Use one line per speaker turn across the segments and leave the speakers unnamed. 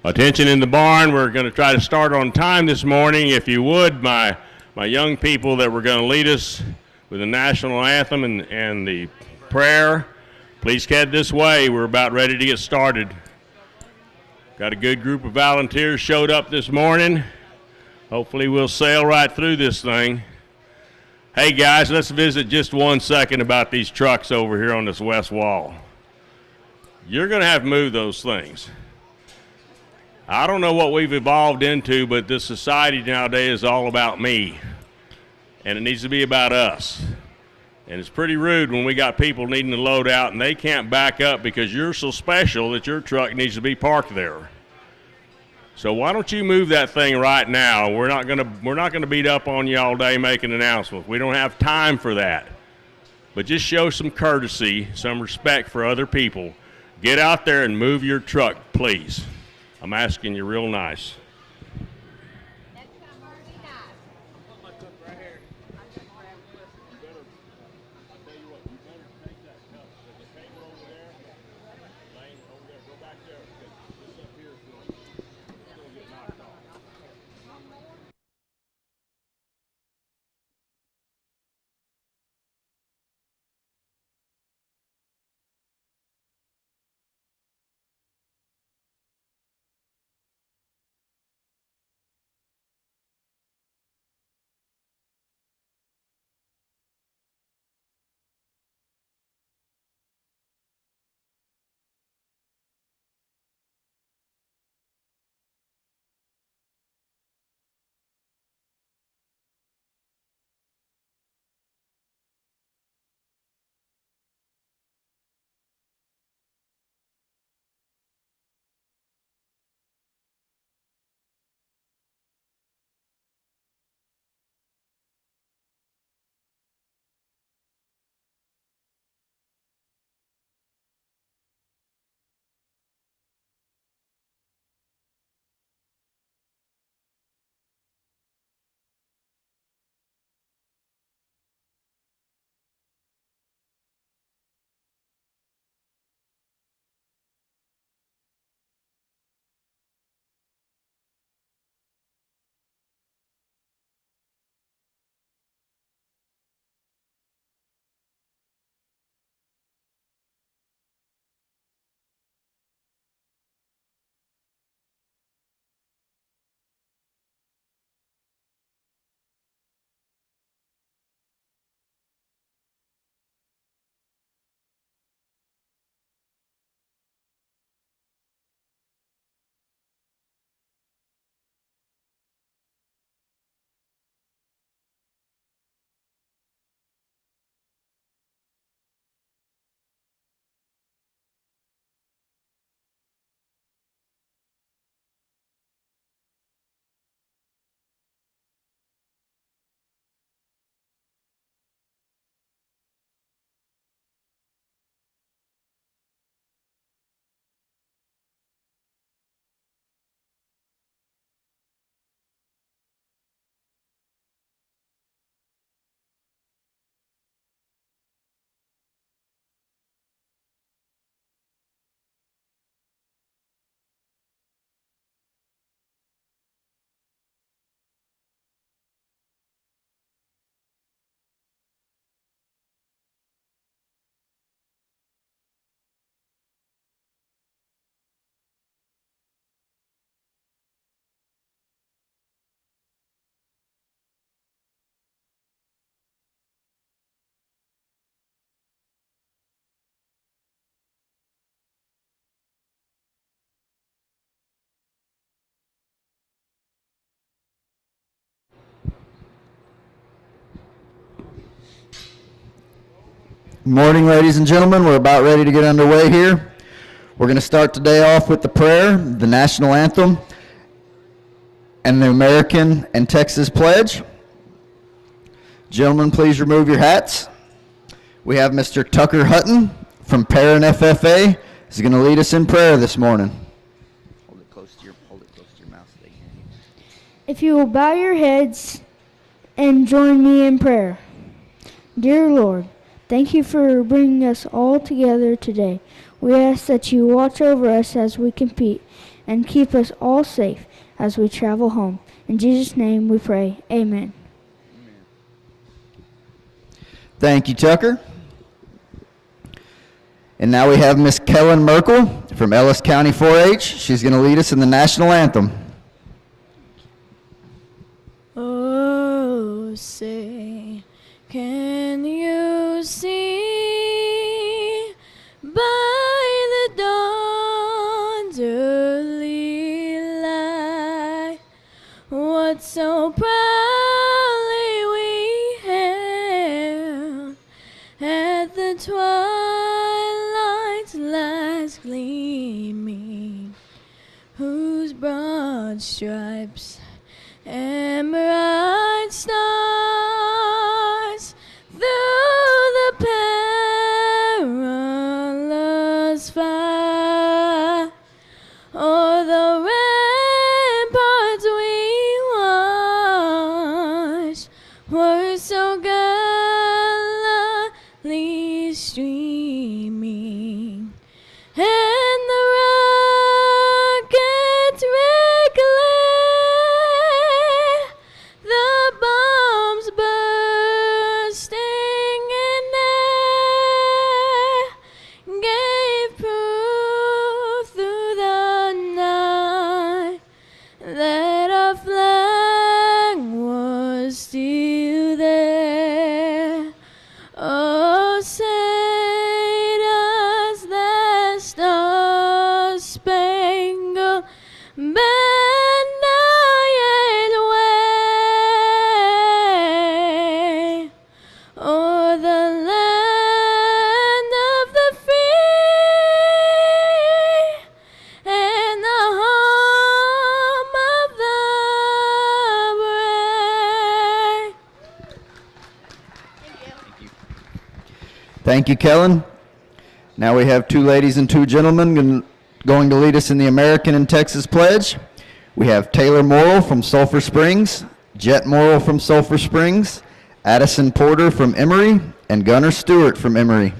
Attention in the barn. We're going to try to start on time this morning. If you would, my young people that were going to lead us with the national anthem and the prayer, please head this way. We're about ready to get started. Got a good group of volunteers showed up this morning. Hopefully we'll sail right through this thing. Hey guys, let's visit just 1 second about these trucks over here on this west wall. You're going to have to move those things. I don't know what we've evolved into, but this society nowadays is all about me. And it needs to be about us. And it's pretty rude when we got people needing to load out and they can't back up because you're so special that your truck needs to be parked there. So why don't you move that thing right now? We're not gonna beat up on you all day making announcements. We don't have time for that. But just show some courtesy, some respect for other people. Get out there and move your truck, please. I'm asking you real nice.
Good morning, ladies and gentlemen. We're about ready to get underway here. We're going to start today off with the prayer, the national anthem, and the American and Texas pledge. Gentlemen, please remove your hats. We have Mr. Tucker Hutton from Perrin FFA. He's going to lead us in prayer this morning. Hold it close to your mouth so they can hear you.
If you will bow your heads and join me in prayer. Dear Lord, thank you for bringing us all together today. We ask that you watch over us as we compete and keep us all safe as we travel home. In Jesus' name we pray. Amen.
Thank you, Tucker. And now we have Miss Kellen Merkel from Ellis County 4-H. She's going to lead us in the national anthem.
Oh, say, can you see by the dawn's early light what so proudly we hailed at the twilight's last gleaming, whose broad stripes and bright stars through the perilous fight o'er the ramparts we watched were so gallantly streaming, and the rockets red glare, the bombs bursting in air, gave proof through the night that our flag was still there. Oh, say does that star-spangled banner yet wave o'er the land of the free and the home of the brave?
Thank you, Kellen. Now we have two ladies and two gentlemen going to lead us in the American and Texas Pledge. We have Taylor Morrill from Sulphur Springs, Jet Morrill from Sulphur Springs, Addison Porter from Emory, and Gunnar Stewart from Emory.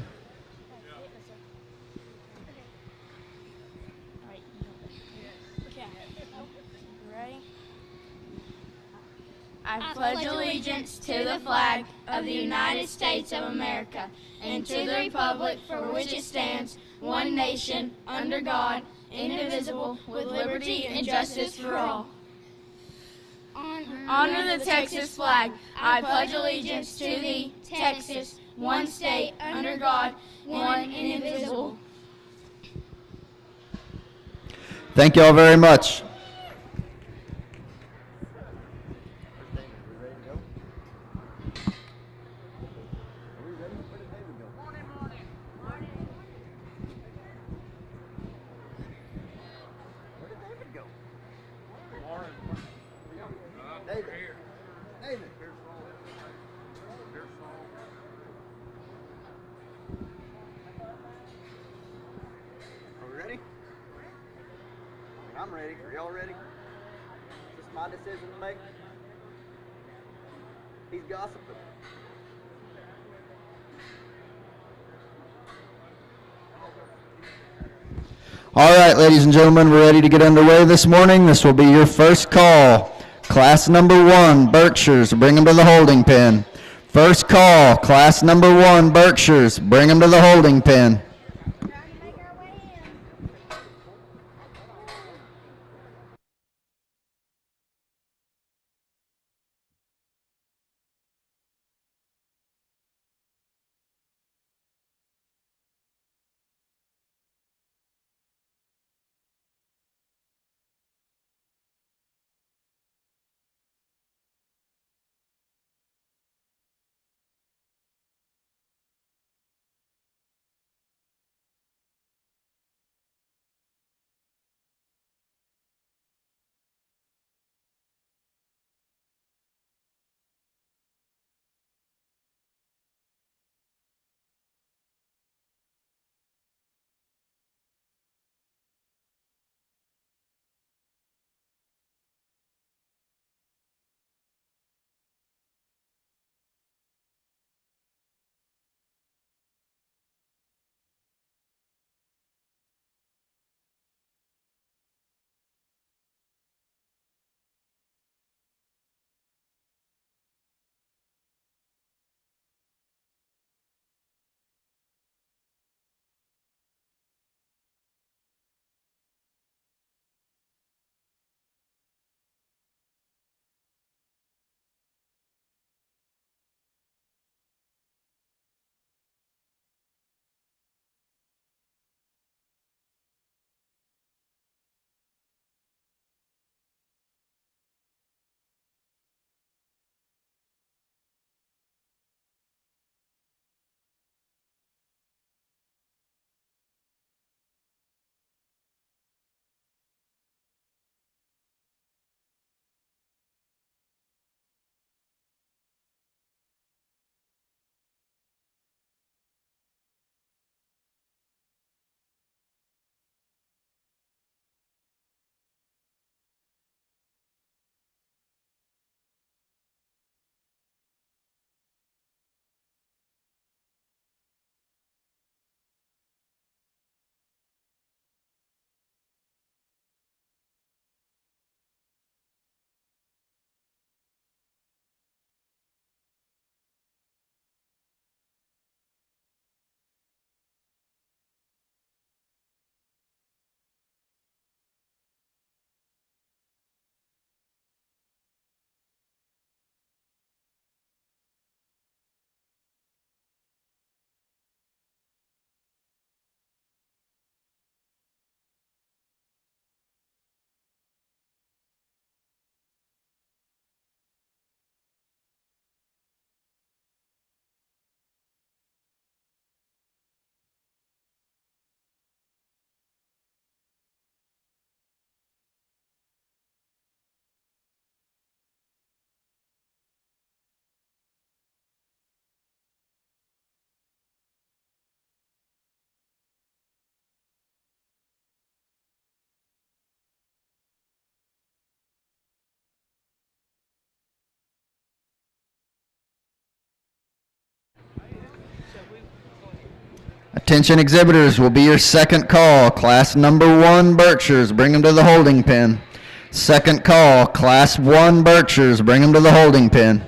I pledge allegiance to the flag of the United States of America and to the republic for which it stands, one nation, under God, indivisible, with liberty and justice for all. Honor the Texas flag. I pledge allegiance to thee, Texas, one state, under God, one and indivisible.
Thank you all very much.
I'm ready. Are y'all ready? Is this my decision to make? He's gossiping.
All right, ladies and gentlemen, we're ready to get underway this morning. This will be your first call. Class number 1, Berkshires, bring them to the holding pen. First call, class number 1, Berkshires, bring them to the holding pen. Attention exhibitors will be your second call. Class number 1 Berkshires, bring them to the holding pen. Second call, Class 1 Berkshires, bring them to the holding pen.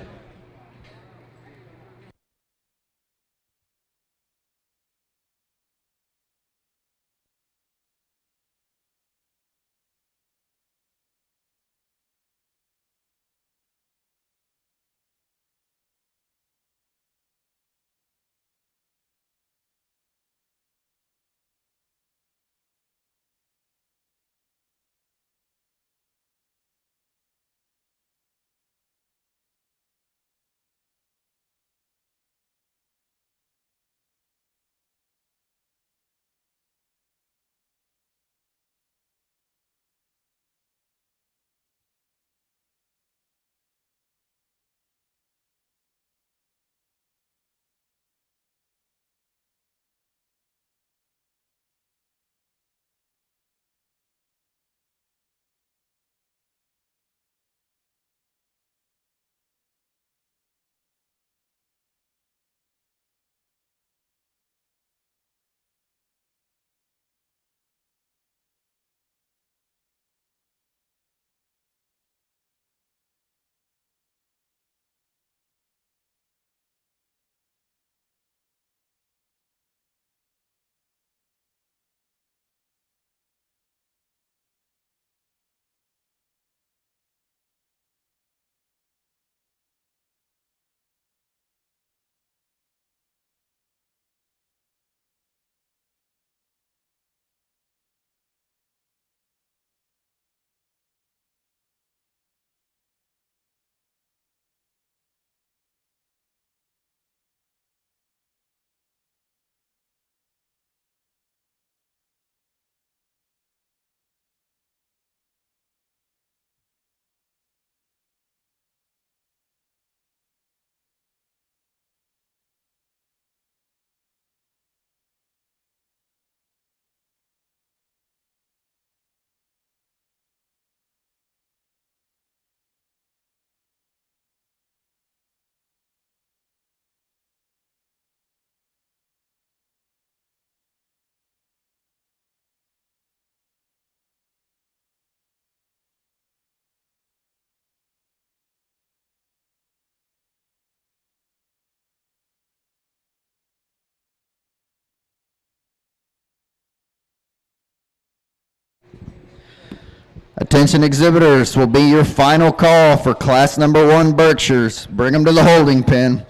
Attention exhibitors will be your final call for class number 1 Berkshires. Bring them to the holding pen.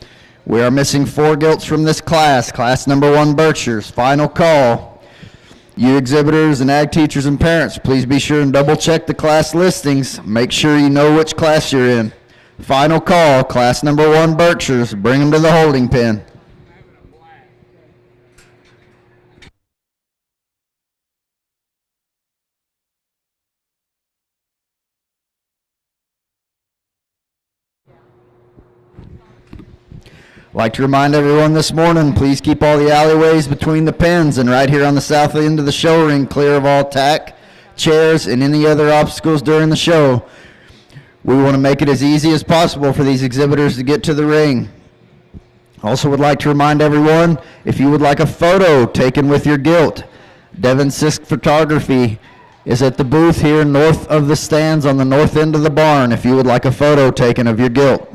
We are missing 4 gilts from this class. Class number 1 Berkshires, final call. You exhibitors and ag teachers and parents, please be sure and double check the class listings. Make sure you know which class you're in. Final call, class number 1 Berkshires. Bring them to the holding pen. I'd like to remind everyone this morning, please keep all the alleyways between the pens and right here on the south end of the show ring clear of all tack, chairs, and any other obstacles during the show. We want to make it as easy as possible for these exhibitors to get to the ring. Also would like to remind everyone, if you would like a photo taken with your gilt, Devin Sisk Photography is at the booth here north of the stands on the north end of the barn if you would like a photo taken of your gilt.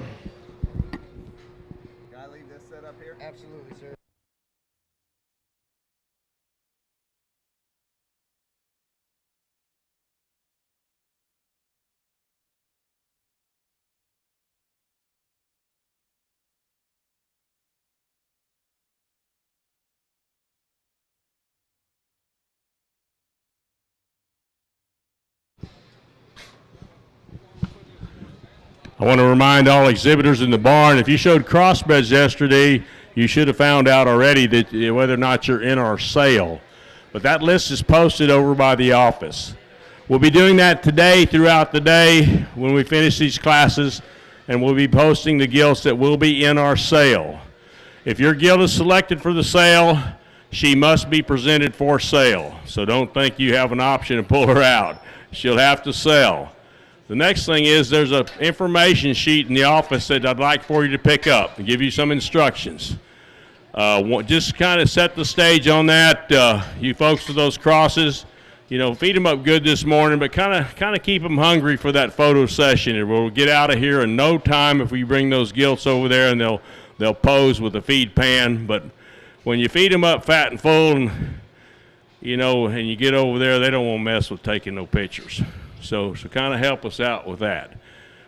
I want to remind all exhibitors in the barn, if you showed crossbeds yesterday, you should have found out already that whether or not you're in our sale. But that list is posted over by the office. We'll be doing that today throughout the day when we finish these classes, and we'll be posting the gilts that will be in our sale. If your gilt is selected for the sale, she must be presented for sale. So don't think you have an option to pull her out. She'll have to sell. The next thing is there's an information sheet in the office that I'd like for you to pick up and give you some instructions. Just kind of set the stage on that. You folks with those crosses, feed them up good this morning, but kind of keep them hungry for that photo session. And we'll get out of here in no time if we bring those gilts over there, and they'll pose with a feed pan. But when you feed them up fat and full, and you get over there, they don't want to mess with taking no pictures. So kind of help us out with that.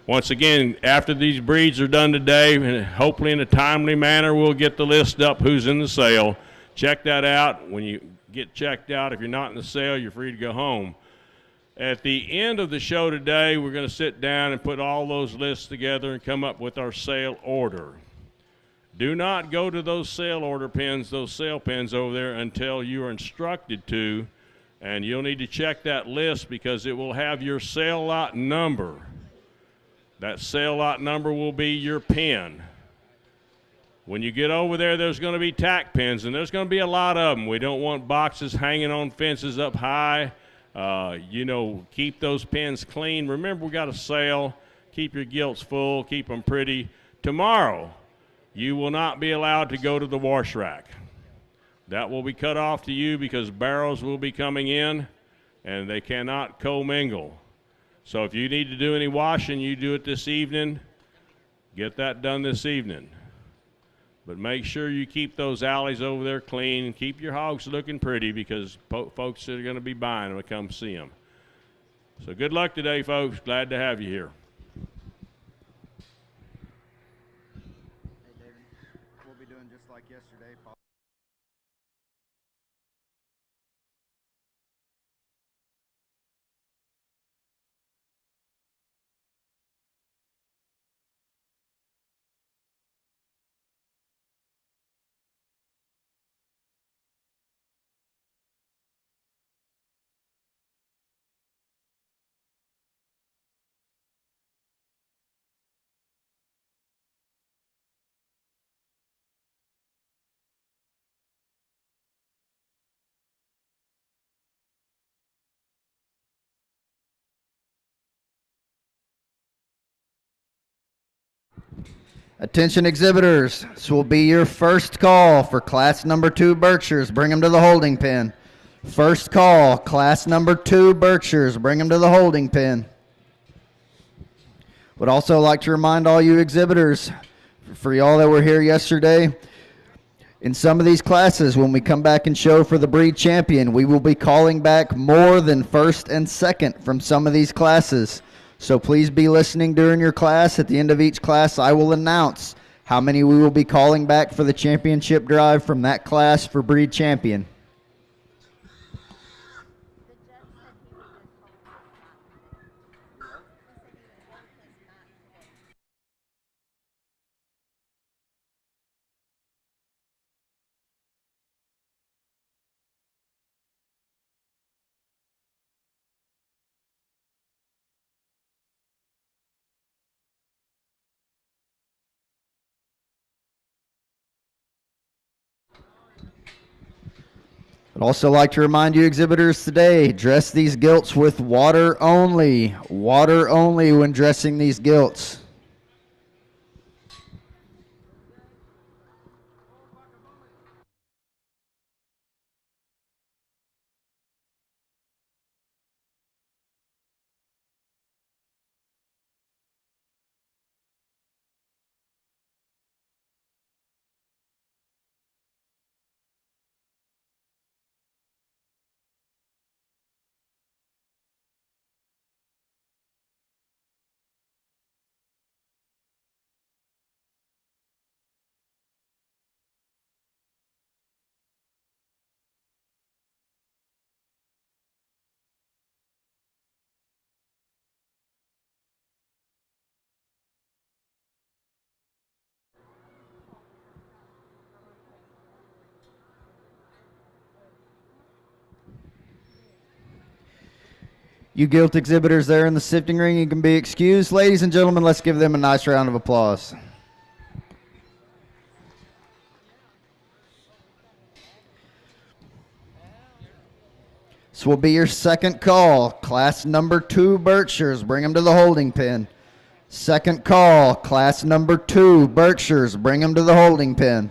Once again, after these breeds are done today, and hopefully in a timely manner, we'll get the list up who's in the sale. Check that out. When you get checked out, if you're not in the sale, you're free to go home. At the end of the show today, we're going to sit down and put all those lists together and come up with our sale order. Do not go to those sale order pins, those sale pins over there, until you are instructed to, and you'll need to check that list because it will have your sale lot number. That sale lot number will be your pin. When you get over there, there's going to be tack pins, and there's going to be a lot of them. We don't want boxes hanging on fences up high. Keep those pins clean. Remember, we got a sale. Keep your gilts full. Keep them pretty. Tomorrow, you will not be allowed to go to the wash rack. That will be cut off to you because barrels will be coming in, and they cannot commingle. So if you need to do any washing, you do it this evening. Get that done this evening. But make sure you keep those alleys over there clean and keep your hogs looking pretty because folks are going to be buying them to come see them. So good luck today, folks. Glad to have you here.
Hey, David, we'll be doing just like yesterday. Attention exhibitors, this will be your first call for class number 2 Berkshires. Bring them to the holding pen. First call, class number 2 Berkshires. Bring them to the holding pen. Would also like to remind all you exhibitors, for y'all that were here yesterday, in some of these classes, when we come back and show for the breed champion, we will be calling back more than first and second from some of these classes. So please be listening during your class. At the end of each class, I will announce how many we will be calling back for the championship drive from that class for breed champion. I'd also like to remind you exhibitors today, dress these gilts with water only. Water only when dressing these gilts. You gilt exhibitors there in the sifting ring, you can be excused. Ladies and gentlemen, let's give them a nice round of applause. This will be your second call. Class number 2 Berkshires. Bring them to the holding pen. Second call. Class number 2 Berkshires. Bring them to the holding pen.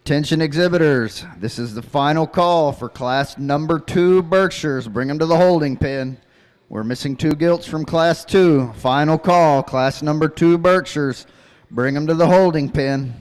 Attention exhibitors, this is the final call for class number 2 Berkshires. Bring them to the holding pen. We're missing 2 gilts from class 2. Final call, class number 2 Berkshires. Bring them to the holding pen.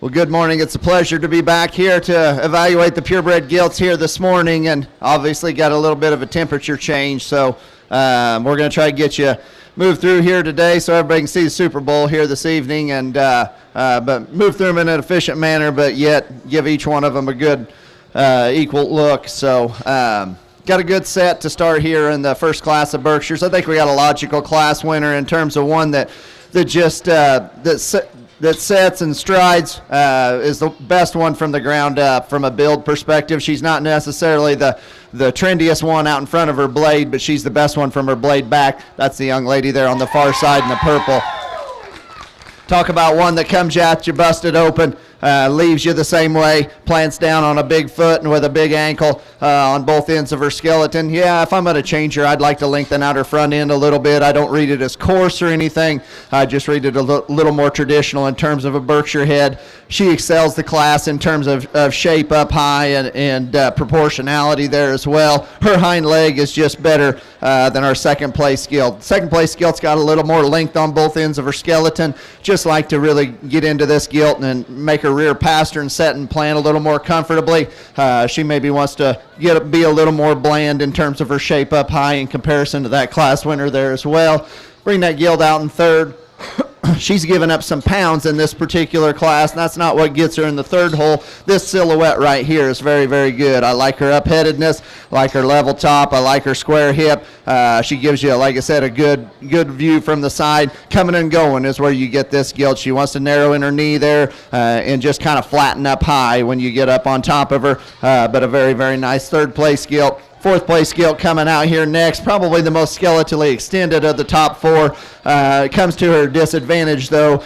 Well, good morning. It's a pleasure to be back here to evaluate the purebred gilts here this morning, and obviously got a little bit of a temperature change, so we're going to try to get you moved through here today so everybody can see the Super Bowl here this evening, and but move through them in an efficient manner, but yet give each one of them a good equal look. So got a good set to start here in the first class of Berkshires. I think we got a logical class winner in terms of one that sets and strides is the best one from the ground up from a build perspective. She's not necessarily the trendiest one out in front of her blade, but she's the best one from her blade back. That's the young lady there on the far side in the purple. Talk about one that comes at you busted open, leaves you the same way, plants down on a big foot and with a big ankle on both ends of her skeleton. Yeah, if I'm going to change her, I'd like to lengthen out her front end a little bit. I don't read it as coarse or anything. I just read it a little more traditional in terms of a Berkshire head. She excels the class in terms of shape up high and proportionality there as well. Her hind leg is just better than our second place gilt. Second place gilt's got a little more length on both ends of her skeleton. Just like to really get into this gilt and make her rear pastern set and plant a little more comfortably. She maybe wants to be a little more bland in terms of her shape up high in comparison to that class winner there as well. Bring that gilt out in third. She's given up some pounds in this particular class, and that's not what gets her in the third hole. This silhouette right here is very, very good. I like her up-headedness, I like her level top, I like her square hip. She gives you, like I said, a good view from the side. Coming and going is where you get this gilt. She wants to narrow in her knee there and just kind of flatten up high when you get up on top of her, but a very, very nice third place gilt. Fourth place gilt coming out here next, probably the most skeletally extended of the top four. It comes to her disadvantage, though,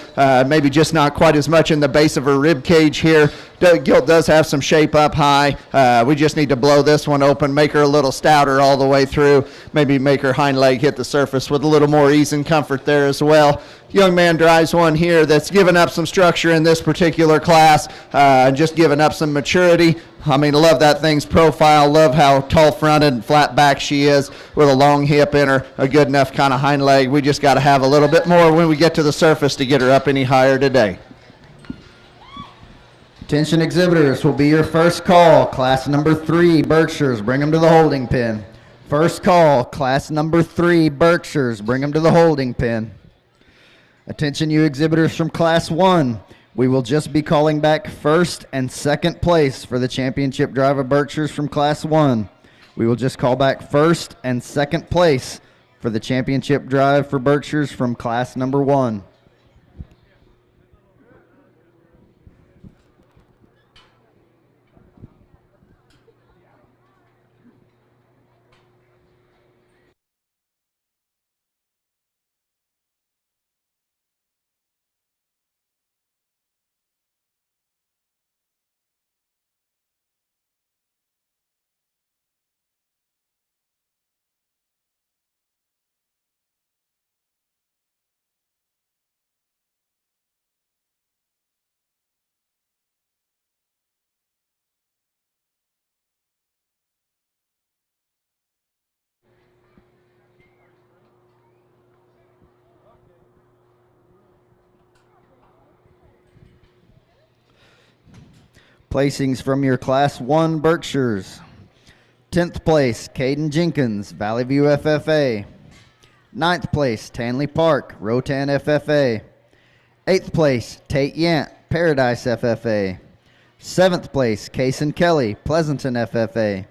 maybe just not quite as much in the base of her rib cage here. Gilt does have some shape up high. We just need to blow this one open, make her a little stouter all the way through, maybe make her hind leg hit the surface with a little more ease and comfort there as well. Young man drives one here that's given up some structure in this particular class, just given up some maturity. I mean, love that thing's profile, love how tall-fronted and flat back she is with a long hip in her, a good enough kind of hind leg. We just got to have a little bit more when we get to the surface to get her up any higher today. Attention exhibitors, will be your first call. Class number 3, Berkshires, bring them to the holding pen. First call, class number 3, Berkshires, bring them to the holding pen. Attention you exhibitors from class 1. We will just be calling back first and second place for the championship drive of Berkshires from class 1. We will just call back first and second place for the championship drive for Berkshires from class number 1. Placings from your class 1 Berkshires. 10th place, Caden Jenkins, Valley View FFA. 9th place, Tanley Park, Rotan FFA. 8th place, Tate Yant, Paradise FFA. 7th place, Kason Kelly, Pleasanton FFA.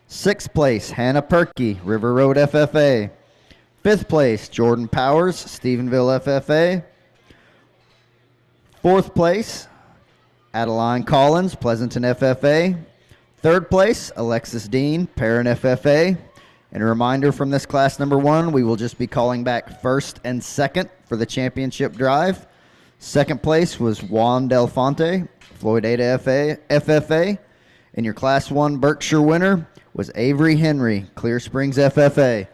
6th place, Hannah Perkey, River Road FFA. 5th place, Jordan Powers, Stephenville FFA. 4th place, Adeline Collins, Pleasanton FFA. 3rd place, Alexis Dean, Perrin FFA. And a reminder from this class number 1, we will just be calling back first and second for the championship drive. 2nd place was Juan Del Fonte, Floyd Ada FFA. And your class 1 Berkshire winner was Avery Henry, Clear Springs FFA.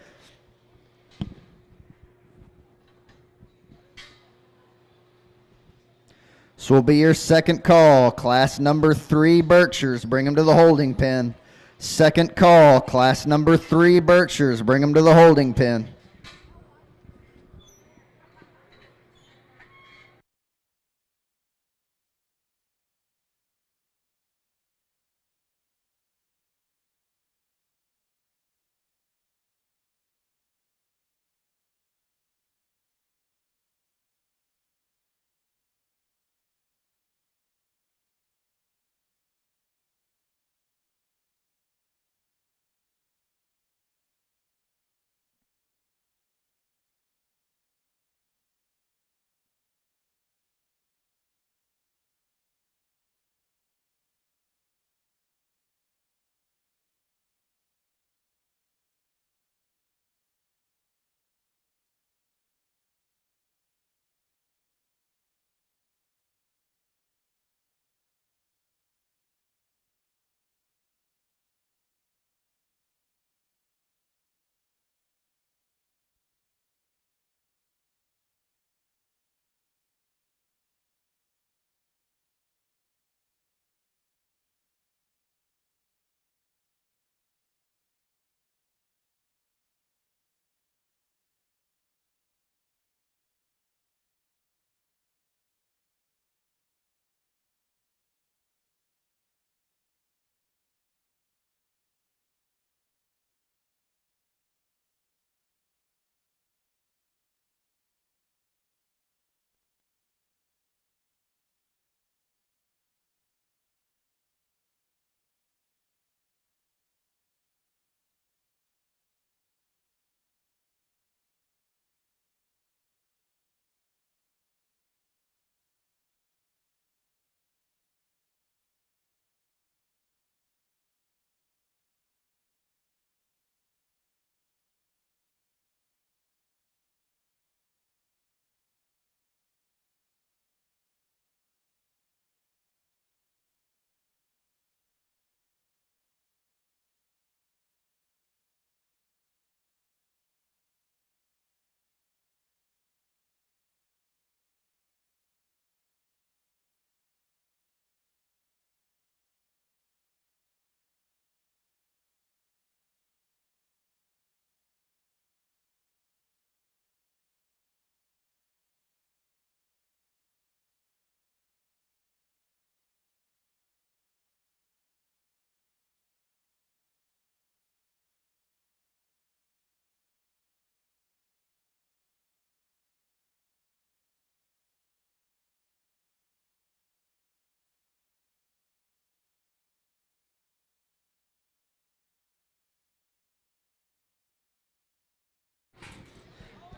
This will be your second call. Class number 3 Berkshires, bring them to the holding pen. Second call, class number 3 Berkshires, bring them to the holding pen.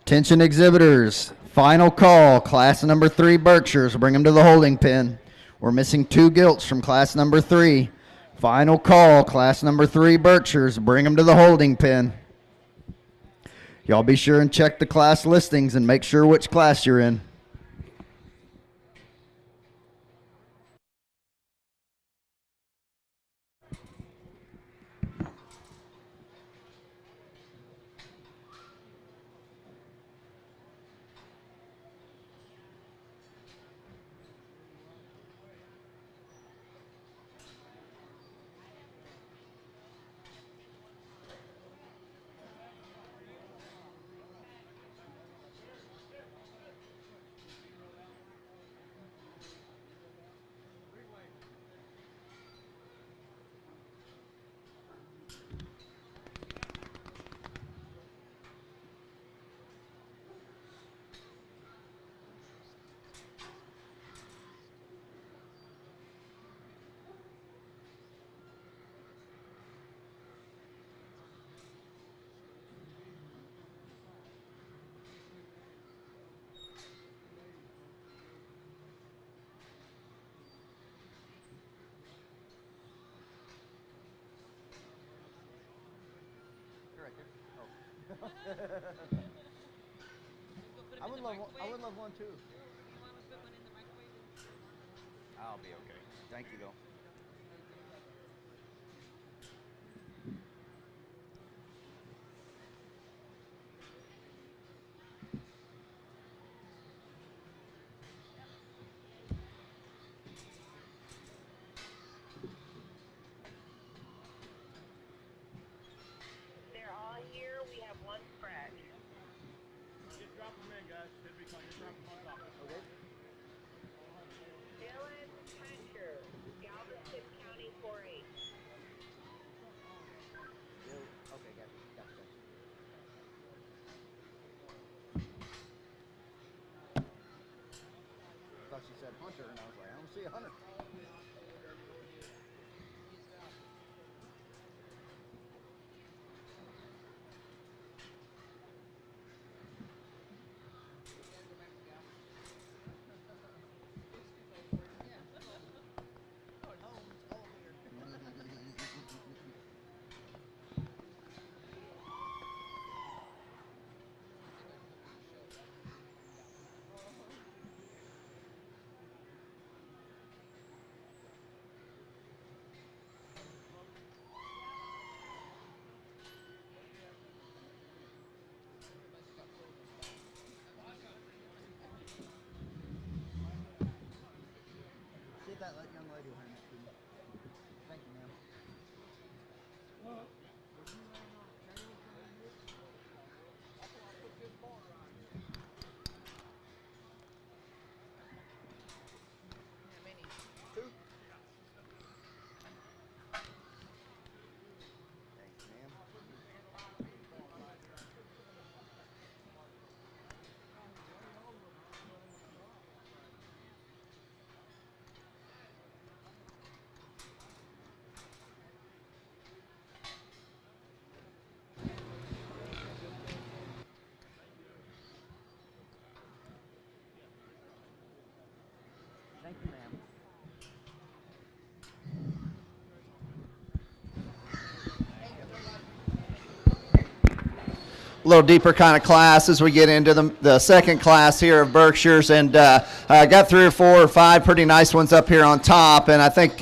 Attention exhibitors, final call, class number 3 Berkshires, bring them to the holding pen. We're missing 2 Gilts from class number 3. Final call, class number 3 Berkshires, bring them to the holding pen. Y'all be sure and check the class listings and make sure which class you're in. I would love one too. I'll be okay. Thank you though.
They're all here. We have one scratch.
Just drop them in, guys. Should be fine. Just drop them on top.
Okay.
Dylan Hunter, Galveston County 4-H.
Okay, gotcha. Thought she said Hunter, and I was like, I don't see a Hunter. See if that young lady will hand it to me. Thank you, ma'am. Two? Thanks, ma'am. Thank you, ma'am. A little deeper kind of class as we get into the second class here of Berkshires, and I got 3 or 4 or 5 pretty nice ones up here on top, and I think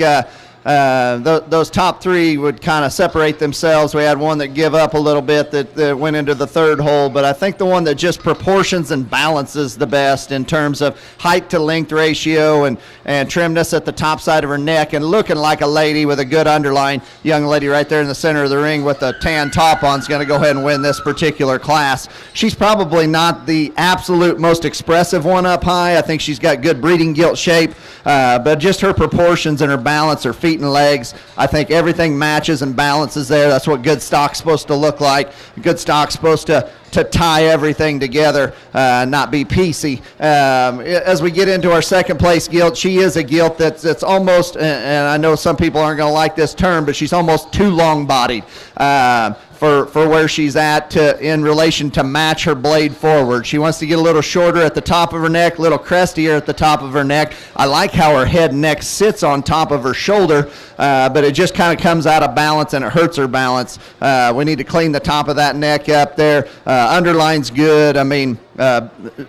those top 3 would kind of separate themselves. We had one that give up a little bit that went into the third hole, but I think the one that just proportions and balances the best in terms of height to length ratio and trimness at the top side of her neck and looking like a lady with a good underline. Young lady right there in the center of the ring with a tan top on is going to go ahead and win this particular class. She's probably not the absolute most expressive one up high. I think she's got good breeding gilt shape, but just her proportions and her balance, her feet and legs, I think everything matches and balances there. That's what good stock's supposed to look like. Good stock's supposed to to tie everything together, not be piecey. As we get into our second place gilt, she is a gilt that's almost, and I know some people aren't going to like this term, but she's almost too long-bodied. For where she's at in relation to match her blade forward. She wants to get a little shorter at the top of her neck, a little crestier at the top of her neck. I like how her head and neck sits on top of her shoulder, but it just kind of comes out of balance and it hurts her balance. We need to clean the top of that neck up there. Underline's good. I mean,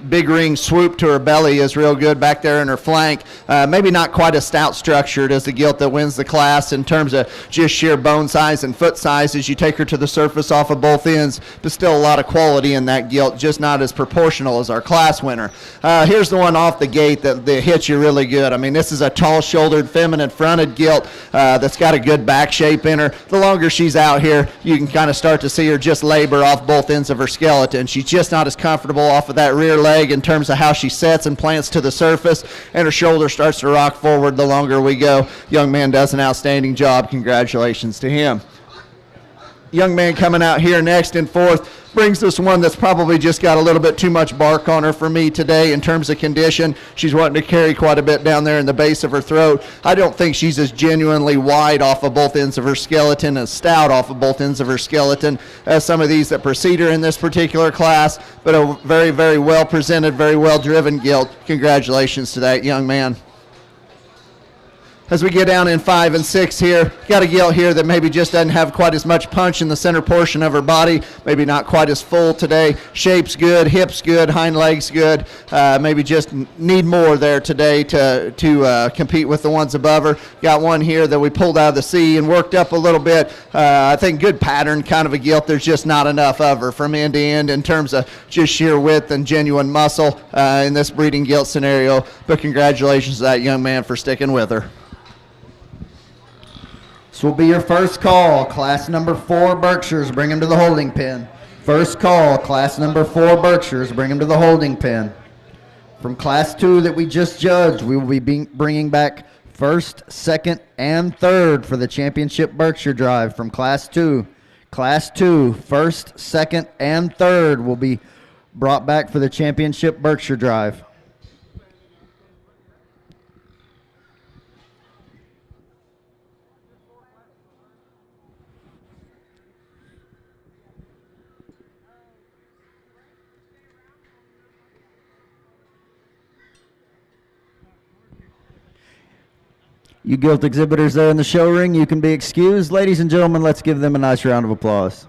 big ring swoop to her belly is real good back there in her flank. Maybe not quite as stout structured as the gilt that wins the class in terms of just sheer bone size and foot size as you take her to the surface off of both ends, but still a lot of quality in that gilt, just not as proportional as our class winner. Here's the one off the gate that hits you really good. I mean, this is a tall-shouldered, feminine-fronted gilt that's got a good back shape in her. The longer she's out here, you can kind of start to see her just labor off both ends of her skeleton. She's just not as comfortable off of that rear leg in terms of how she sets and plants to the surface, and her shoulder starts to rock forward the longer we go. Young man does an outstanding job. Congratulations to him. Young man coming out here next in fourth brings us one that's probably just got a little bit too much bark on her for me today in terms of condition. She's wanting to carry quite a bit down there in the base of her throat. I don't think she's as genuinely wide off of both ends of her skeleton, as stout off of both ends of her skeleton as some of these that precede her in this particular class, but a very, very well presented, very well driven gilt. Congratulations to that young man. As we get down in 5 and 6 here, got a gilt here that maybe just doesn't have quite as much punch in the center portion of her body, maybe not quite as full today. Shape's good, hips good, hind legs good, maybe just need more there today to compete with the ones above her. Got one here that we pulled out of the sea and worked up a little bit. I think good pattern, kind of a gilt. There's just not enough of her from end to end in terms of just sheer width and genuine muscle in this breeding gilt scenario. But congratulations to that young man for sticking with her. This will be your first call. Class number 4 Berkshires, bring him to the holding pen. First call, class number 4 Berkshires, bring him to the holding pen. From class 2 that we just judged, we will be bringing back first, second, and third for the championship Berkshire Drive from class 2. Class 2, first, second, and third will be brought back for the championship Berkshire Drive. You gilt exhibitors there in the show ring, you can be excused. Ladies and gentlemen, let's give them a nice round of applause.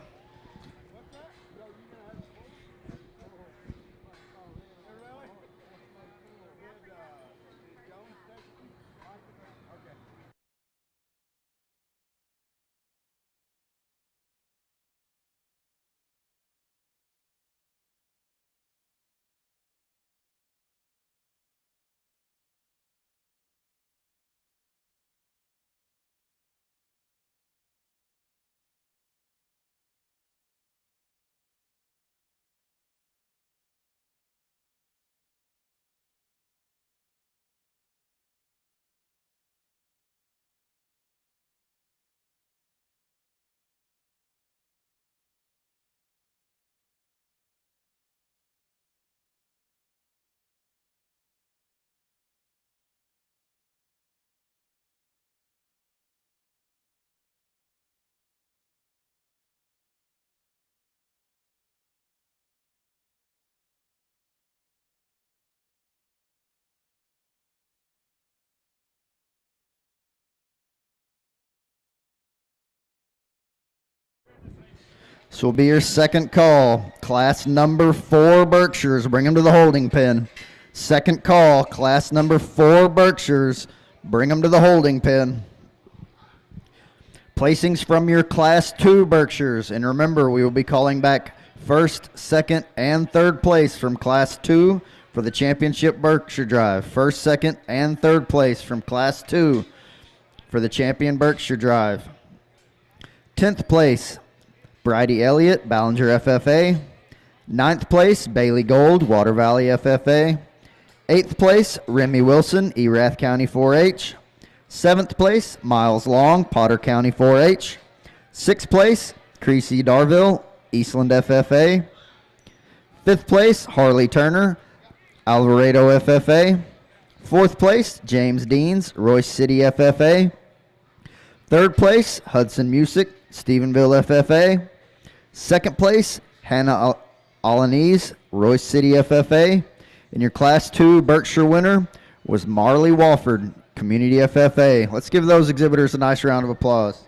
This will be your second call. Class number 4 Berkshires, bring them to the holding pen. Second call, class number 4 Berkshires, bring them to the holding pen. Placings from your class 2 Berkshires, and remember, we will be calling back first, second, and third place from class 2 for the championship Berkshire Drive. First, second, and third place from class 2 for the champion Berkshire Drive. 10th place, Bridie Elliott, Ballinger FFA. 9th place, Bailey Gold, Water Valley FFA. 8th place, Remy Wilson, Erath County 4-H. 7th place, Miles Long, Potter County 4-H. 6th place, Creasy Darville, Eastland FFA. Fifth place, Harley Turner, Alvarado FFA. Fourth place, James Deans, Royce City FFA. Third place, Hudson Music, Stephenville FFA. Second place, Hannah Alanese, Royce City FFA. And your Class 2 Berkshire winner was Marley Walford, Community FFA. Let's give those exhibitors a nice round of applause.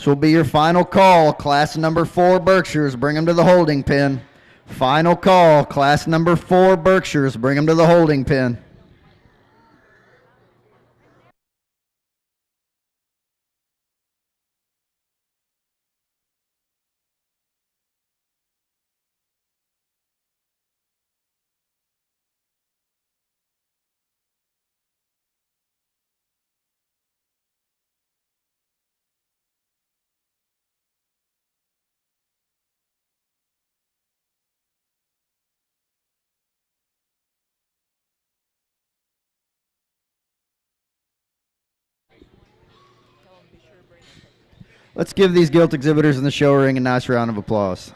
This will be your final call. Class number 4 Berkshires, bring them to the holding pen. Final call. Class number 4 Berkshires, bring them to the holding pen. Let's give these Gilt exhibitors in the show ring a nice round of applause.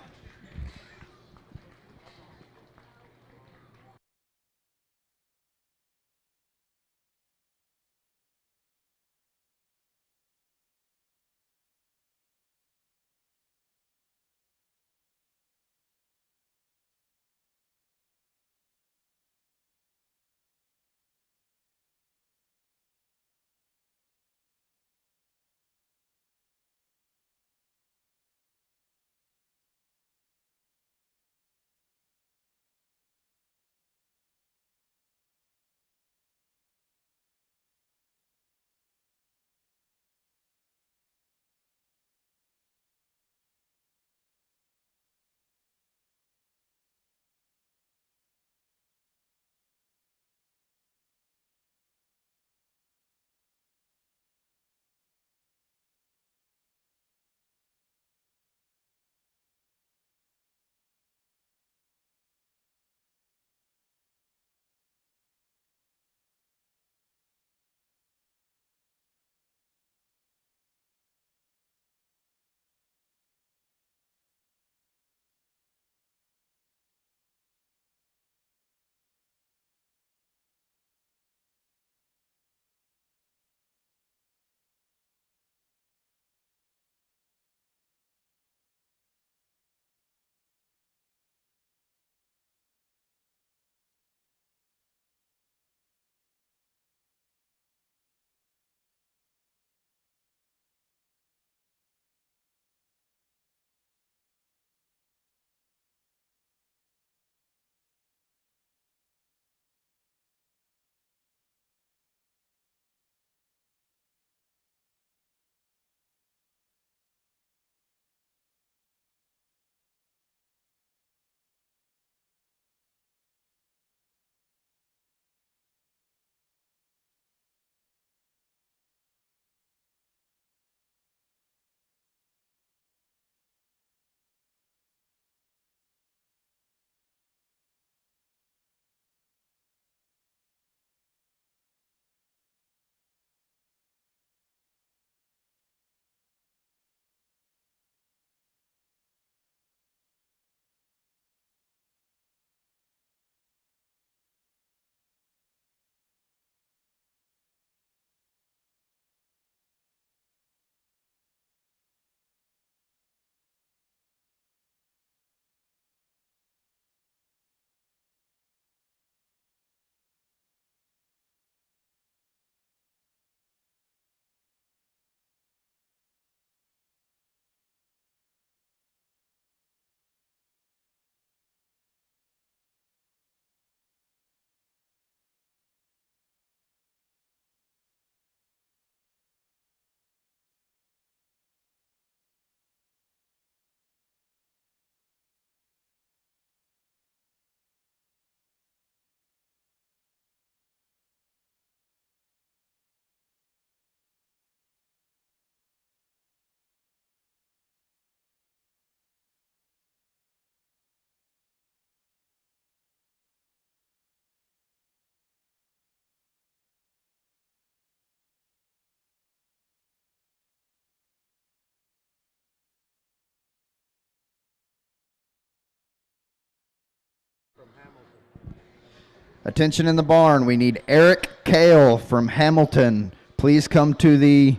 Attention in the barn. We need Eric Kale from Hamilton. Please come to the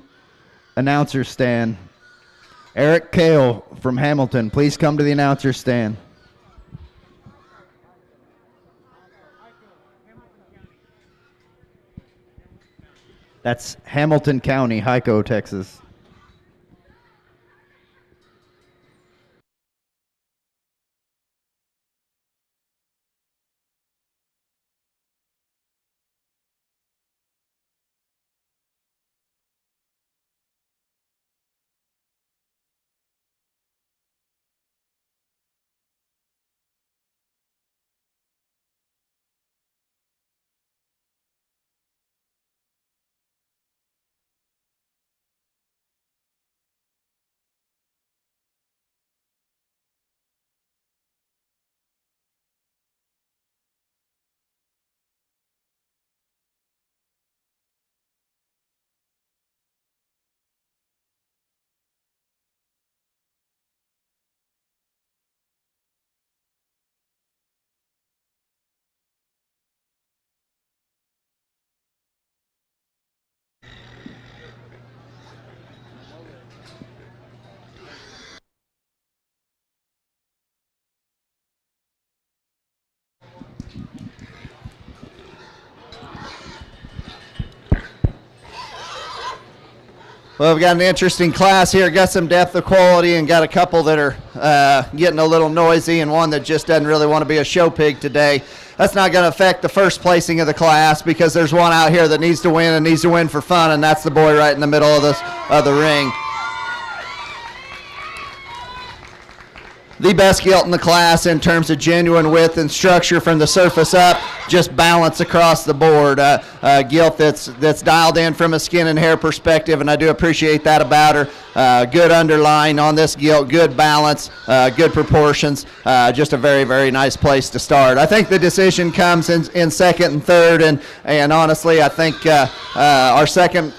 announcer stand. Eric Kale from Hamilton, please come to the announcer stand. That's Hamilton County, Hyco, Texas. Well, we've got an interesting class here. Got some depth of quality and got a couple that are getting a little noisy and one that just doesn't really want to be a show pig today. That's not going to affect the first placing of the class because there's one out here that needs to win and needs to win for fun, and that's the boy right in the middle of the ring. The best gilt in the class in terms of genuine width and structure from the surface up, just balance across the board. Gilt that's dialed in from a skin and hair perspective, and I do appreciate that about her. Good underline on this gilt, good balance, good proportions. Just a very, very nice place to start. I think the decision comes in second and third, and honestly, I think our second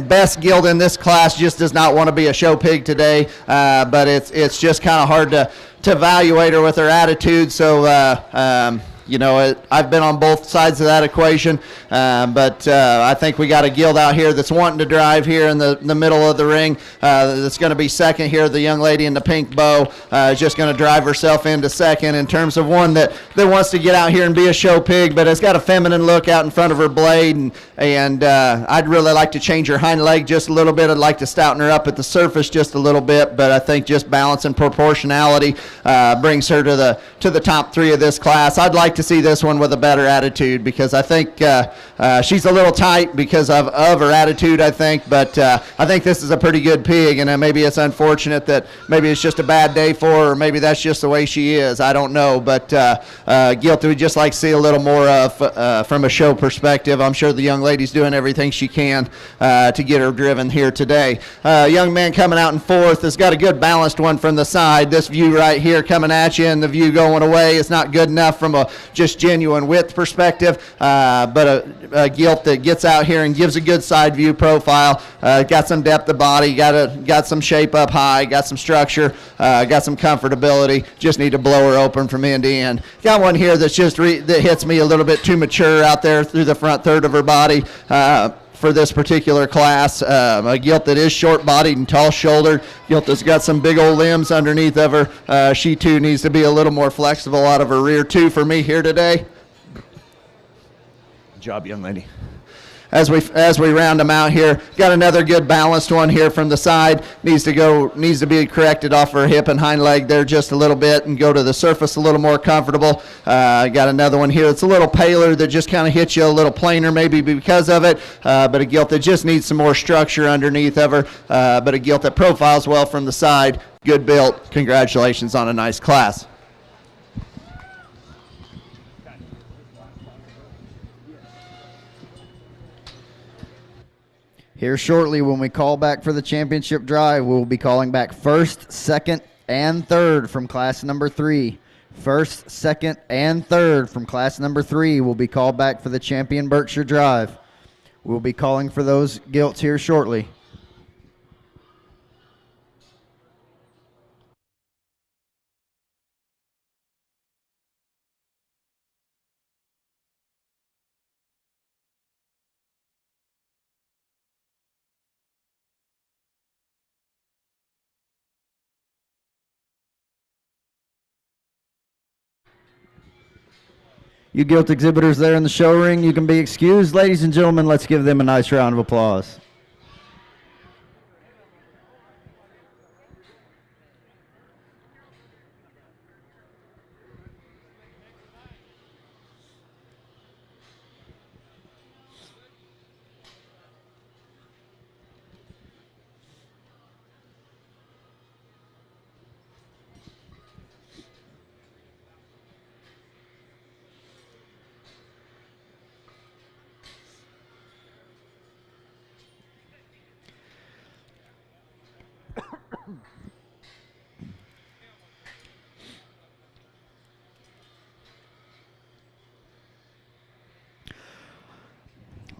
best gilt in this class just does not want to be a show pig today, but it's just kind of hard to evaluate her with her attitude. So I've been on both sides of that equation, but I think we got a gilt out here that's wanting to drive here in the middle of the ring. That's going to be second here. The young lady in the pink bow is just going to drive herself into second in terms of one that wants to get out here and be a show pig, but has got a feminine look out in front of her blade, and I'd really like to change her hind leg just a little bit. I'd like to stouten her up at the surface just a little bit, but I think just balance and proportionality brings her to the top three of this class. I'd like to see this one with a better attitude because I think she's a little tight because of her attitude, I think, but I think this is a pretty good pig, and maybe it's unfortunate that maybe it's just a bad day for her, or maybe that's just the way she is. I don't know, but Gilt, we'd just like to see a little more of from a show perspective. I'm sure the young lady's doing everything she can to get her driven here today. Young man coming out in fourth has got a good balanced one from the side. This view right here coming at you and the view going away is not good enough from a just genuine width perspective, but a gilt that gets out here and gives a good side view profile. Got some depth of body, got some shape up high, got some structure, got some comfortability. Just need to blow her open from end to end. Got one here that's just that hits me a little bit too mature out there through the front third of her body. For this particular class, a gilt that is short-bodied and tall-shouldered, gilt that's got some big old limbs underneath of her. She too needs to be a little more flexible out of her rear too for me here today. Good job, young lady. As we round them out here, got another good balanced one here from the side. Needs to be corrected off her hip and hind leg there just a little bit and go to the surface a little more comfortable. Got another one here that's a little paler that just kind of hits you a little plainer maybe because of it, but a gilt that just needs some more structure underneath of her, but a gilt that profiles well from the side. Good built. Congratulations on a nice class. Here shortly, when we call back for the championship drive, we'll be calling back first, second, and third from class number 3. First, second, and third from class number 3 will be called back for the champion Berkshire drive. We'll be calling for those gilts here shortly. You Gilt exhibitors there in the show ring, you can be excused. Ladies and gentlemen, let's give them a nice round of applause.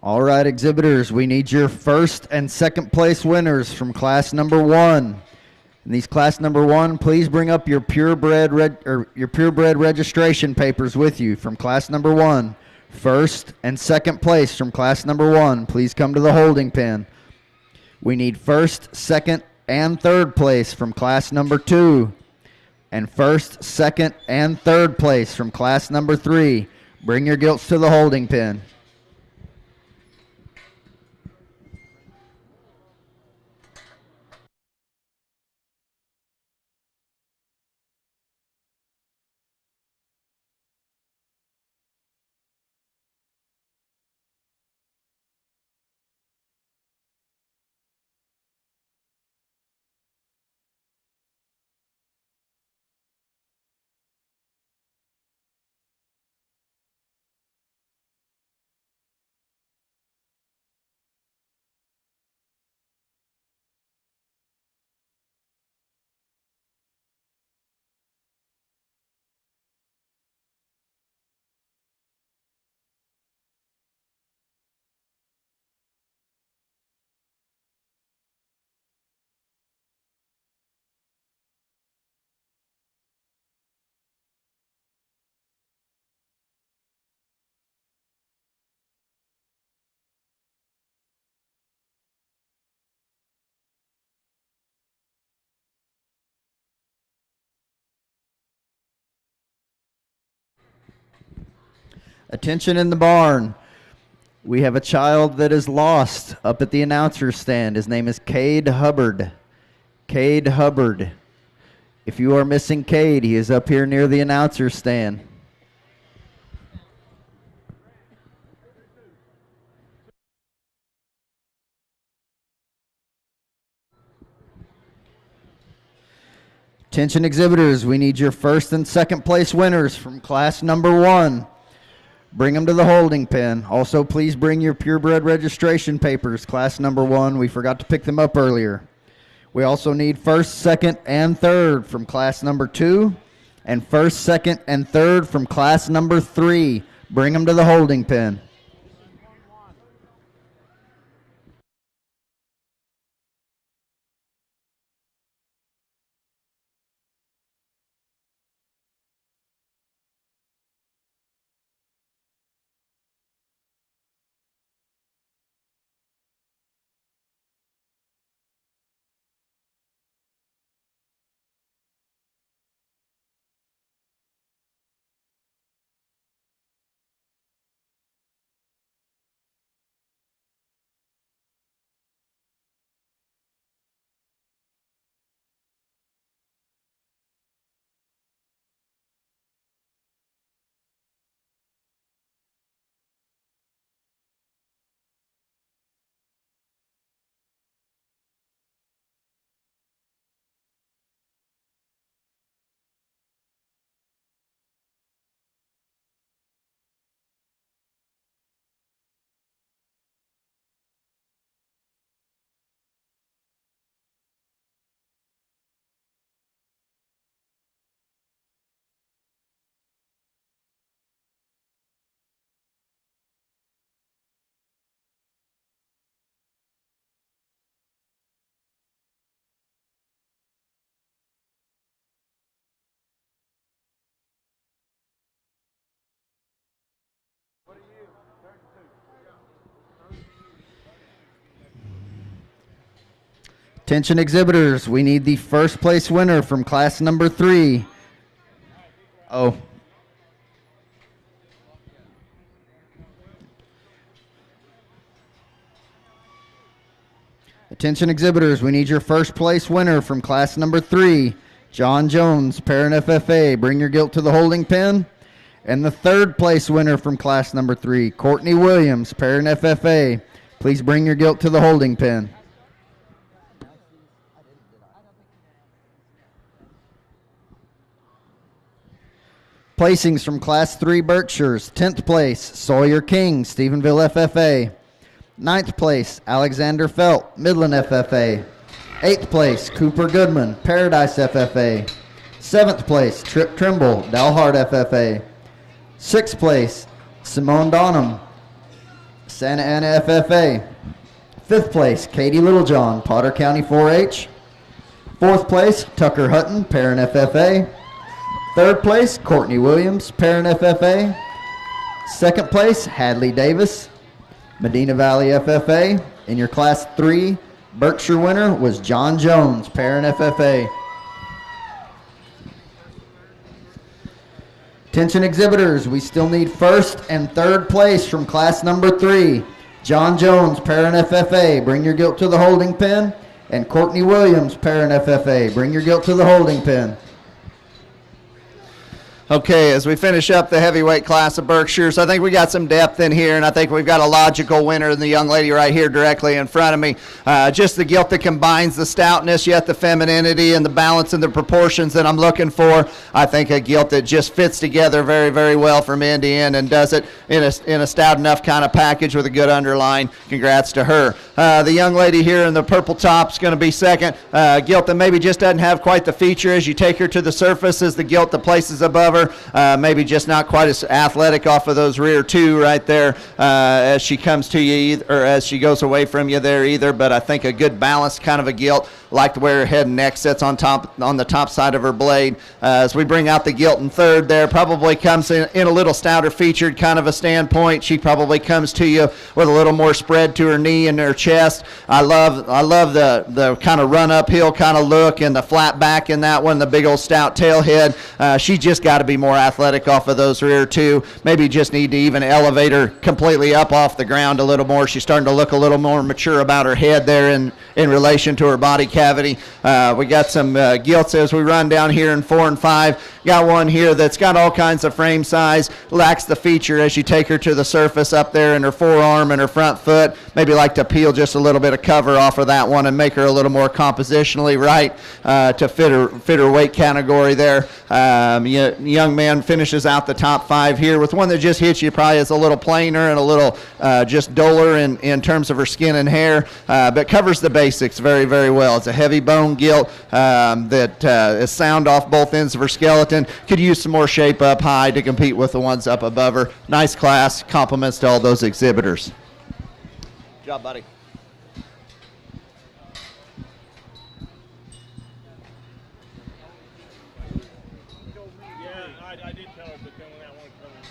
All right, exhibitors, we need your first and second place winners from class number 1. In these class number 1, please bring up your purebred registration papers with you from class number 1. First and second place from class number 1, please come to the holding pen. We need first, second, and third place from class number 2. And first, second, and third place from class number 3. Bring your gilts to the holding pen. Attention in the barn. We have a child that is lost up at the announcer stand. His name is Cade Hubbard. Cade Hubbard. If you are missing Cade, he is up here near the announcer stand. Attention exhibitors, we need your first and second place winners from class number 1. Bring them to the holding pen. Also, please bring your purebred registration papers, class number 1. We forgot to pick them up earlier. We also need first, second, and third from class number 2, and first, second, and third from class number 3. Bring them to the holding pen. Attention exhibitors, we need the first place winner from class number 3. Oh. Attention exhibitors, we need your first place winner from class number 3, John Jones, parent FFA. Bring your gilt to the holding pen. And the third place winner from class number 3, Courtney Williams, parent FFA. Please bring your gilt to the holding pen. Placings from class 3 Berkshires. 10th place, Sawyer King, Stephenville FFA. 9th place, Alexander Felt, Midland FFA. 8th place, Cooper Goodman, Paradise FFA. 7th place, Trip Trimble, Dalhart FFA. 6th place, Simone Donham, Santa Ana FFA. 5th place, Katie Littlejohn, Potter County 4-H. 4th place, Tucker Hutton, Parent FFA. 3rd place, Courtney Williams, Parent FFA. 2nd place, Hadley Davis, Medina Valley FFA. And your class 3 Berkshire winner was John Jones, Parent FFA. Attention exhibitors, we still need 1st and 3rd place from class number 3. John Jones, Parent FFA, bring your gilt to the holding pen. And Courtney Williams, Parent FFA, bring your gilt to the holding pen.
Okay, as we finish up the heavyweight class of Berkshires, I think we got some depth in here, and I think we've got a logical winner in the young lady right here directly in front of me. Just the gilt that combines the stoutness, yet the femininity and the balance and the proportions that I'm looking for. I think a gilt that just fits together very, very well from end to end and does it in a stout enough kind of package with a good underline. Congrats to her. The young lady here in the purple top is going to be second. Gilt that maybe just doesn't have quite the feature as you take her to the surface as the gilt that places above her. Maybe just not quite as athletic off of those rear two right there as she comes to you or as she goes away from you there either, but I think a good balanced kind of a gilt. Like the way her head and neck sits on the top side of her blade. As we bring out the gilt in third there, probably comes in a little stouter featured kind of a standpoint. She probably comes to you with a little more spread to her knee and her chest. I love the kind of run uphill kind of look and the flat back in that one, the big old stout tail head. She just got to be more athletic off of those rear two. Maybe just need to even elevate her completely up off the ground a little more. She's starting to look a little more mature about her head there in relation to her body cavity. We got some gilts as we run down here in 4 and 5. Got one here that's got all kinds of frame size, lacks the feature as you take her to the surface up there in her forearm and her front foot. Maybe like to peel just a little bit of cover off of that one and make her a little more compositionally right to fit her weight category there. Young man finishes out the top 5 here with one that just hits you probably as a little plainer and a little just duller in terms of her skin and hair, but covers the basics very, very well. It's a heavy bone gilt that is sound off both ends of her skeleton. Could use some more shape up high to compete with the ones up above her. Nice class. Compliments to all those exhibitors. Good job, buddy.
Yeah, I did tell her, but then when I wanted to tell her.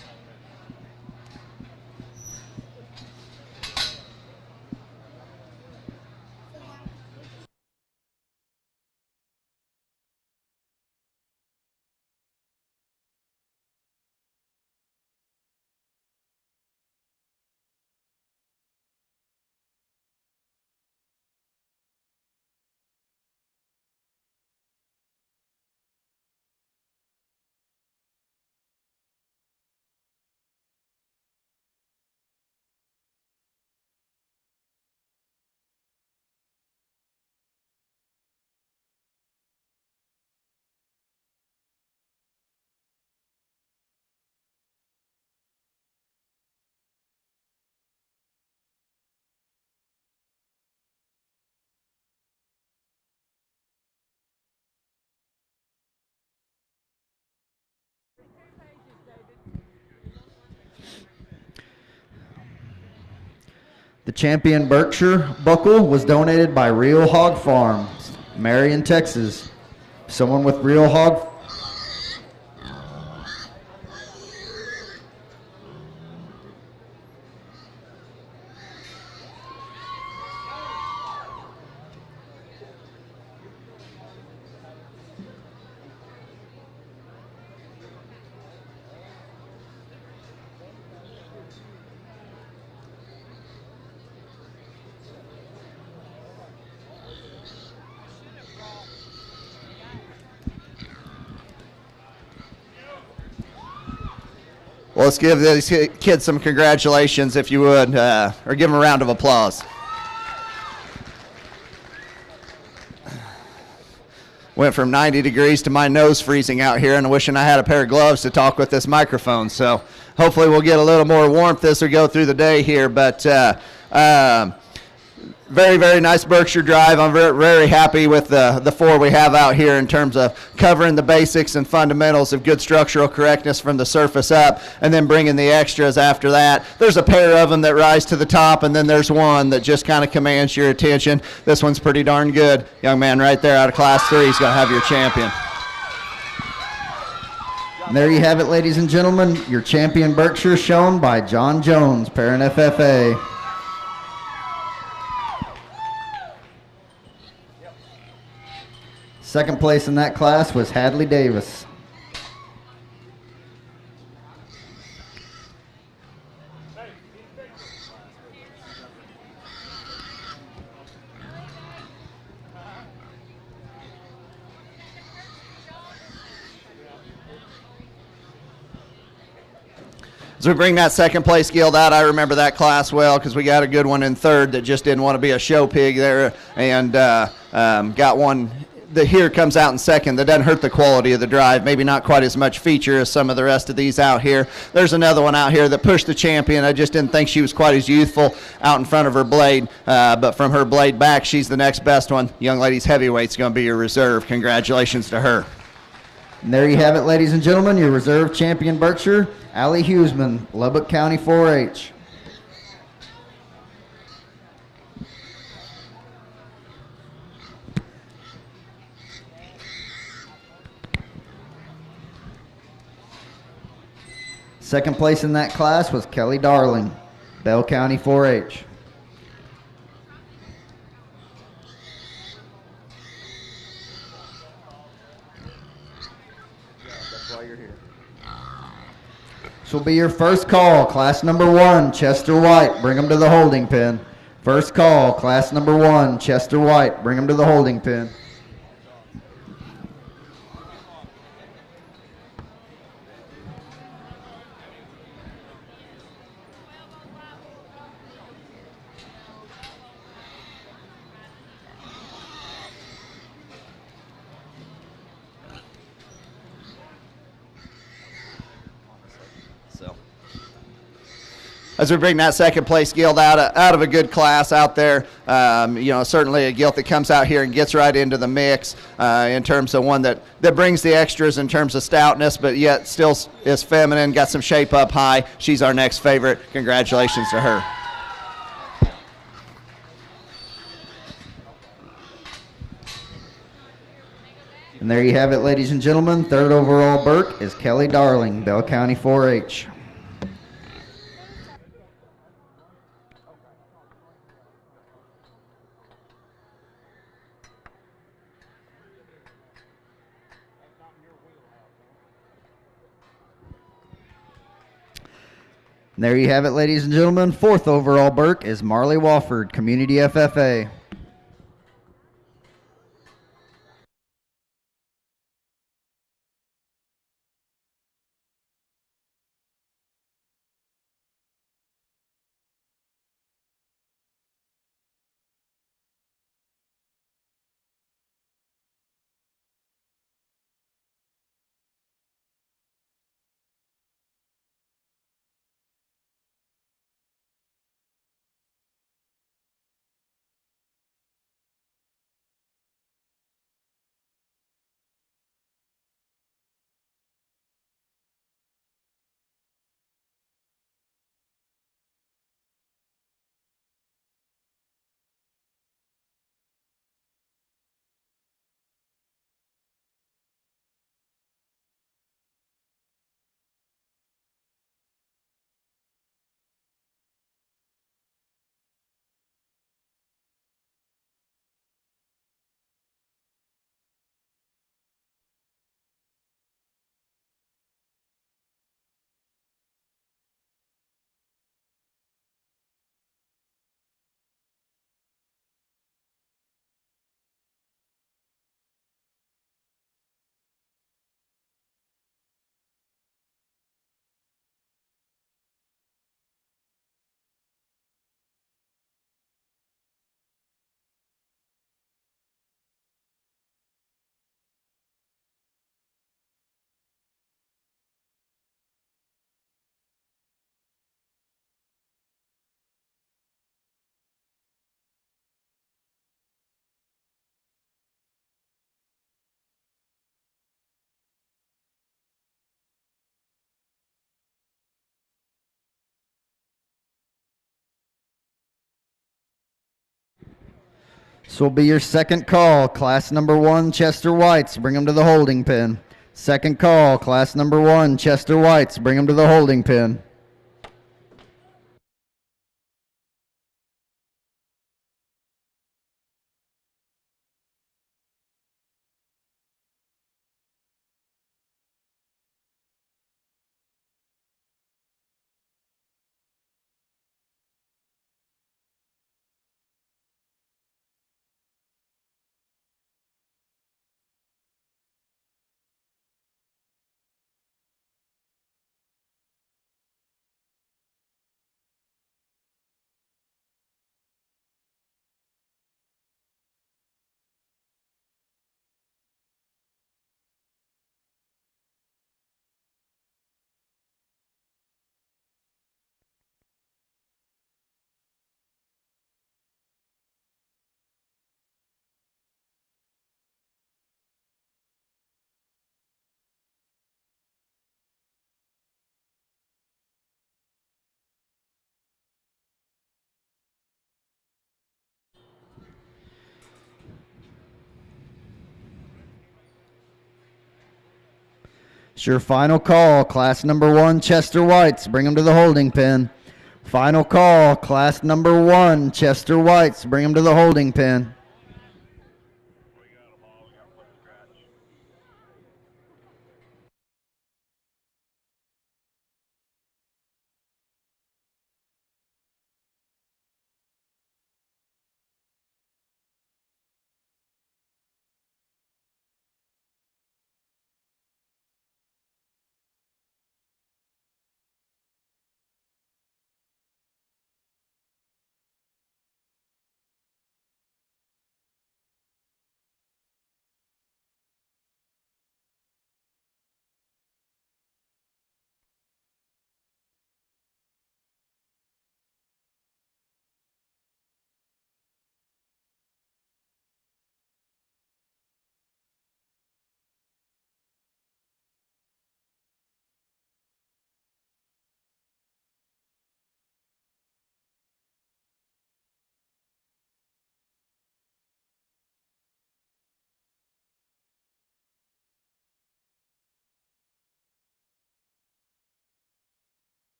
The champion Berkshire buckle was donated by Real Hog Farm, Marion, Texas. Someone with Real Hog.
let's give these kids some congratulations, if you would, or give them a round of applause. Went from 90 degrees to my nose freezing out here, and wishing I had a pair of gloves to talk with this microphone. So hopefully we'll get a little more warmth as we go through the day here. But very, very nice Berkshire drive. I'm very, very happy with the four we have out here in terms of covering the basics and fundamentals of good structural correctness from the surface up, and then bringing the extras after that. There's a pair of them that rise to the top, and then there's one that just kind of commands your attention. This one's pretty darn good. Young man right there out of Class 3 is going to have your champion.
And there you have it, ladies and gentlemen, your champion Berkshire shown by John Jones, parent FFA. Second place in that class was Hadley Davis.
As we bring that second place Gilt out, I remember that class well because we got a good one in third that just didn't want to be a show pig there, and got one that here comes out in second that doesn't hurt the quality of the drive. Maybe not quite as much feature as some of the rest of these out here. There's another one out here that pushed the champion. I just didn't think she was quite as youthful out in front of her blade, but from her blade back, she's the next best one. Young lady's heavyweight's going to be your reserve. Congratulations to her.
And there you have it, ladies and gentlemen, your reserve champion Berkshire, Allie Huseman, Lubbock County 4-H. Second place in that class was Kelly Darling, Bell County 4-H. This will be your first call, class number 1, Chester White. Bring them to the holding pen. First call, class number 1, Chester White. Bring them to the holding pen.
As we bring that second place Gilt out of a good class out there, certainly a Gilt that comes out here and gets right into the mix in terms of one that brings the extras in terms of stoutness, but yet still is feminine, got some shape up high. She's our next favorite. Congratulations to her.
And there you have it, ladies and gentlemen. Third overall Burke is Kelly Darling, Bell County 4-H. And there you have it, ladies and gentlemen. Fourth overall Burke is Marley Wofford, Community FFA. This will be your second call. Class number 1, Chester Whites. Bring them to the holding pen. Second call. Class number 1, Chester Whites. Bring them to the holding pen. It's your final call. Class number 1, Chester Whites. Bring them to the holding pen. Final call. Class number 1, Chester Whites. Bring them to the holding pen.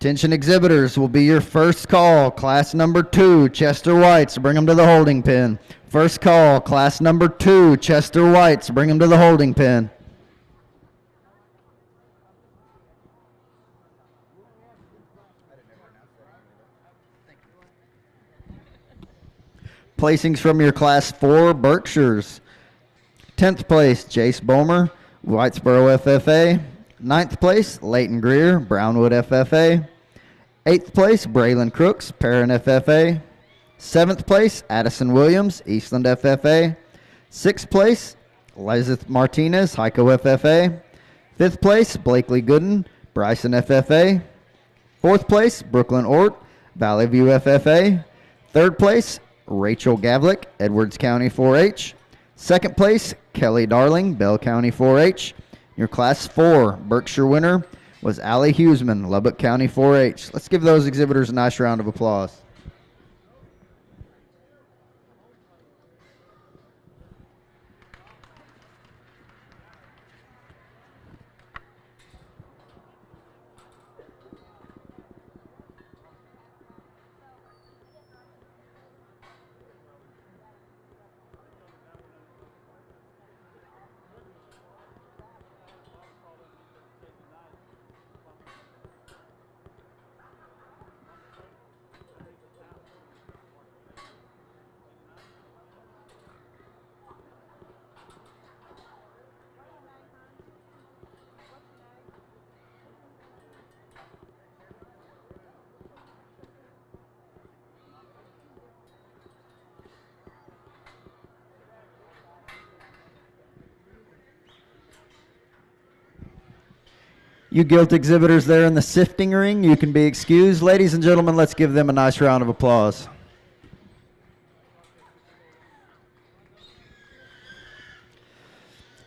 Attention exhibitors, will be your first call. Class number 2, Chester Whites. Bring them to the holding pen. First call. Class number 2, Chester Whites. Bring them to the holding pen. Placings from your Class 4 Berkshires. 10th place, Jace Bomer, Whitesboro FFA. 9th place, Leighton Greer, Brownwood FFA. 8th place, Braylon Crooks, Perrin FFA. 7th place, Addison Williams, Eastland FFA. 6th place, Elizabeth Martinez, Heiko FFA. 5th place, Blakely Gooden, Bryson FFA. 4th place, Brooklyn Ort, Valley View FFA. 3rd place, Rachel Gavlik, Edwards County 4-H. 2nd place, Kelly Darling, Bell County 4-H. Your Class 4 Berkshire winner was Allie Huseman, Lubbock County 4-H. Let's give those exhibitors a nice round of applause. You Gilt exhibitors there in the sifting ring, you can be excused. Ladies and gentlemen, let's give them a nice round of applause.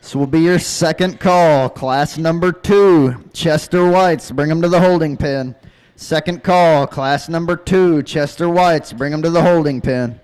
This will be your second call. Class number 2, Chester Whites. Bring them to the holding pen. Second call, class number 2, Chester Whites. Bring them to the holding pen.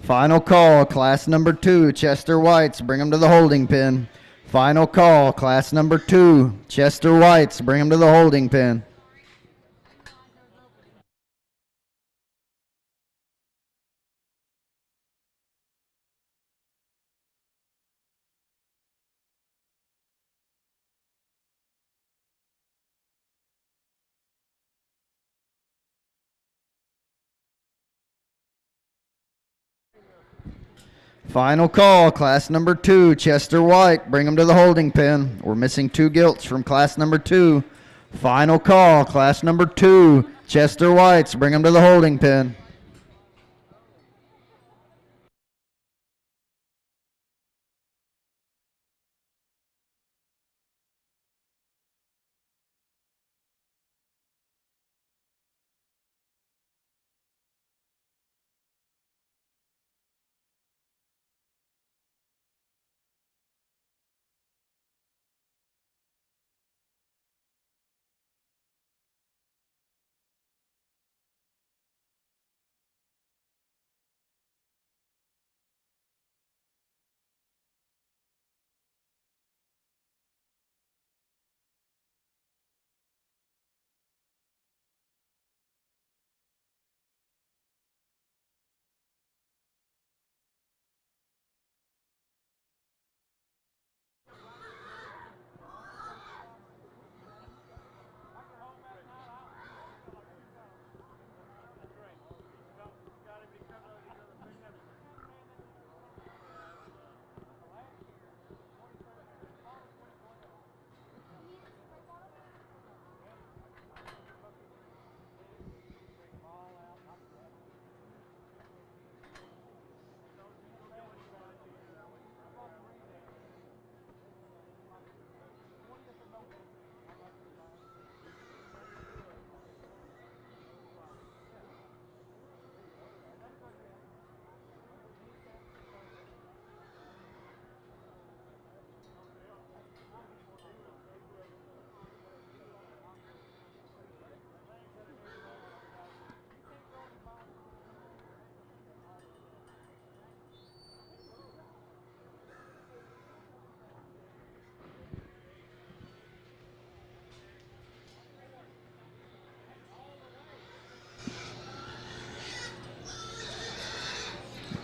Final call, class number 2, Chester Whites. Bring them to the holding pen. Final call, class number 2, Chester Whites. Bring them to the holding pen. Final call, class number 2, Chester White. Bring them to the holding pen. We're missing 2 Gilts from class number 2. Final call, class number 2, Chester Whites. Bring them to the holding pen.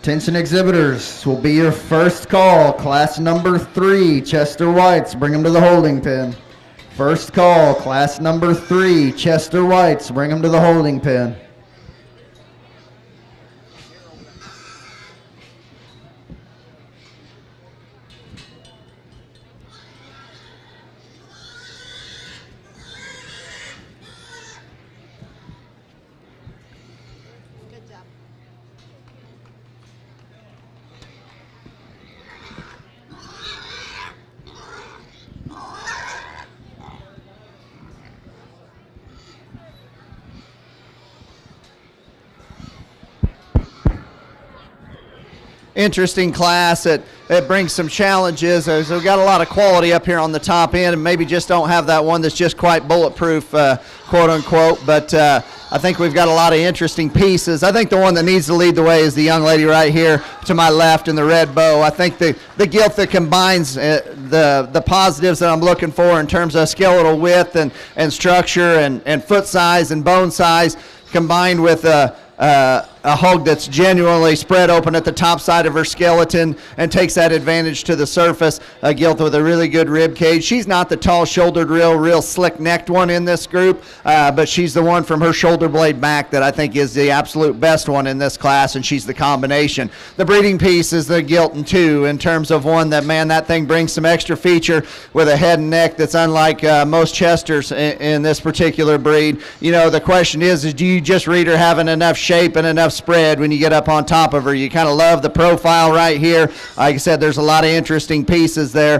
Attention exhibitors, this will be your first call. Class number 3, Chester Whites, bring them to the holding pen. First call, class number 3, Chester Whites, bring them to the holding pen.
Interesting class. It brings some challenges. So we've got a lot of quality up here on the top end, and maybe just don't have that one that's just quite bulletproof, quote unquote. But I think we've got a lot of interesting pieces. I think the one that needs to lead the way is the young lady right here to my left in the red bow. I think the gilt that combines the positives that I'm looking for in terms of skeletal width and structure and foot size and bone size, combined with a hug that's genuinely spread open at the top side of her skeleton and takes that advantage to the surface. Gilt with a really good rib cage. She's not the tall-shouldered, real slick-necked one in this group, but she's the one from her shoulder blade back that I think is the absolute best one in this class, and she's the combination. The breeding piece is the Gilt 2 in terms of one that, man, that thing brings some extra feature with a head and neck that's unlike most Chesters in this particular breed. You know, the question is do you just read her having enough shape and enough spread when you get up on top of her? You kind of love the profile right here. Like I said, there's a lot of interesting pieces there.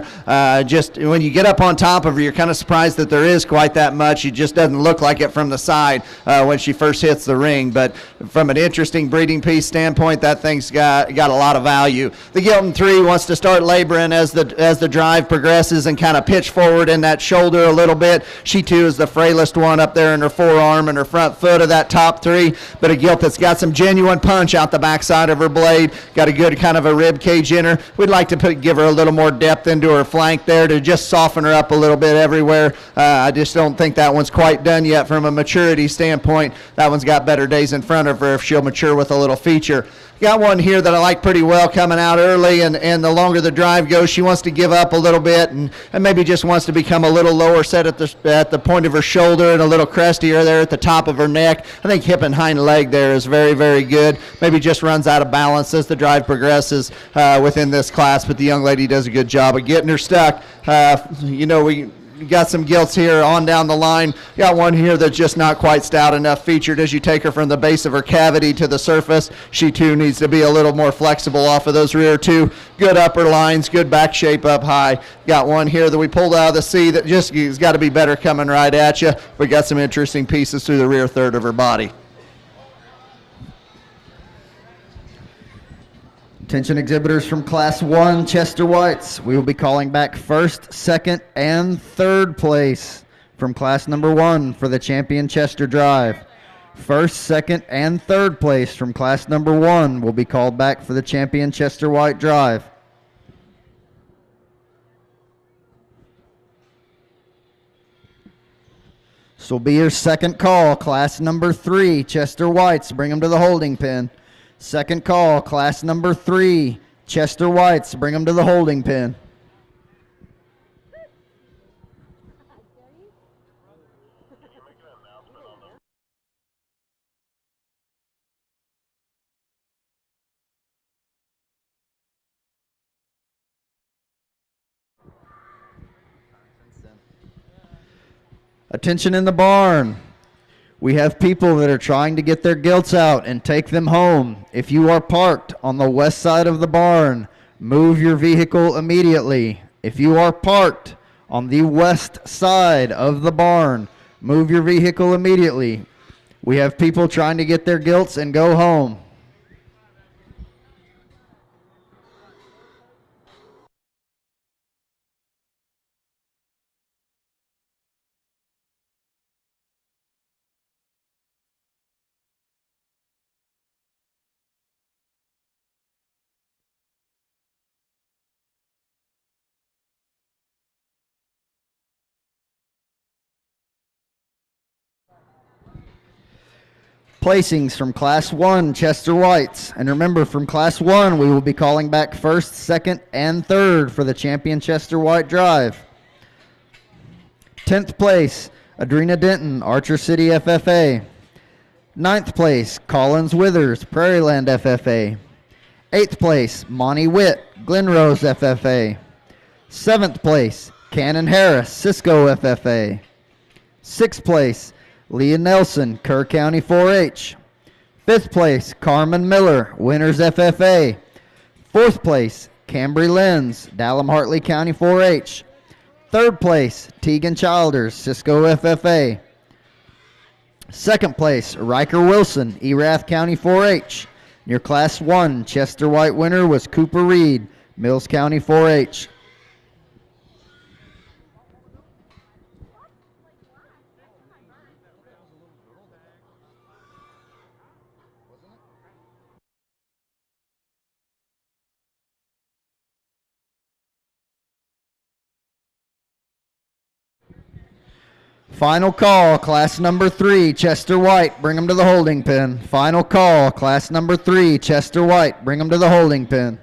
Just when you get up on top of her, you're kind of surprised that there is quite that much. It just doesn't look like it from the side when she first hits the ring. But from an interesting breeding piece standpoint, that thing's got a lot of value. The Gilt 3 wants to start laboring as the drive progresses and kind of pitch forward in that shoulder a little bit. She too is the frailest one up there in her forearm and her front foot of that top 3, but a gilt that's got some genuine punch out the backside of her blade, got a good kind of a rib cage in her. We'd like to give her a little more depth into her flank there to just soften her up a little bit everywhere. I just don't think that one's quite done yet from a maturity standpoint. That one's got better days in front of her if she'll mature with a little feature. Got one here that I like pretty well coming out early, and the longer the drive goes, she wants to give up a little bit and maybe just wants to become a little lower set at the point of her shoulder and a little crestier there at the top of her neck. I think hip and hind leg there is very, very good. Maybe just runs out of balance as the drive progresses within this class, but the young lady does a good job of getting her stuck. We got some gilts here on down the line. Got one here that's just not quite stout enough featured as you take her from the base of her cavity to the surface. She too needs to be a little more flexible off of those rear two. Good upper lines, good back shape up high. Got one here that we pulled out of the sea that just has got to be better coming right at you. We got some interesting pieces through the rear third of her body.
Attention exhibitors from Class 1, Chester Whites. We will be calling back first, second, and third place from Class number 1 for the Champion Chester Drive. First, second, and third place from Class number 1 will be called back for the Champion Chester White Drive. This will be your second call, Class number 3, Chester Whites. Bring them to the holding pen. Second call, class number 3, Chester Whites. Bring them to the holding pen. Attention in the barn. We have people that are trying to get their gilts out and take them home. If you are parked on the west side of the barn, move your vehicle immediately. If you are parked on the west side of the barn, move your vehicle immediately. We have people trying to get their gilts and go home. Placings from Class 1, Chester Whites. And remember, from Class 1, we will be calling back first, second, and third for the champion Chester White Drive. 10th place, Adrena Denton, Archer City FFA. 9th place, Collins Withers, Prairieland FFA. 8th place, Monty Witt, Glenrose FFA. 7th place, Cannon Harris, Cisco FFA. 6th place, Leah Nelson, Kerr County 4-H. 5th place, Carmen Miller, Winners FFA. 4th place, Cambry Lenz, Dallam Hartley County 4-H. 3rd place, Tegan Childers, Cisco FFA. 2nd place, Riker Wilson, Erath County 4-H. Your Class 1 Chester White winner was Cooper Reed, Mills County 4-H. Final call, class number 3, Chester White, bring them to the holding pen. Final call, class number 3, Chester White, bring them to the holding pen.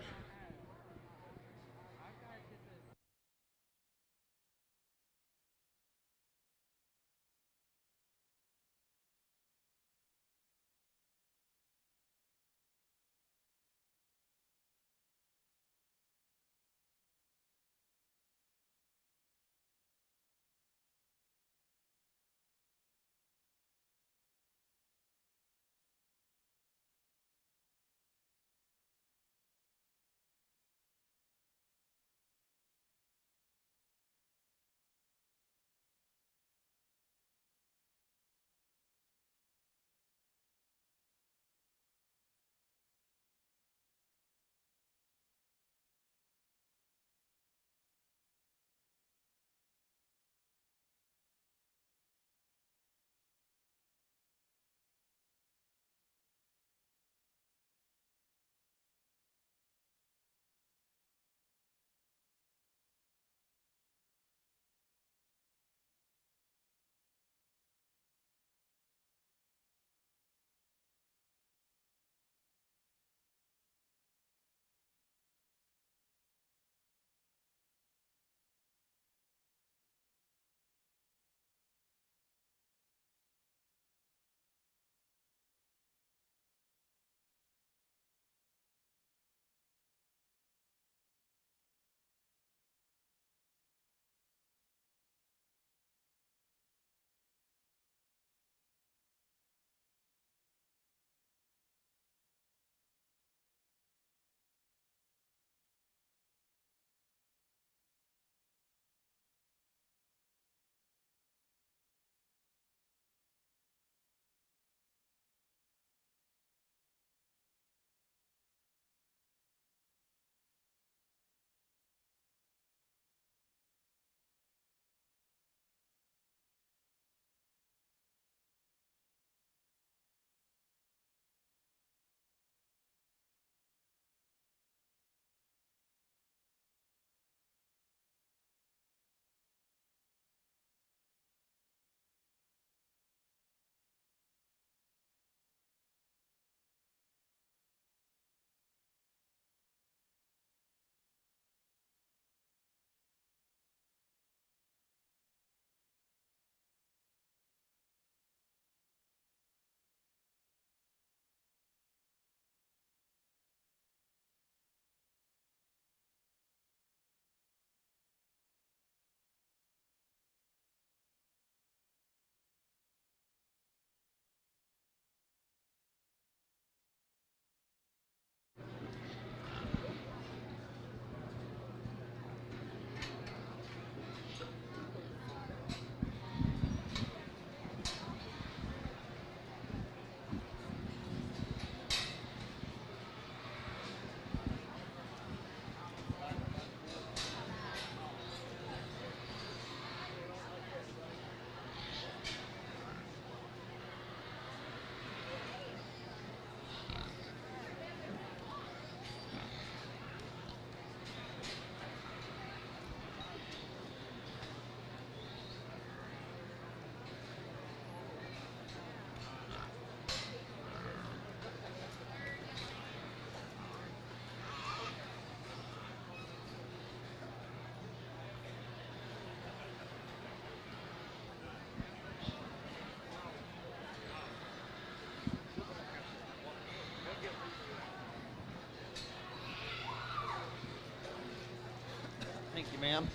you, ma'am.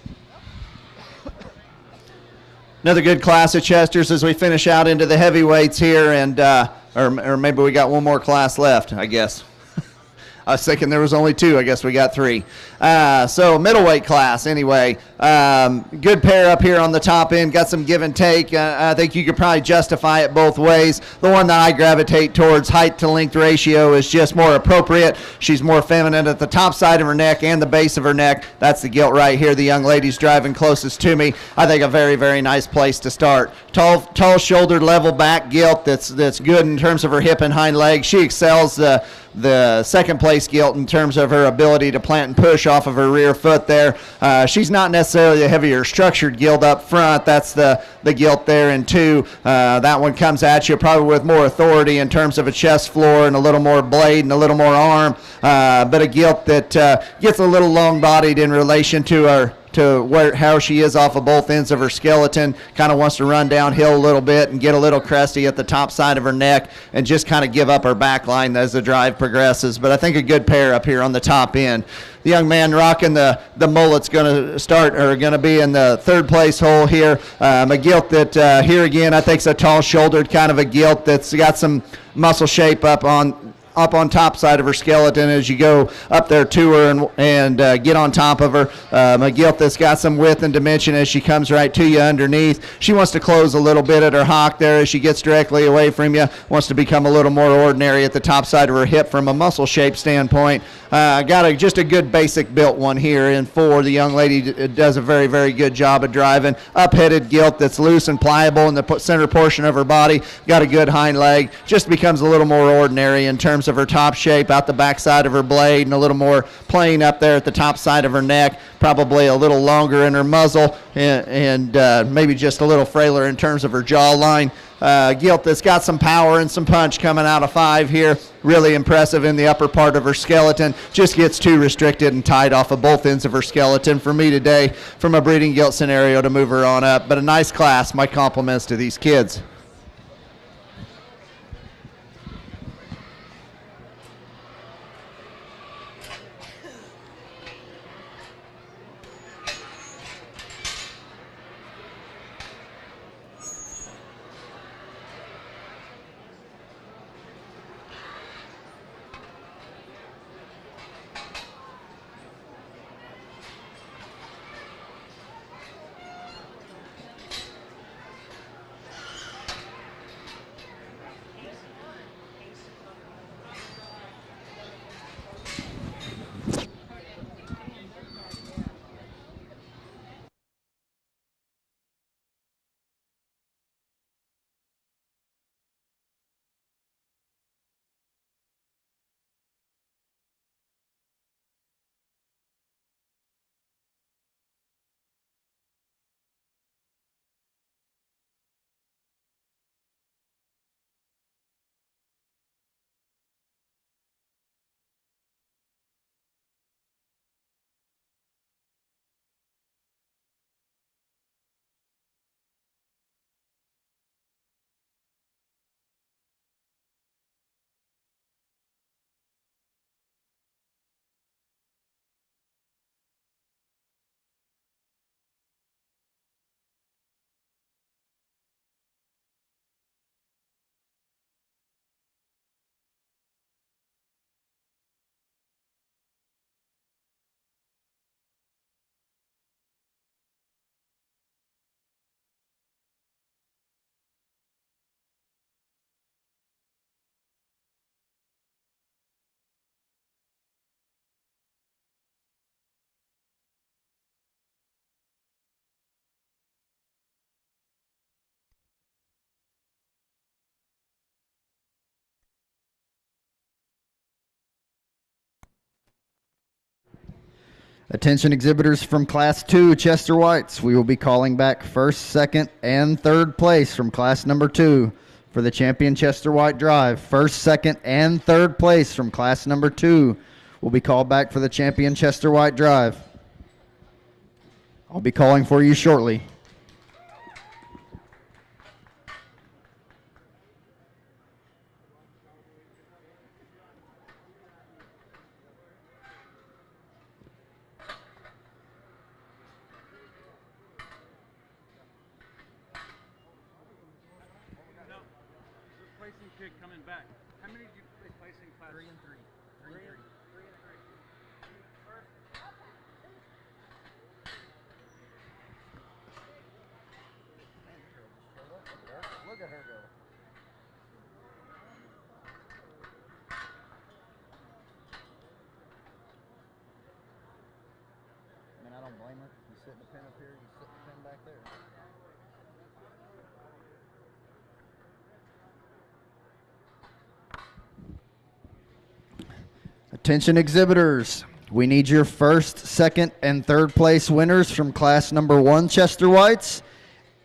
Another good class of Chesters as we finish out into the heavyweights here, and or maybe we got one more class left, I guess. I was thinking there was only two. I guess we got three. So middleweight class anyway. Good pair up here on the top end. Got some give and take. I think you could probably justify it both ways. The one that I gravitate towards, height to length ratio, is just more appropriate. She's more feminine at the top side of her neck and the base of her neck. That's the Gilt right here. The young lady's driving closest to me. I think a very, very nice place to start. Tall shouldered level back Gilt that's good in terms of her hip and hind legs. She excels the second place Gilt in terms of her ability to plant and push off of her rear foot there. She's not necessarily a heavier structured Gilt up front. That's the Gilt there in 2. That one comes at you probably with more authority in terms of a chest floor and a little more blade and a little more arm, but a Gilt that gets a little long bodied in relation to how she is off of both ends of her skeleton. Kind of wants to run downhill a little bit and get a little crusty at the top side of her neck and just kind of give up her back line as the drive progresses. But I think a good pair up here on the top end. The young man rocking the mullet's going to be in the third place hole here. A Gilt that here again I think is a tall shouldered kind of a Gilt that's got some muscle shape up on top side of her skeleton as you go up there to her and get on top of her. A Gilt that's got some width and dimension as she comes right to you underneath. She wants to close a little bit at her hock there as she gets directly away from you. Wants to become a little more ordinary at the top side of her hip from a muscle shape standpoint. Got just a good basic built one here in 4. The young lady does a very, very good job of driving. Up-headed Gilt that's loose and pliable in the center portion of her body. Got a good hind leg. Just becomes a little more ordinary in terms of her top shape out the back side of her blade and a little more plain up there at the top side of her neck. Probably a little longer in her muzzle and maybe just a little frailer in terms of her jawline. Gilt that's got some power and some punch coming out of 5 here. Really impressive in the upper part of her skeleton. Just gets too restricted and tight off of both ends of her skeleton for me today from a breeding Gilt scenario to move her on up. But a nice class. My compliments to these kids.
Attention exhibitors from Class 2 Chester Whites. We will be calling back first, second, and third place from Class number 2 for the Champion Chester White Drive. First, second, and third place from Class number 2 will be called back for the Champion Chester White Drive. I'll be calling for you shortly.
pig coming back. How many did you place in class? 3 and 3. 3 and 3.
Look at her go. I mean, I don't blame her. You sit the pin up here, you sit the pin back there.
Attention exhibitors, we need your first, second, and third place winners from class number 1 Chester Whites,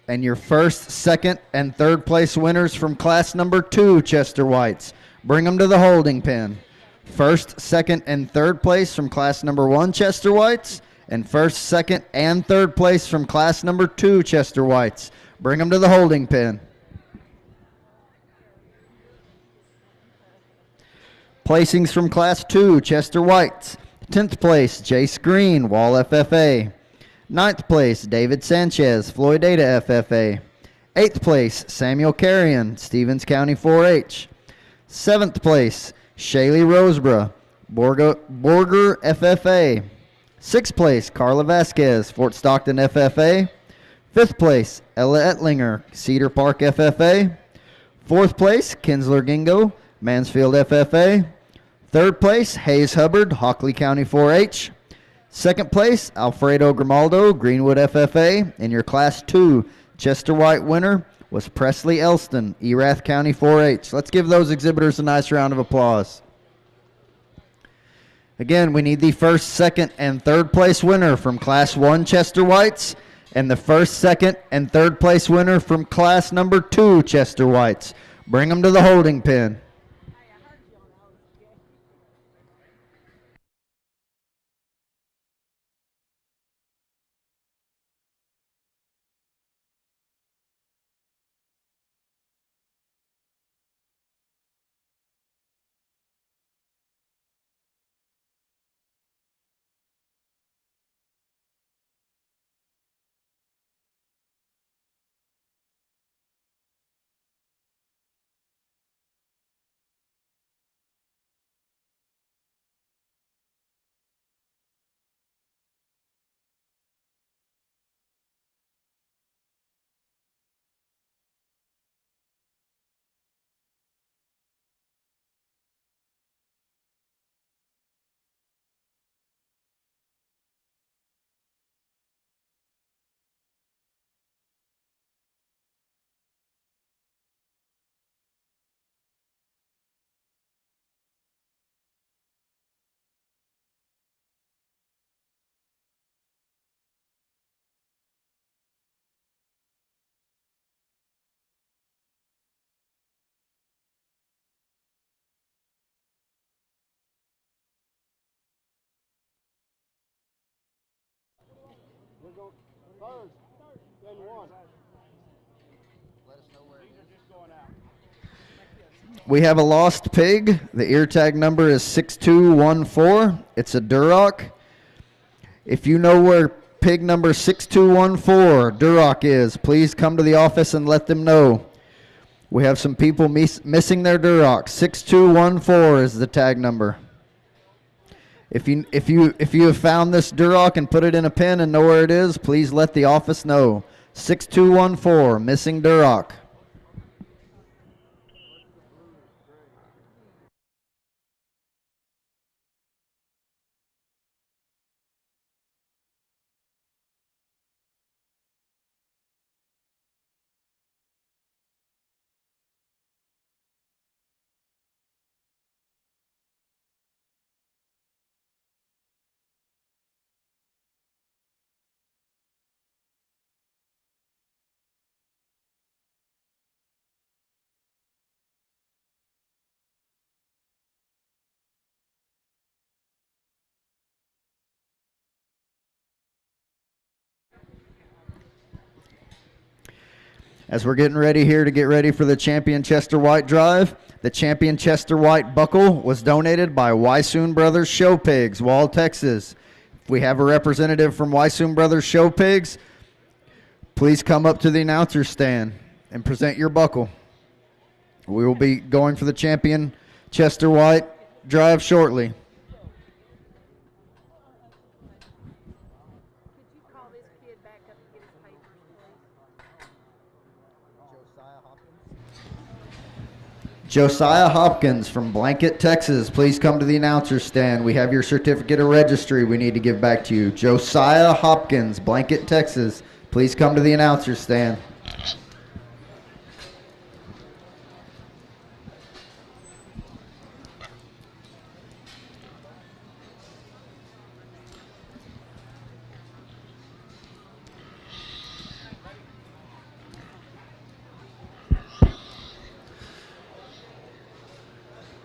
and your first, second, and third place winners from class number 2 Chester Whites. Bring them to the holding pen. First, second, and third place from class number 1 Chester Whites, and first, second, and third place from class number 2 Chester Whites. Bring them to the holding pen. Placings from Class 2, Chester Whites. 10th place, Jace Green, Wall FFA. 9th place, David Sanchez, Floyd Ada FFA. 8th place, Samuel Carrion, Stevens County 4-H. 7th place, Shaylee Roseborough, Borger FFA. 6th place, Carla Vasquez, Fort Stockton FFA. 5th place, Ella Ettlinger, Cedar Park FFA. 4th place, Kinsler Gingo, Mansfield FFA. 3rd place, Hayes Hubbard, Hockley County 4-H. 2nd place, Alfredo Grimaldo, Greenwood FFA. And your Class 2 Chester White winner was Presley Elston, Erath County 4-H. Let's give those exhibitors a nice round of applause. Again, we need the first, second, and third place winner from Class 1 Chester Whites, and the first, second, and third place winner from Class number 2 Chester Whites. Bring them to the holding pen.
We'll go third, then 1. Let us know where it is. Just going out.
We have a lost pig. The ear tag number is 6214. It's a Duroc. If you know where pig number 6214 Duroc is, please come to the office and let them know. We have some people missing their Duroc. 6214 is the tag number. If you have found this Duroc and put it in a pen and know where it is, please let the office know. 6214, missing Duroc. As we're getting ready here to get ready for the Champion Chester White Drive, the Champion Chester White buckle was donated by Wysoon Brothers Show Pigs, Wall, Texas. If we have a representative from Wysoon Brothers Show Pigs, please come up to the announcer stand and present your buckle. We will be going for the champion Chester White drive shortly. Josiah Hopkins from Blanket, Texas, please come to the announcer's stand. We have your certificate of registry we need to give back to you. Josiah Hopkins, Blanket, Texas, please come to the announcer's stand.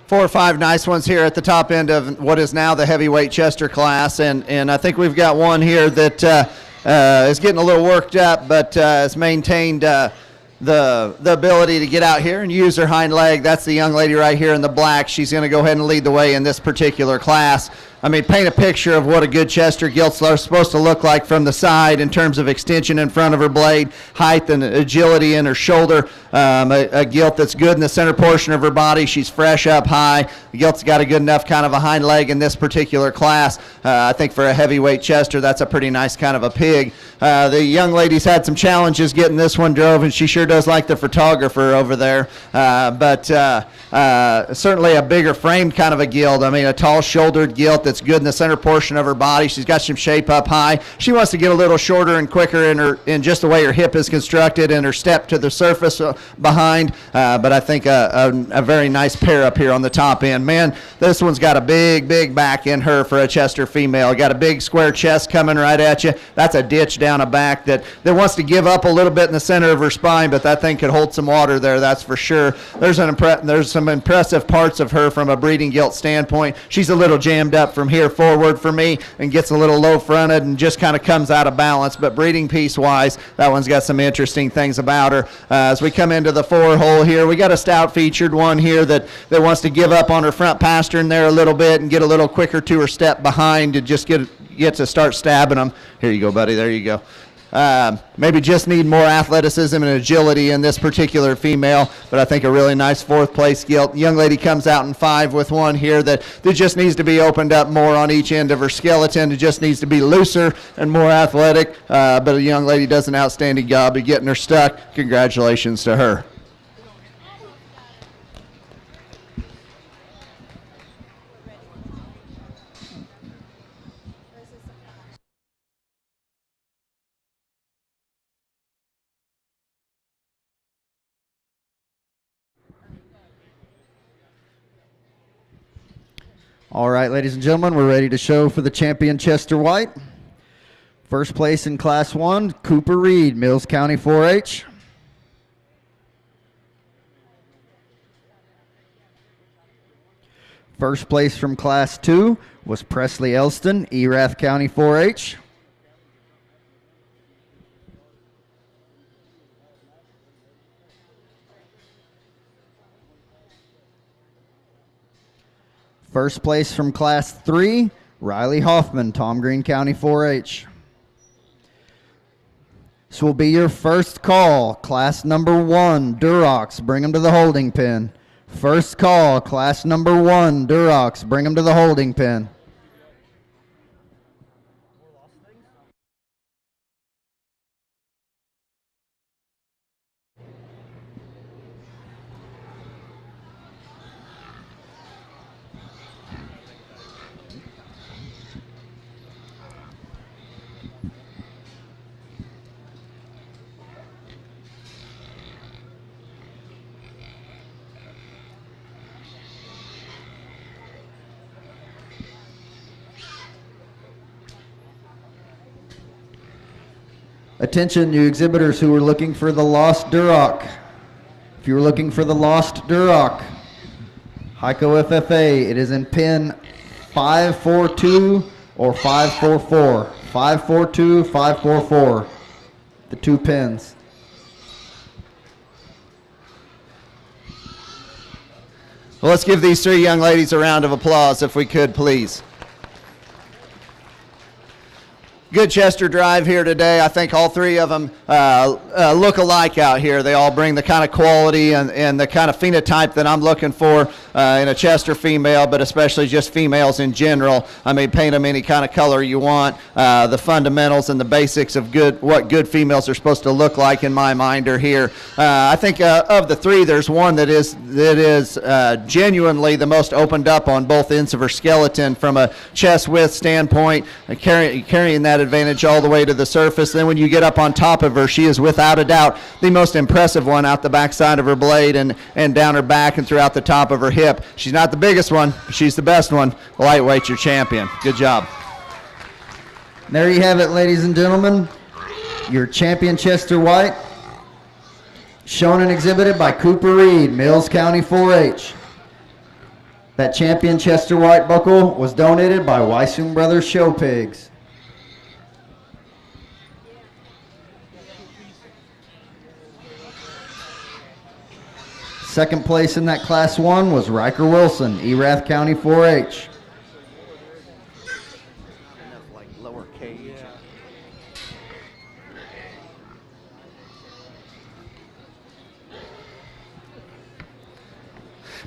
Four or five nice ones here at the top end of what is now the heavyweight Chester class, and I think we've got one here that is getting a little worked up, but has maintained the ability to get out here and use her hind leg. That's the young lady right here in the black. She's going to go ahead and lead the way in this particular class. I mean, paint a picture of what a good Chester Gilt is supposed to look like from the side in terms of extension in front of her blade, height and agility in her shoulder. A Gilt that's good in the center portion of her body. She's fresh up high. The Gilt's got a good enough kind of a hind leg in this particular class. I think for a heavyweight Chester, that's a pretty nice kind of a pig. The young lady's had some challenges getting this one drove, and she sure does like the photographer over there. But certainly a bigger framed kind of a Gilt. I mean, a tall-shouldered Gilt that's good in the center portion of her body. She's got some shape up high. She wants to get a little shorter and quicker in just the way her hip is constructed and her step to the surface behind. But I think a very nice pair up here on the top end. Man, this one's got a big back in her for a Chester female. Got a big square chest coming right at you. That's a ditch down a back that wants to give up a little bit in the center of her spine, but that thing could hold some water there, that's for sure. There's some impressive parts of her from a breeding Gilt standpoint. She's a little jammed up from here forward for me and gets a little low fronted and just kind of comes out of balance, but breeding piece wise, that one's got some interesting things about her. As we come into the 4-hole here, we got a stout featured one here that wants to give up on her front pastern there a little bit and get a little quicker to her step behind to just get to start stabbing them. Here you go, buddy. There you go. Maybe just need more athleticism and agility in this particular female, but I think a really nice fourth place Gilt. Young lady comes out in 5 with one here that just needs to be opened up more on each end of her skeleton. It just needs to be looser and more athletic, but a young lady does an outstanding job of getting her stuck. Congratulations to her.
All right, ladies and gentlemen, we're ready to show for the champion Chester White. First place in Class 1, Cooper Reed, Mills County 4-H. First place from Class 2 was Presley Elston, Erath County 4-H. First place from Class 3, Riley Hoffman, Tom Green County 4-H. This will be your first call. Class number 1, Durox, bring him to the holding pen. First call, class number 1, Durox, bring him to the holding pen. Attention, you exhibitors who are looking for the lost Duroc. If you're looking for the lost Duroc, Heiko FFA, it is in pin 542 or 544. 542, 544, the 2 pins.
Well, let's give these 3 young ladies a round of applause if we could, please. good Chester drive here today. I think all three of them look alike out here. They all bring the kind of quality and the kind of phenotype that I'm looking for in a Chester female, but especially just females in general. I mean, paint them any kind of color you want. The fundamentals and the basics of what good females are supposed to look like in my mind are here. I think of the three, there's one that is genuinely the most opened up on both ends of her skeleton from a chest width standpoint, carrying that advantage all the way to the surface. Then when you get up on top of her, she is without a doubt the most impressive one out the backside of her blade and down her back and throughout the top of her hip. She's not the biggest one, but she's the best one. Lightweight, your champion. Good job.
There you have it, ladies and gentlemen. Your champion Chester White, shown and exhibited by Cooper Reed, Mills County 4-H. That champion Chester White buckle was donated by Weissum Brothers Show Pigs. Second place in that Class 1 was Riker Wilson, Erath County 4-H.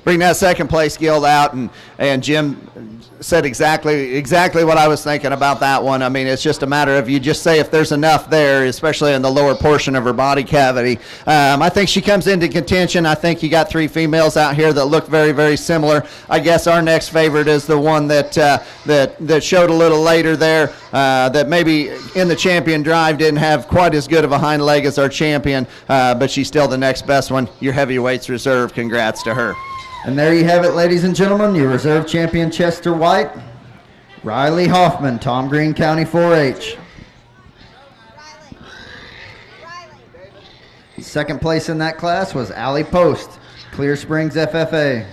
Bring that second place Gilt out, and Jim said exactly what I was thinking about that one. I mean, it's just a matter of you just say if there's enough there, especially in the lower portion of her body cavity. I think she comes into contention. I think you got three females out here that look very, very similar. I guess our next favorite is the one that showed a little later there, that maybe in the champion drive didn't have quite as good of a hind leg as our champion, but she's still the next best one. Your heavyweights reserve. Congrats to her.
And there you have it, ladies and gentlemen, your reserve champion Chester White, Riley Hoffman, Tom Green County 4-H. Second place in that class was Allie Post, Clear Springs FFA.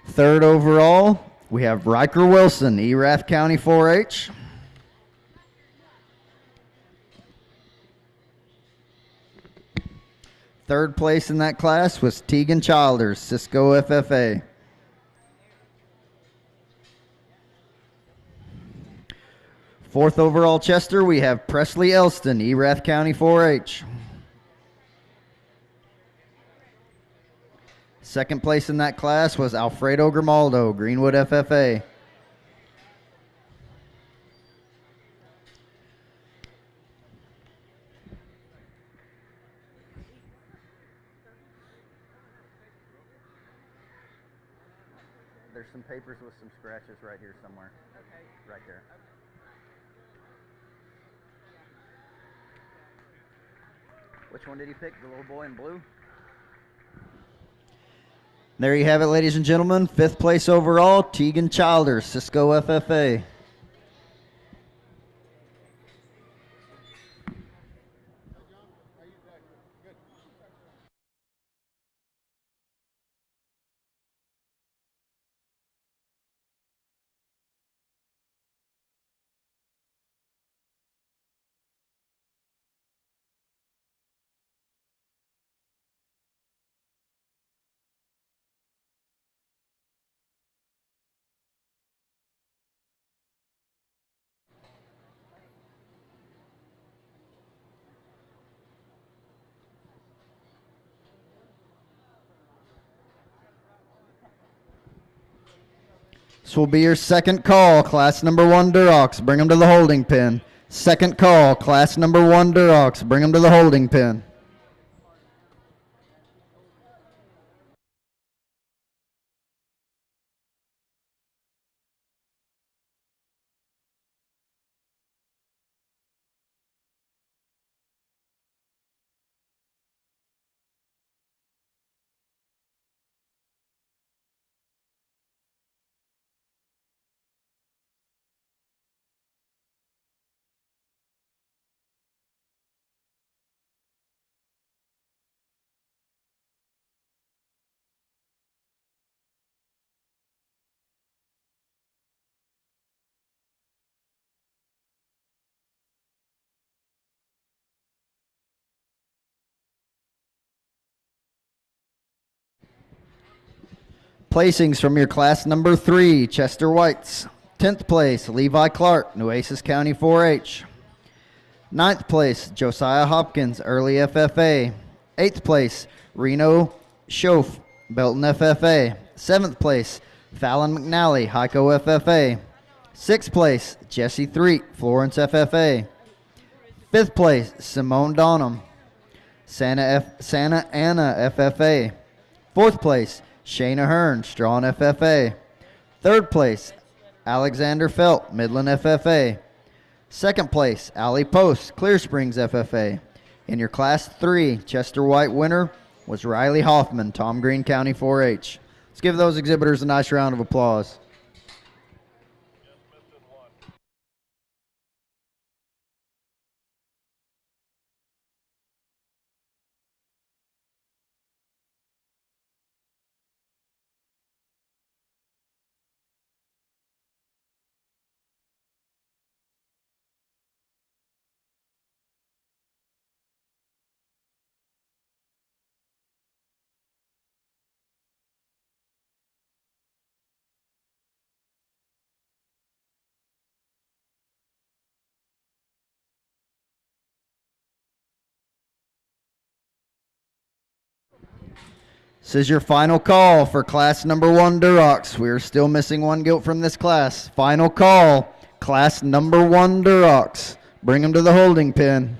Third overall, we have Riker Wilson, Erath County 4-H. Third place in that class was Tegan Childers, Cisco FFA. Fourth overall Chester, we have Presley Elston, Erath County 4-H. Second place in that class was Alfredo Grimaldo, Greenwood FFA. There's some papers with some scratches right here somewhere. Okay. Right there. Which one did he pick? The little boy in blue? There you have it, ladies and gentlemen. Fifth place overall, Tegan Childers, Cisco FFA. This will be your second call, class number 1 Durox. Bring them to the holding pen. Second call, class number 1 Durox. Bring them to the holding pen. Placings from your class number 3, Chester Whites. 10th place, Levi Clark, Nueces County 4-H. 9th place, Josiah Hopkins, Early FFA. 8th place, Reno Schoaf, Belton FFA. 7th place, Fallon McNally, Hyco FFA. 6th place, Jesse Threet, Florence FFA. 5th place, Simone Donham, Santa Ana FFA. 4th place, Shayna Hearn, Strawn FFA. 3rd place, Alexander Felt, Midland FFA. 2nd place, Allie Post, Clear Springs FFA. In your Class 3, Chester White winner was Riley Hoffman, Tom Green County 4-H. Let's give those exhibitors a nice round of applause. This is your final call for class number 1 Durocs. We are still missing one gilt from this class. Final call, class number 1 Durocs. Bring them to the holding pen.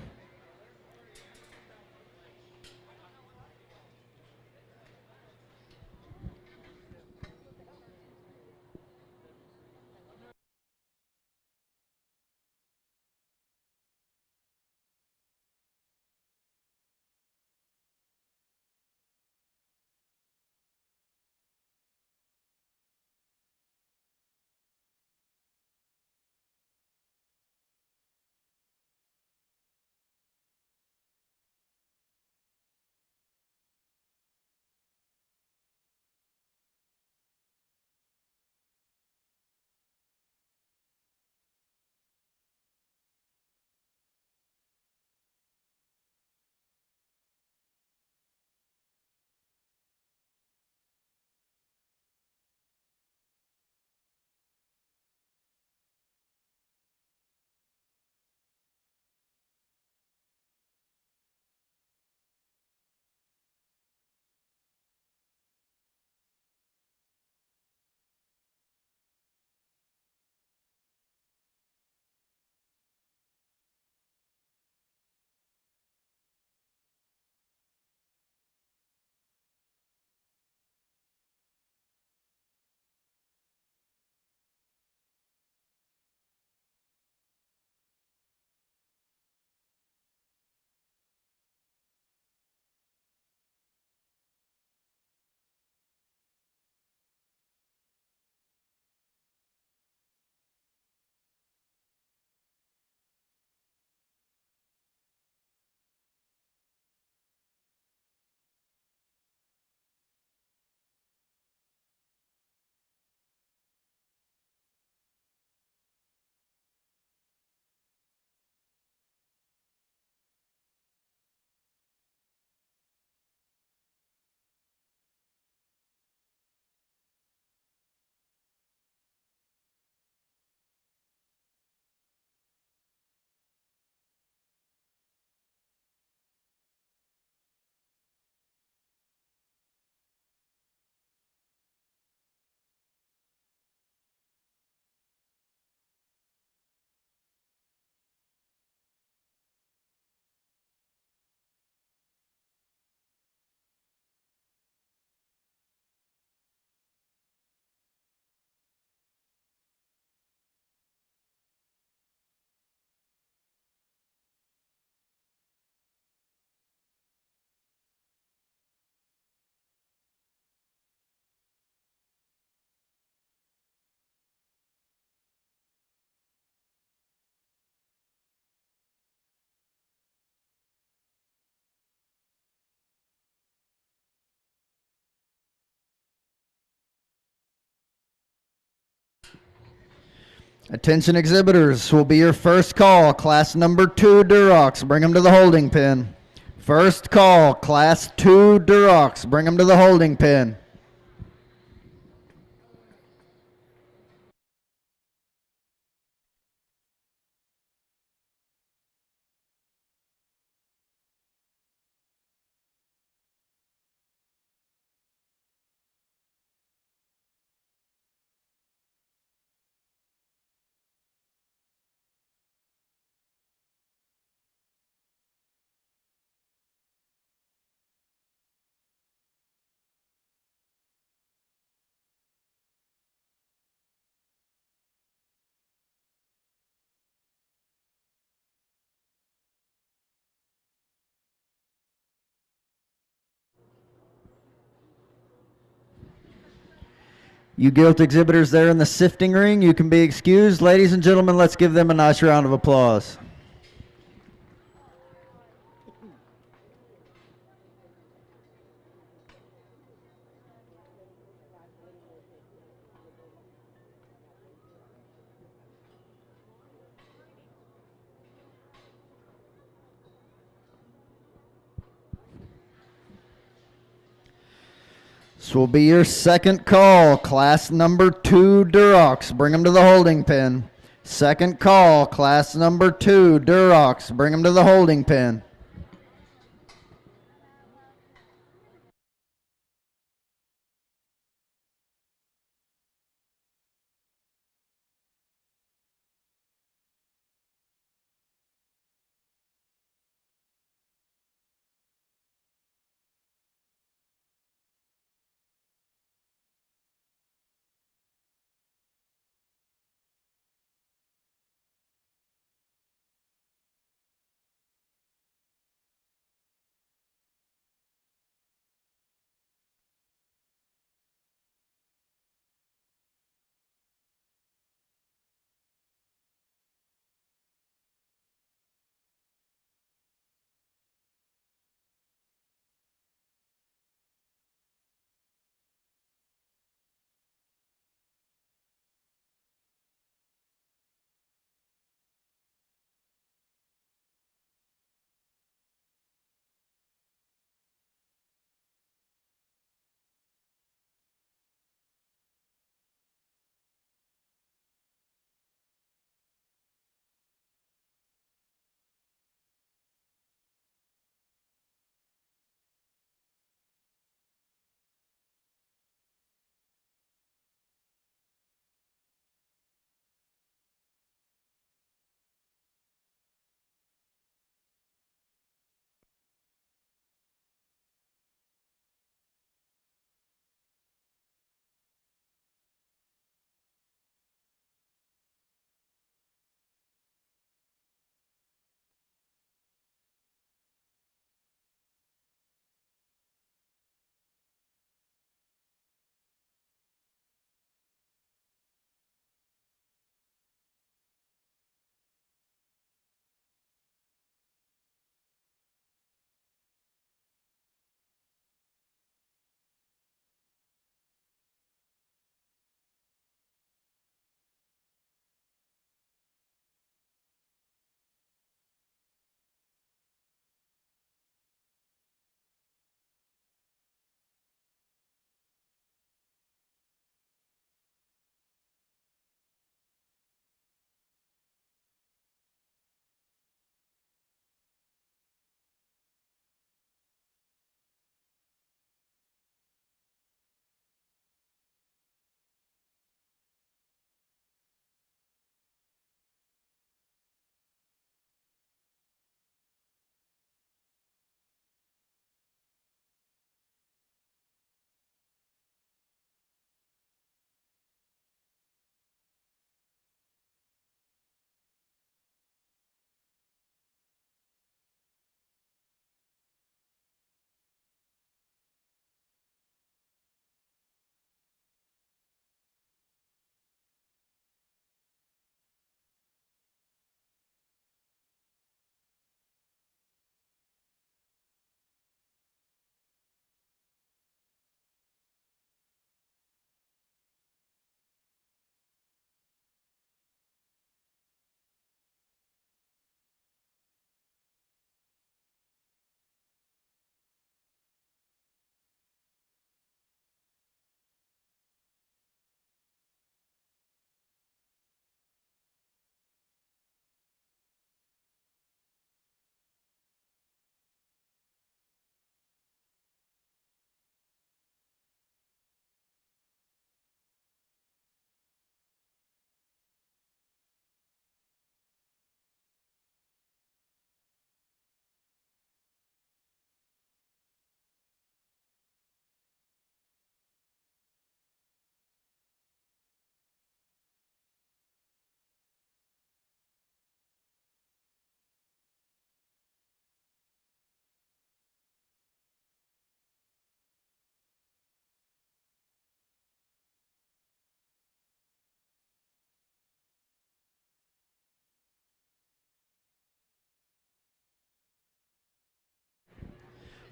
Attention exhibitors, will be your first call, class number 2 Durocs. Bring them to the holding pen. First call, class 2 Durocs. Bring them to the holding pen. You Gilt exhibitors there in the sifting ring, you can be excused. Ladies and gentlemen, let's give them a nice round of applause. This will be your second call. Class number 2, Durox. Bring them to the holding pen. Second call, class number 2, Durox. Bring them to the holding pen.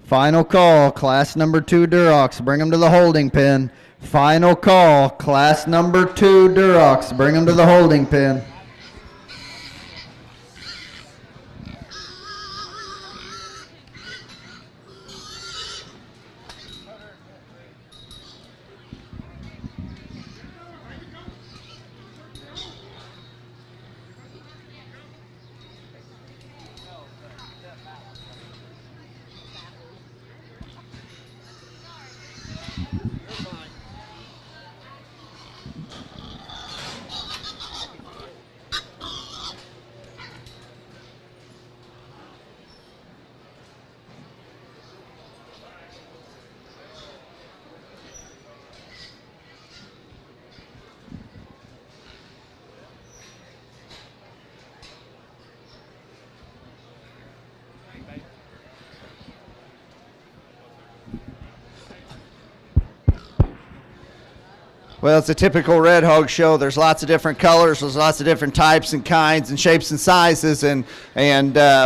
Final call, class number 2 Durox. Bring them to the holding pen. Final call, class number 2 Durox. Bring them to the holding pen.
Well, it's a typical Red Hog show. There's lots of different colors. There's lots of different types and kinds and shapes and sizes. And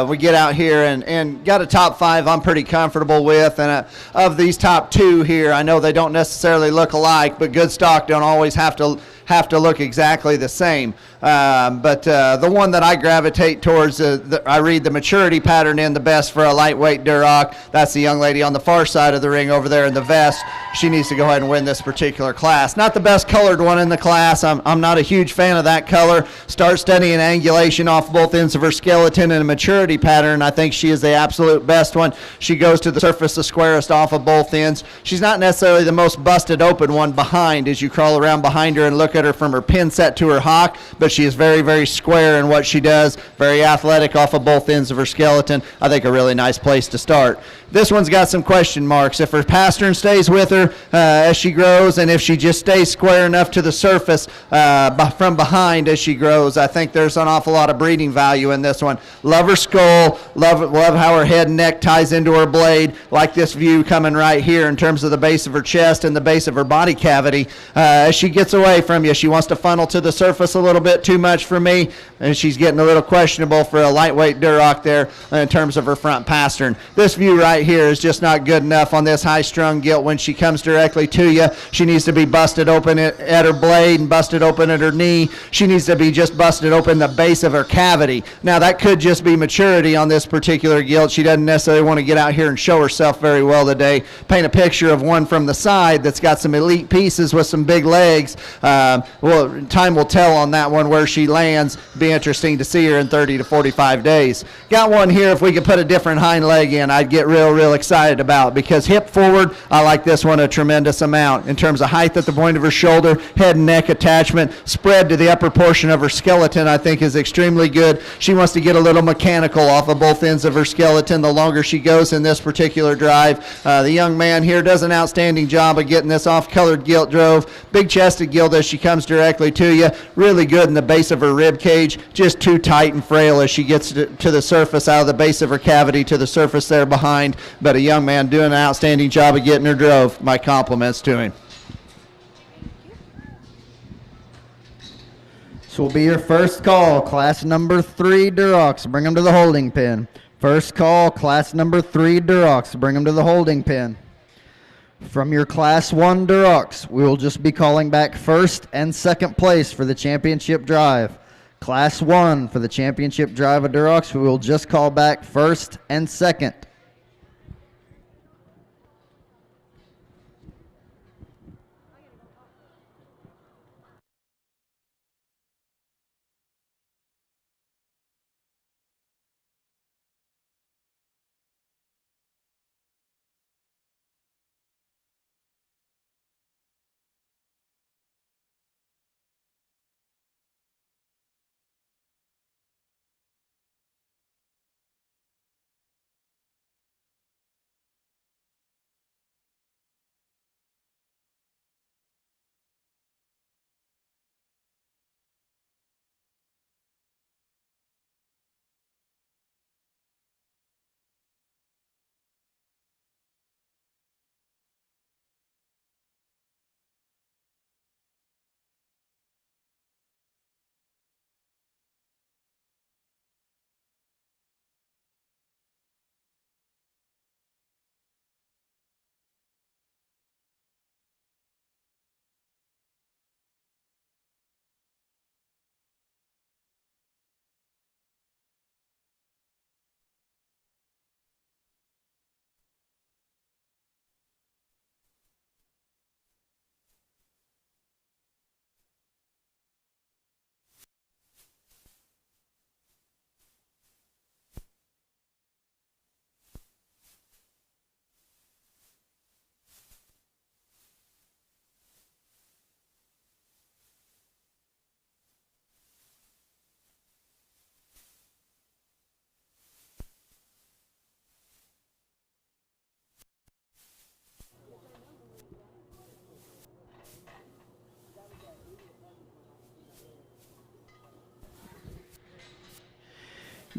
we get out here and got a top 5 I'm pretty comfortable with. And of these top 2 here, I know they don't necessarily look alike, but good stock don't always have to look exactly the same. But the one that I gravitate towards, I read the maturity pattern in the best for a lightweight Duroc. That's the young lady on the far side of the ring over there in the vest. She needs to go ahead and win this particular class. Not the best colored one in the class. I'm not a huge fan of that color. Start studying angulation off both ends of her skeleton and a maturity pattern. I think she is the absolute best one. She goes to the surface the squarest off of both ends. She's not necessarily the most busted open one behind as you crawl around behind her and look at her from her pin set to her hock, but she is very, very square in what she does, very athletic off of both ends of her skeleton. I think a really nice place to start. This one's got some question marks. If her pastern stays with her as she grows, and if she just stays square enough to the surface from behind as she grows, I think there's an awful lot of breeding value in this one. Love her skull, love how her head and neck ties into her blade, like this view coming right here in terms of the base of her chest and the base of her body cavity. As she gets away from you, she wants to funnel to the surface a little bit too much for me, and she's getting a little questionable for a lightweight Duroc there in terms of her front pastern. This view right here is just not good enough on this high-strung gilt. When she comes directly to you, she needs to be busted open at her blade and busted open at her knee. She needs to be just busted open the base of her cavity. Now, that could just be maturity on this particular gilt. She doesn't necessarily want to get out here and show herself very well today. Paint a picture of one from the side that's got some elite pieces with some big legs. Well, time will tell on that one where she lands. Be interesting to see her in 30 to 45 days. Got one here, if we could put a different hind leg in, I'd get real excited about, because hip forward, I like this one a tremendous amount in terms of height at the point of her shoulder, head and neck attachment, spread to the upper portion of her skeleton, I think is extremely good. She wants to get a little mechanical off of both ends of her skeleton the longer she goes in this particular drive. The young man here does an outstanding job of getting this off-colored gilt drove. Big chested gilt as she comes directly to you. Really good in the base of her rib cage, just too tight and frail as she gets to the surface out of the base of her cavity to the surface there behind. But a young man doing an outstanding job of getting her drove. My compliments to him.
This will be your first call, class number 3 Durocs. Bring them to the holding pen. First call, class number 3 Durocs. Bring them to the holding pen. From your class 1 Durocs, we will just be calling back first and second place for the championship drive. Class 1 for the championship drive of Durocs, we will just call back first and second.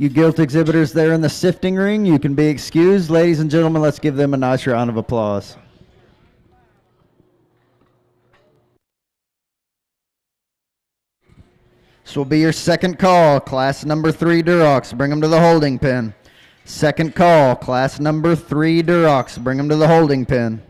You Gilt exhibitors there in the sifting ring, you can be excused. Ladies and gentlemen, let's give them a nice round of applause. This will be your second call, class number 3 Durocs. Bring them to the holding pen. Second call, class number 3 Durocs. Bring them to the holding pen.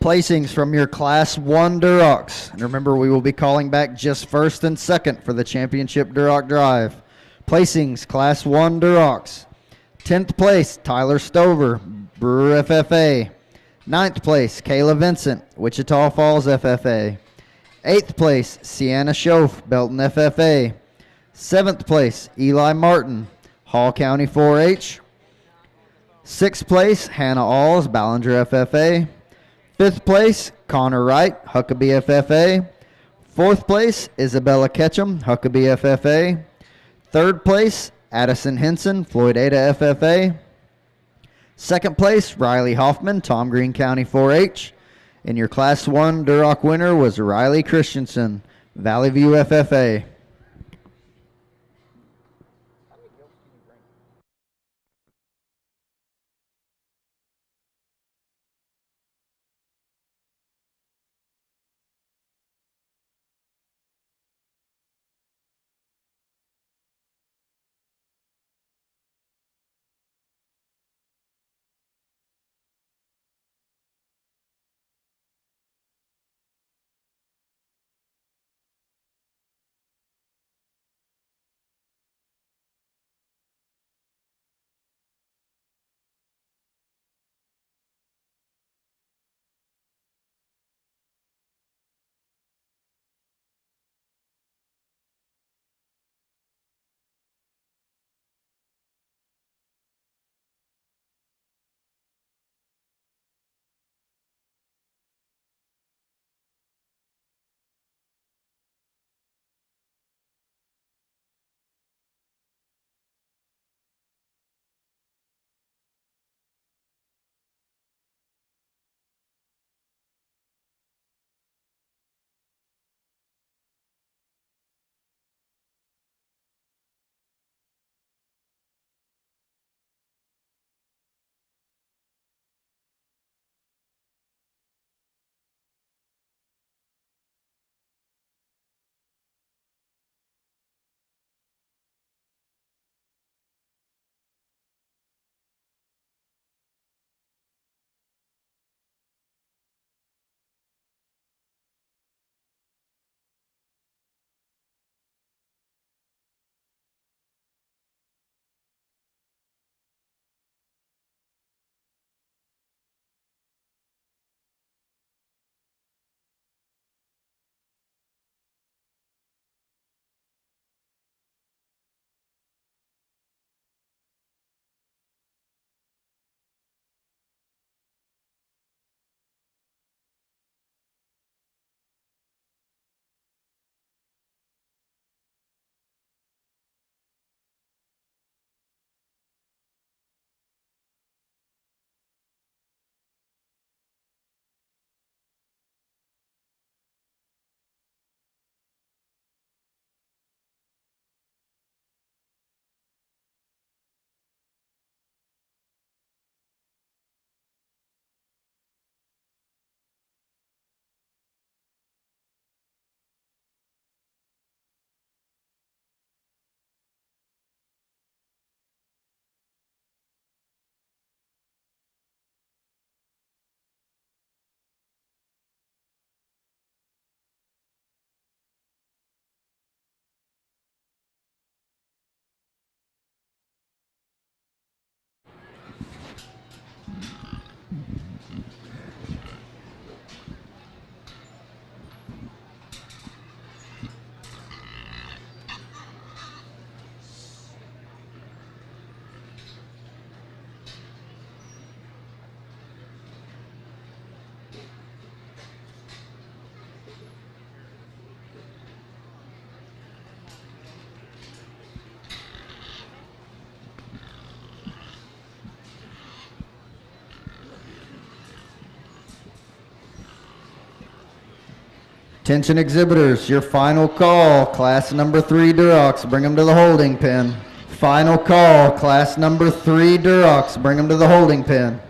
Placings from your Class 1 Durocs. And remember, we will be calling back just first and second for the championship Duroc Drive. Placings, Class 1 Durocs. 10th place, Tyler Stover, Brewer FFA. 9th place, Kayla Vincent, Wichita Falls FFA. 8th place, Sienna Schoaf, Belton FFA. 7th place, Eli Martin, Hall County 4-H. 6th place, Hannah Alls, Ballinger FFA. 5th place, Connor Wright, Huckabee FFA. 4th place, Isabella Ketchum, Huckabee FFA. 3rd place, Addison Henson, Floyd Ada FFA. 2nd place, Riley Hoffman, Tom Green County 4-H. And your Class 1 Duroc winner was Riley Christensen, Valley View FFA. Attention exhibitors, your final call, class number 3 Durocs, bring them to the holding pen. Final call, class number 3 Durocs, bring them to the holding pen.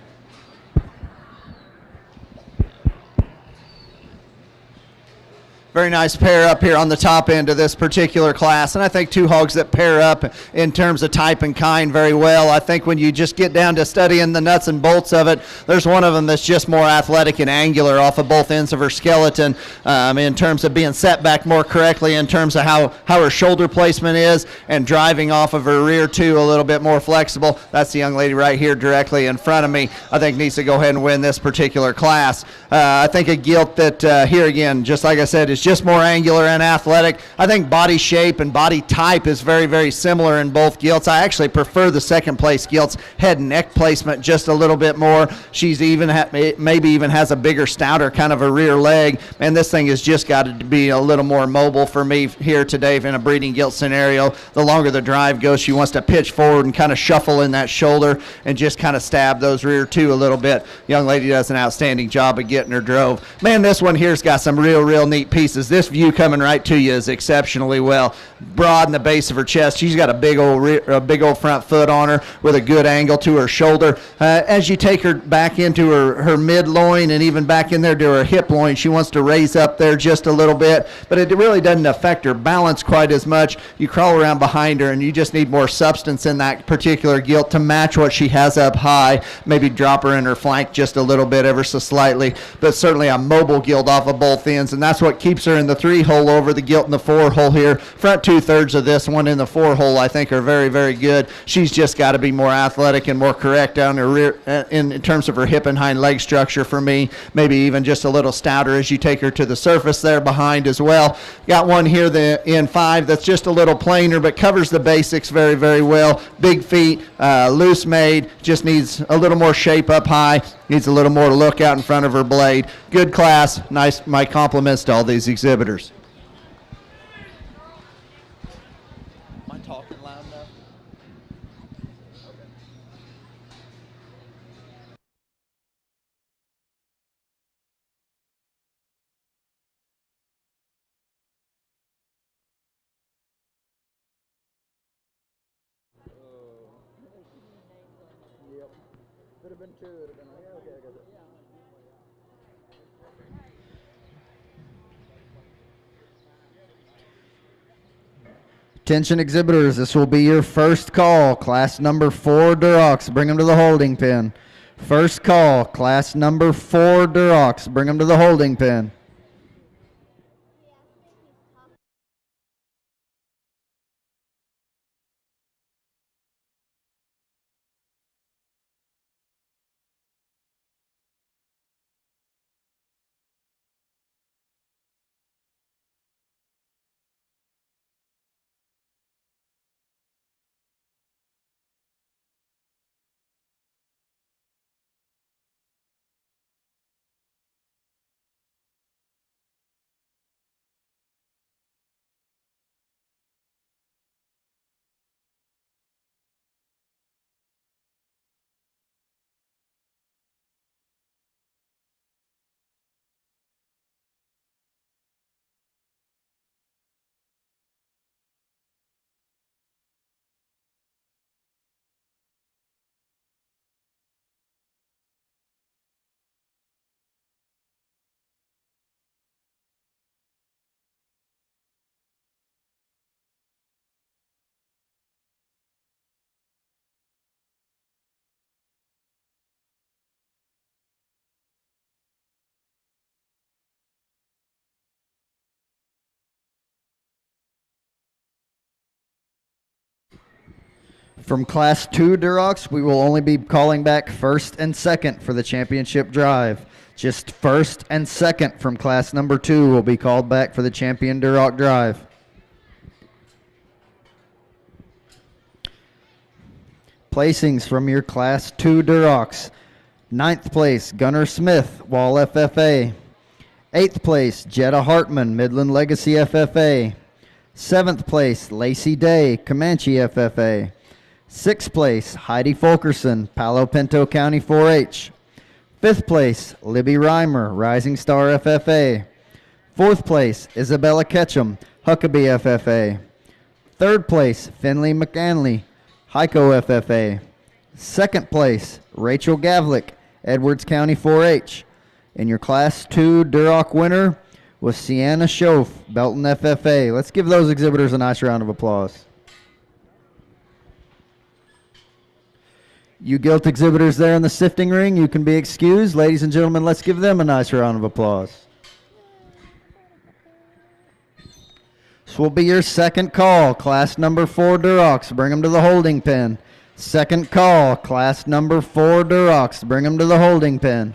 Very nice pair up here on the top end of this particular class, and I think two hogs that pair up in terms of type and kind very well. I think when you just get down to studying the nuts and bolts of it, there's one of them that's just more athletic and angular off of both ends of her skeleton in terms of being set back more correctly, in terms of how her shoulder placement is, and driving off of her rear too a little bit more flexible. That's the young lady right here directly in front of me. I think needs to go ahead and win this particular class. I think a gilt that here again, just like I said, is just more angular and athletic. I think body shape and body type is very, very similar in both gilts. I actually prefer the second place gilt's head and neck placement just a little bit more. She's even maybe even has a bigger, stouter kind of a rear leg, and this thing has just got to be a little more mobile for me here today in a breeding gilt scenario. The longer the drive goes, she wants to pitch forward and kind of shuffle in that shoulder and just kind of stab those rear two a little bit. Young lady does an outstanding job of getting her drove. Man, this one here's got some real neat pieces. This view coming right to you is exceptionally well. Broad in the base of her chest. She's got a big old front foot on her with a good angle to her shoulder. As you take her back into her mid loin and even back in there to her hip loin, she wants to raise up there just a little bit, but it really doesn't affect her balance quite as much. You crawl around behind her and you just need more substance in that particular gilt to match what she has up high. Maybe drop her in her flank just a little bit, ever so slightly, but certainly a mobile gilt off of both ends, and that's what keeps her in the 3 hole over the gilt in the 4 hole here. Front 2/3 of this one in the 4 hole I think are very, very good. She's just got to be more athletic and more correct down her rear in terms of her hip and hind leg structure for me. Maybe even just a little stouter as you take her to the surface there behind as well. Got one here in 5 that's just a little plainer but covers the basics very, very well. Big feet, loose made, just needs a little more shape up high, needs a little more look out in front of her blade. Good class. Nice. My compliments to all these exhibitors. Am I talking loud enough?
Yep. Could have been 2. Would have been like, okay, I got it. Attention exhibitors, this will be your first call. Class number 4 Durocs, bring them to the holding pen. First call, class number 4 Durocs, bring them to the holding pen. From Class 2 Durocs, we will only be calling back first and second for the championship drive. Just first and second from Class number 2 will be called back for the champion Duroc drive. Placings from your Class 2 Durocs. 9th place, Gunnar Smith, Wall FFA. 8th place, Jetta Hartman, Midland Legacy FFA. 7th place, Lacey Day, Comanche FFA. 6th place, Heidi Fulkerson, Palo Pinto County 4-H. 5th place, Libby Reimer, Rising Star FFA. Fourth place, Isabella Ketchum, Huckabee FFA. Third place, Finley McAnley, Hyco FFA. Second place, Rachel Gavlik, Edwards County 4-H. And your Class 2 Duroc winner was Sienna Schoaf, Belton FFA. Let's give those exhibitors a nice round of applause. You Gilt exhibitors there in the sifting ring, you can be excused. Ladies and gentlemen, let's give them a nice round of applause. This will be your second call. Class number 4 Durocs, bring them to the holding pen. Second call, class number 4 Durocs, bring them to the holding pen.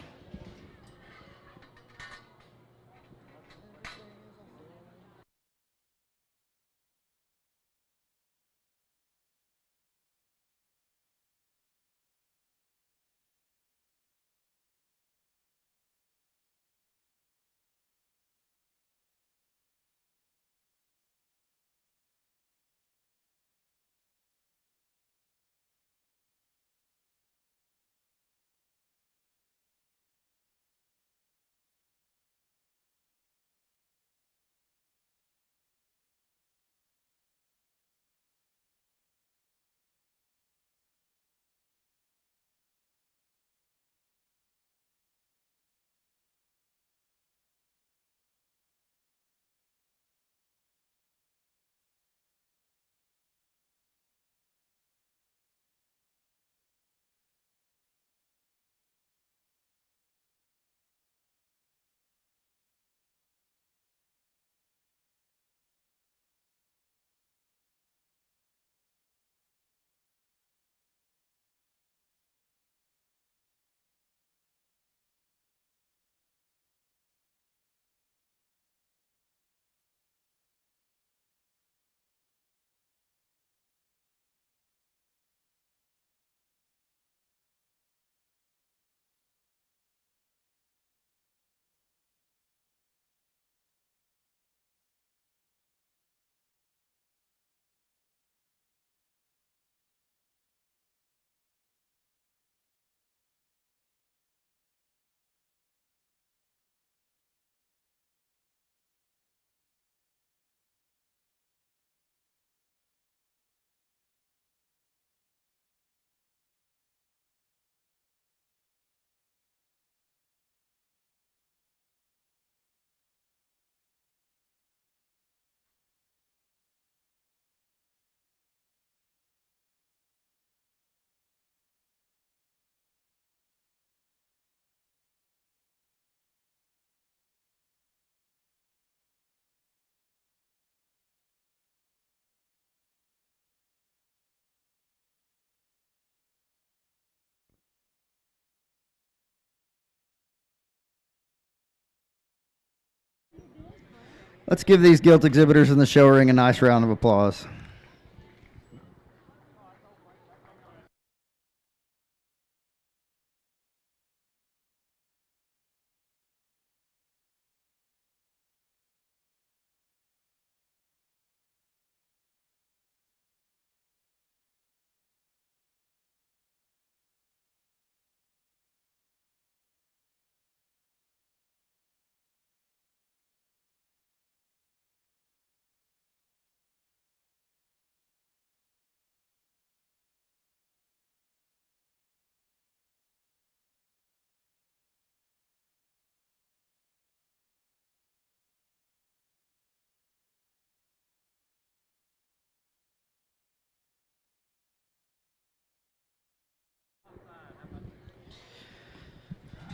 Let's give these Gilt exhibitors in the show ring a nice round of applause.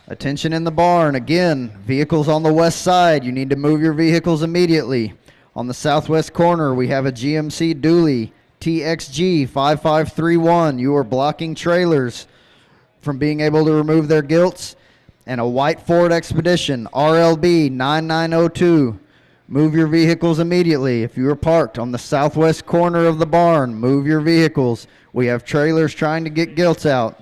Attention in the barn. Again, vehicles on the west side. You need to move your vehicles immediately. On the southwest corner, we have a GMC Dually TXG 5531. You are blocking trailers from being able to remove their gilts. And a white Ford Expedition RLB 9902. Move your vehicles immediately. If you are parked on the southwest corner of the barn, move your vehicles. We have trailers trying to get gilts out.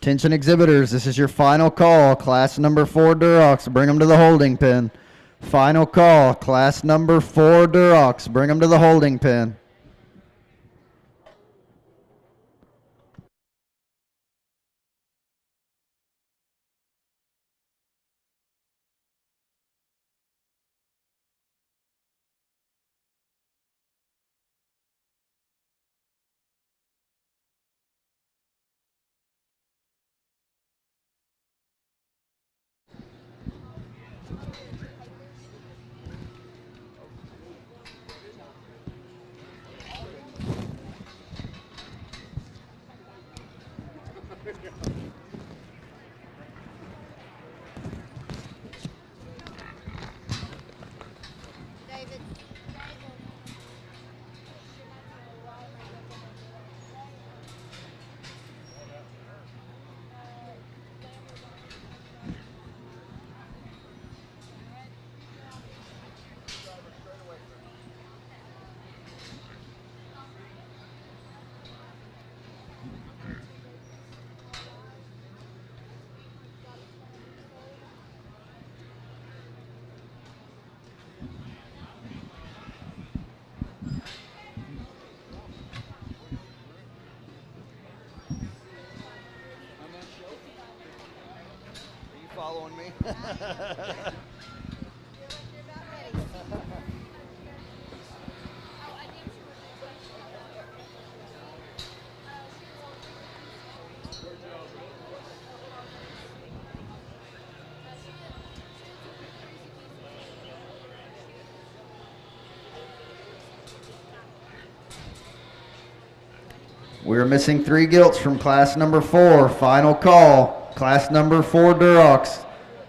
Attention exhibitors, this is your final call. Class number 4 Durocs, bring them to the holding pen. Final call, class number 4 Durocs, bring them to the holding pen.
Following me?
We're missing 3 gilts from class number 4. Final call. Class number 4 Durocs.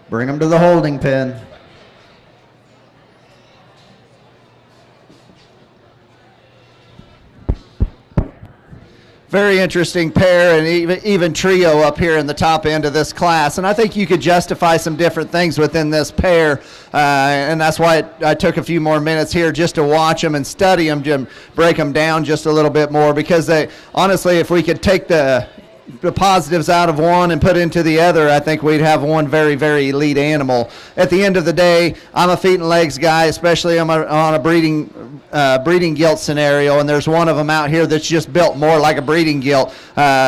Bring them to the holding pen.
Very interesting pair and even trio up here in the top end of this class. And I think you could justify some different things within this pair. And that's why I took a few more minutes here just to watch them and study them, to break them down just a little bit more. Because they, honestly, if we could take the positives out of one and put into the other, I think we'd have one very, very elite animal. At the end of the day, I'm a feet and legs guy, especially on a breeding gilt scenario, and there's one of them out here that's just built more like a breeding gilt.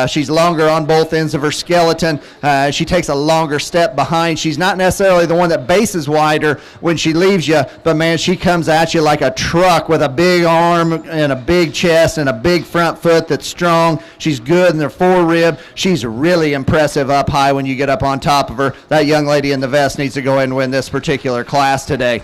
She's longer on both ends of her skeleton. She takes a longer step behind. She's not necessarily the one that bases wider when she leaves you, but man, she comes at you like a truck with a big arm and a big chest and a big front foot that's strong. She's good in her forerib. She's really impressive up high when you get up on top of her. That young lady in the vest needs to go ahead and win this particular class today.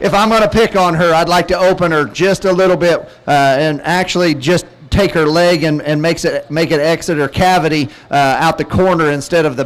If I'm going to pick on her, I'd like to open her just a little bit and actually just take her leg and make it exit her cavity out the corner instead of the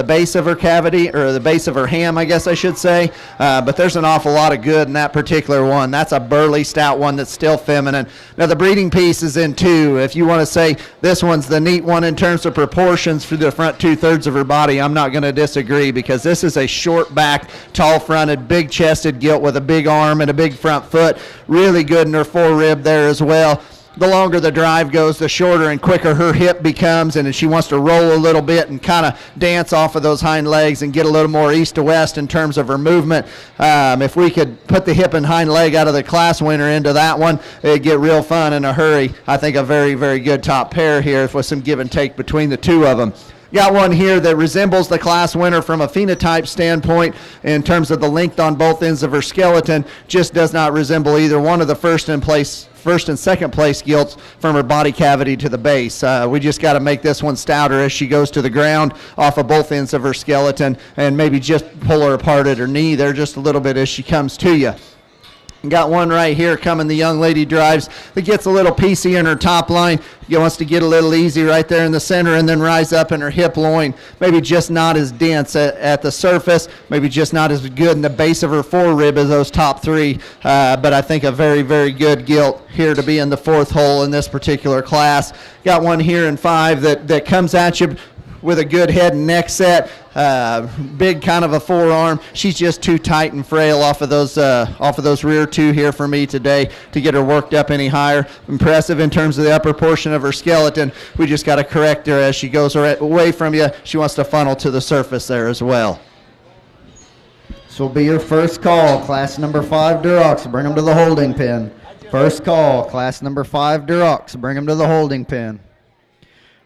base of her cavity, or the base of her ham, I guess I should say. But there's an awful lot of good in that particular one. That's a burly, stout one that's still feminine. Now the breeding piece is in 2. If you want to say this one's the neat one in terms of proportions for the front 2/3 of her body, I'm not going to disagree, because this is a short back, tall fronted, big chested gilt with a big arm and a big front foot. Really good in her forerib there as well. The longer the drive goes, the shorter and quicker her hip becomes, and she wants to roll a little bit and kind of dance off of those hind legs and get a little more east to west in terms of her movement. If we could put the hip and hind leg out of the class winner into that one, it'd get real fun in a hurry. I think a very, very good top pair here with some give and take between the two of them. Got one here that resembles the class winner from a phenotype standpoint in terms of the length on both ends of her skeleton, just does not resemble either one of the first and second place gilts from her body cavity to the base. We just got to make this one stouter as she goes to the ground off of both ends of her skeleton, and maybe just pull her apart at her knee there just a little bit as she comes to you. Got one right here coming, the young lady drives, that gets a little piecey in her top line. She wants to get a little easy right there in the center and then rise up in her hip loin. Maybe just not as dense at the surface, maybe just not as good in the base of her forerib as those top 3. But I think a very, very good gilt here to be in the 4th hole in this particular class. Got one here in 5 that comes at you with a good head and neck set. Big kind of a forearm. She's just too tight and frail off of those rear two here for me today to get her worked up any higher. Impressive in terms of the upper portion of her skeleton. We just got to correct her as she goes away from you. She wants to funnel to the surface there as well.
This will be your first call, class number 5 Durocs. Bring them to the holding pen. First call, class number 5 Durocs. Bring them to the holding pen.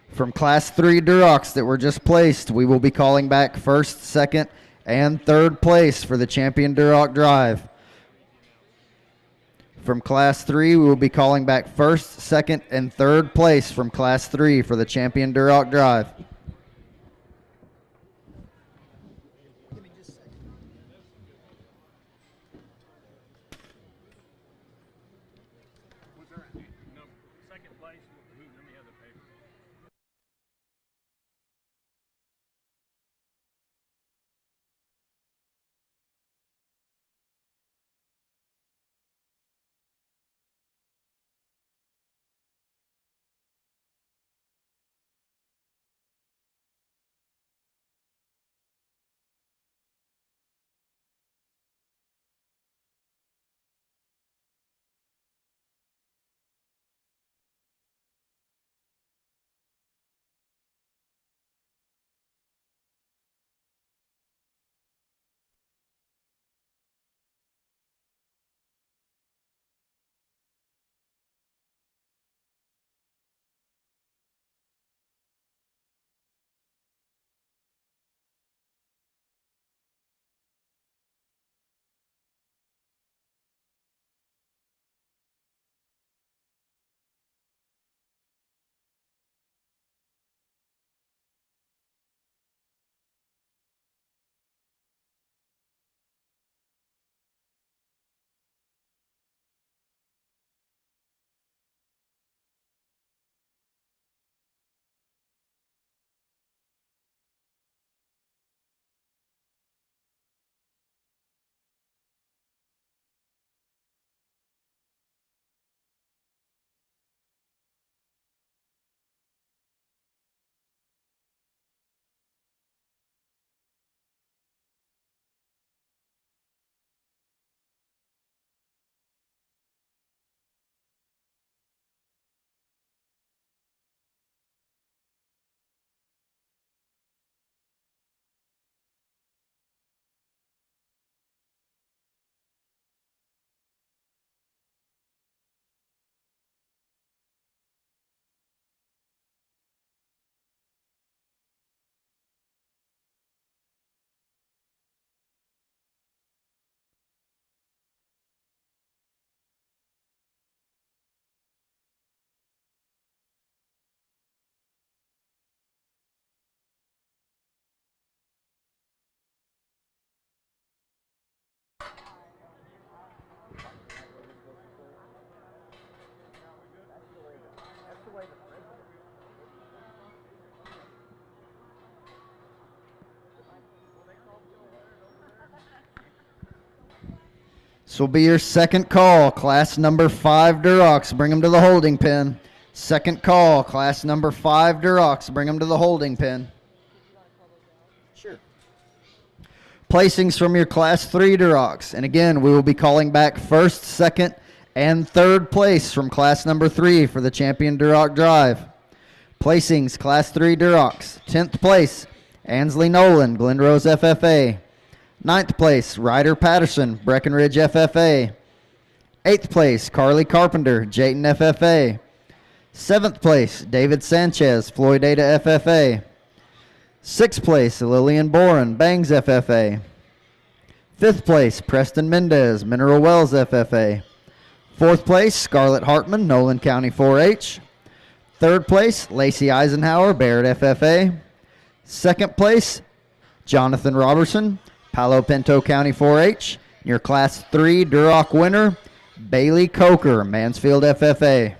From class 3 Durocs that were just placed, we will be calling back first, second, and third place for the champion Duroc drive. From class 3, we will be calling back first, second, and third place from class 3 for the champion Duroc drive.
Second place. Let me have the paper.
This will be your second call, class number 5 Durocs. Bring them to the holding pen. Second call, class number 5 Durocs. Bring them to the holding pen.
Sure.
Placings from your class 3 Durocs. And again, we will be calling back first, second, and third place from class number 3 for the champion Duroc drive. Placings, class 3 Durocs. 10th place, Ansley Nolan, Glen Rose FFA. 9th place, Ryder Patterson, Breckenridge FFA. 8th place, Carly Carpenter, Jayton FFA. 7th place, David Sanchez, Floydada FFA. 6th place, Lillian Boren, Bangs FFA. 5th place, Preston Mendez, Mineral Wells FFA. 4th place, Scarlett Hartman, Nolan County 4-H. 3rd place, Lacey Eisenhower, Barrett FFA. 2nd place, Jonathan Robertson, Palo Pinto County 4-H. Your Class 3 Duroc winner, Bailey Coker, Mansfield FFA.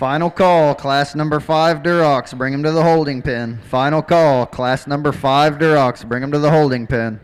Final call, class number 5 Durox, bring him to the holding pen. Final call, class number 5 Durox, bring him to the holding pen.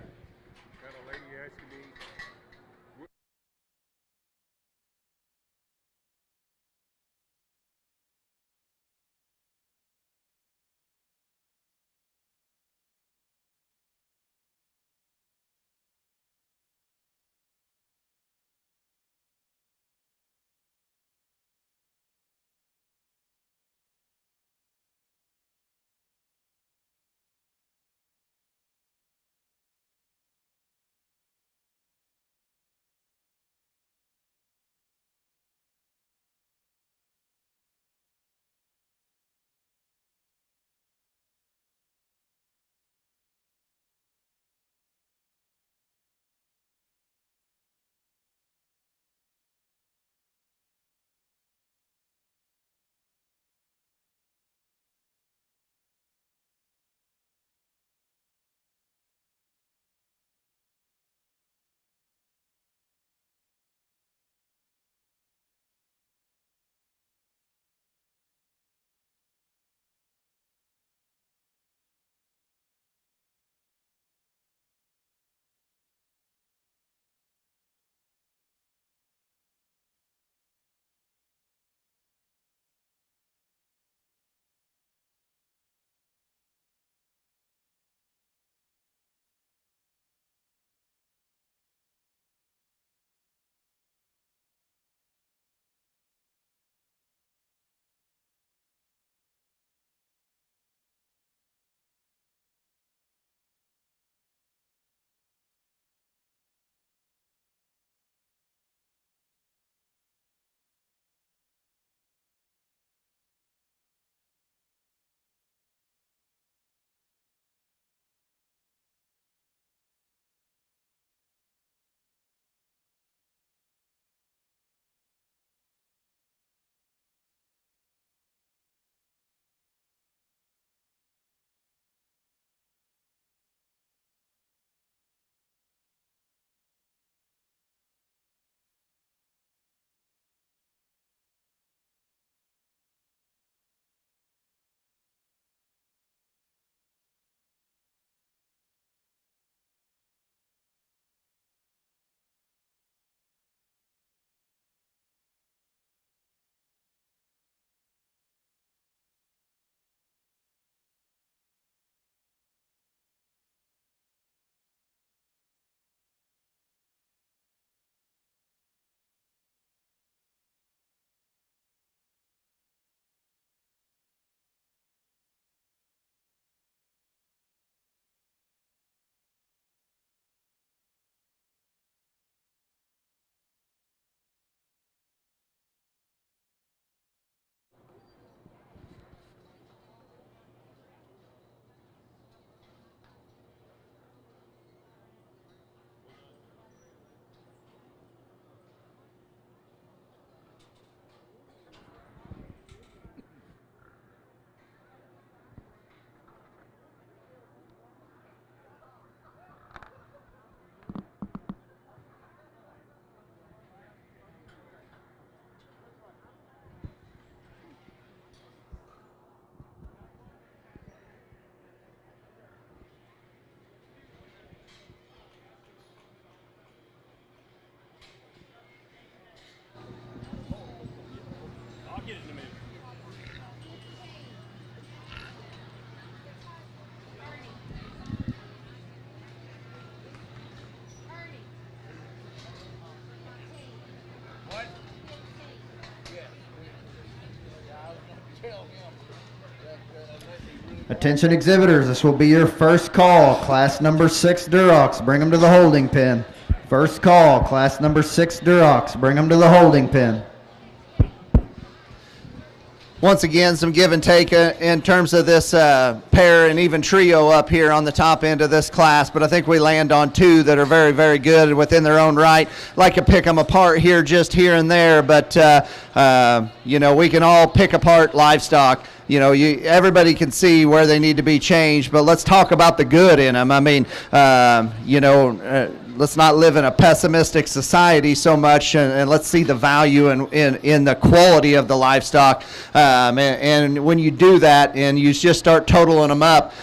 Attention exhibitors, this will be your first call. Class number 6 Durox, bring them to the holding pen. First call, class number 6 Durox, bring them to the holding pen.
Once again, some give and take in terms of this pair and even trio up here on the top end of this class, but I think we land on two that are very, very good within their own right. Like to pick them apart here, just here and there, but you know, we can all pick apart livestock. You know, everybody can see where they need to be changed, but let's talk about the good in them. I mean, you know, let's not live in a pessimistic society so much, and let's see the value in the quality of the livestock. And when you do that and you just start totaling them up,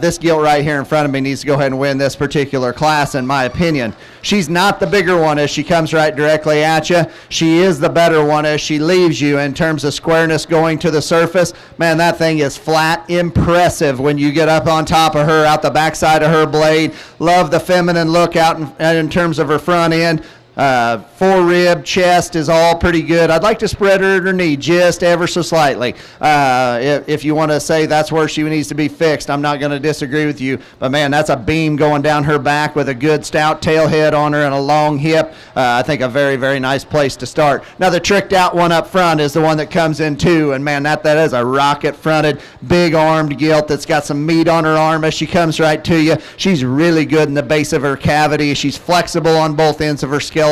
this gilt right here in front of me needs to go ahead and win this particular class, in my opinion. She's not the bigger one as she comes right directly at you. She is the better one as she leaves you in terms of squareness going to the surface. Man, that thing is flat impressive when you get up on top of her, out the backside of her blade. Love the feminine look out in terms of her front end. Fore-rib, chest is all pretty good. I'd like to spread her at her knee just ever so slightly. If you want to say that's where she needs to be fixed, I'm not going to disagree with you. But, man, that's a beam going down her back with a good stout tail head on her and a long hip. I think a very, very nice place to start. Now, the tricked out one up front is the one that comes in too. And, man, that is a rocket-fronted, big-armed gilt that's got some meat on her arm as she comes right to you. She's really good in the base of her cavity. She's flexible on both ends of her skeleton.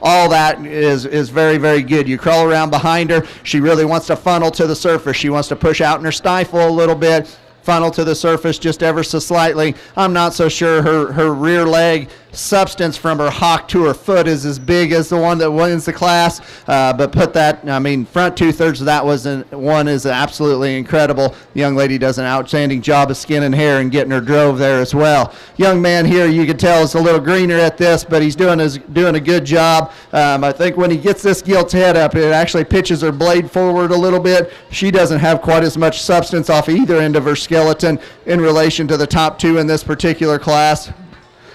All that is very, very good. You crawl around behind her. She really wants to funnel to the surface. She wants to push out in her stifle a little bit, funnel to the surface just ever so slightly. I'm not so sure her rear leg substance from her hock to her foot is as big as the one that wins the class, but put that, I mean, front 2/3 of that one is absolutely incredible. The young lady does an outstanding job of skin and hair and getting her drove there as well. Young man here, you can tell, is a little greener at this, but he's doing a good job. I think when he gets this gilt's head up, it actually pitches her blade forward a little bit. She doesn't have quite as much substance off either end of her skeleton in relation to the top two in this particular class.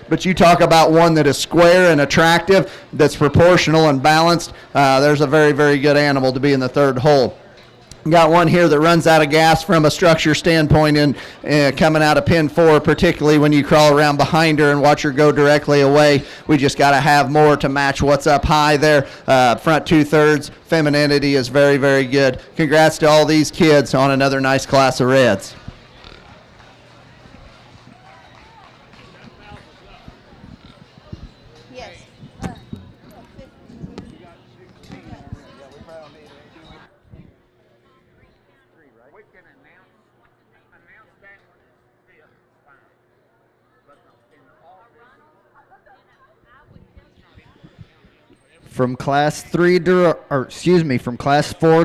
But you talk about one that is square and attractive, that's proportional and balanced. There's a very, very good animal to be in the third hole. Got one here that runs out of gas from a structure standpoint and coming out of pin 4, particularly when you crawl around behind her and watch her go directly away. We just got to have more to match what's up high there. Front 2/3, femininity is very, very good. Congrats to all these kids on another nice class of reds.
From Class 4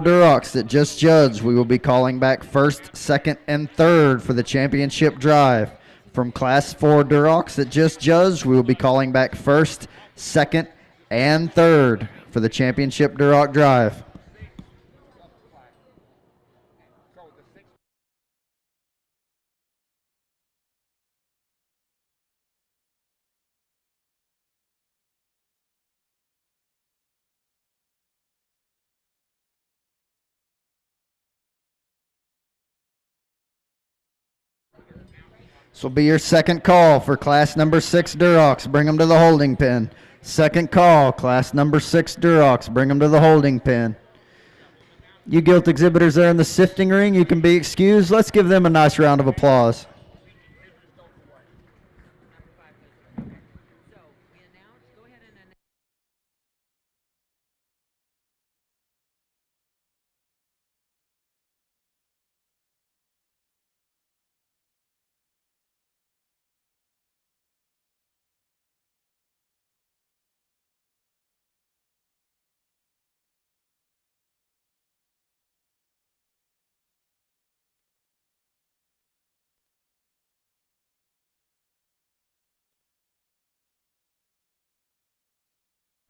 Durocs that just judged, we will be calling back first, second, and third for the championship drive. From Class 4 Durocs that just judged, we will be calling back first, second, and third for the championship Duroc drive. This will be your second call for class number 6 Durocs. Bring them to the holding pen. Second call, class number 6 Durocs. Bring them to the holding pen. You gilt exhibitors there in the sifting ring, you can be excused. Let's give them a nice round of applause.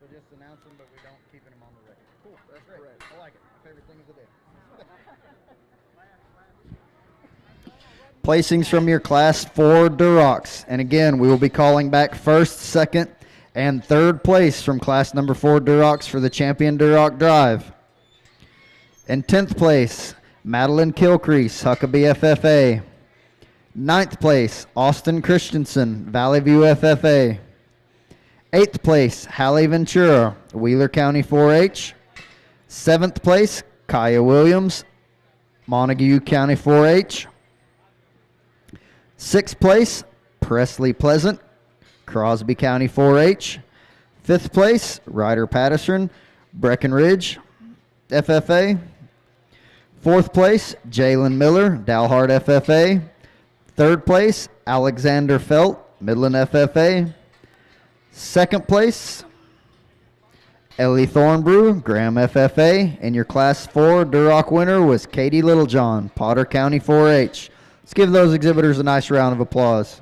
So just announce them, but we don't keep them on the record. Cool, that's great. I like it. My favorite thing of the day. Placings from your Class 4 Durocs. And again, we will be calling back first, second, and third place from Class number 4 Durocs for the Champion Duroc Drive. In 10th place, Madeline Kilcrease, Huckabee FFA. 9th place, Austin Christensen, Valley View FFA. 8th place, Hallie Ventura, Wheeler County 4-H. 7th place, Kaya Williams, Montague County 4-H. 6th place, Presley Pleasant, Crosby County 4-H. 5th place, Ryder Patterson, Breckenridge FFA. 4th place, Jalen Miller, Dalhart FFA. 3rd place, Alexander Felt, Midland FFA. Second place, Ellie Thornbrew, Graham FFA, and your Class 4 Duroc winner was Katie Littlejohn, Potter County 4-H. Let's give those exhibitors a nice round of applause.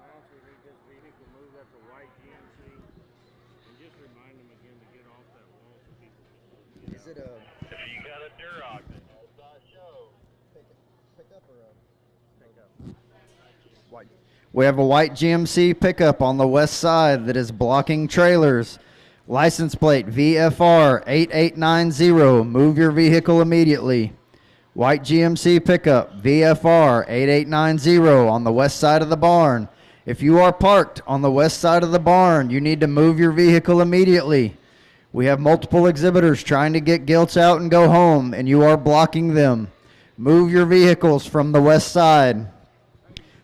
Also, they this vehicle move, that's a white GMC. And just remind them again to get off that wall so people can see.
Is it a
You got a Duroc that does not show.
pickup or a white? We have a white GMC pickup on the west side that is blocking trailers. License plate VFR 8890. Move your vehicle immediately. White GMC pickup VFR 8890 on the west side of the barn. If you are parked on the west side of the barn, you need to move your vehicle immediately. We have multiple exhibitors trying to get Gilts out and go home, and you are blocking them. Move your vehicles from the west side.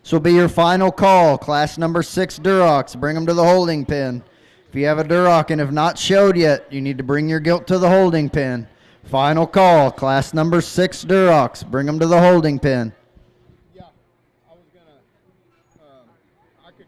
This will be your final call. Class number 6 Durocs. Bring them to the holding pen. If you have a Duroc and have not showed yet, you need to bring your Gilt to the holding pen. Final call. Class number 6 Durocs. Bring them to the holding pen.
Yeah, I was gonna, I could.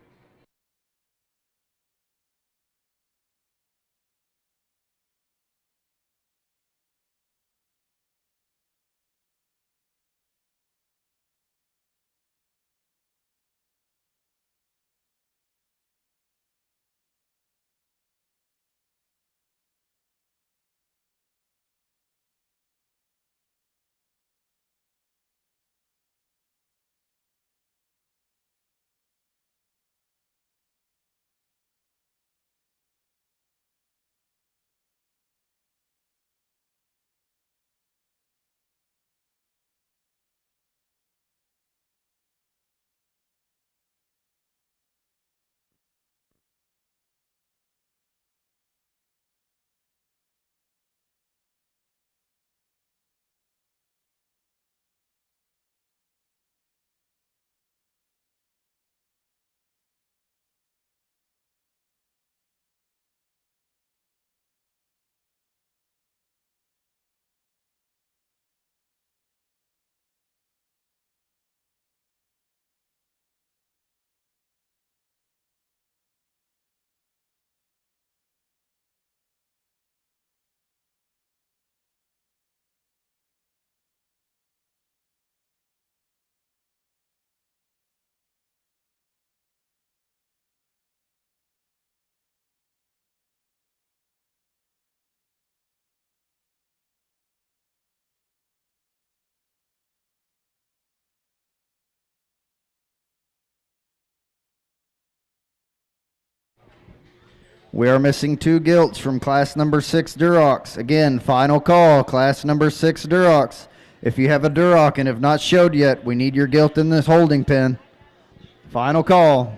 We are missing 2 gilts from class number 6 Durocs. Again, final call, class number 6 Durocs. If you have a Duroc and have not showed yet, we need your gilt in this holding pen. Final call.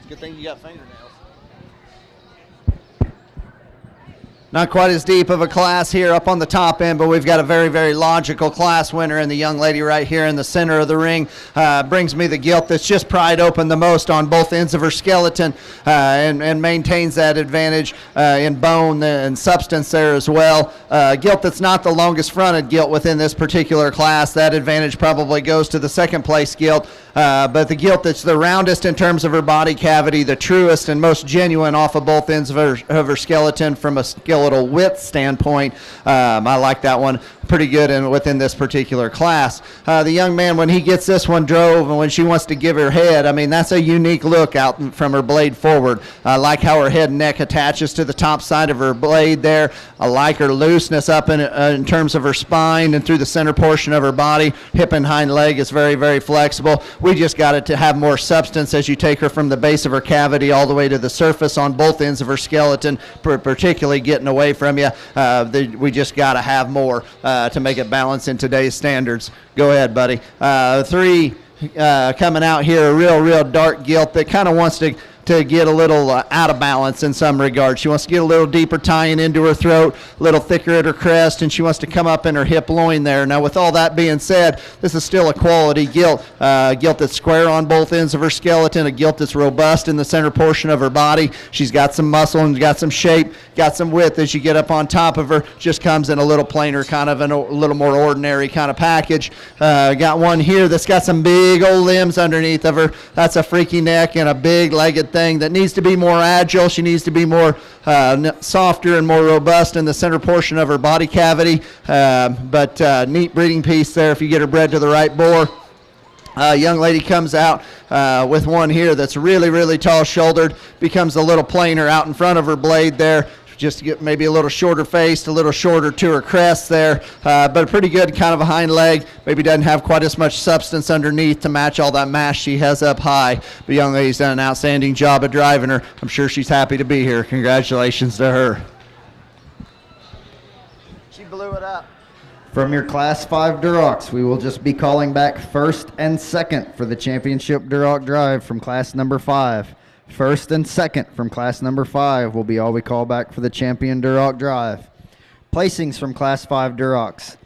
Good thing you got fingernails. Not quite as deep of a class here up on the top end, but we've got a very, very logical class winner in the young lady right here in the center of the ring. Brings me the gilt that's just pried open the most on both ends of her skeleton and maintains that advantage in bone and substance there as well. Gilt that's not the longest fronted gilt within this particular class. That advantage probably goes to the second place gilt. But the gilt that's the roundest in terms of her body cavity, the truest and most genuine off of both ends of her skeleton from a skeletal width standpoint. I like that one pretty good within this particular class. The young man, when he gets this one drove and when she wants to give her head, I mean, that's a unique look out from her blade forward. I like how her head and neck attaches to the top side of her blade there. I like her looseness up in terms of her spine and through the center portion of her body. Hip and hind leg is very, very flexible. We just got it to have more substance as you take her from the base of her cavity all the way to the surface on both ends of her skeleton, particularly getting away from you. We just got to have more to make it balance in today's standards. Go ahead, buddy. Three coming out here, a real dark gilt that kind of wants to to get a little out of balance in some regards. She wants to get a little deeper tying into her throat, a little thicker at her crest, and she wants to come up in her hip loin there. Now, with all that being said, this is still a quality gilt. Gilt that's square on both ends of her skeleton, a gilt that's robust in the center portion of her body. She's got some muscle and got some shape, got some width as you get up on top of her. Just comes in a little plainer, kind of a little more ordinary kind of package. Got one here that's got some big old limbs underneath of her. That's a freaky neck and a big legged thing that needs to be more agile. She needs to be more softer and more robust in the center portion of her body cavity. But neat breeding piece there if you get her bred to the right boar. Young lady comes out with one here that's really, really tall-shouldered, becomes a little plainer out in front of her blade there. Just to get maybe a little shorter faced, a little shorter to her crest there, but a pretty good kind of a hind leg. Maybe doesn't have quite as much substance underneath to match all that mass she has up high. The young lady's done an outstanding job of driving her. I'm sure she's happy to be here. Congratulations to her. She blew it up.
From your Class 5 Durocs, we will just be calling back first and second for the championship Duroc drive from class number 5. First and second from class number 5 will be all we call back for the champion Duroc drive. Placings from class 5 Durocs.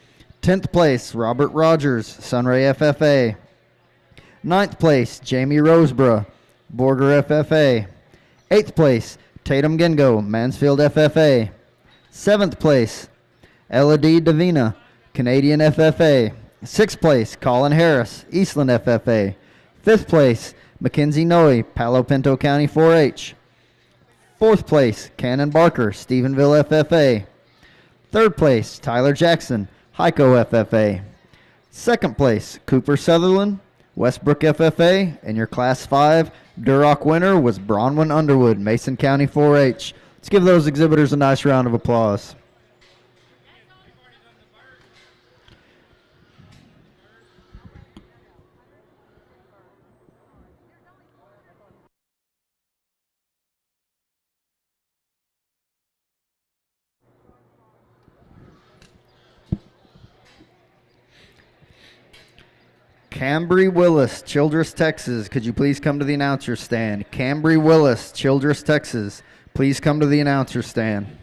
10th place, Robert Rogers, Sunray FFA. 9th place, Jamie Roseborough, Border FFA. 8th place, Tatum Gengo, Mansfield FFA. 7th place, Ella D. Davina, Canadian FFA. 6th place, Colin Harris, Eastland FFA. 5th place, Mackenzie Noe, Palo Pinto County 4-H. 4th place, Cannon Barker, Stephenville FFA. 3rd place, Tyler Jackson, Heiko FFA. 2nd place, Cooper Sutherland, Westbrook FFA. And your Class 5 Duroc winner was Bronwyn Underwood, Mason County 4-H. Let's give those exhibitors a nice round of applause. Cambry Willis, Childress, Texas. Could you please come to the announcer stand? Cambry Willis, Childress, Texas. Please come to the announcer stand.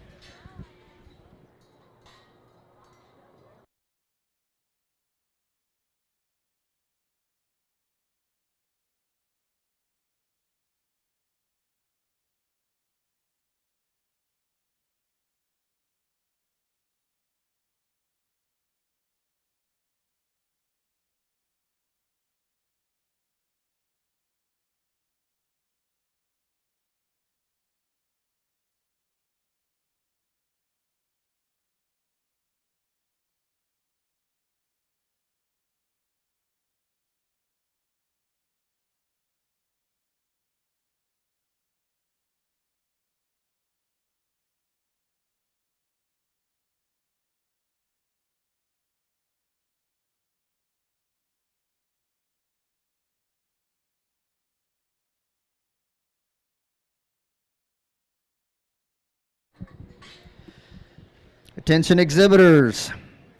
Attention exhibitors.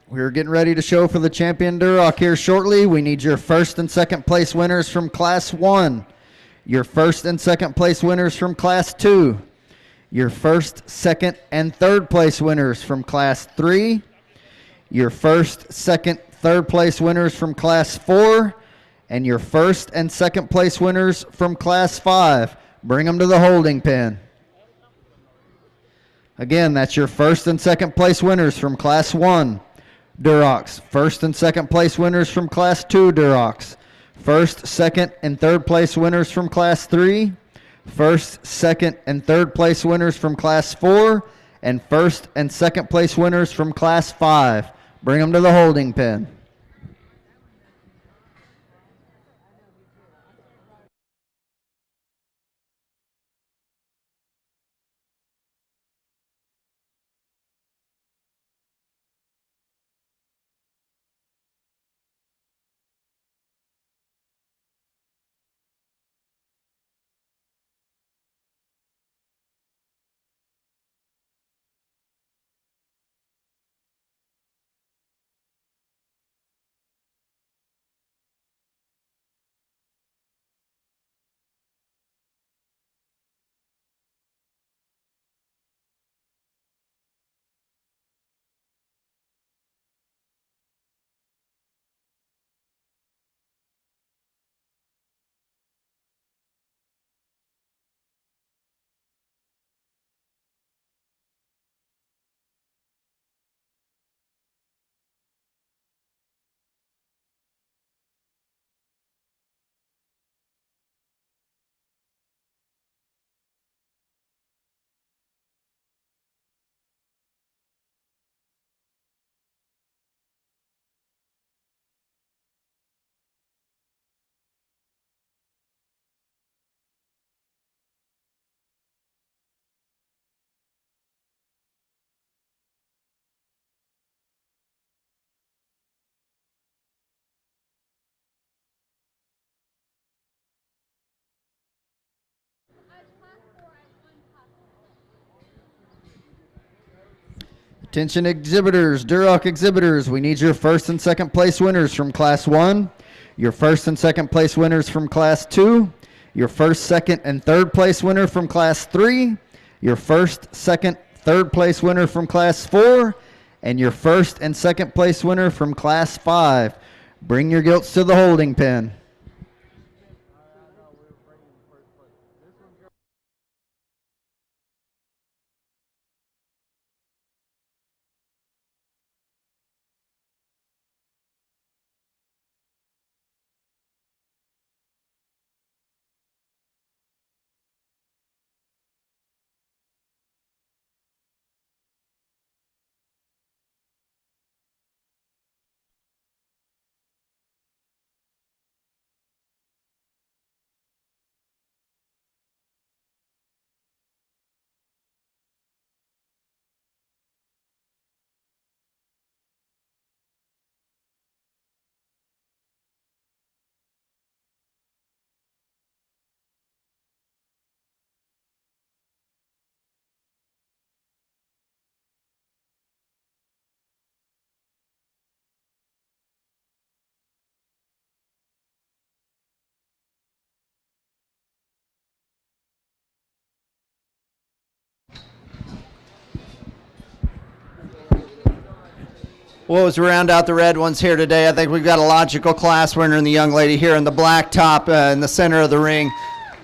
We're getting ready to show for the champion Duroc here shortly. We need your first and second place winners from Class 1. Your first and second place winners from Class 2. Your first, second, and third place winners from Class 3. Your first, second, third place winners from Class 4. And your first and second place winners from Class 5. Bring them to the holding pen. Again, that's your first and second place winners from Class 1 Durocs. First and second place winners from Class 2 Durocs. First, second, and third place winners from Class 3. First, second, and third place winners from Class 4. And first and second place winners from Class 5. Bring them to the holding pen. Attention exhibitors, Duroc exhibitors, we need your first and second place winners from Class 1, your first and second place winners from Class 2, your first, second, and third place winner from Class 3, your first, second, third place winner from Class 4, and your first and second place winner from Class 5. Bring your gilts to the holding pen.
Well, as we round out the red ones here today, I think we've got a logical class winner in the young lady here in the black top in the center of the ring.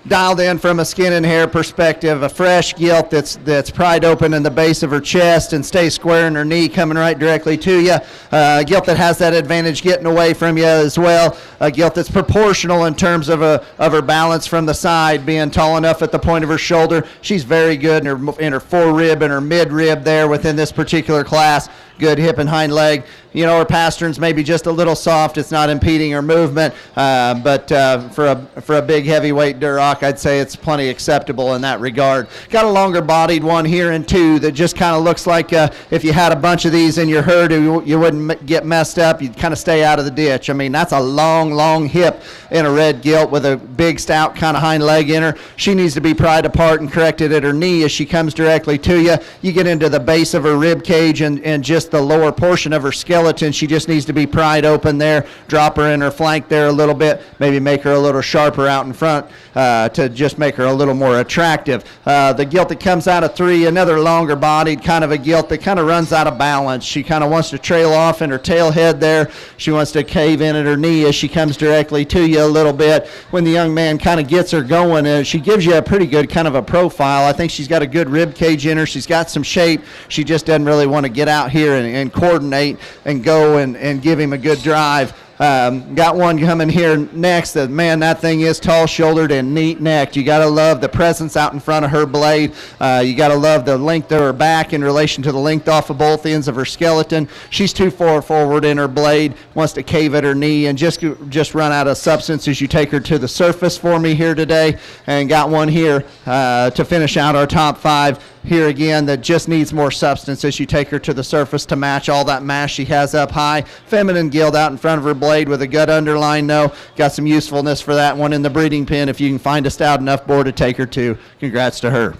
Dialed in from a skin and hair perspective, a fresh gilt that's pried open in the base of her chest and stays square in her knee, coming right directly to you. A gilt that has that advantage getting away from you as well. A gilt that's proportional in terms of her balance from the side, being tall enough at the point of her shoulder. She's very good in her forerib and her mid rib there within this particular class. Good hip and hind leg. You know, her pasterns may be just a little soft. It's not impeding her movement, but for a big heavyweight Duroc, I'd say it's plenty acceptable in that regard. Got a longer bodied one here in two that just kind of looks like if you had a bunch of these in your herd, you wouldn't get messed up. You'd kind of stay out of the ditch. I mean, that's a long hip in a red gilt with a big stout kind of hind leg in her. She needs to be pried apart and corrected at her knee as she comes directly to you. You get into the base of her rib cage and just the lower portion of her skeleton. She just needs to be pried open there, drop her in her flank there a little bit, maybe make her a little sharper out in front to just make her a little more attractive. The gilt that comes out of three, another longer bodied kind of a gilt that kind of runs out of balance. She kind of wants to trail off in her tail head there. She wants to cave in at her knee as she comes directly to you a little bit. When the young man kind of gets her going, she gives you a pretty good kind of a profile. I think she's got a good rib cage in her. She's got some shape. She just doesn't really want to get out here and coordinate and go and give him a good drive. Got one coming here next. Man, that thing is tall-shouldered and neat-necked. You got to love the presence out in front of her blade. You got to love the length of her back in relation to the length off of both ends of her skeleton. She's too far forward in her blade, wants to cave at her knee, and just run out of substance as you take her to the surface for me here today. And got one here to finish out our top five. Here again, that just needs more substance as you take her to the surface to match all that mass she has up high. Feminine gilt out in front of her blade with a gut underline, no. Got some usefulness for that one in the breeding pen if you can find a stout enough board to take her to. Congrats to her.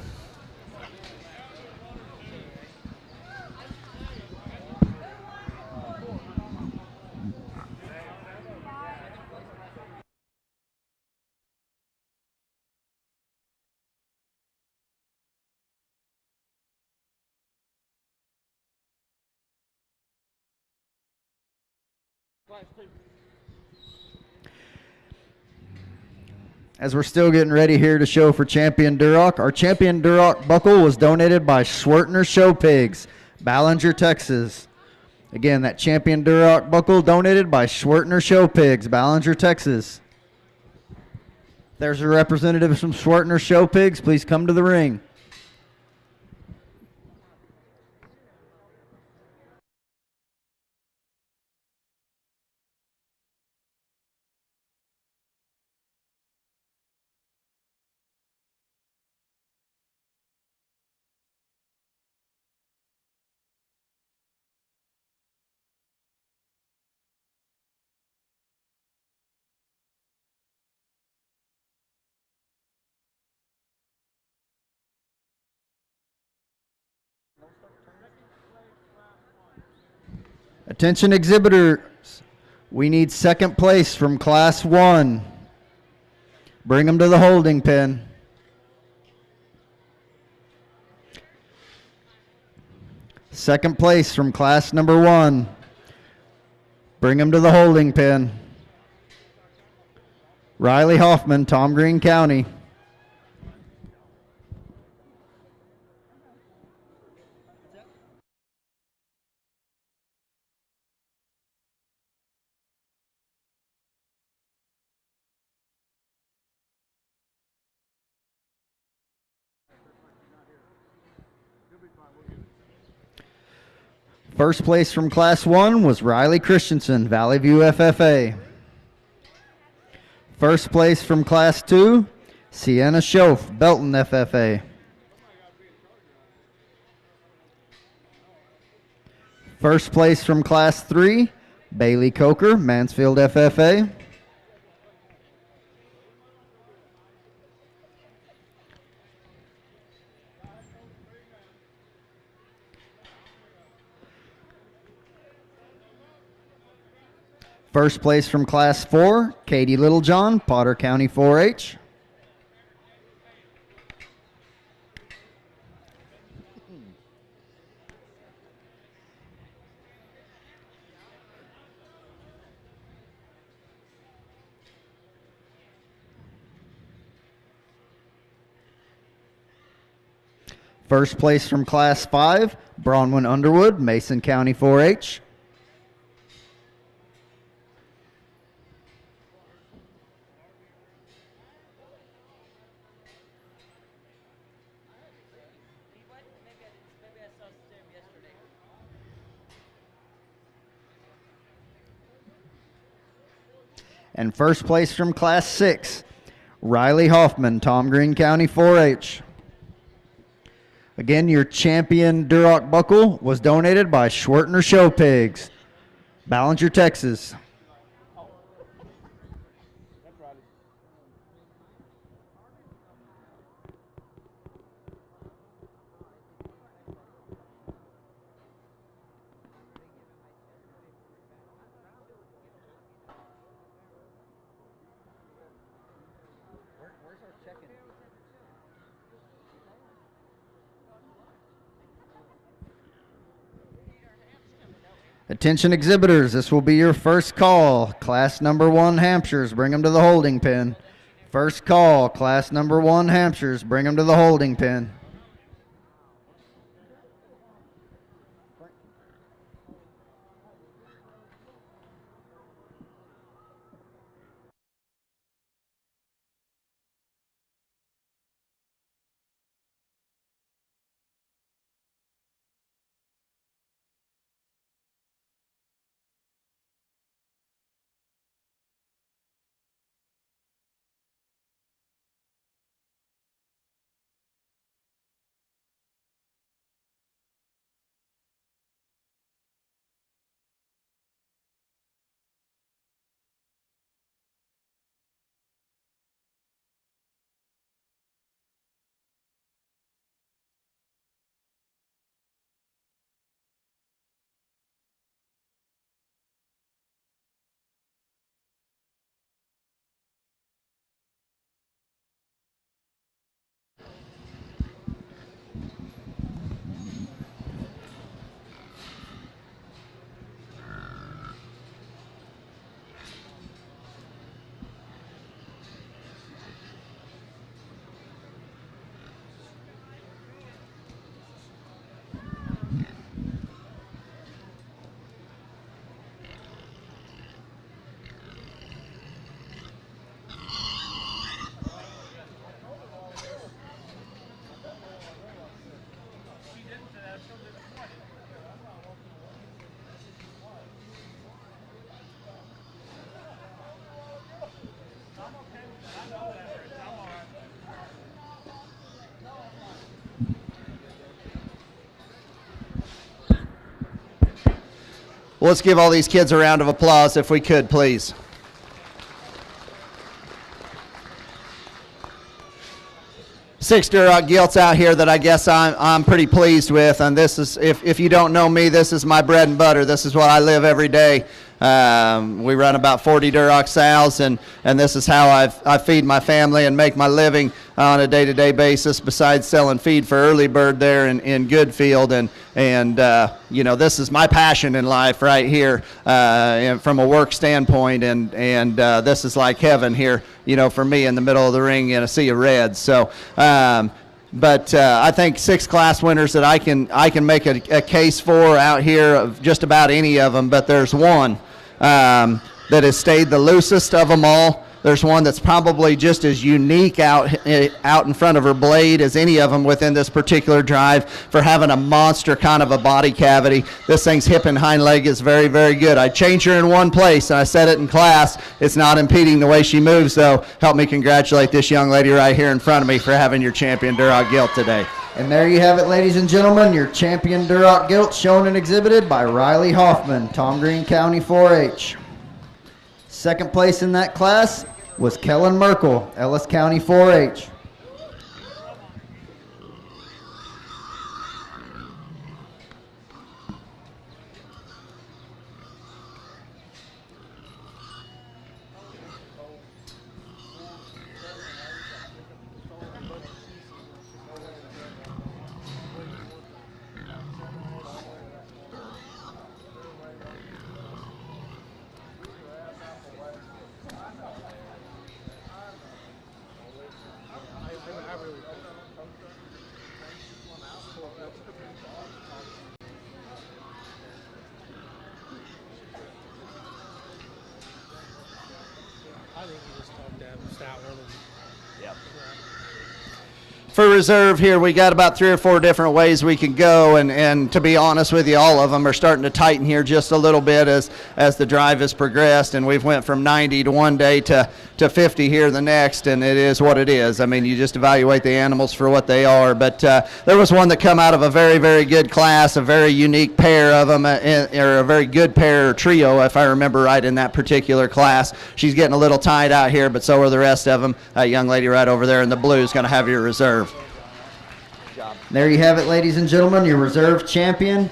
As we're still getting ready here to show for Champion Duroc, our Champion Duroc buckle was donated by Schwertner Show Pigs, Ballinger, Texas. Again, that Champion Duroc buckle donated by Schwertner Show Pigs, Ballinger, Texas. There's a representative from Schwertner Show Pigs. Please come to the ring. Attention exhibitors, we need second place from Class 1. Bring them to the holding pen. Second place from class number 1. Bring them to the holding pen. Riley Hoffman, Tom Green County. First place from Class 1 was Riley Christensen, Valley View FFA. First place from Class 2, Sienna Schoaf, Belton FFA. First place from Class 3, Bailey Coker, Mansfield FFA. First place from Class 4, Katie Littlejohn, Potter County 4-H. First place from Class 5, Bronwyn Underwood, Mason County 4-H. And first place from Class 6, Riley Hoffman, Tom Green County 4-H. Again, your champion Duroc buckle was donated by Schwertner Show Pigs, Ballinger, Texas. Attention exhibitors, this will be your first call. Class number 1 Hampshires, bring them to the holding pen. First call, class number 1 Hampshires, bring them to the holding pen.
Well, let's give all these kids a round of applause if we could, please. 6 Duroc Gilts out here that I guess I'm pretty pleased with. And this is, if you don't know me, this is my bread and butter. This is what I live every day. We run about 40 Duroc sows, and this is how I feed my family and make my living on a day-to-day basis, besides selling feed for Early Bird there in Goodfield. And you know, this is my passion in life right here, and from a work standpoint, and this is like heaven here, you know, for me in the middle of the ring in a sea of reds. So but I think 6 class winners that I can make a case for out here, of just about any of them, but there's one that has stayed the loosest of them all. There's one that's probably just as unique out in front of her blade as any of them within this particular drive, for having a monster kind of a body cavity. This thing's hip and hind leg is very, very good. I changed her in one place, and I said it in class. It's not impeding the way she moves, though. Help me congratulate this young lady right here in front of me for having your champion Duroc Gilt today.
And there you have it, ladies and gentlemen, your champion Duroc Gilt, shown and exhibited by Riley Hoffman, Tom Green County 4-H. Second place in that class was Kellen Merkel, Ellis County 4-H.
I think you just talked to have a stout one.
Yep. For reserve here, we got about 3 or 4 different ways we can go, and to be honest with you, all of them are starting to tighten here just a little bit as the drive has progressed, and we've went from 90 to one day to 50 here the next, and it is what it is. I mean, you just evaluate the animals for what they are. But there was one that come out of a very, very good class, a very unique pair of them, or a very good pair or trio, if I remember right, in that particular class. She's getting a little tied out here, but so are the rest of them. That young lady right over there in the blue is going to have your reserve.
There you have it, ladies and gentlemen, your reserve champion,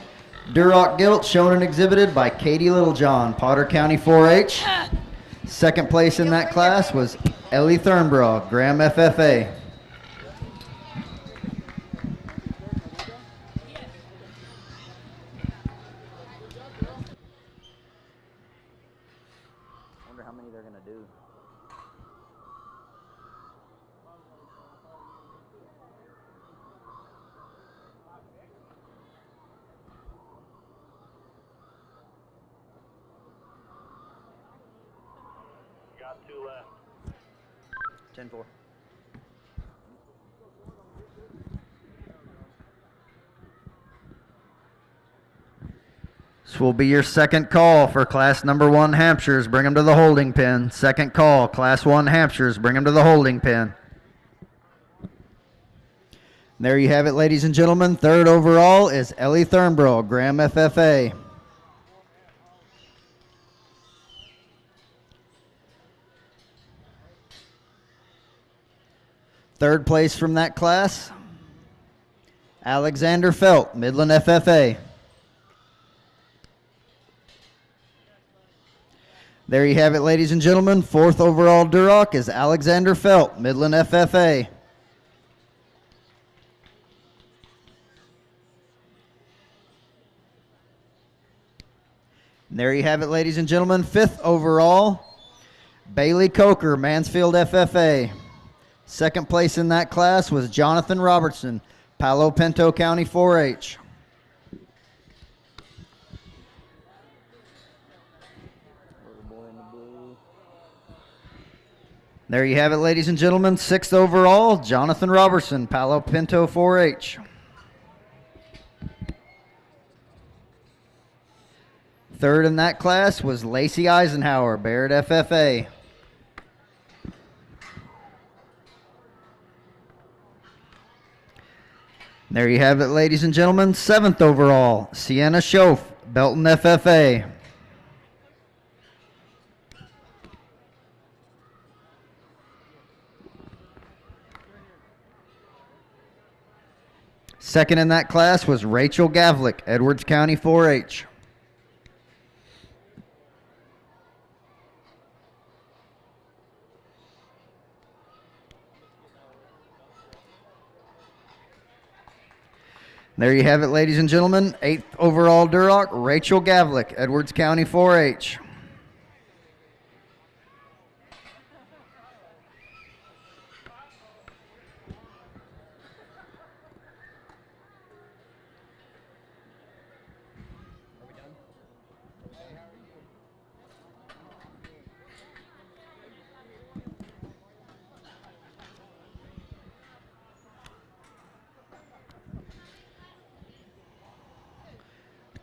Duroc Gilt, shown and exhibited by Katie Littlejohn, Potter County 4-H. Second place in that class was Ellie Thurnbrough, Graham FFA.
Wonder how many they're going to do.
Got 2 left.
10-4.
This will be your second call for Class Number 1 Hampshires. Bring them to the holding pen. Second call, Class 1 Hampshires. Bring them to the holding pen. There you have it, ladies and gentlemen. Third overall is Ellie Thurnbrough, Graham FFA. Third place from that class, Alexander Felt, Midland FFA. There you have it, ladies and gentlemen. Fourth overall Duroc is Alexander Felt, Midland FFA. And there you have it, ladies and gentlemen. Fifth overall, Bailey Coker, Mansfield FFA. Second place in that class was Jonathan Robertson, Palo Pinto County 4-H. There you have it, ladies and gentlemen. Sixth overall, Jonathan Robertson, Palo Pinto 4-H. Third in that class was Lacey Eisenhower, Barrett FFA. There you have it, ladies and gentlemen. Seventh overall, Sienna Schoaf, Belton FFA. Second in that class was Rachel Gavlik, Edwards County 4-H. There you have it, ladies and gentlemen. 8th overall Duroc, Rachel Gavlik, Edwards County 4-H.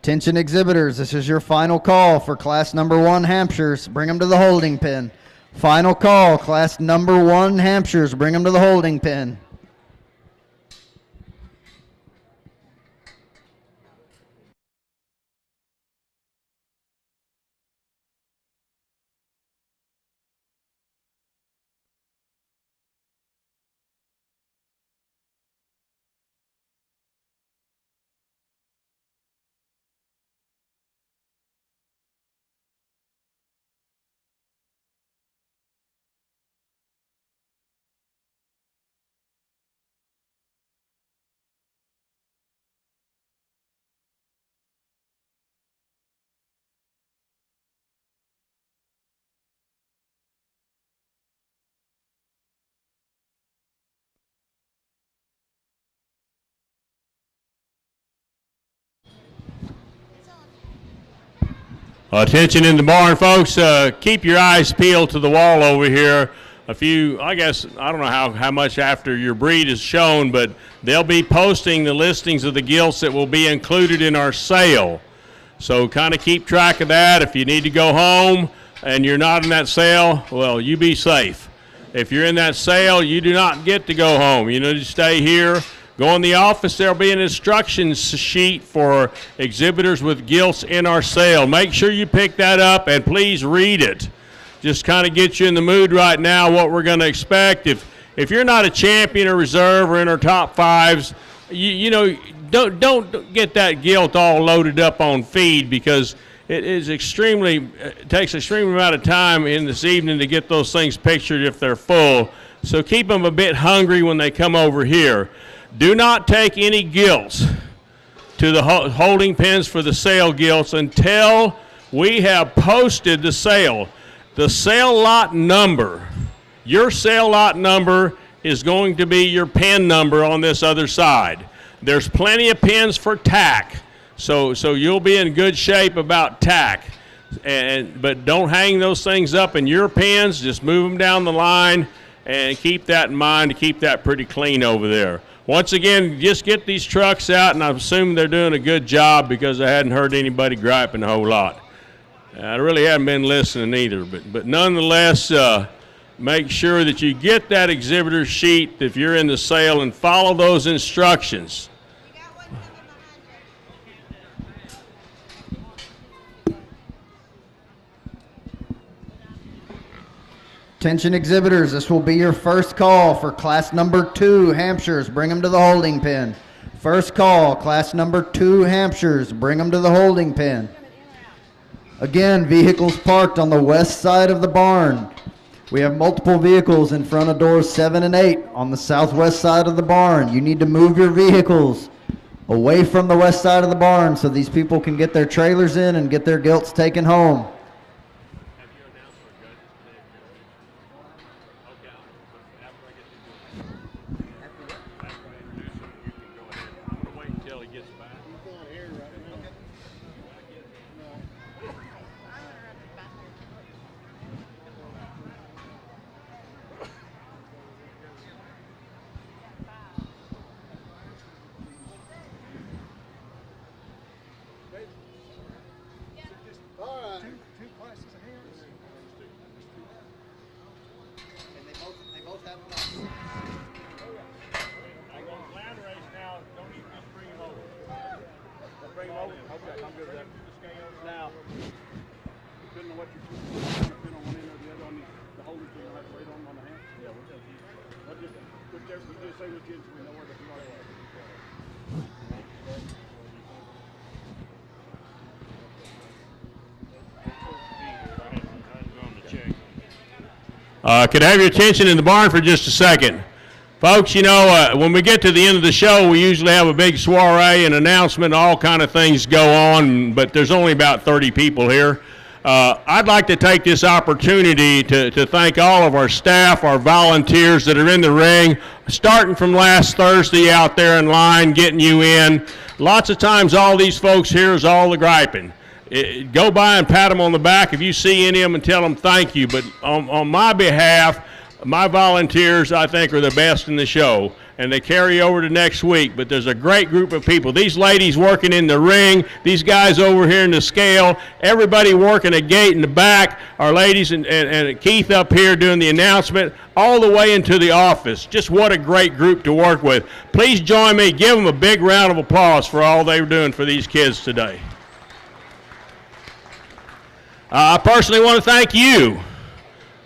Attention exhibitors, this is your final call for class number 1 Hampshires. Bring them to the holding pen. Final call, class number 1 Hampshires. Bring them to the holding pen.
Attention in the barn, folks. Keep your eyes peeled to the wall over here. I guess, I don't know how much after your breed is shown, but they'll be posting the listings of the gilts that will be included in our sale. So kind of keep track of that. If you need to go home and you're not in that sale, well, you be safe. If you're in that sale, you do not get to go home. You need to stay here. Go in the office. There'll be an instructions sheet for exhibitors with gilts in our sale. Make sure you pick that up and please read it. Just kind of get you in the mood right now what we're going to expect. If you're not a champion or reserve or in our top fives, you know, don't get that gilt all loaded up on feed, because it takes extreme amount of time in this evening to get those things pictured if they're full. So keep them a bit hungry when they come over here. Do not take any gilts to the holding pens for the sale gilts until we have posted the sale. The sale lot number, your sale lot number is going to be your pen number on this other side. There's plenty of pens for tack, so you'll be in good shape about tack. But don't hang those things up in your pens. Just move them down the line and keep that in mind to keep that pretty clean over there. Once again, just get these trucks out, and I assume they're doing a good job because I hadn't heard anybody griping a whole lot. I really haven't been listening either, but nonetheless, make sure that you get that exhibitor sheet if you're in the sale and follow those instructions.
Attention exhibitors, this will be your first call for class number 2 Hampshires. Bring them to the holding pen. First call, class number 2 Hampshires. Bring them to the holding pen. Again, vehicles parked on the west side of the barn. We have multiple vehicles in front of doors 7 and 8 on the southwest side of the barn. You need to move your vehicles away from the west side of the barn so these people can get their trailers in and get their gilts taken home.
Could I have your attention in the barn for just a second? Folks, you know, when we get to the end of the show, we usually have a big soiree and announcement, all kind of things go on, but there's only about 30 people here. I'd like to take this opportunity to thank all of our staff, our volunteers that are in the ring, starting from last Thursday out there in line, getting you in. Lots of times all these folks here is all the griping. Go by and pat them on the back if you see any of them and tell them thank you. But on my behalf, my volunteers, I think, are the best in the show, and they carry over to next week. But there's a great group of people. These ladies working in the ring, these guys over here in the scale, everybody working a gate in the back, our ladies and Keith up here doing the announcement, all the way into the office. Just what a great group to work with. Please join me. Give them a big round of applause for all they were doing for these kids today. I personally want to thank you,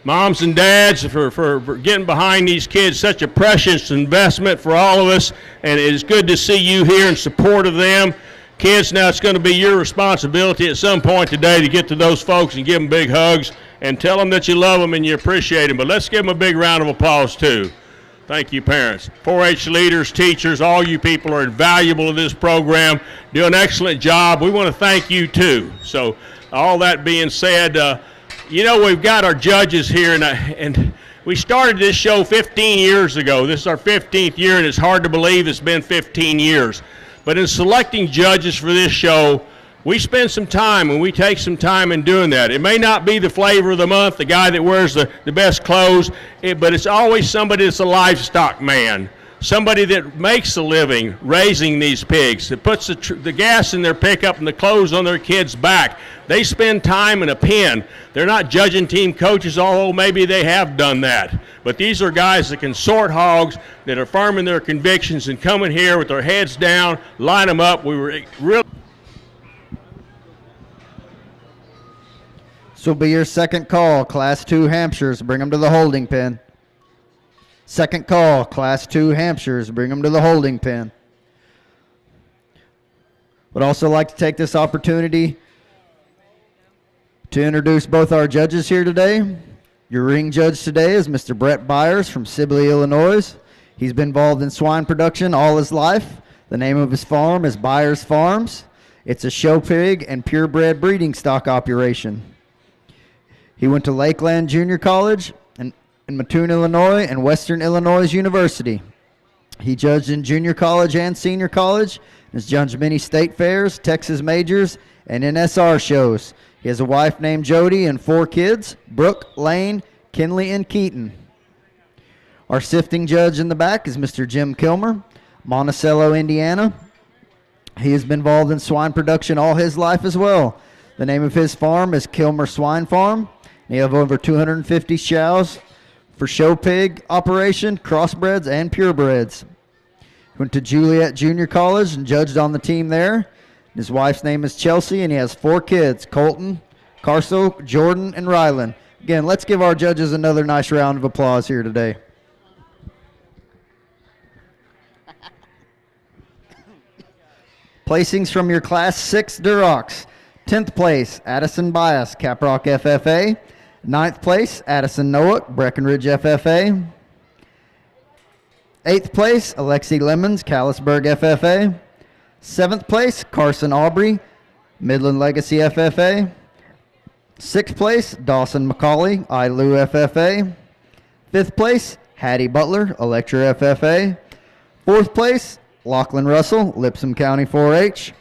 moms and dads, for getting behind these kids. Such a precious investment for all of us, and it is good to see you here in support of them. Kids, now it's going to be your responsibility at some point today to get to those folks and give them big hugs and tell them that you love them and you appreciate them. But let's give them a big round of applause, too. Thank you, parents. 4-H leaders, teachers, all you people are invaluable to this program. Do an excellent job. We want to thank you, too. So all that being said, you know, we've got our judges here, and we started this show 15 years ago. This is our 15th year, and it's hard to believe it's been 15 years. But in selecting judges for this show, we spend some time, and we take some time in doing that. It may not be the flavor of the month, the guy that wears the best clothes, but it's always somebody that's a livestock man, somebody that makes a living raising these pigs, that puts the gas in their pickup and the clothes on their kids' back. They spend time in a pen. They're not judging team coaches, although maybe they have done that. But these are guys that can sort hogs, that are firm in their convictions and coming here with their heads down, line them up. We were really...
This will be your second call, Class 2 Hampshires. Bring them to the holding pen. Second call, Class 2 Hampshires. Bring them to the holding pen. Would also like to take this opportunity to introduce both our judges here today. Your ring judge today is Mr. Brett Byers from Sibley, Illinois. He's been involved in swine production all his life. The name of his farm is Byers Farms. It's a show pig and purebred breeding stock operation. He went to Lakeland Junior College in Mattoon, Illinois, and Western Illinois University. He judged in junior college and senior college, and has judged many state fairs, Texas majors, and NSR shows. He has a wife named Jody and 4 kids, Brooke, Lane, Kinley, and Keaton. Our sifting judge in the back is Mr. Jim Kilmer, Monticello, Indiana. He has been involved in swine production all his life as well. The name of his farm is Kilmer Swine Farm. They have over 250 chows for show pig operation, crossbreds, and purebreds. Went to Juliet Junior College and judged on the team there. His wife's name is Chelsea, and he has 4 kids, Colton, Carso, Jordan, and Rylan. Again, let's give our judges another nice round of applause here today. Placings from your Class 6 Durocs. 10th place, Addison Bias, Caprock FFA. 9th place, Addison Noack, Breckenridge FFA. 8th place, Alexi Lemons, Callisburg FFA. 7th place, Carson Aubrey, Midland Legacy FFA. 6th place, Dawson McCauley, ILU FFA. 5th place, Hattie Butler, Electra FFA. 4th place, Lachlan Russell, Lipscomb County 4-H.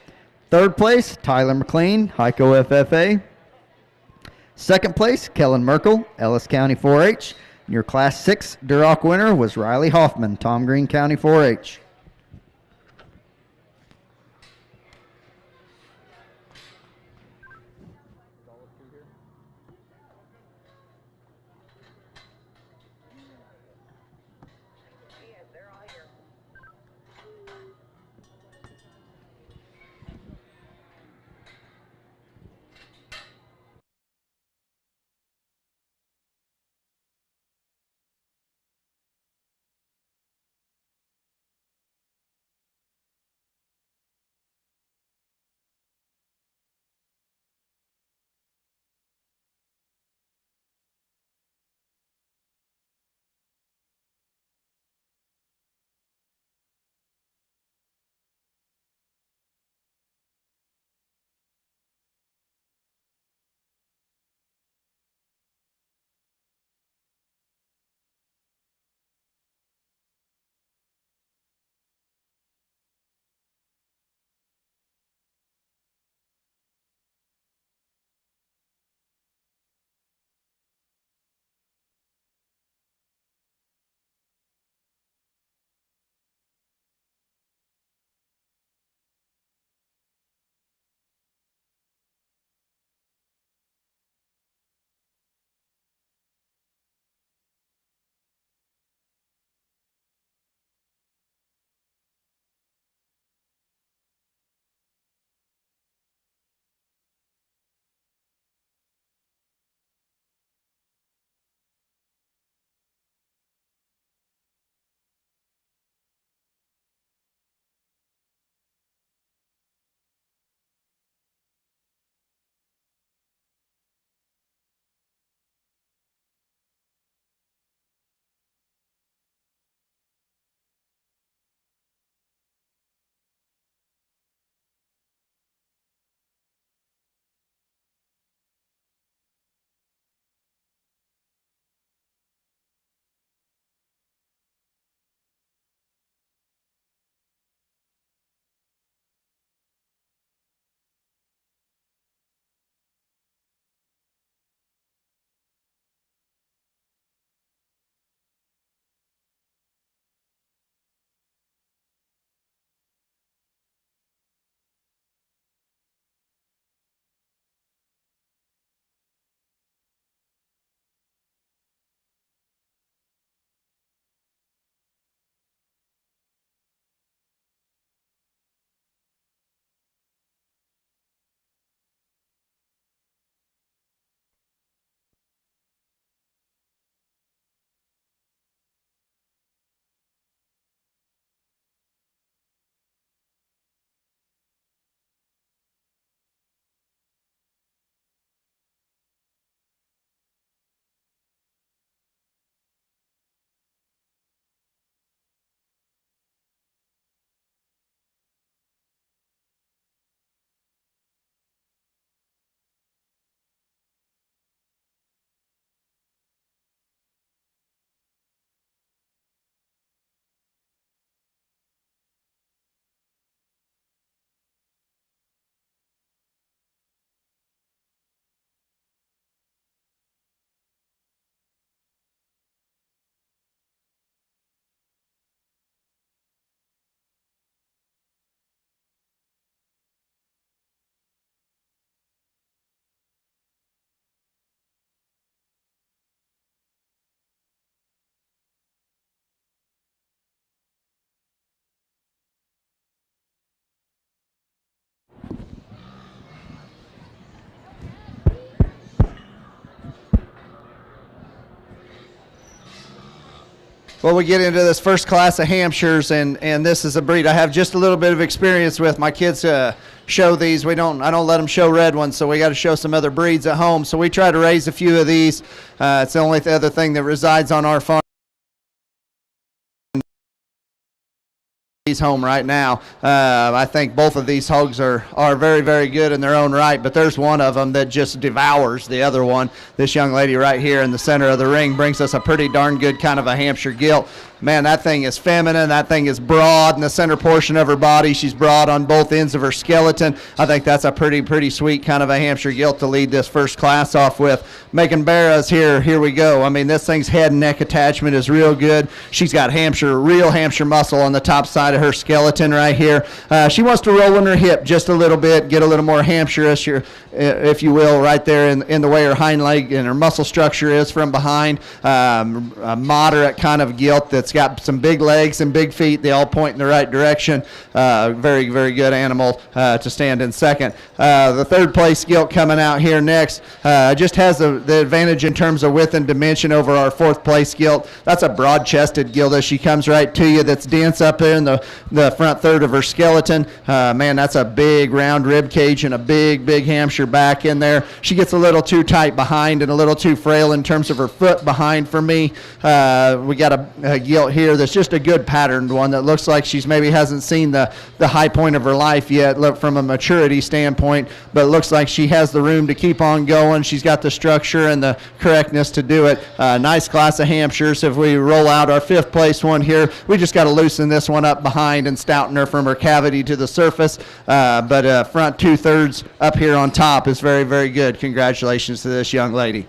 3rd place, Tyler McLean, Hyco FFA. 2nd place, Kellen Merkel, Ellis County 4-H. And your Class 6 Duroc winner was Riley Hoffman, Tom Green County 4-H.
Well, we get into this first class of Hampshires, and this is a breed I have just a little bit of experience with. My kids show these. I don't let them show red ones, so we got to show some other breeds at home. So we try to raise a few of these. It's the only other thing that resides on our farm. He's home right now. I think both of these hogs are very, very good in their own right, but there's one of them that just devours the other one. This young lady right here in the center of the ring brings us a pretty darn good kind of a Hampshire Gilt. Man, that thing is feminine. That thing is broad in the center portion of her body. She's broad on both ends of her skeleton. I think that's a pretty sweet kind of a Hampshire Gilt to lead this first class off with. Megan Barra's here. Here we go. I mean, this thing's head and neck attachment is real good. She's got real Hampshire muscle on the top side of her skeleton right here. She wants to roll in her hip just a little bit, get a little more Hampshire-ish, if you will, right there in the way her hind leg and her muscle structure is from behind. A moderate kind of Gilt that's got some big legs and big feet. They all point in the right direction. Very, very good animal to stand in second. The third place Gilt coming out here next just has the advantage in terms of width and dimension over our fourth place Gilt. That's a broad-chested Gilt as she comes right to you. That's dense up there in the front third of her skeleton. Man, that's a big round rib cage and a big Hampshire back in there. She gets a little too tight behind and a little too frail in terms of her foot behind for me. We got a Gilt here that's just a good patterned one that looks like she's maybe hasn't seen the high point of her life yet, look from a maturity standpoint, but looks like she has the room to keep on going. She's got the structure and the correctness to do it. Nice class of Hampshires. If we roll out our fifth place one here, we just got to loosen this one up behind and stouten her from her cavity to the surface, but front 2/3 up here on top is very, very good. Congratulations to this young lady.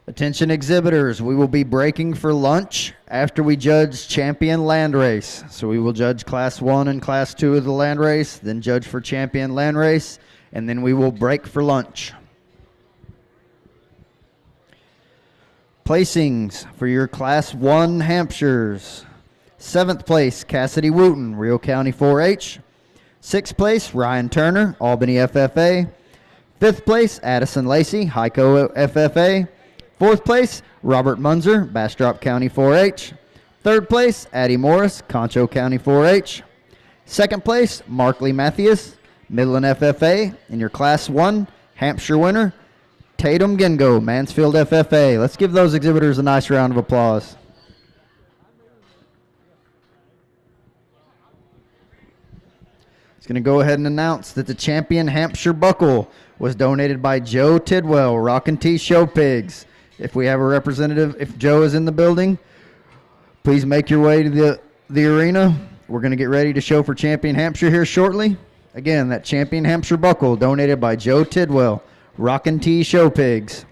Attention exhibitors, we will be breaking for lunch after we judge champion land race. So we will judge class 1 and class 2 of the land race, then judge for champion land race, and then we will break for lunch. Placings for your class 1 Hampshires. 7th place, Cassidy Wooten, Rio County 4-H. 6th place, Ryan Turner, Albany FFA. 5th place, Addison Lacey, Hyco FFA. 4th place, Robert Munzer, Bastrop County 4-H. 3rd place, Addie Morris, Concho County 4-H. 2nd place, Markley Matthews, Midland FFA. And your Class 1 Hampshire winner, Tatum Gengo, Mansfield FFA. Let's give those exhibitors a nice round of applause. It's going to go ahead and announce that the champion Hampshire buckle was donated by Joe Tidwell, Rockin' T Show Pigs. If we have a representative, if Joe is in the building, please make your way to the arena. We're going to get ready to show for champion Hampshire here shortly. Again, that champion Hampshire buckle donated by Joe Tidwell, Rockin' T Show Pigs.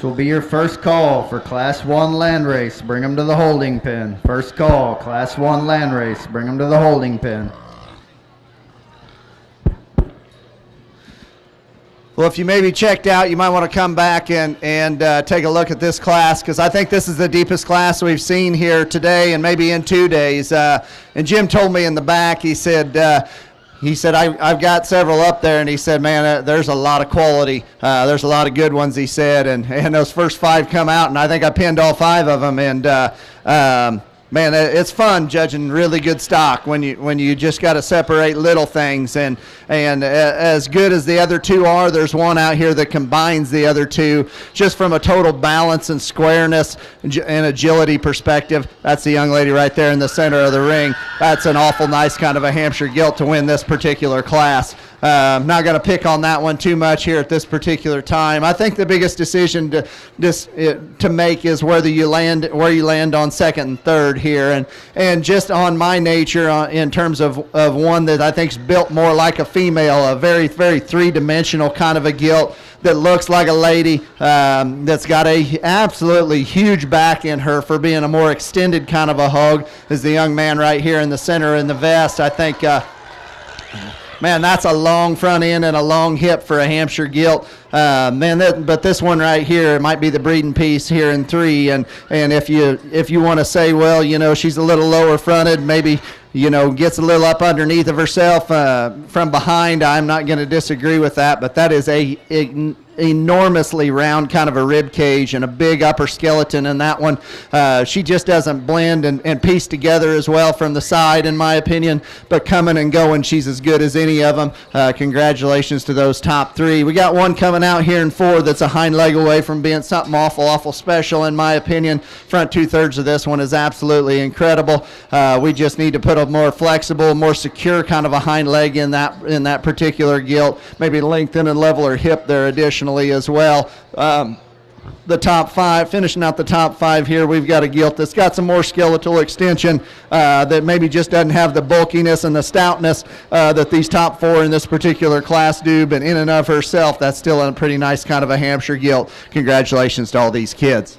will be your first call for Class 1 land race. Bring them to the holding pen. First call, Class 1 land race. Bring them to the holding pen.
Well, if you maybe checked out, you might want to come back and take a look at this class, because I think this is the deepest class we've seen here today and maybe in 2 days. And Jim told me in the back, he said, I've got several up there, and he said, man, there's a lot of quality. There's a lot of good ones, he said, and those first 5 come out, and I think I pinned all 5 of them. And man, it's fun judging really good stock when you just got to separate little things. And as good as the other 2 are, there's one out here that combines the other 2 just from a total balance and squareness and agility perspective. That's the young lady right there in the center of the ring. That's an awful nice kind of a Hampshire Gilt to win this particular class. I'm not going to pick on that one too much here at this particular time. I think the biggest decision to make is whether you land on second and third here, and just on my nature in terms of one that I think is built more like a female, a very, very three-dimensional kind of a gilt that looks like a lady, that's got a absolutely huge back in her for being a more extended kind of a hug, is the young man right here in the center in the vest. I think man, that's a long front end and a long hip for a Hampshire Gilt. But this one right here might be the breeding piece here in 3. And if you want to say, well, she's a little lower fronted, maybe, gets a little up underneath of herself from behind, I'm not going to disagree with that. But that is a enormously round kind of a rib cage and a big upper skeleton in that one. She just doesn't blend and piece together as well from the side, in my opinion, but coming and going, she's as good as any of them. Congratulations to those top 3. We got one coming out here in 4 that's a hind leg away from being something awful special, in my opinion. Front 2/3 of this one is absolutely incredible. We just need to put a more flexible, more secure kind of a hind leg in that particular gilt, maybe lengthen and level her hip there additionally as well. The top 5, finishing out the top 5 here, we've got a gilt that's got some more skeletal extension that maybe just doesn't have the bulkiness and the stoutness that these top 4 in this particular class do, but in and of herself, that's still a pretty nice kind of a Hampshire Gilt. Congratulations to all these kids.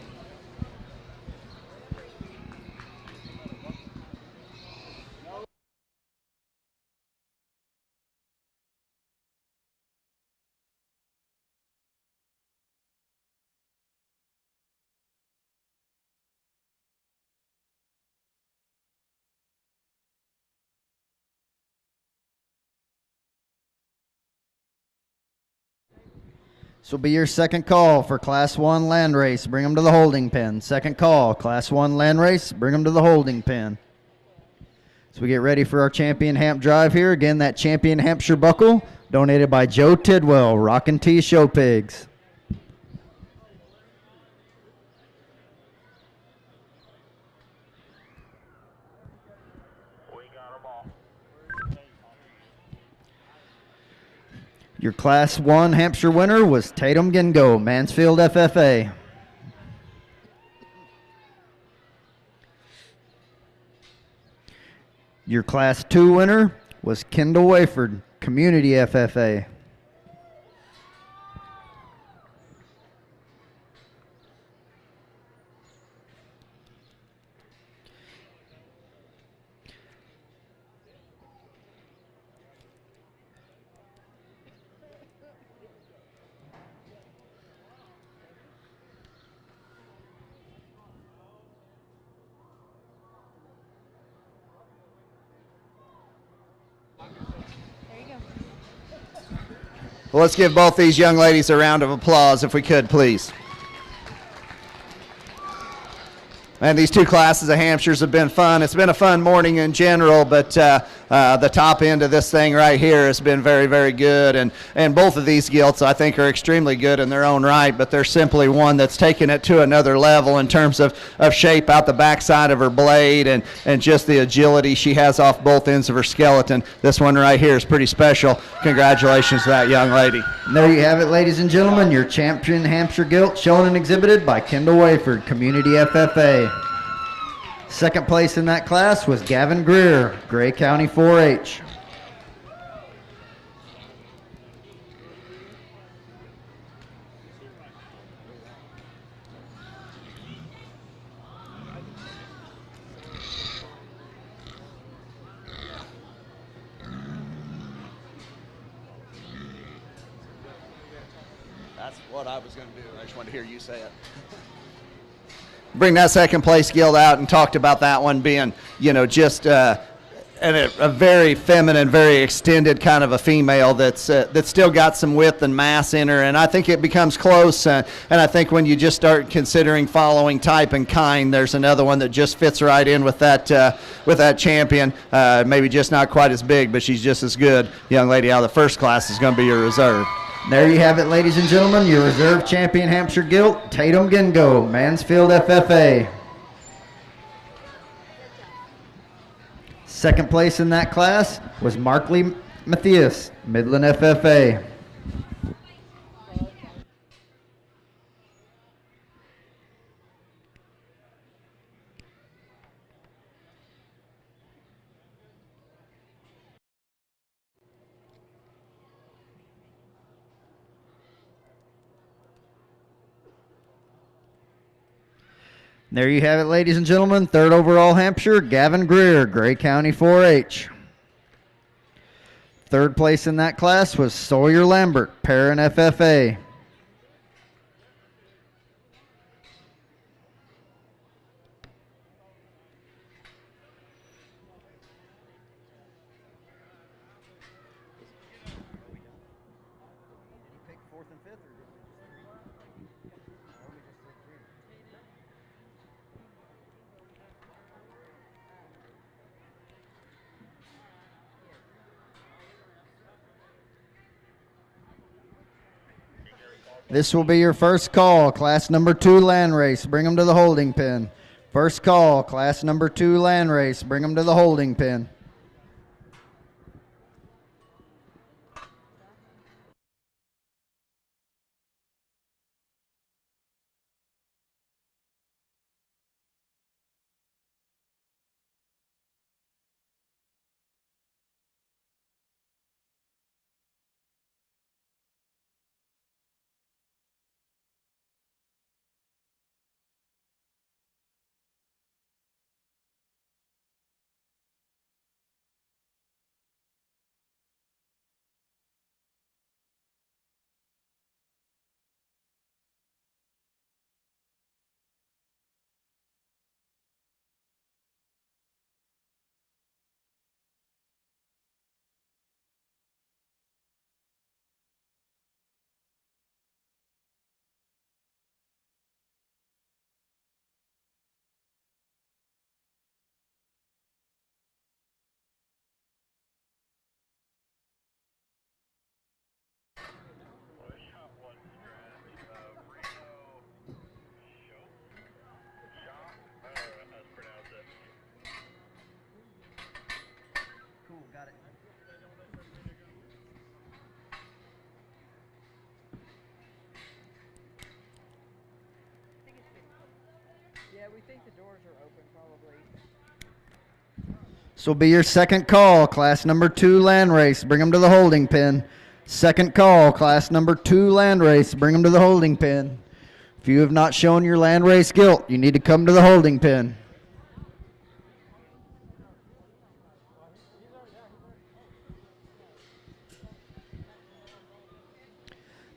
This will be your second call for Class 1 land race. Bring them to the holding pen. Second call, Class 1 land race. Bring them to the holding pen. So we get ready for our Champion Hamp drive here. Again, that Champion Hampshire buckle donated by Joe Tidwell, Rockin' T Show Pigs. Your Class 1 Hampshire winner was Tatum Gingo, Mansfield FFA. Your Class 2 winner was Kendall Wayford, Community FFA.
Well, let's give both these young ladies a round of applause if we could, please. And these 2 classes of Hampshires have been fun. It's been a fun morning in general, but the top end of this thing right here has been very, very good. And both of these gilts, I think, are extremely good in their own right, but they're simply one that's taken it to another level in terms of shape out the backside of her blade and just the agility she has off both ends of her skeleton. This one right here is pretty special. Congratulations to that young lady.
And there you have it, ladies and gentlemen, your Champion Hampshire Gilt shown and exhibited by Kendall Wayford, Community FFA. Second place in that class was Gavin Greer, Gray County 4-H.
That's what I was going to do. I just wanted to hear you say it. Bring that second place gilt out and talked about that one being, just a very feminine, very extended kind of a female that's still got some width and mass in her, and I think it becomes close. And I think when you just start considering following type and kind, there's another one that just fits right in with that champion. Maybe just not quite as big, but she's just as good. Young lady out of the first class is going to be your reserve.
There you have it, ladies and gentlemen, your reserve champion Hampshire Gilt, Tatum Gingo, Mansfield FFA. Second place in that class was Markley Matthias, Midland FFA. There you have it, ladies and gentlemen. Third overall Hampshire, Gavin Greer, Gray County 4-H. Third place in that class was Sawyer Lambert, Perrin FFA. This will be your first call, class number 2 land race. Bring them to the holding pen. First call, class number 2 land race. Bring them to the holding pen.
Yeah, we think the doors are open probably.
This will be your second call, class number 2 land race. Bring them to the holding pen. Second call, class number 2 land race. Bring them to the holding pen. If you have not shown your land race gilt, you need to come to the holding pen.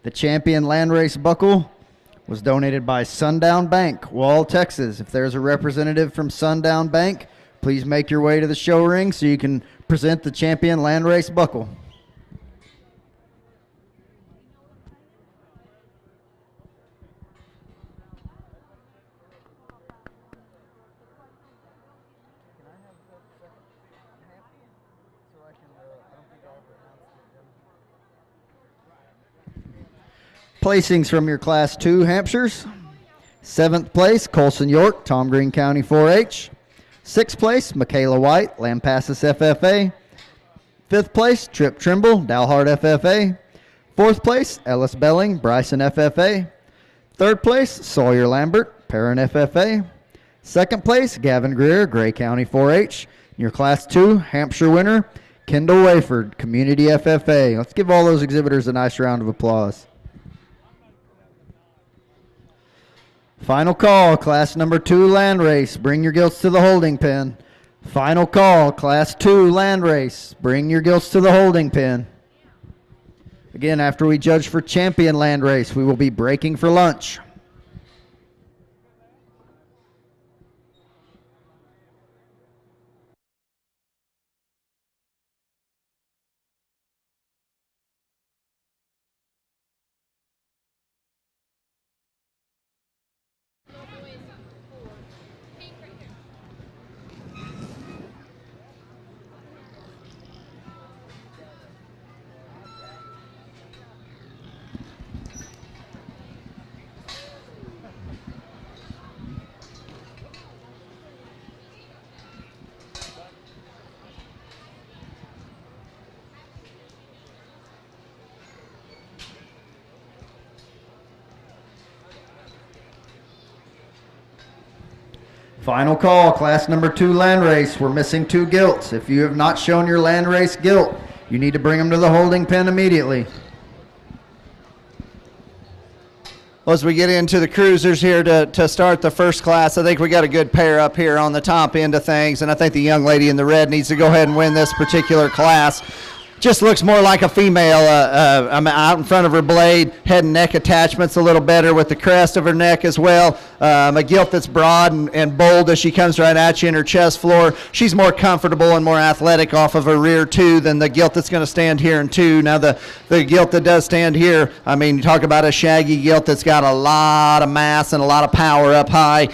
The champion land race buckle was donated by Sundown Bank, Wall, Texas. If there's a representative from Sundown Bank, please make your way to the show ring so you can present the champion land race buckle. Placings from your Class 2 Hampshires. 7th place, Colson York, Tom Green County 4-H. 6th place, Michaela White, Lampasas FFA. 5th place, Trip Trimble, Dalhart FFA. 4th place, Ellis Belling, Bryson FFA. 3rd place, Sawyer Lambert, Perrin FFA. 2nd place, Gavin Greer, Gray County 4-H. Your Class 2 Hampshire winner, Kendall Wayford, Community FFA. Let's give all those exhibitors a nice round of applause. Final call, class number 2 land race. Bring your gilts to the holding pen. Final call, class 2 land race. Bring your gilts to the holding pen. Again, after we judge for champion land race, we will be breaking for lunch. Final call, class number 2 land race. We're missing 2 gilts. If you have not shown your land race gilt, you need to bring them to the holding pen immediately.
Well, as we get into the cruisers here to start the first class, I think we got a good pair up here on the top end of things, and I think the young lady in the red needs to go ahead and win this particular class. Just looks more like a female. I'm out in front of her blade. Head and neck attachments a little better with the crest of her neck as well. A gilt that's broad and bold as she comes right at you in her chest floor. She's more comfortable and more athletic off of her rear two than the gilt that's going to stand here in two. Now the gilt that does stand here, I mean, you talk about a shaggy gilt that's got a lot of mass and a lot of power up high.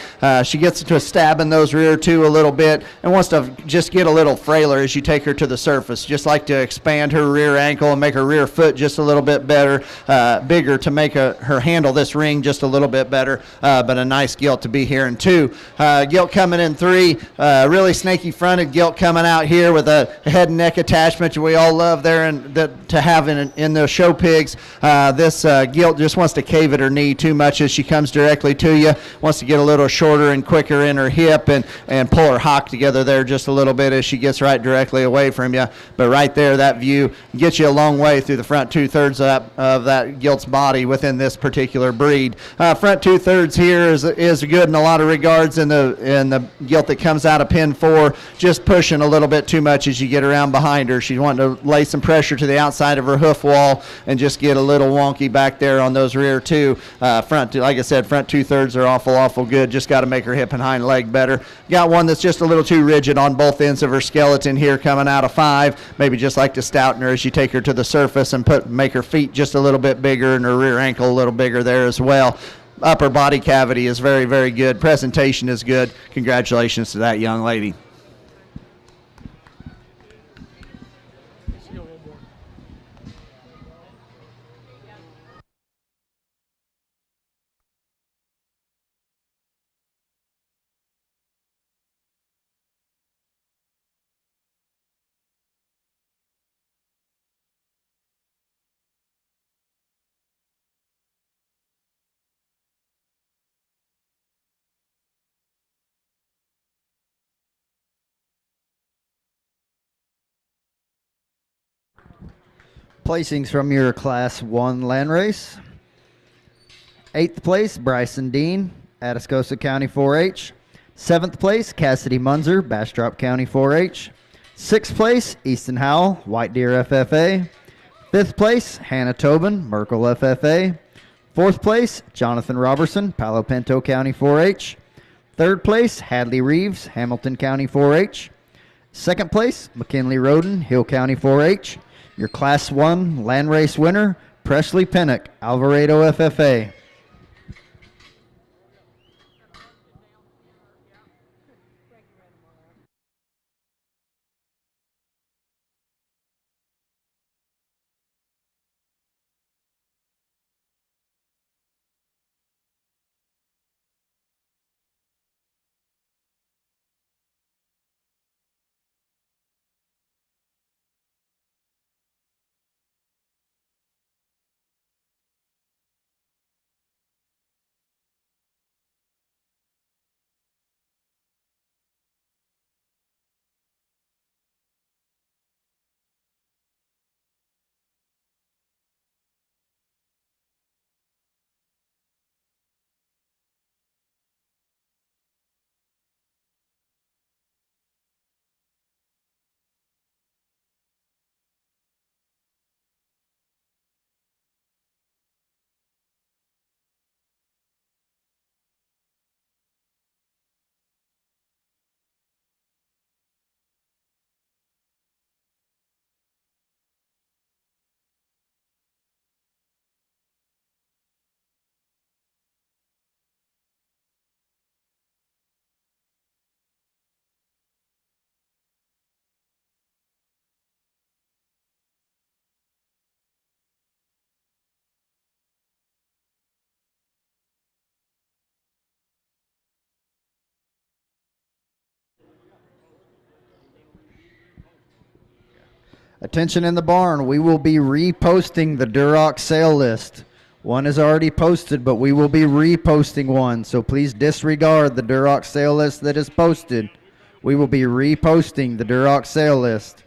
She gets to stabbing those rear two a little bit and wants to just get a little frailer as you take her to the surface. Just like to expand her rear ankle and make her rear foot just a little bit better, bigger to make her handle this ring just a little bit better, but a nice gilt to be here in two. Gilt coming in three, really snaky fronted gilt coming out here with a head and neck attachment we all love there and to have in the show pigs. This gilt just wants to cave at her knee too much as she comes directly to you, wants to get a little shorter and quicker in her hip and pull her hock together there just a little bit as she gets right directly away from you. But right there, that view gets you a long way through the front 2/3 of that gilt's body within this particular breed. Front 2/3 here is good in a lot of regards in the gilt that comes out of pin 4, just pushing a little bit too much as you get around behind her. She's wanting to lay some pressure to the outside of her hoof wall and just get a little wonky back there on those rear two. Like I said, front 2/3 are awful good. Just got to make her hip and hind leg better. Got one that's just a little too rigid on both ends of her skeleton here coming out of 5. Maybe just like to stouten her as you take her to the surface and make her feet just a little bit bigger and her rear ankle a little bigger there as well. Upper body cavity is very good. Presentation is good. Congratulations to that young lady.
Placings from your Class 1 land race. 8th place, Bryson Dean, Atascosa County 4-H. 7th place, Cassidy Munzer, Bastrop County 4-H. 6th place, Easton Howell, White Deer FFA. 5th place, Hannah Tobin, Merkel FFA. 4th place, Jonathan Robertson, Palo Pinto County 4-H. 3rd place, Hadley Reeves, Hamilton County 4-H. 2nd place, McKinley Roden, Hill County 4-H. Your Class 1 land race winner, Presley Pinnock, Alvarado FFA. Attention in the barn, we will be reposting the Duroc sale list. One is already posted, but we will be reposting one, so please disregard the Duroc sale list that is posted. We will be reposting the Duroc sale list.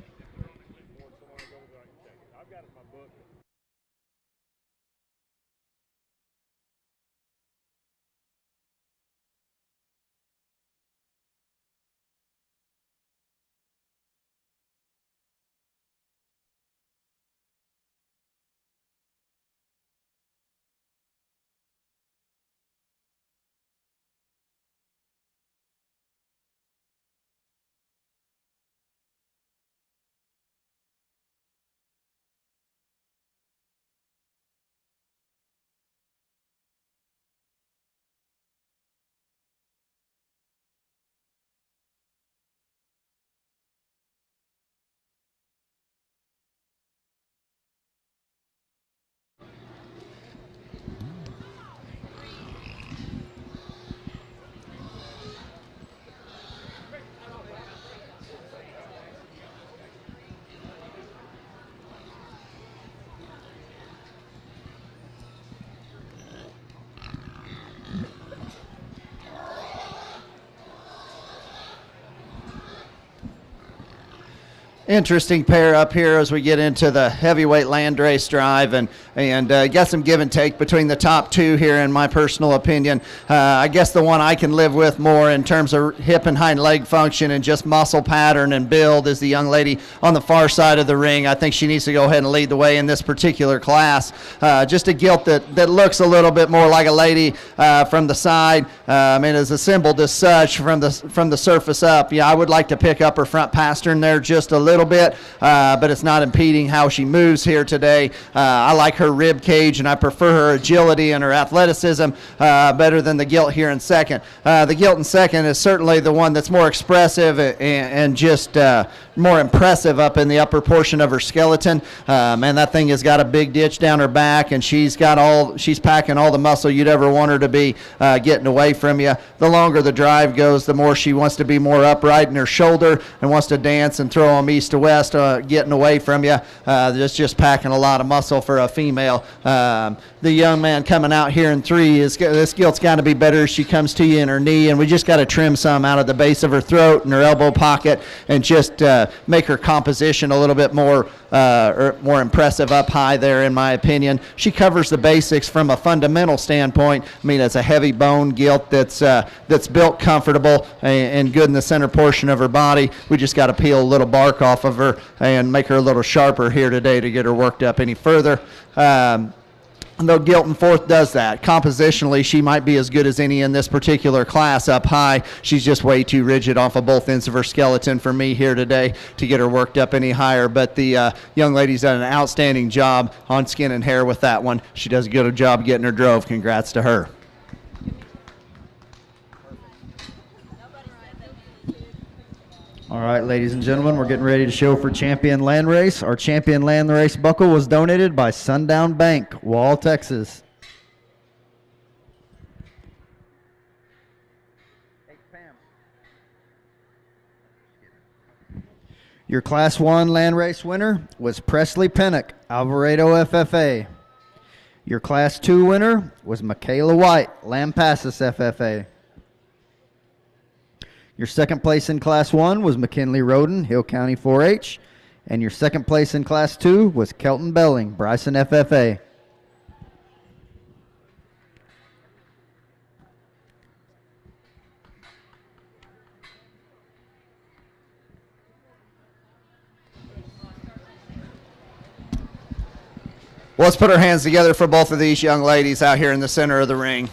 Interesting pair up here as we get into the heavyweight landrace drive, and got some give and take between the top two here in my personal opinion. I guess the one I can live with more in terms of hip and hind leg function and just muscle pattern and build is the young lady on the far side of the ring. I think she needs to go ahead and lead the way in this particular class. Just a gilt that looks a little bit more like a lady from the side. It is assembled as such from the surface up. Yeah, I would like to pick up her front pastern there just a little bit, but it's not impeding how she moves here today. I like her rib cage, and I prefer her agility and her athleticism better than the gilt here in second. The gilt in second is certainly the one that's more expressive and just more impressive up in the upper portion of her skeleton. Man, that thing has got a big ditch down her back, and she's packing all the muscle you'd ever want her to be getting away from you. The longer the drive goes, the more she wants to be more upright in her shoulder and wants to dance and throw them east to west, getting away from you. Just packing a lot of muscle for a female. The young man coming out here in three, this gilt's got to be better as she comes to you in her knee, and we just got to trim some out of the base of her throat and her elbow pocket and just make her composition a little bit more impressive up high there, in my opinion. She covers the basics from a fundamental standpoint. I mean, it's a heavy bone gilt that's built comfortable and good in the center portion of her body. We just got to peel a little bark off of her and make her a little sharper here today to get her worked up any further. Though gilt in fourth does that. Compositionally, she might be as good as any in this particular class up high. She's just way too rigid off of both ends of her skeleton for me here today to get her worked up any higher. But the young lady's done an outstanding job on skin and hair with that one. She does a good job getting her drove. Congrats to her.
All right, ladies and gentlemen, we're getting ready to show for Champion Land Race. Our Champion Land Race buckle was donated by Sundown Bank, Wall, Texas. Your Class 1 Land Race winner was Presley Pennock, Alvarado FFA. Your Class 2 winner was Michaela White, Lampasas FFA. Your second place in Class 1 was McKinley Roden, Hill County 4-H. And your second place in Class 2 was Kelton Belling, Bryson FFA.
Well, let's put our hands together for both of these young ladies out here in the center of the ring.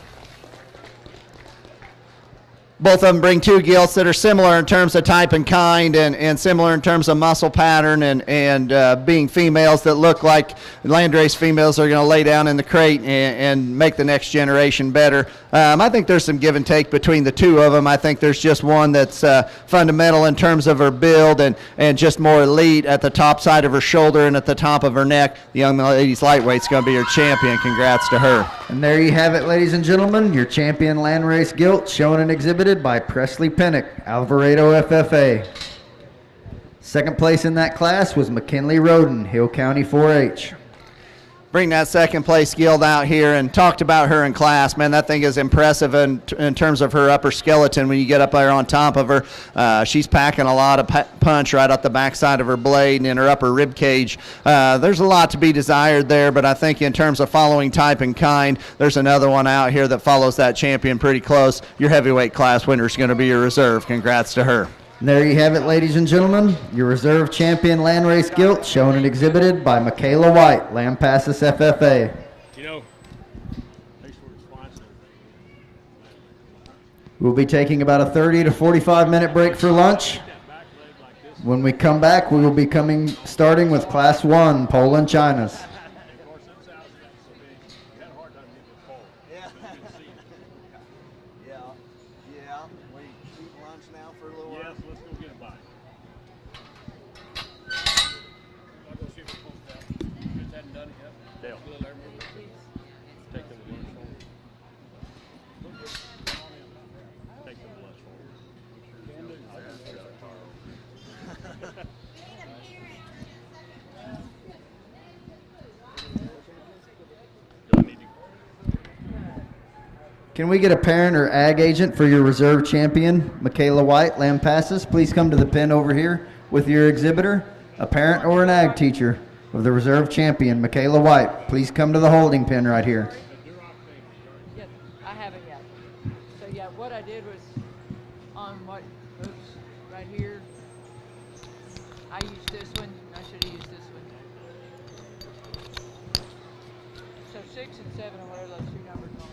Both of them bring two gilts that are similar in terms of type and kind, and similar in terms of muscle pattern, and being females that look like landrace females are going to lay down in the crate and make the next generation better. I think there's some give and take between the two of them. I think there's just one that's fundamental in terms of her build and just more elite at the top side of her shoulder and at the top of her neck. The young lady's lightweight's going to be her champion. Congrats to her.
And there you have it, ladies and gentlemen, your Champion Land Race gilt shown and exhibited by Presley Pennock, Alvarado FFA. Second place in that class was McKinley Roden, Hill County 4-H.
Bring that second place Gilt out here and talked about her in class. Man, that thing is impressive in terms of her upper skeleton when you get up there on top of her. She's packing a lot of punch right up the backside of her blade and in her upper rib cage. There's a lot to be desired there, but I think in terms of following type and kind, there's another one out here that follows that champion pretty close. Your heavyweight class winner is going to be your reserve. Congrats to her.
And there you have it, ladies and gentlemen. Your reserve champion landrace Gilt, shown and exhibited by Michaela White, Lampasas FFA.
You know, thanks for response.
We'll be taking about a 30 to 45-minute break for lunch. When we come back, we will be starting with Class 1, Poland Chinas. Can we get a parent or ag agent for your reserve champion, Michaela White, Lampasas? Please come to the pen over here with your exhibitor. A parent or an ag teacher of the reserve champion, Michaela White. Please come to the holding pen right here.
Yes, I haven't yet. So yeah, what I did was on what moves right here, I used this one. I should have used this one. So 6 and 7 or whatever those two numbers are.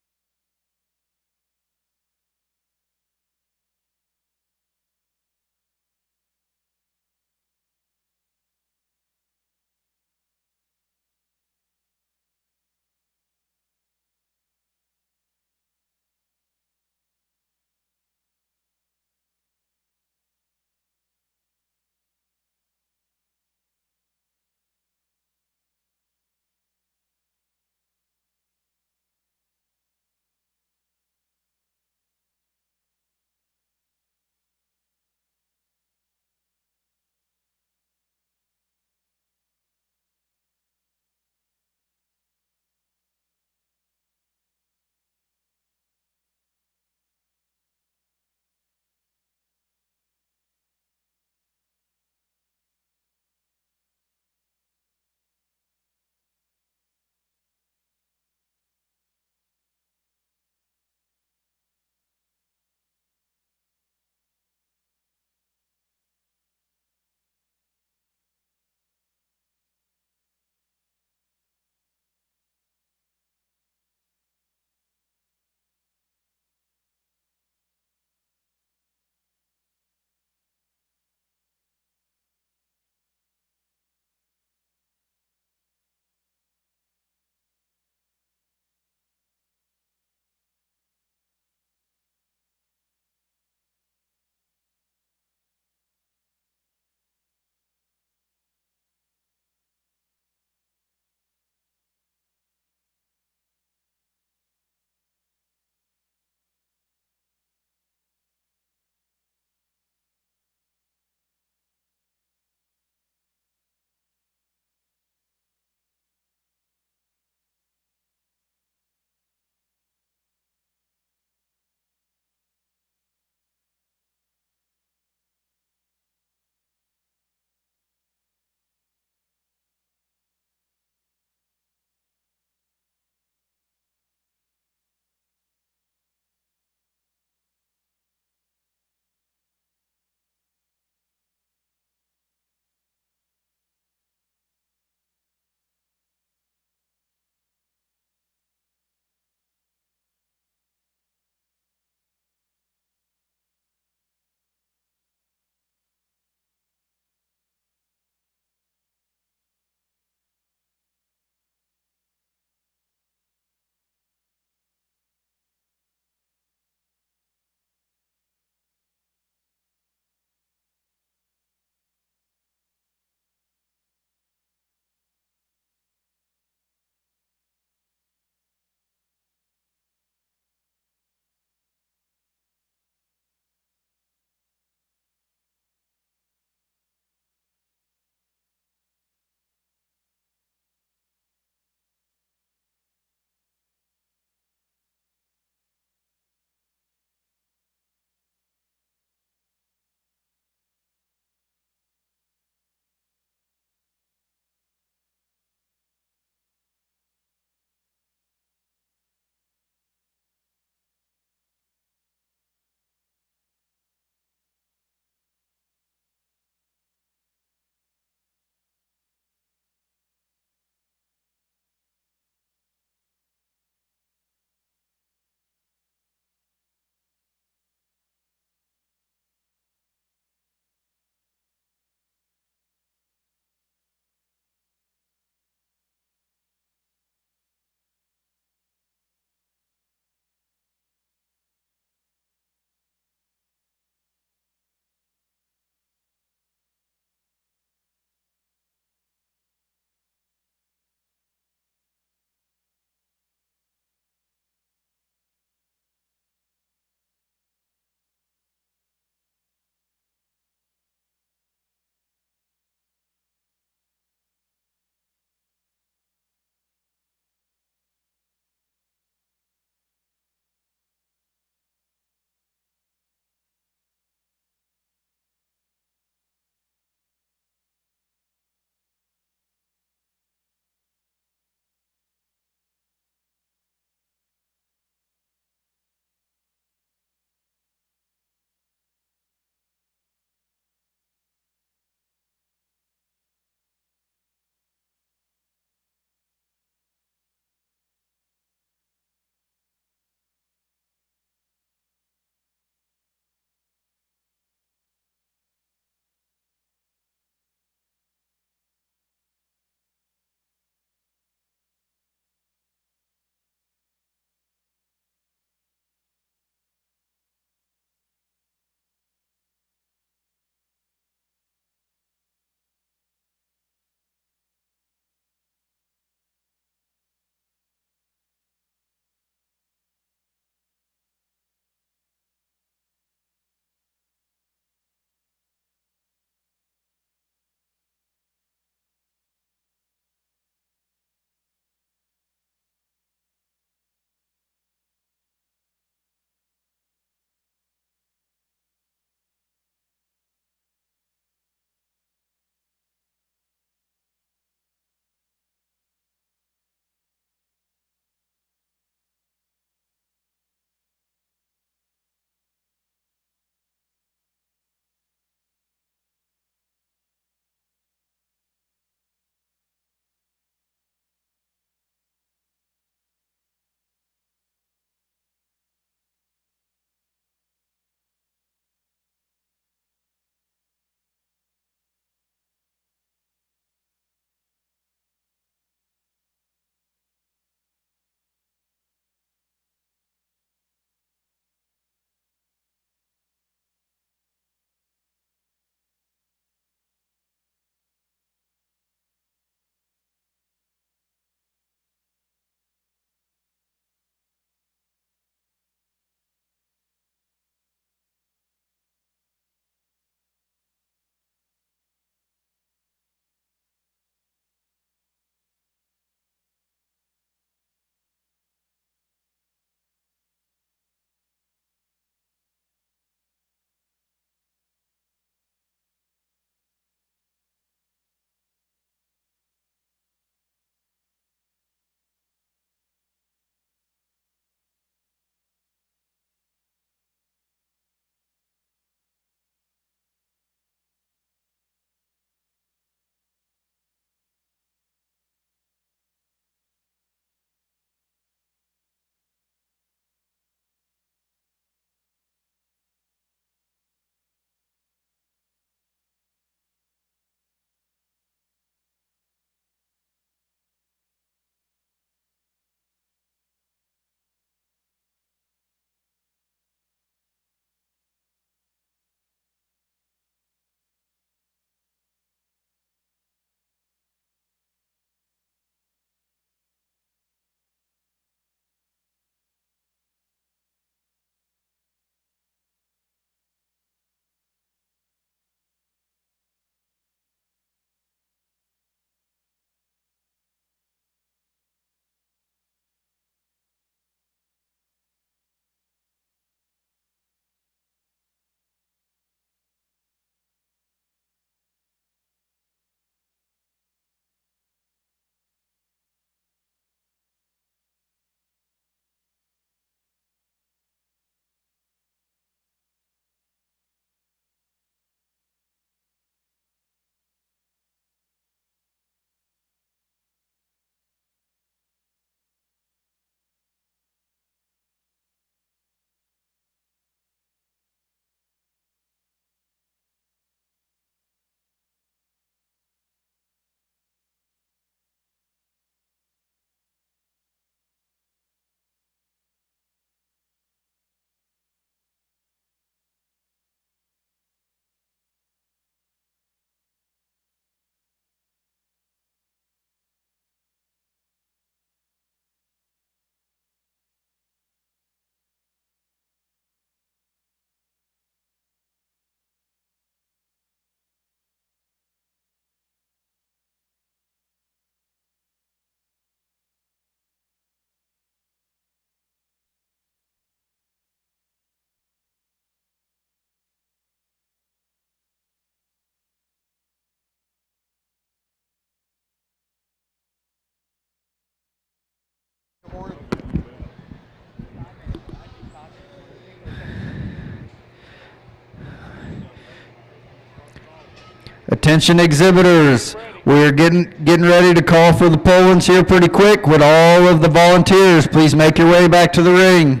Attention exhibitors, we're getting ready to call for the pole-ins here pretty quick. Would all of the volunteers please make your way back to the ring?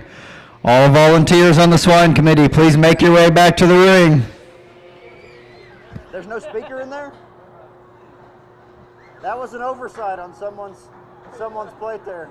All volunteers on the swine committee, please make your way back to the ring.
There's no speaker in there? That was an oversight on someone's plate there.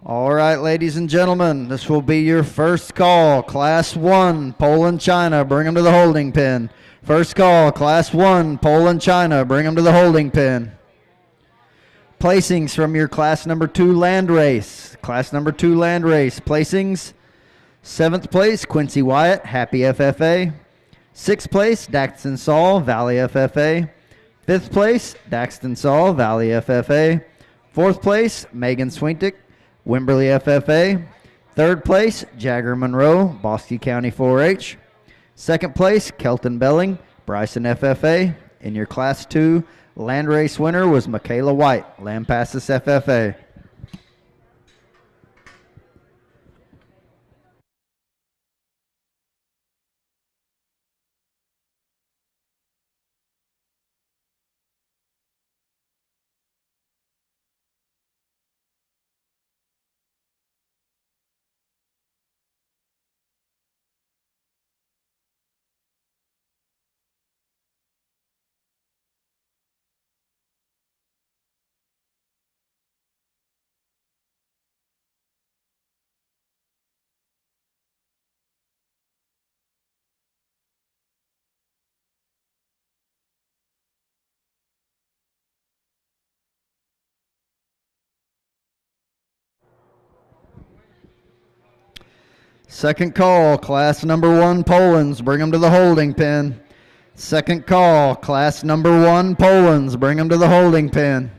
All right, ladies and gentlemen, this will be your first call. Class 1, Poland, China, bring them to the holding pen. First call, Class 1, Poland, China, bring them to the holding pen. Placings from your Class number 2 land race. Class number 2 land race. Placings, 7th place, Quincy Wyatt, Happy FFA. 6th place, Daxton Saul, Valley FFA. 5th place, Daxton Saul, Valley FFA. 4th place, Megan Swintick, Wimberley FFA. 3rd place, Jagger Monroe, Bosque County 4-H. 2nd place, Kelton Belling, Bryson FFA. And your Class 2 land race winner was Michaela White, Lampasas FFA. Second call, Class number 1 Polands, bring them to the holding pen. Second call, Class number 1 Polands, bring them to the holding pen.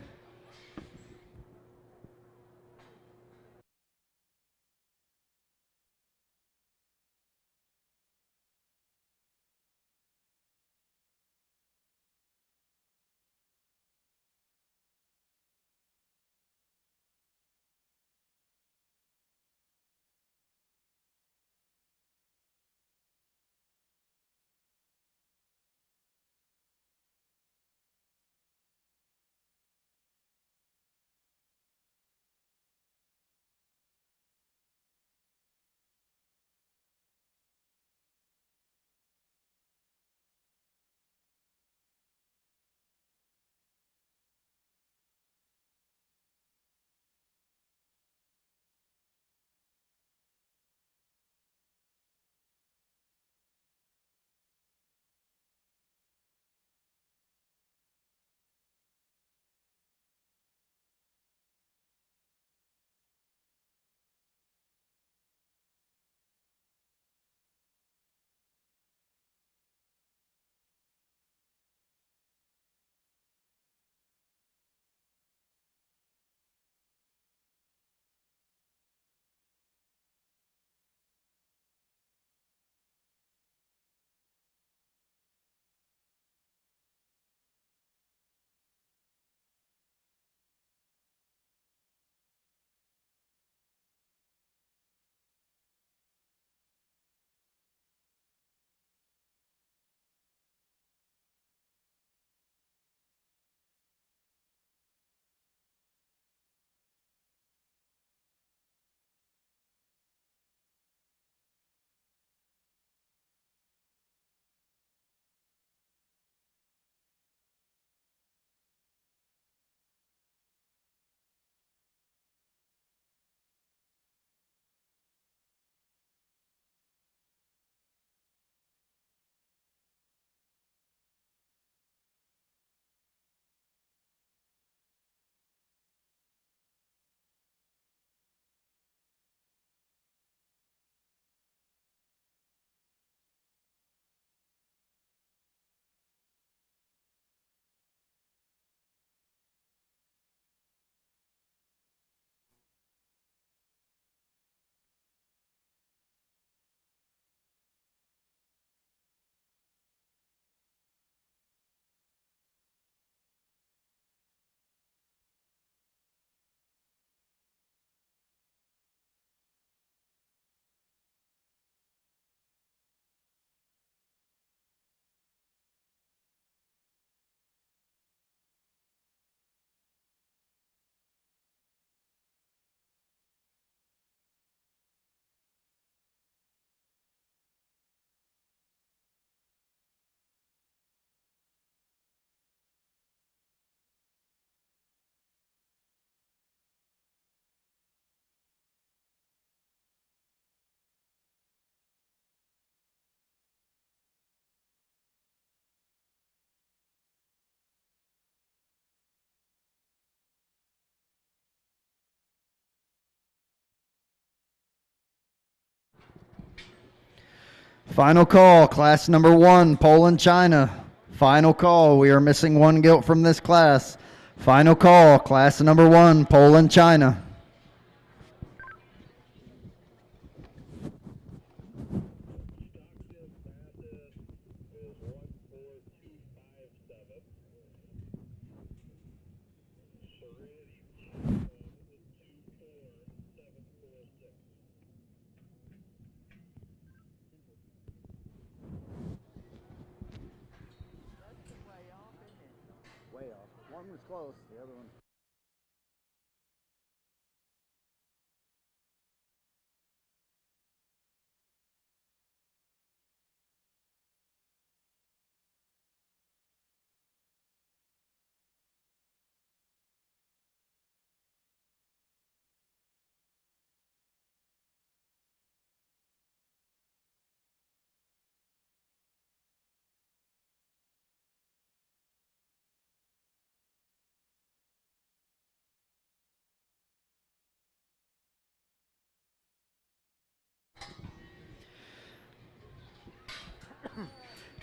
Final call, class number 1, Poland, China. Final call, we are missing 1 gilt from this class. Final call, class number 1, Poland, China.
Way off. One was close, the other one.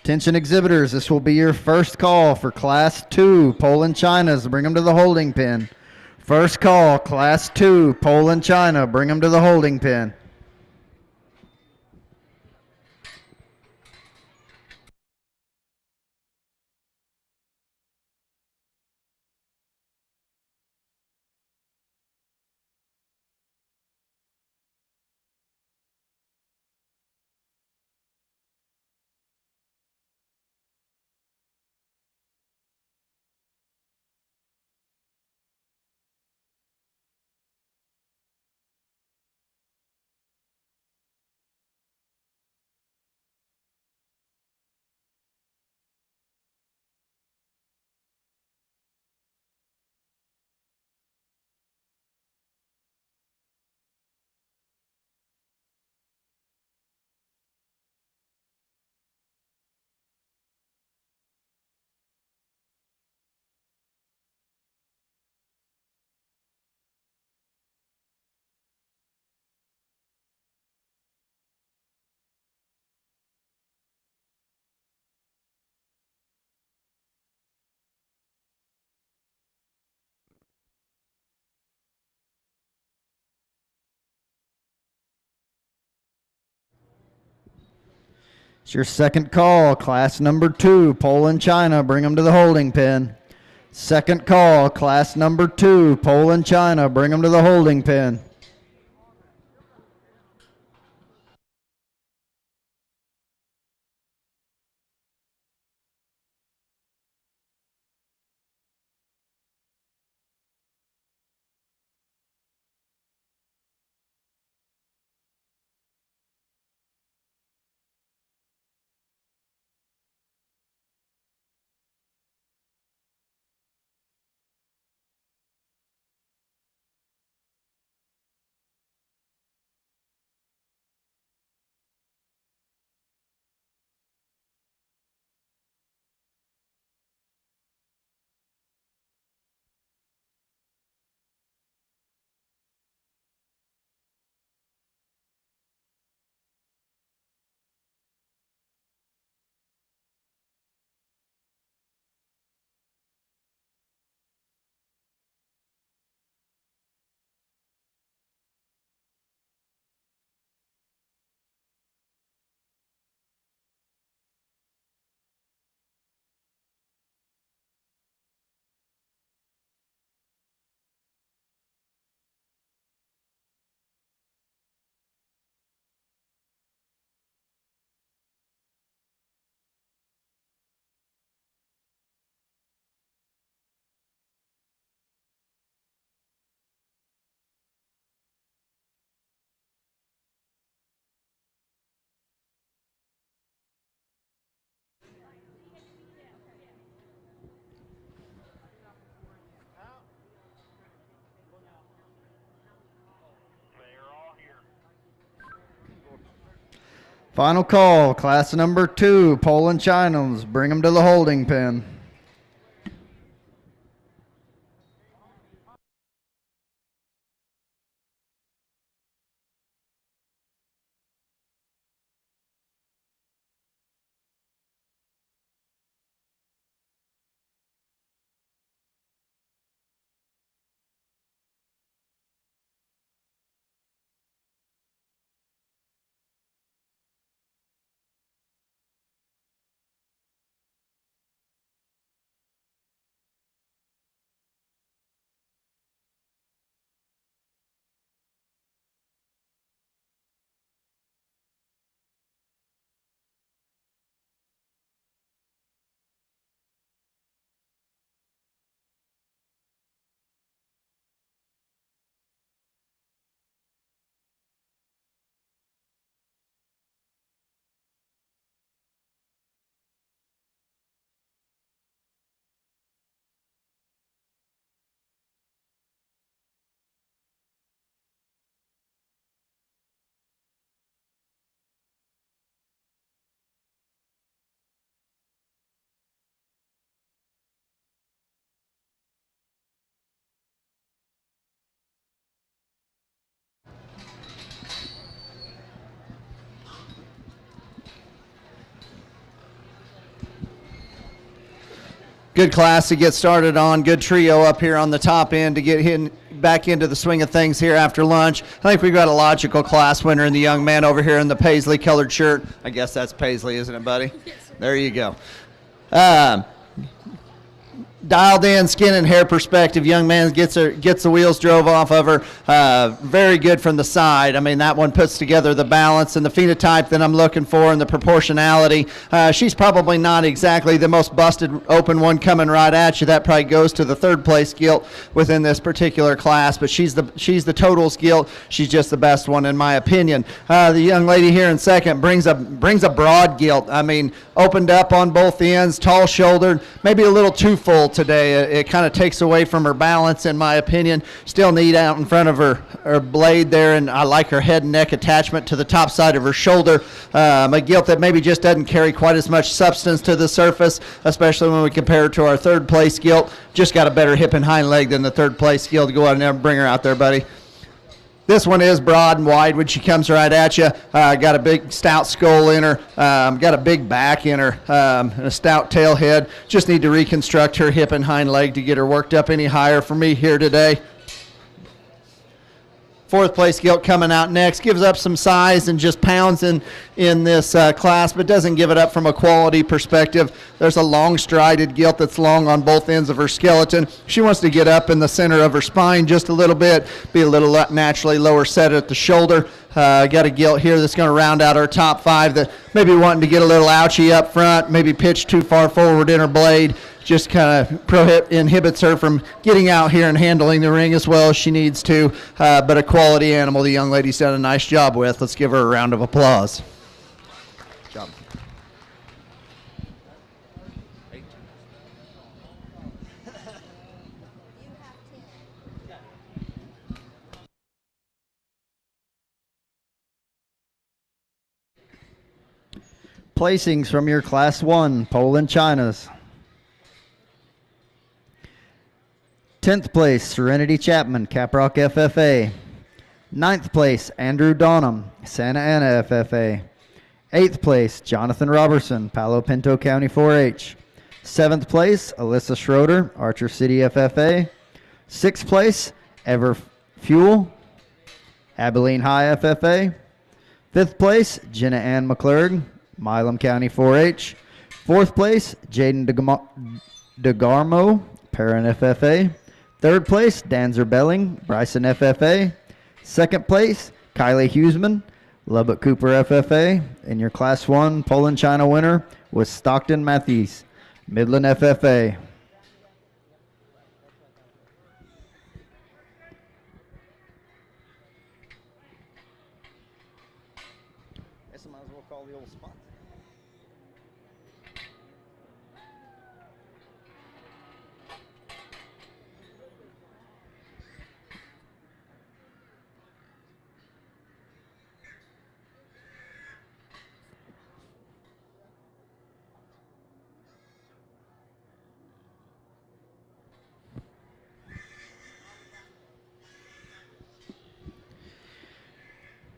Attention exhibitors, this will be your first call for class 2, Poland, China. Bring them to the holding pen. First call, class 2, Poland, China. Bring them to the holding pen. It's your second call, class number 2, Poland, China. Bring them to the holding pen. Second call, class number 2, Poland, China. Bring them to the holding pen. Final call, class number 2, Poland, China. Bring them to the holding pen.
Good class to get started on. Good trio up here on the top end to get back into the swing of things here after lunch. I think we've got a logical class winner in the young man over here in the paisley colored shirt. I guess that's paisley, isn't it, buddy? Yes, sir. There you go. Dialed in skin and hair perspective. Young man gets the wheels drove off of her. Very good from the side. I mean, that one puts together the balance and the phenotype that I'm looking for and the proportionality. She's probably not exactly the most busted open one coming right at you. That probably goes to the third place gilt within this particular class, but she's the totals gilt. She's just the best one in my opinion. The young lady here in second brings a broad gilt. I mean, opened up on both ends, tall shouldered, maybe a little too full today. It kind of takes away from her balance in my opinion. Still neat out in front of her blade there, and I like her head and neck attachment to the top side of her shoulder. A gilt that maybe just doesn't carry quite as much substance to the surface, especially when we compare her to our third place gilt. Just got a better hip and hind leg than the third place gilt. Go out and bring her out there, buddy. This one is broad and wide when she comes right at you. Got a big stout skull in her, got a big back in her, and a stout tail head. Just need to reconstruct her hip and hind leg to get her worked up any higher for me here today. Fourth place gilt coming out next. Gives up some size and just pounds in this class, but doesn't give it up from a quality perspective. There's a long strided gilt that's long on both ends of her skeleton. She wants to get up in the center of her spine just a little bit, be a little naturally lower set at the shoulder. Got a gilt here that's going to round out our top five that maybe wanting to get a little ouchy up front, maybe pitch too far forward in her blade. Just kind of inhibits her from getting out here and handling the ring as well as she needs to. But a quality animal the young lady's done a nice job with. Let's give her a round of applause. Good job.
Placings from your Class 1 Poland Chinas. 10th place, Serenity Chapman, Caprock FFA. 9th place, Andrew Donham, Santa Ana FFA. 8th place, Jonathan Robertson, Palo Pinto County 4-H. 7th place, Alyssa Schroeder, Archer City FFA. 6th place, Ever Fuel, Abilene High FFA. 5th place, Jenna Ann McClurg, Milam County 4-H. 4th place, Jaden DeGarmo, Perrin FFA. 3rd place, Danzer Belling, Bryson FFA. 2nd place, Kylie Huseman, Lubbock Cooper FFA. And your Class 1 Poland China winner was Stockton Matthews, Midland FFA. Guess I might as well call the old spot.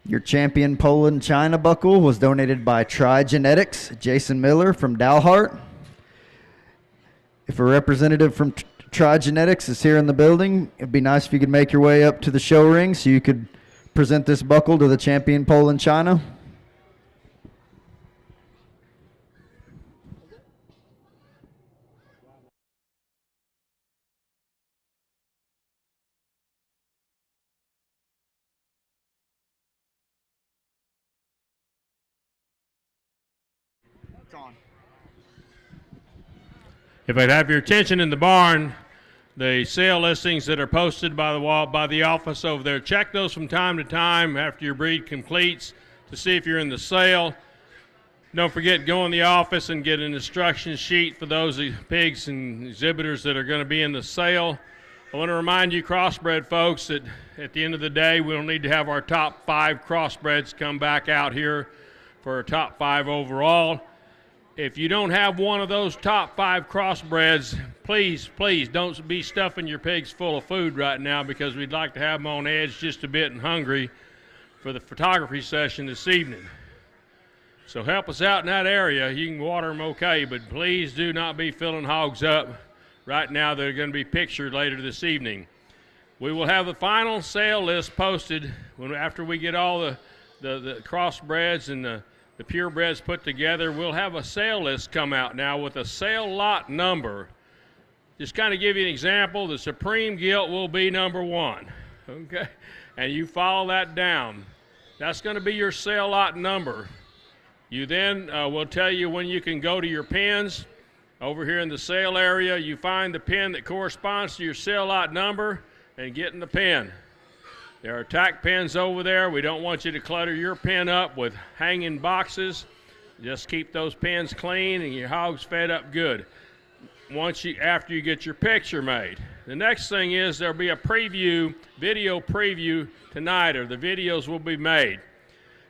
Your champion Poland China buckle was donated by Tri Genetics, Jason Miller from Dalhart. If a representative from Tri Genetics is here in the building, it'd be nice if you could make your way up to the show ring so you could present this buckle to the champion Poland China.
If I'd have your attention in the barn, the sale listings that are posted by the wall, by the office over there, check those from time to time after your breed completes to see if you're in the sale. Don't forget, go in the office and get an instruction sheet for those pigs and exhibitors that are going to be in the sale. I want to remind you, crossbred folks, that at the end of the day, we'll need to have our top 5 crossbreds come back out here for our top 5 overall. If you don't have one of those top 5 crossbreds, please don't be stuffing your pigs full of food right now, because we'd like to have them on edge just a bit and hungry for the photography session this evening. So help us out in that area. You can water them okay, but please do not be filling hogs up right now that are going to be pictured later this evening. We will have the final sale list posted after we get all the crossbreds and the purebreds put together. We'll have a sale list come out now with a sale lot number. Just kind of give you an example, the Supreme Gilt will be number 1, okay? And you follow that down. That's going to be your sale lot number. You then will tell you when you can go to your pins. Over here in the sale area, you find the pin that corresponds to your sale lot number and get in the pin. There are tack pins over there. We don't want you to clutter your pin up with hanging boxes. Just keep those pins clean and your hogs fed up good after you get your picture made. The next thing is there'll be a video preview tonight, or the videos will be made.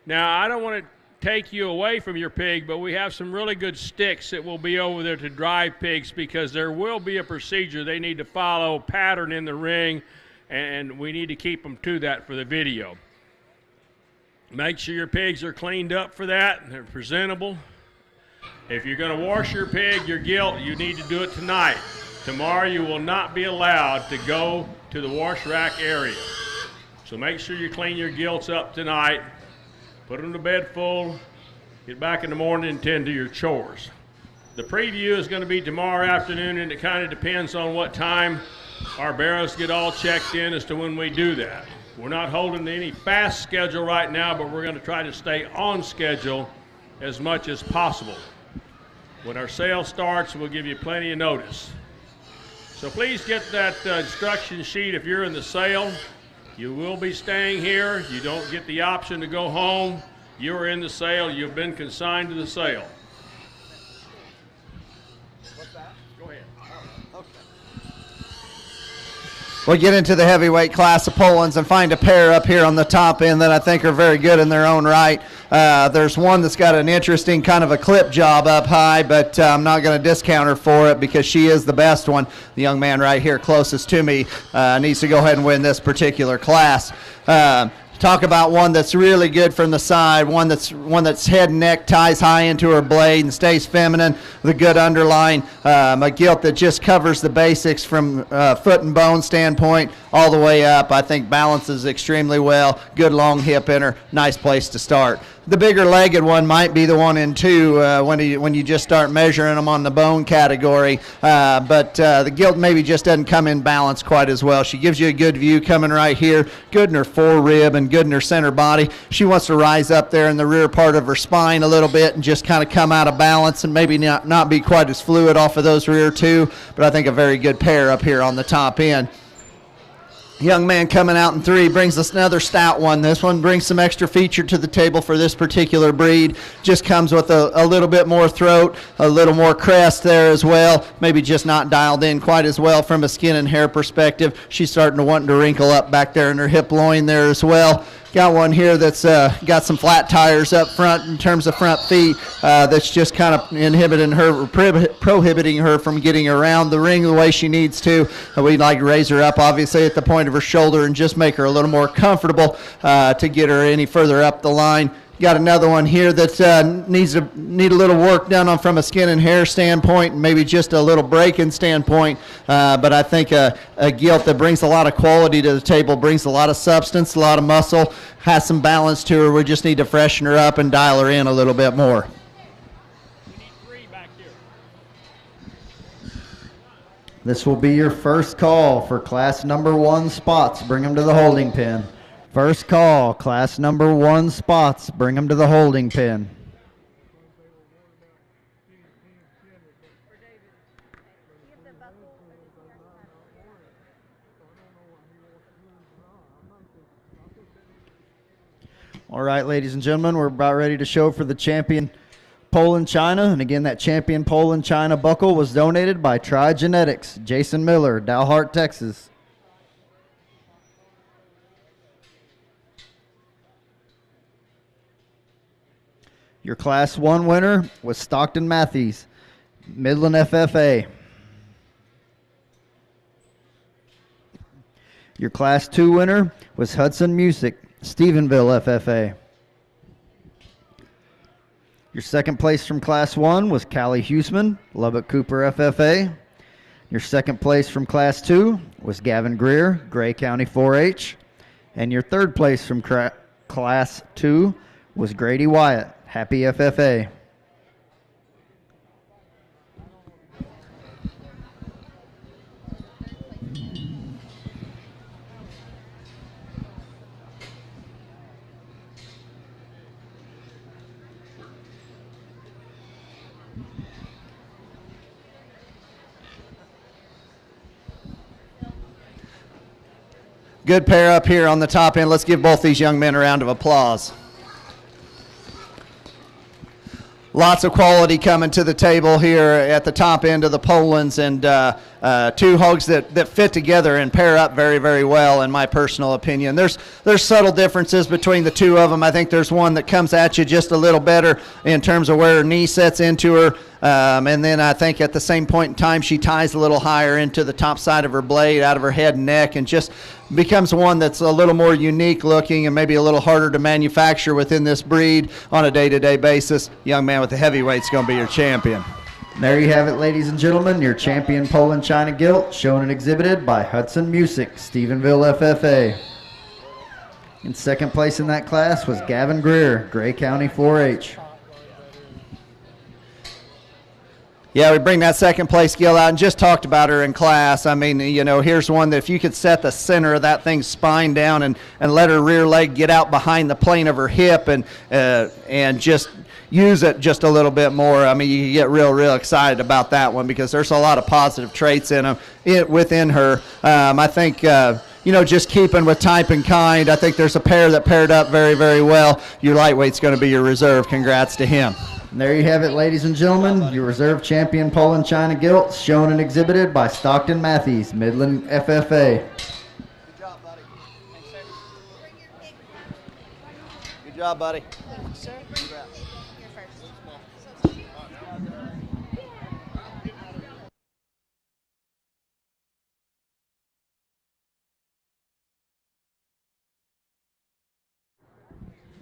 Now, I don't want to take you away from your pig, but we have some really good sticks that will be over there to drive pigs, because there will be a procedure they need to follow, pattern in the ring, and we need to keep them to that for the video. Make sure your pigs are cleaned up for that, and they're presentable. If you're going to wash your pig, your gilt, you need to do it tonight. Tomorrow you will not be allowed to go to the wash rack area. So make sure you clean your gilts up tonight, put them to bed full, get back in the morning and tend to your chores. The preview is going to be tomorrow afternoon, and it kind of depends on what time our barrows get all checked in as to when we do that. We're not holding any fast schedule right now, but we're going to try to stay on schedule as much as possible. When our sale starts, we'll give you plenty of notice. So please get that instruction sheet if you're in the sale. You will be staying here. You don't get the option to go home. You are in the sale. You've been consigned to the sale.
What's that?
Go ahead.
Okay.
We'll get into the heavyweight class of Polands and find a pair up here on the top end that I think are very good in their own right. There's one that's got an interesting kind of a clip job up high, but I'm not going to discount her for it because she is the best one. The young man right here closest to me needs to go ahead and win this particular class. Talk about one that's really good from the side, one that's head and neck, ties high into her blade and stays feminine with a good underline, a gilt that just covers the basics from foot and bone standpoint all the way up. I think balances extremely well, good long hip in her, nice place to start. The bigger legged one might be the 1 and 2 when you just start measuring them on the bone category, but the gilt maybe just doesn't come in balance quite as well. She gives you a good view coming right here, good in her fore rib and good in her center body. She wants to rise up there in the rear part of her spine a little bit and just kind of come out of balance and maybe not be quite as fluid off of those rear two, but I think a very good pair up here on the top end. Young man coming out in 3 brings us another stout one. This one brings some extra feature to the table for this particular breed. Just comes with a little bit more throat, a little more crest there as well. Maybe just not dialed in quite as well from a skin and hair perspective. She's starting to want to wrinkle up back there in her hip loin there as well. Got one here that's got some flat tires up front in terms of front feet. That's just kind of inhibiting her, prohibiting her from getting around the ring the way she needs to. We'd like to raise her up, obviously, at the point of her shoulder and just make her a little more comfortable to get her any further up the line. Got another one here that need a little work done on from a skin and hair standpoint, and maybe just a little break-in standpoint. But I think a gilt that brings a lot of quality to the table, brings a lot of substance, a lot of muscle, has some balance to her. We just need to freshen her up and dial her in a little bit more.
We need 3 back here.
This will be your first call for class number 1 spots. Bring them to the holding pen. First call, class number 1 spots. Bring them to the holding pen. All right, ladies and gentlemen, we're about ready to show for the champion Poland China. And again, that champion Poland China buckle was donated by Tri Genetics. Jason Miller, Dalhart, Texas. Your Class 1 winner was Stockton Matthews, Midland FFA. Your Class 2 winner was Hudson Music, Stephenville FFA. Your second place from Class 1 was Callie Huseman, Lubbock Cooper FFA. Your second place from Class 2 was Gavin Greer, Gray County 4-H. And your third place from Class 2 was Grady Wyatt, Happy FFA.
Good pair up here on the top end. Let's give both these young men a round of applause. Lots of quality coming to the table here at the top end of the Polands, and two hogs that fit together and pair up very, very well, in my personal opinion. There's subtle differences between the two of them. I think there's one that comes at you just a little better in terms of where her knee sets into her. And then I think at the same point in time, she ties a little higher into the top side of her blade, out of her head and neck, and just becomes one that's a little more unique looking and maybe a little harder to manufacture within this breed on a day-to-day basis. Young man with the heavyweight's going to be your champion.
There you have it, ladies and gentlemen, your champion Poland China Gilt, shown and exhibited by Hudson Music, Stephenville FFA. In second place in that class was Gavin Greer, Gray County 4-H.
Yeah, we bring that second place skill out and just talked about her in class. I mean, you know, here's one that if you could set the center of that thing's spine down and let her rear leg get out behind the plane of her hip and just use it just a little bit more. I mean, you get real excited about that one because there's a lot of positive traits within her. I think, you know, just keeping with type and kind, I think there's a pair that paired up very, very well. Your lightweight's going to be your reserve. Congrats to him.
And there you have it, ladies and gentlemen, your reserve champion Poland China Gilt, shown and exhibited by Stockton Matthews, Midland FFA.
Good job, buddy. Good job, buddy.
Sir,
Congrats.
you're first.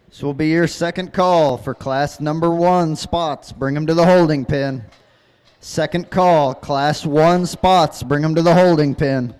This will be your second call for class number 1 spots. Bring them to the holding pen. Second call, class 1 spots. Bring them to the holding pen.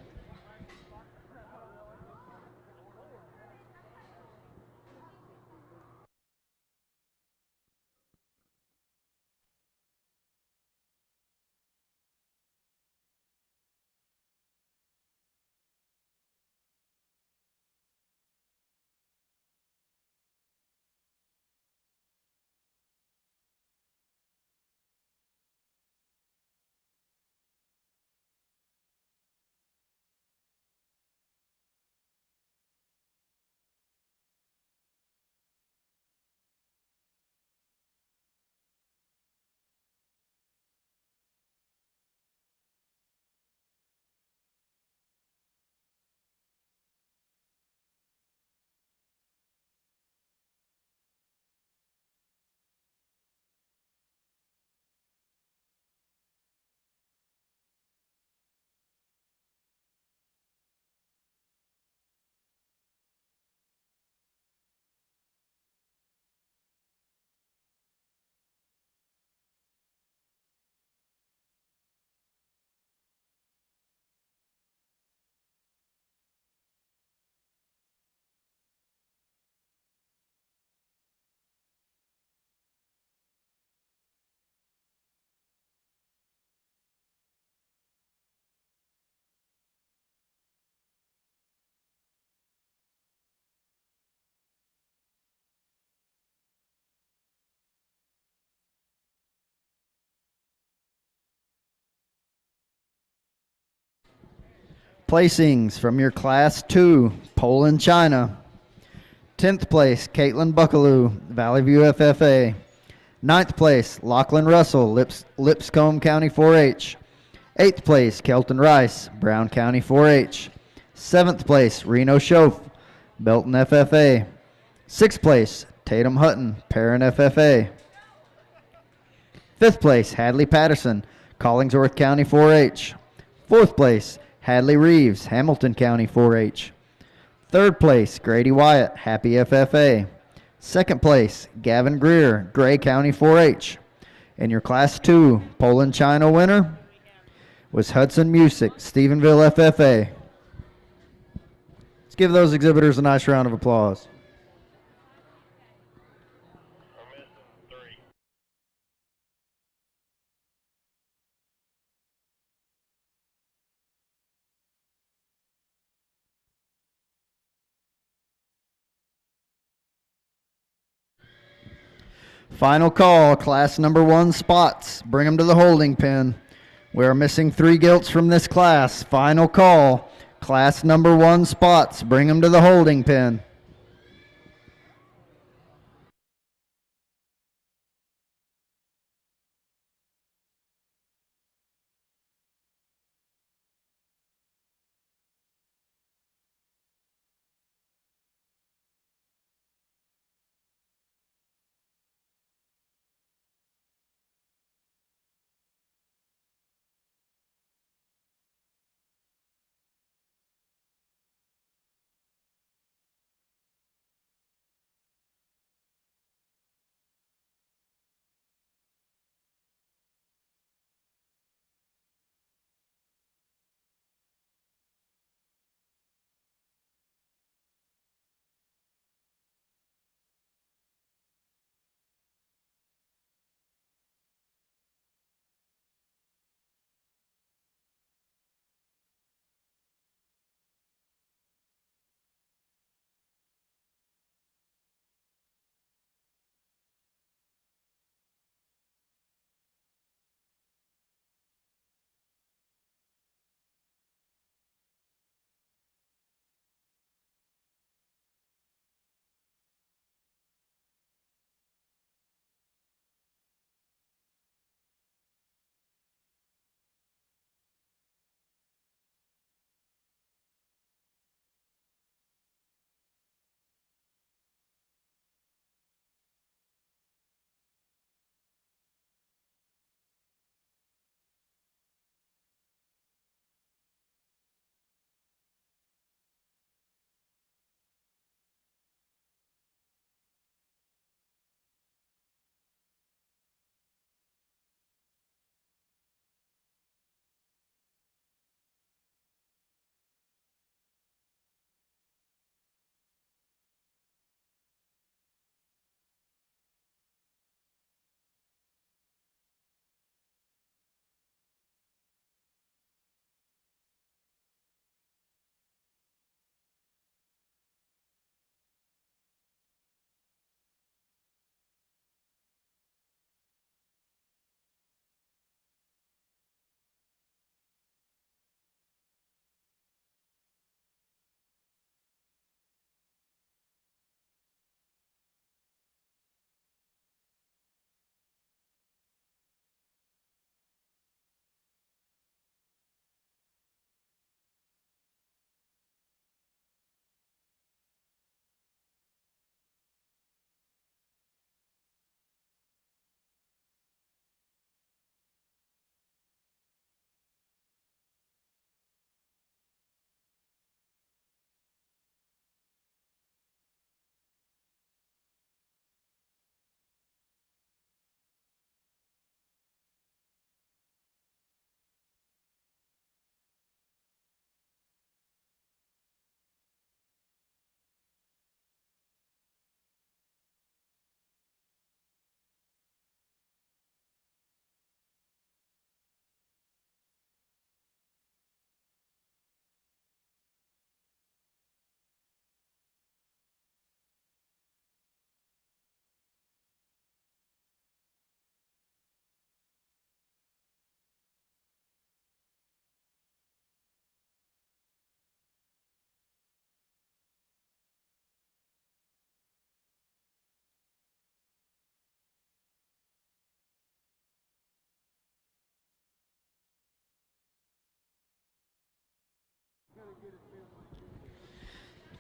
Placings from your Class 2, Poland, China. 10th place, Caitlin Buckaloo, Valley View FFA. 9th place, Lachlan Russell, Lipscomb County 4-H. 8th place, Kelton Rice, Brown County 4-H. 7th place, Reno Schoaf, Belton FFA. 6th place, Tatum Hutton, Perrin FFA. 5th place, Hadley Patterson, Collingsworth County 4-H. 4th place, Hadley Reeves, Hamilton County 4-H. 3rd place, Grady Wyatt, Happy FFA. 2nd place, Gavin Greer, Gray County 4-H. And your Class 2 Poland China winner was Hudson Music, Stephenville FFA. Let's give those exhibitors a nice round of applause. Final call, class number 1 spots. Bring them to the holding pen. We are missing 3 gilts from this class. Final call, class number 1 spots. Bring them to the holding pen.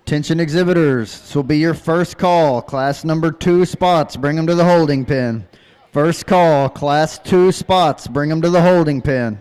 Attention exhibitors, this will be your first call. Class number 2 spots, bring them to the holding pen. First call, class 2 spots, bring them to the holding pen.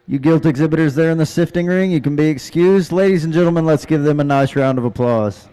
You Gilt exhibitors there in the sifting ring, you can be excused. Ladies and gentlemen, let's give them a nice round of applause.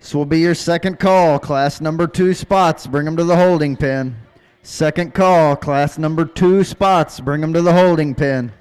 This will be your second call, class number 2 spots. Bring them to the holding pen. Second call, class number 2 spots. Bring them to the holding pen.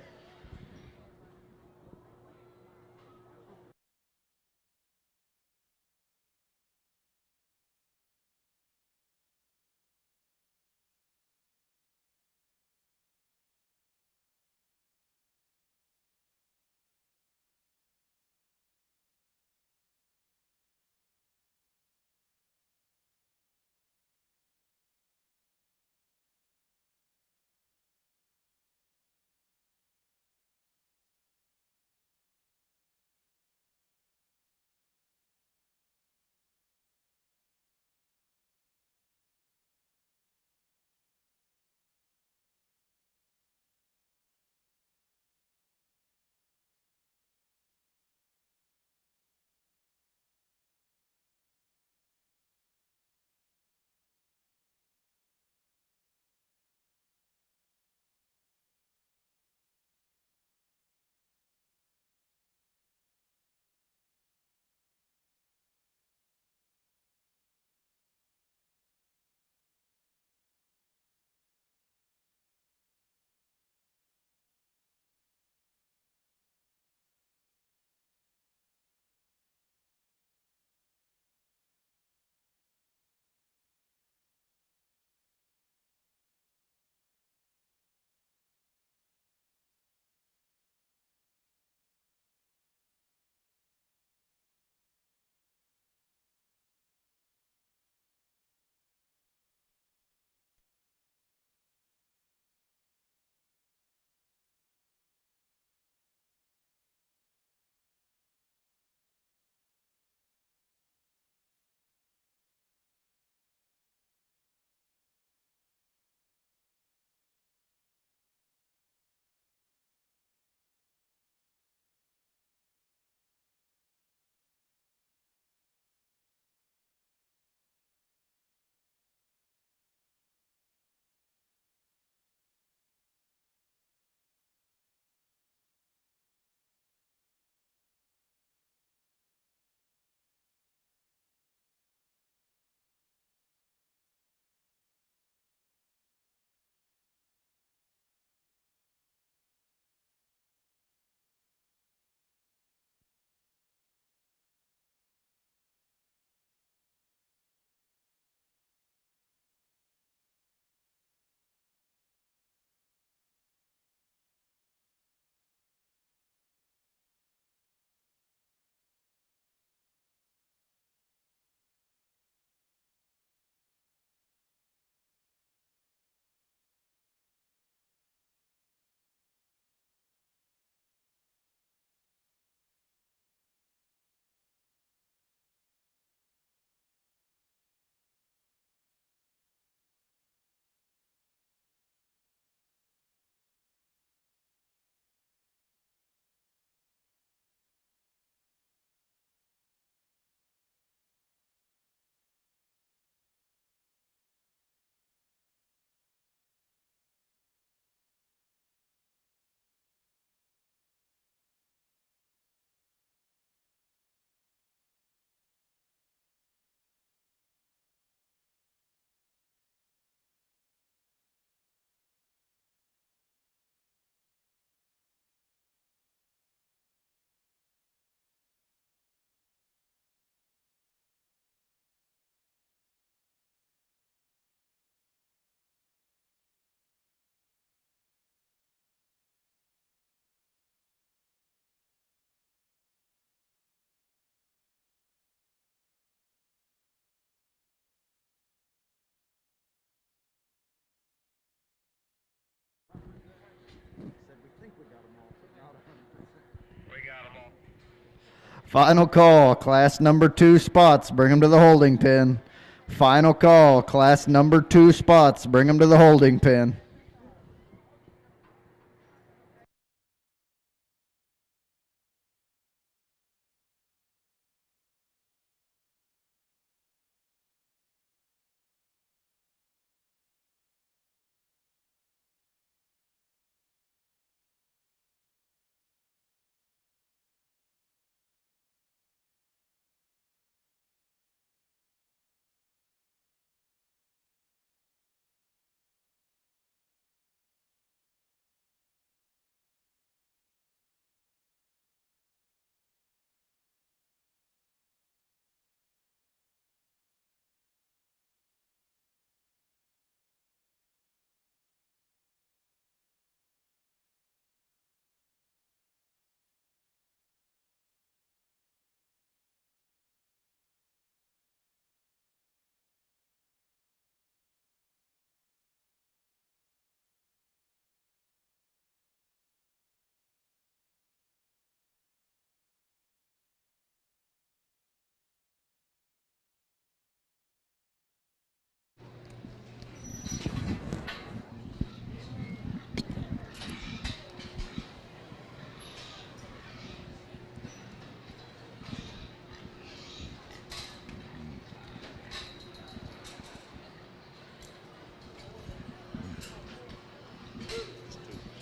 Final call, class number 2 spots, bring them to the holding pen. Final call, class number 2 spots, bring them to the holding pen.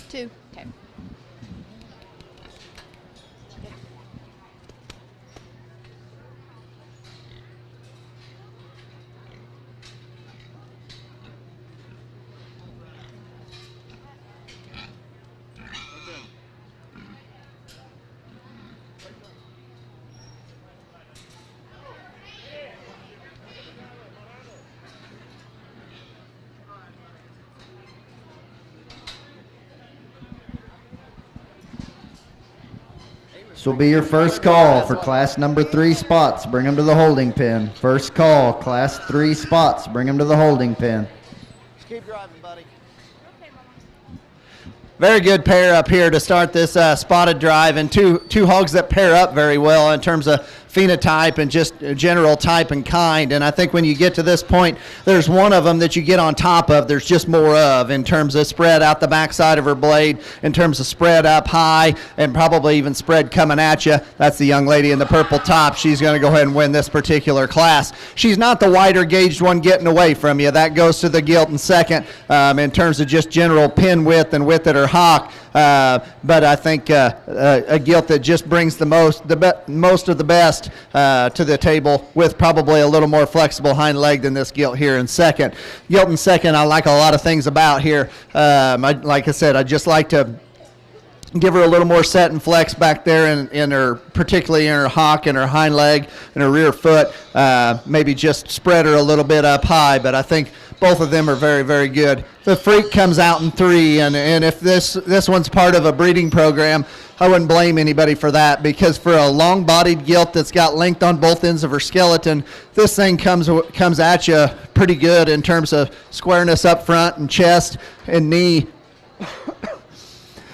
Two. Okay.
This will be your first call for class number 3 spots. Bring them to the holding pen. First call, class 3 spots. Bring them to the holding pen.
Just keep driving, buddy. Very good pair up here to start this spotted drive, and two hogs that pair up very well in terms of phenotype and just general type and kind. And I think when you get to this point, there's one of them that you get on top of, there's just more of in terms of spread out the backside of her blade, in terms of spread up high, and probably even spread coming at you. That's the young lady in the purple top. She's going to go ahead and win this particular class. She's not the wider gauged one getting away from you. That goes to the Gilt in second in terms of just general pin width and width at her hock. But I think a Gilt that just brings the most of the best to the table, with probably a little more flexible hind leg than this Gilt here in second. Gilt in second, I like a lot of things about here. Like I said, I just like to give her a little more set and flex back there in her, particularly in her hock and her hind leg and her rear foot. Maybe just spread her a little bit up high, but I think both of them are very, very good. The Freak comes out in 3, and if this one's part of a breeding program, I wouldn't blame anybody for that, because for a long-bodied Gilt that's got length on both ends of her skeleton, this thing comes at you pretty good in terms of squareness up front and chest and knee.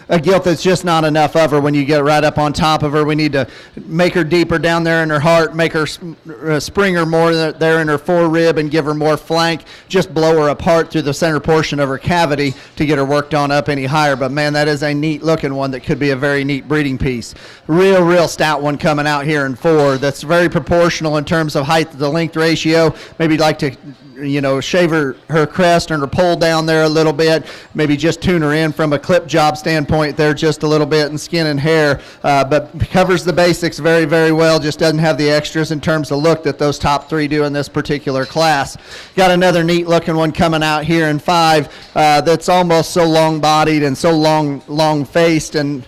A Gilt that's just not enough of her when you get right up on top of her. We need to make her deeper down there in her heart, make her spring her more there in her forerib and give her more flank, just blow her apart through the center portion of her cavity to get her worked on up any higher. But man, that is a neat looking one that could be a very neat breeding piece. Real stout one coming out here in 4 that's very proportional in terms of height to the length ratio. Maybe like to shave her crest and her poll down there a little bit, maybe just tune her in from a clip job standpoint there just a little bit in skin and hair, but covers the basics very, very well, just doesn't have the extras in terms of look that those top 3 do in this particular class. Got another neat looking one coming out here in 5 that's almost so long bodied and so long faced and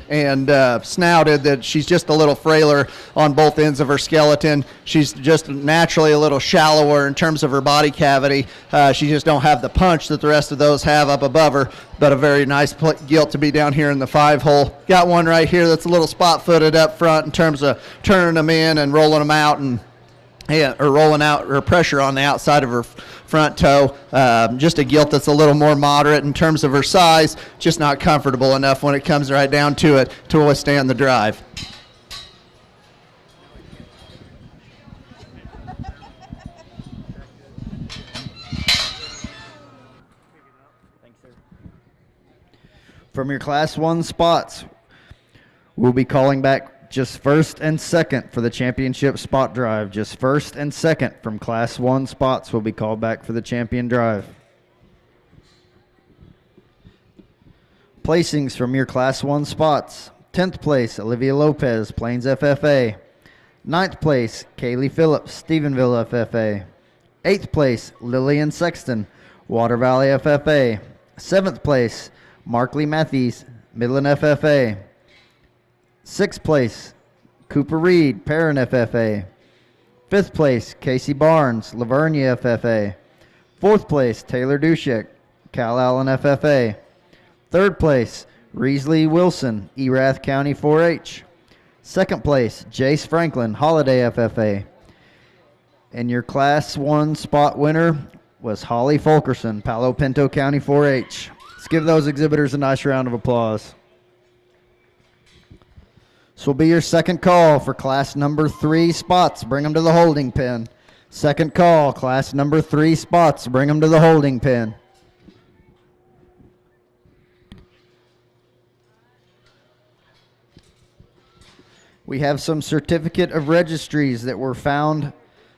snouted that she's just a little frailer on both ends of her skeleton. She's just naturally a little shallower in terms of her body cavity. She just don't have the punch that the rest of those have up above her, but a very nice Gilt to be down here in the 5 hole. Got one right here that's a little spot footed up front in terms of turning them in and rolling them out, or rolling out her pressure on the outside of her front toe. Just a Gilt that's a little more moderate in terms of her size, just not comfortable enough when it comes right down to it to withstand the drive.
From your Class 1 spots, we'll be calling back just first and second for the championship spot drive. Just first and second from Class 1 spots will be called back for the champion drive. Placings from your Class 1 spots. 10th place, Olivia Lopez, Plains FFA. 9th place, Kaylee Phillips, Stephenville FFA. 8th place, Lillian Sexton, Water Valley FFA. 7th place, Markley Matthews, Midland FFA. 6th place, Cooper Reed, Perrin FFA. 5th place, Casey Barnes, Lavernia FFA. 4th place, Taylor Dushek, Cal Allen FFA. 3rd place, Reesley Wilson, Erath County 4-H. 2nd place, Jace Franklin, Holiday FFA. And your Class 1 spot winner was Holly Fulkerson, Palo Pinto County 4-H. Let's give those exhibitors a nice round of applause. This will be your second call for Class number 3 spots. Bring them to the holding pen. Second call, Class number 3 spots. Bring them to the holding pen. We have some certificate of registries that were found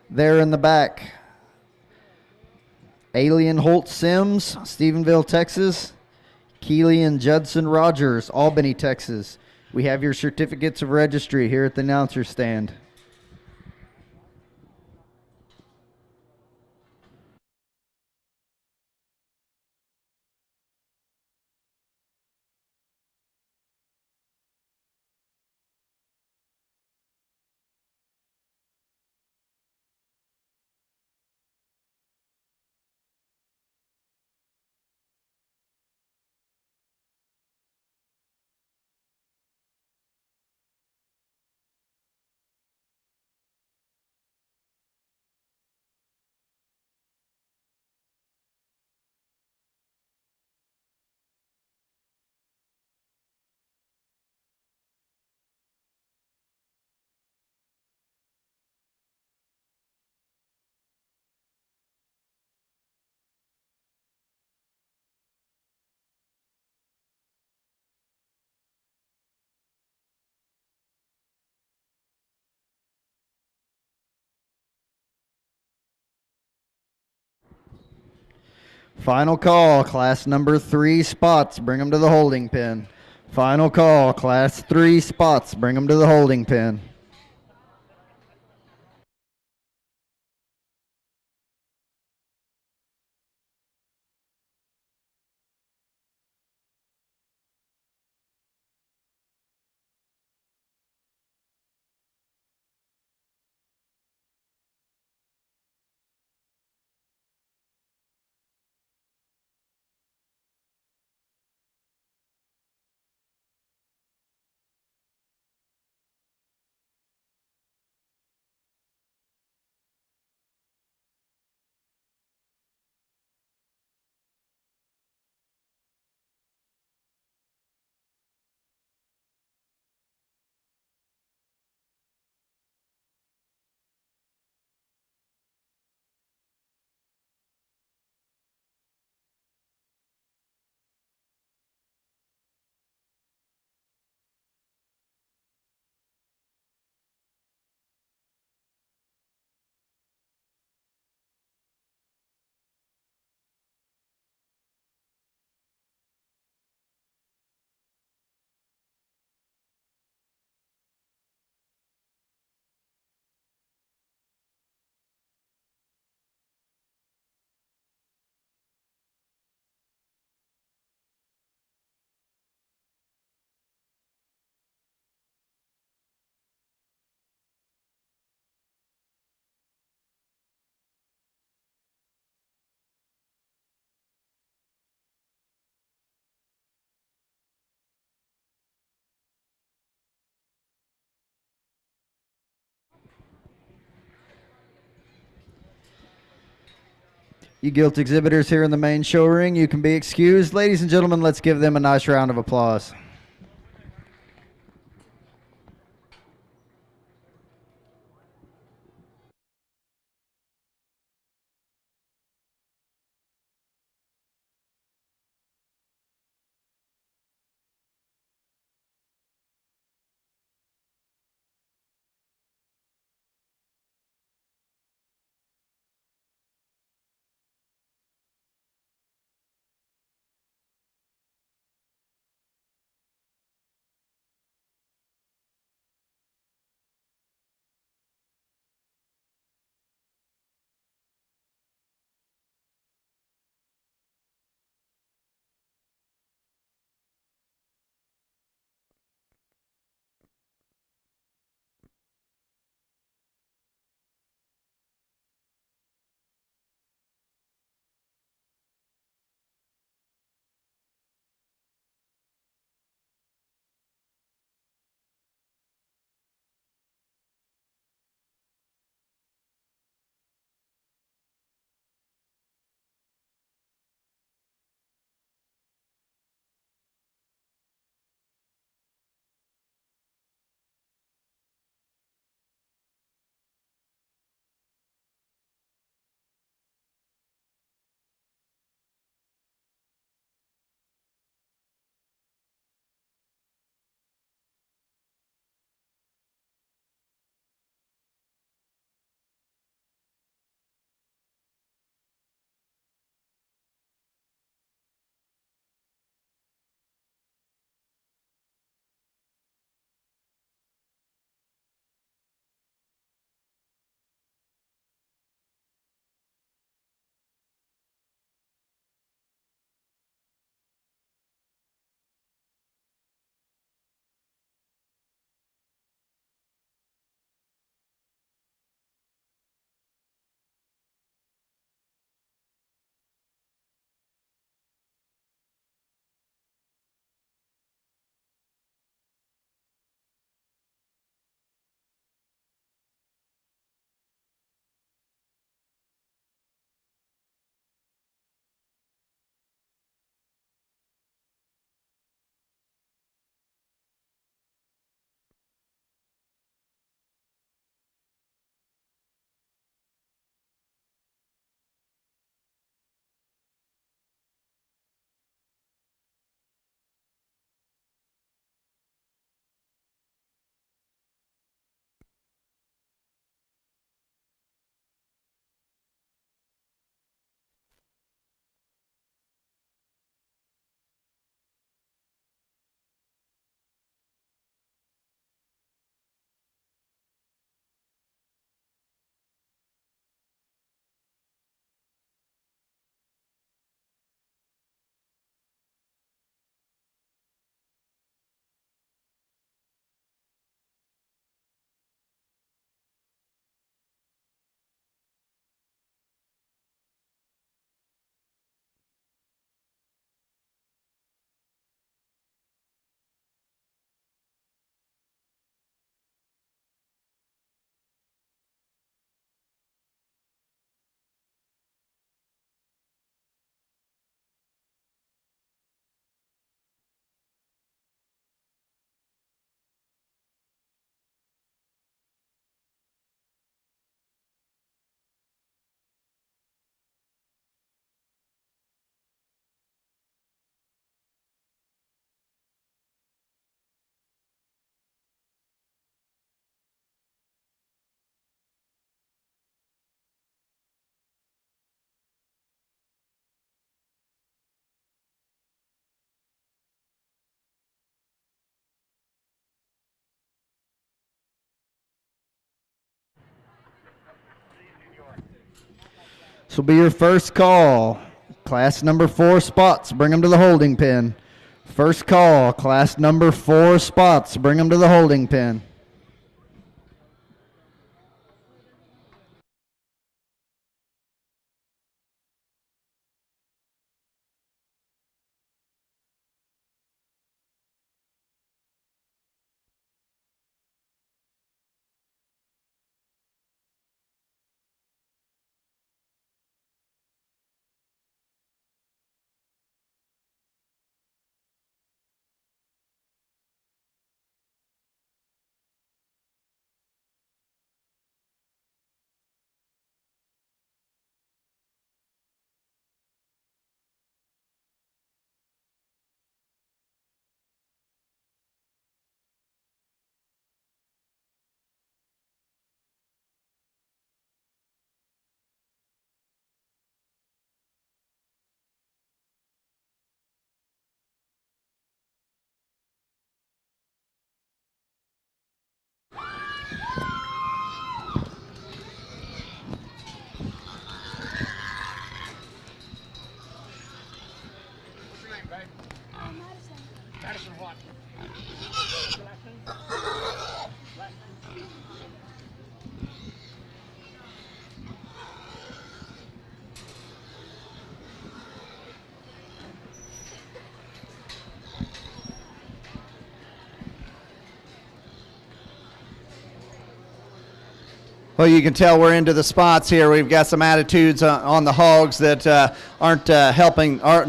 there in the back. Alien Holt Sims, Stephenville, Texas. Keely and Judson Rogers, Albany, Texas. We have your certificates of registry here at the announcer stand. Final call, Class number 3 spots. Bring them to the holding pen. Final call, Class 3 spots. Bring them to the holding pen. You Gilt exhibitors here in the main show ring, you can be excused. Ladies and gentlemen, let's give them a nice round of applause. will be your first call. Class number 4 spots, bring them to the holding pen. First call, class number 4 spots, bring them to the holding pen.
Madison what?
Well, you can tell we're into the spots here. We've got some attitudes on the hogs that aren't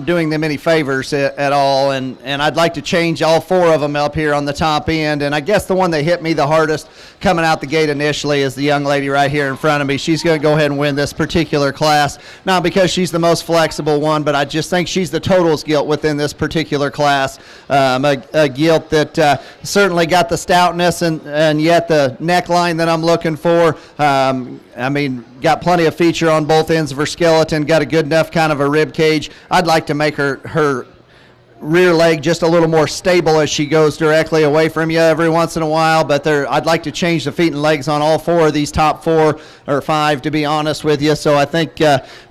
doing them any favors at all. And I'd like to change all 4 of them up here on the top end. And I guess the one that hit me the hardest coming out the gate initially is the young lady right here in front of me. She's going to go ahead and win this particular class, not because she's the most flexible one, but I just think she's the totals gilt within this particular class. A gilt that certainly got the stoutness and yet the neckline that I'm looking for. I mean, got plenty of feature on both ends of her skeleton, got a good enough kind of a rib cage. I'd like to make her rear leg just a little more stable as she goes directly away from you every once in a while, but I'd like to change the feet and legs on all 4 of these top 4 or 5, to be honest with you. So I think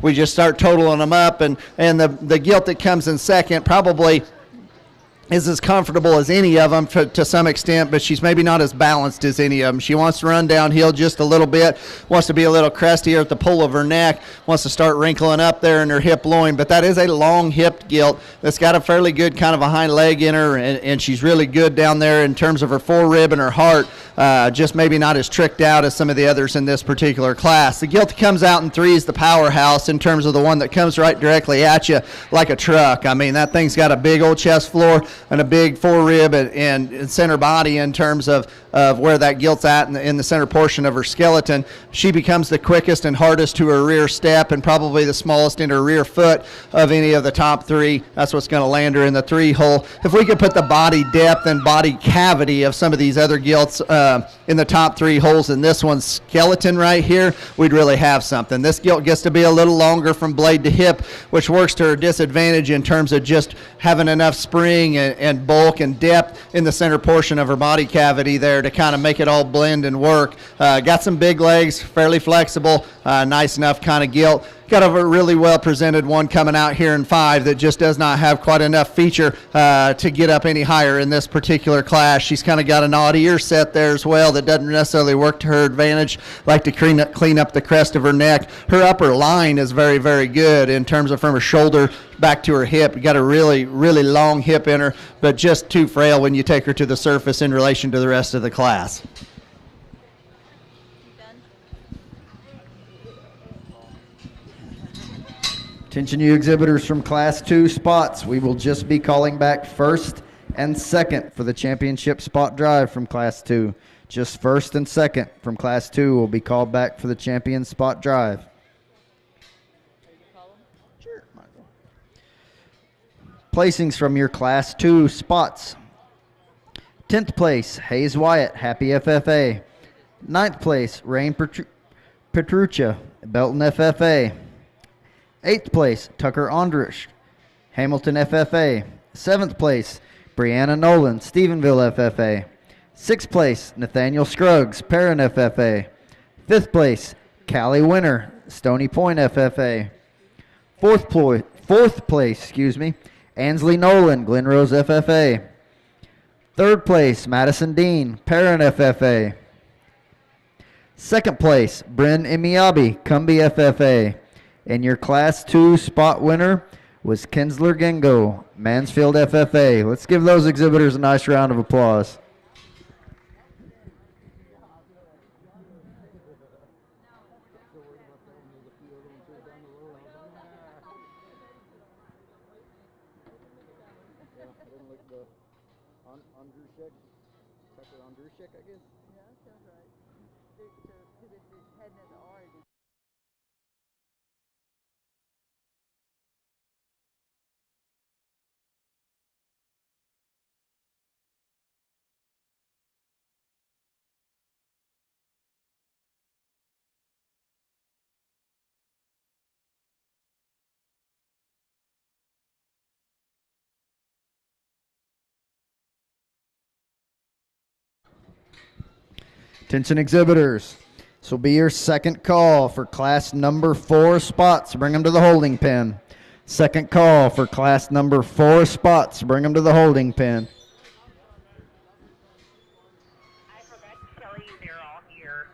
we just start totaling them up, and the gilt that comes in second probably is as comfortable as any of them to some extent, but she's maybe not as balanced as any of them. She wants to run downhill just a little bit, wants to be a little crustier at the pull of her neck, wants to start wrinkling up there in her hip loin, but that is a long-hipped gilt that's got a fairly good kind of a hind leg in her, and she's really good down there in terms of her forerib and her heart, just maybe not as tricked out as some of the others in this particular class. The gilt that comes out in 3 is the powerhouse in terms of the one that comes right directly at you like a truck. I mean, that thing's got a big old chest floor and a big forerib and center body in terms of where that gilt's at in the center portion of her skeleton. She becomes the quickest and hardest to her rear step and probably the smallest in her rear foot of any of the top 3. That's what's going to land her in the 3 hole. If we could put the body depth and body cavity of some of these other gilts in the top 3 holes in this one's skeleton right here, we'd really have something. This gilt gets to be a little longer from blade to hip, which works to her disadvantage in terms of just having enough spring and bulk and depth in the center portion of her body cavity there to kind of make it all blend and work. Got some big legs, fairly flexible, nice enough kind of gilt. Got a really well presented one coming out here in 5 that just does not have quite enough feature to get up any higher in this particular class. She's kind of got an odd ear set there as well that doesn't necessarily work to her advantage. Like to clean up the crest of her neck. Her upper line is very, very good in terms of from her shoulder back to her hip. Got a really, really long hip in her, but just too frail when you take her to the surface in relation to the rest of the class.
Attention you exhibitors from Class 2 spots. We will just be calling back first and second for the championship spot drive from Class 2. Just first and second from Class 2 will be called back for the champion spot drive.
Sure.
Placings from your Class 2 spots. 10th place, Hayes Wyatt, Happy FFA. 9th place, Rain Petruccia, Belton FFA. 8th place, Tucker Ondrich, Hamilton FFA. 7th place, Brianna Nolan, Stephenville FFA. 6th place, Nathaniel Scruggs, Perrin FFA. 5th place, Callie Winter, Stony Point FFA. Fourth place, Ansley Nolan, Glen Rose FFA. Third place, Madison Dean, Perrin FFA. Second place, Bryn Imiabi, Cumbie FFA. And your Class 2 spot winner was Kinsler Gengo, Mansfield FFA. Let's give those exhibitors a nice round of applause.
Yeah, that sounds right. Because if it's heading into Oregon.
Attention exhibitors. This will be your second call for class number 4 spots. Bring them to the holding pen. Second call for class number 4 spots. Bring them to the holding pen.
I forgot to tell you they're all here.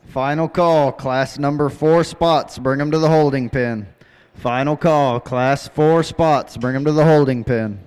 Final call, class number 4 spots. Bring them to the holding pen. Final call, class 4 spots. Bring them to the holding pen.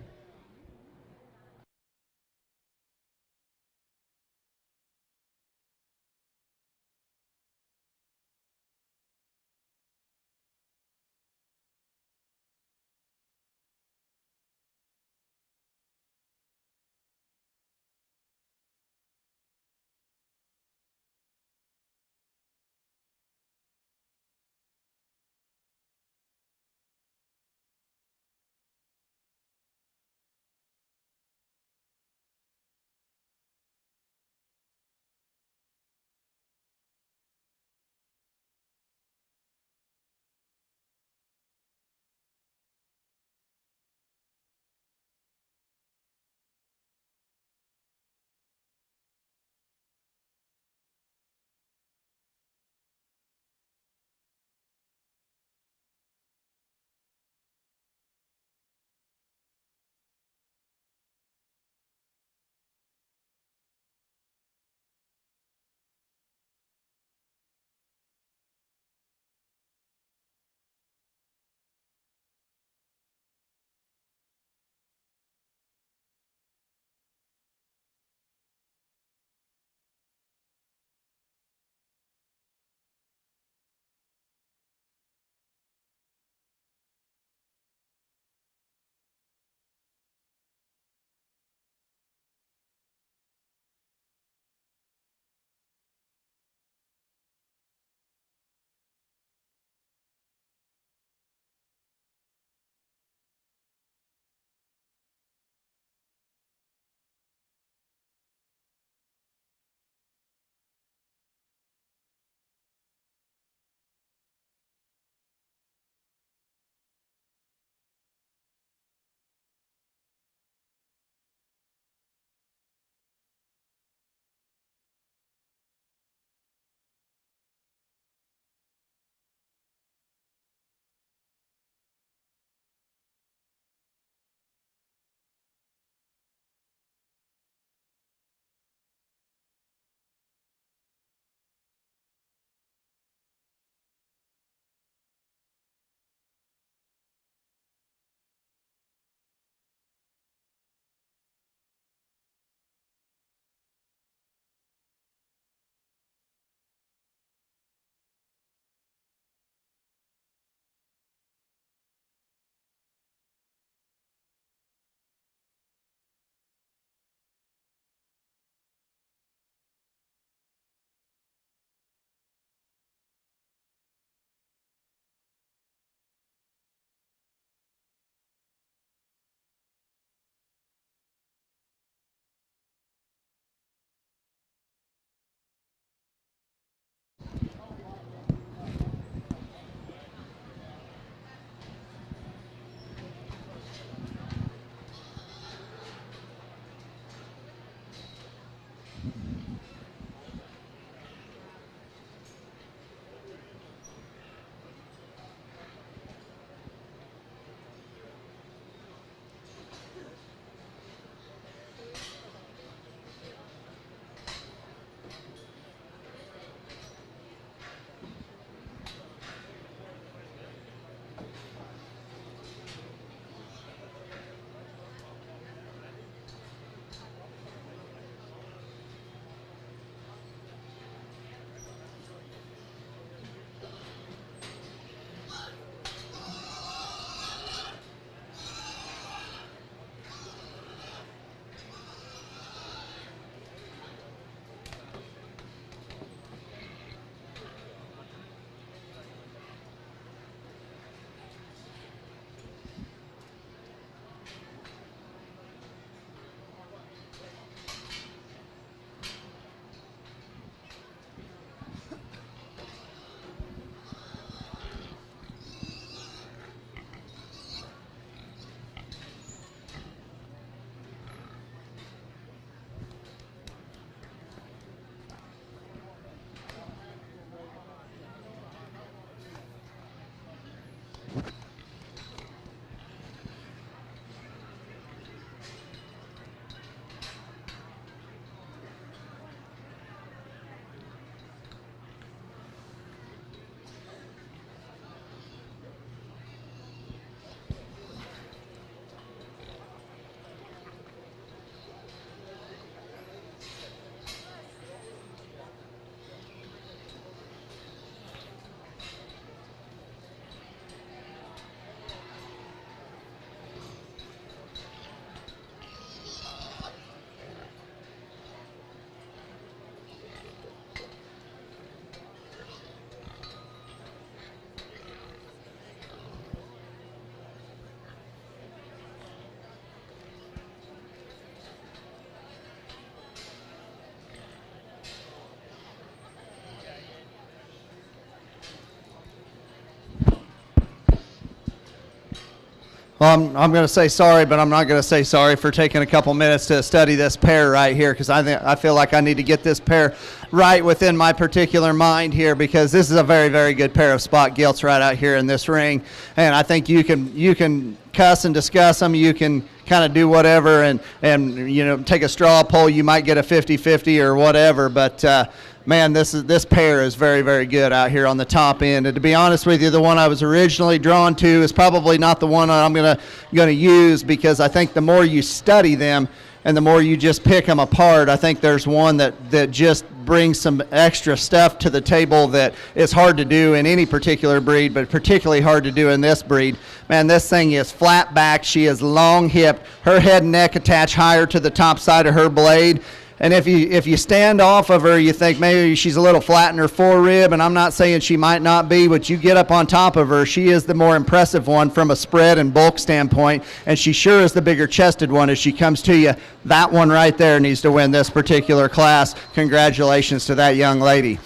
Well, I'm going to say sorry, but I'm not going to say sorry for taking a couple minutes to study this pair right here, because I feel like I need to get this pair right within my particular mind here, because this is a very, very good pair of spot gilts right out here in this ring, and I think you can cuss and discuss them. You can kind of do whatever and take a straw poll. You might get a 50-50 or whatever, but man, this pair is very, very good out here on the top end. And to be honest with you, the one I was originally drawn to is probably not the one I'm gonna use, because I think the more you study them and the more you just pick them apart, I think there's one that just brings some extra stuff to the table that is hard to do in any particular breed, but particularly hard to do in this breed. Man, this thing is flat back. She is long hipped. Her head and neck attach higher to the top side of her blade. And if you stand off of her, you think maybe she's a little flat in her forerib, and I'm not saying she might not be, but you get up on top of her, she is the more impressive one from a spread and bulk standpoint, and she sure is the bigger chested one as she comes to you. That one right there needs to win this particular class. Congratulations to that young lady.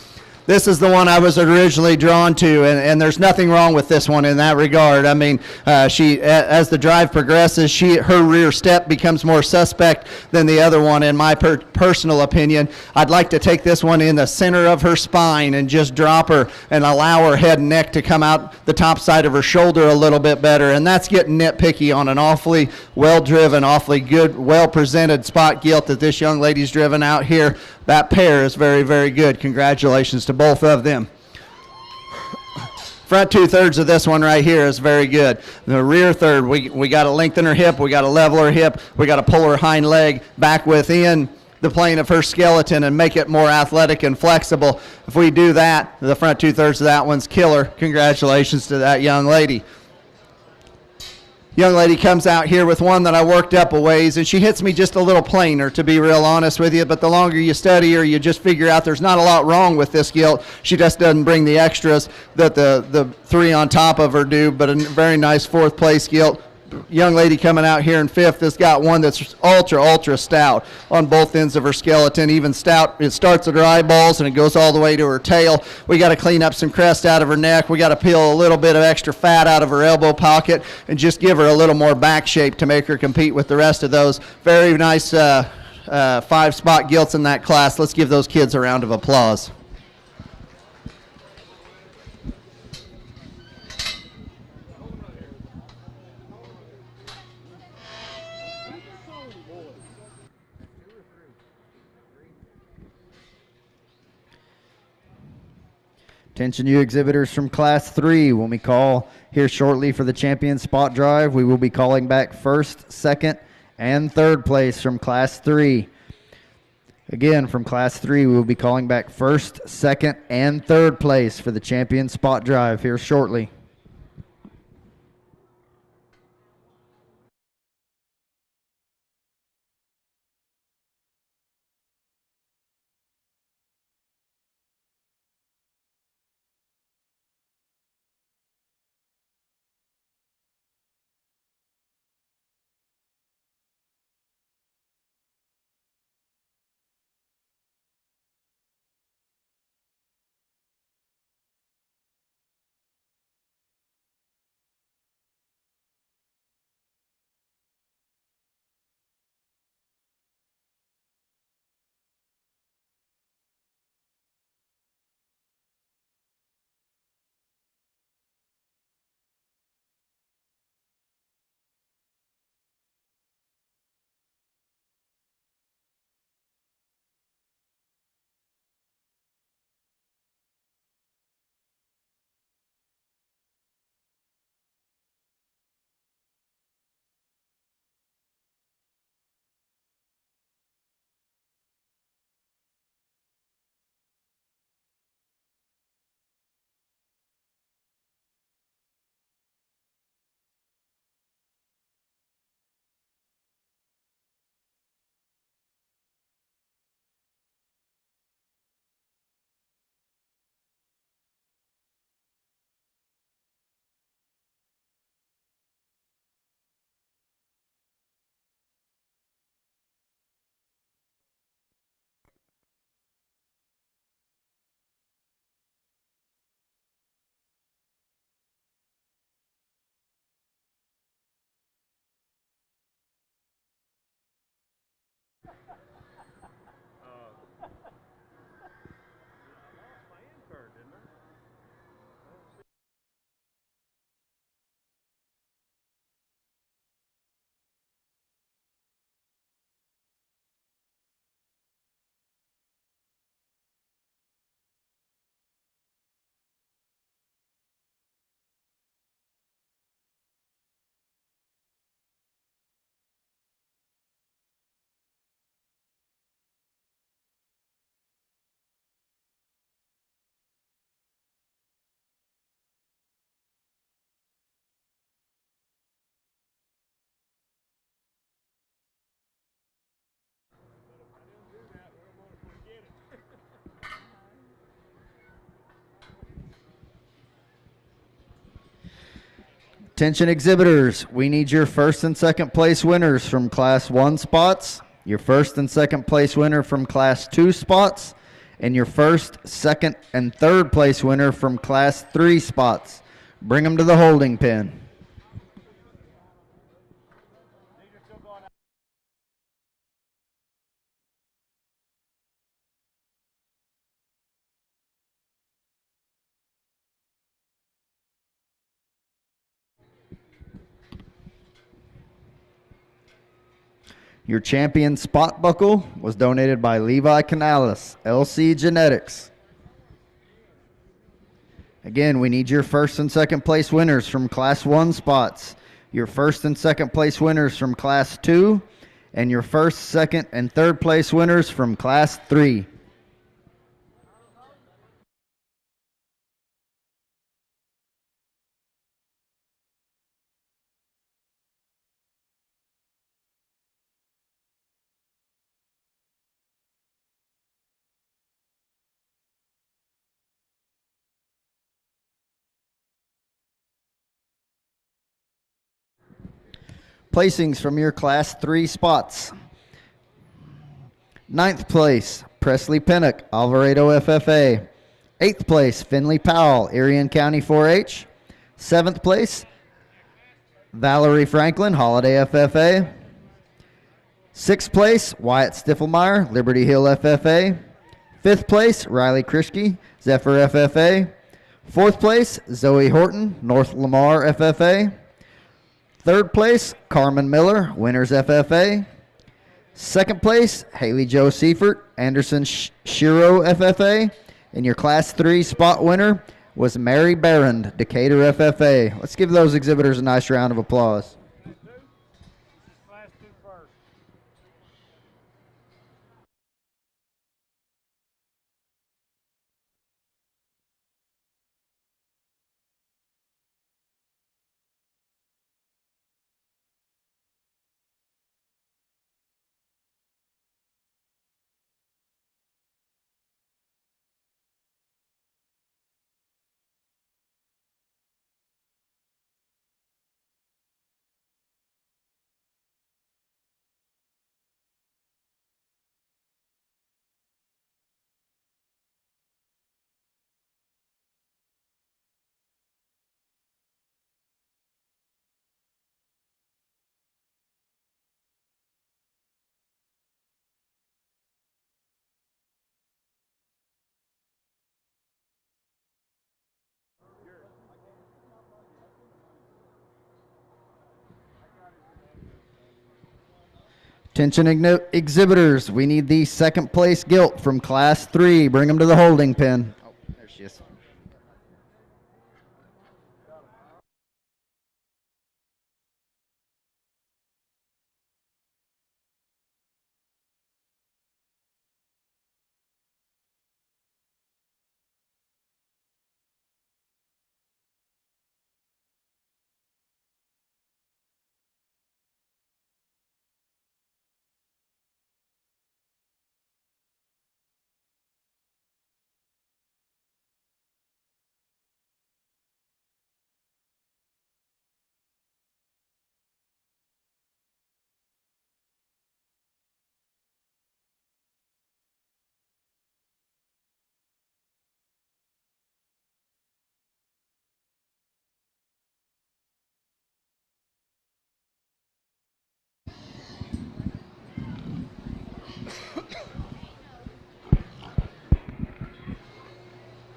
This is the one I was originally drawn to, and there's nothing wrong with this one in that regard. I mean, as the drive progresses, her rear step becomes more suspect than the other one, in my personal opinion. I'd like to take this one in the center of her spine and just drop her and allow her head and neck to come out the top side of her shoulder a little bit better, and that's getting nitpicky on an awfully well-driven, awfully good, well-presented spot gilt that this young lady's driven out here. That pair is very, very good. Congratulations to both of them. Front 2/3 of this one right here is very good. The rear third, we got to lengthen her hip, we got to level her hip, we got to pull her hind leg back within the plane of her skeleton and make it more athletic and flexible. If we do that, the front 2/3 of that one's killer. Congratulations to that young lady. Young lady comes out here with one that I worked up a ways, and she hits me just a little plainer, to be real honest with you, but the longer you study her, you just figure out there's not a lot wrong with this gilt. She just doesn't bring the extras that the three on top of her do, but a very nice fourth place gilt. Young lady coming out here in fifth has got one that's ultra stout on both ends of her skeleton, even stout. It starts at her eyeballs and it goes all the way to her tail. We got to clean up some crest out of her neck. We got to peel a little bit of extra fat out of her elbow pocket and just give her a little more back shape to make her compete with the rest of those. Very nice 5-spot gilts in that class. Let's give those kids a round of applause.
Attention you exhibitors from Class 3. When we call here shortly for the champion spot drive, we will be calling back first, second, and third place from Class 3. Again, from Class 3, we will be calling back first, second, and third place for the champion spot drive here shortly. Attention exhibitors, we need your first and second place winners from Class 1 spots, your first and second place winner from Class 2 spots, and your first, second, and third place winner from Class 3 spots. Bring them to the holding pen. Your champion spot buckle was donated by Levi Canales, LC Genetics. Again, we need your first and second place winners from Class 1 spots, your first and second place winners from Class 2, and your first, second, and third place winners from Class 3. Placings from your Class 3 spots. 9th place, Presley Pinnock, Alvarado FFA. 8th place, Finley Powell, Arion County 4-H. 7th place, Valerie Franklin, Holiday FFA. 6th place, Wyatt Stiffelmeyer, Liberty Hill FFA. 5th place, Riley Krischke, Zephyr FFA. 4th place, Zoe Horton, North Lamar FFA. 3rd place, Carmen Miller, Winners FFA. 2nd place, Haley Jo Seifert, Anderson Shiro FFA. And your Class 3 spot winner was Mary Barron, Decatur FFA. Let's give those exhibitors a nice round of applause.
Class 2 first.
Attention exhibitors, we need the 2nd place Gilt from Class 3. Bring them to the holding pen. Oh, there she is.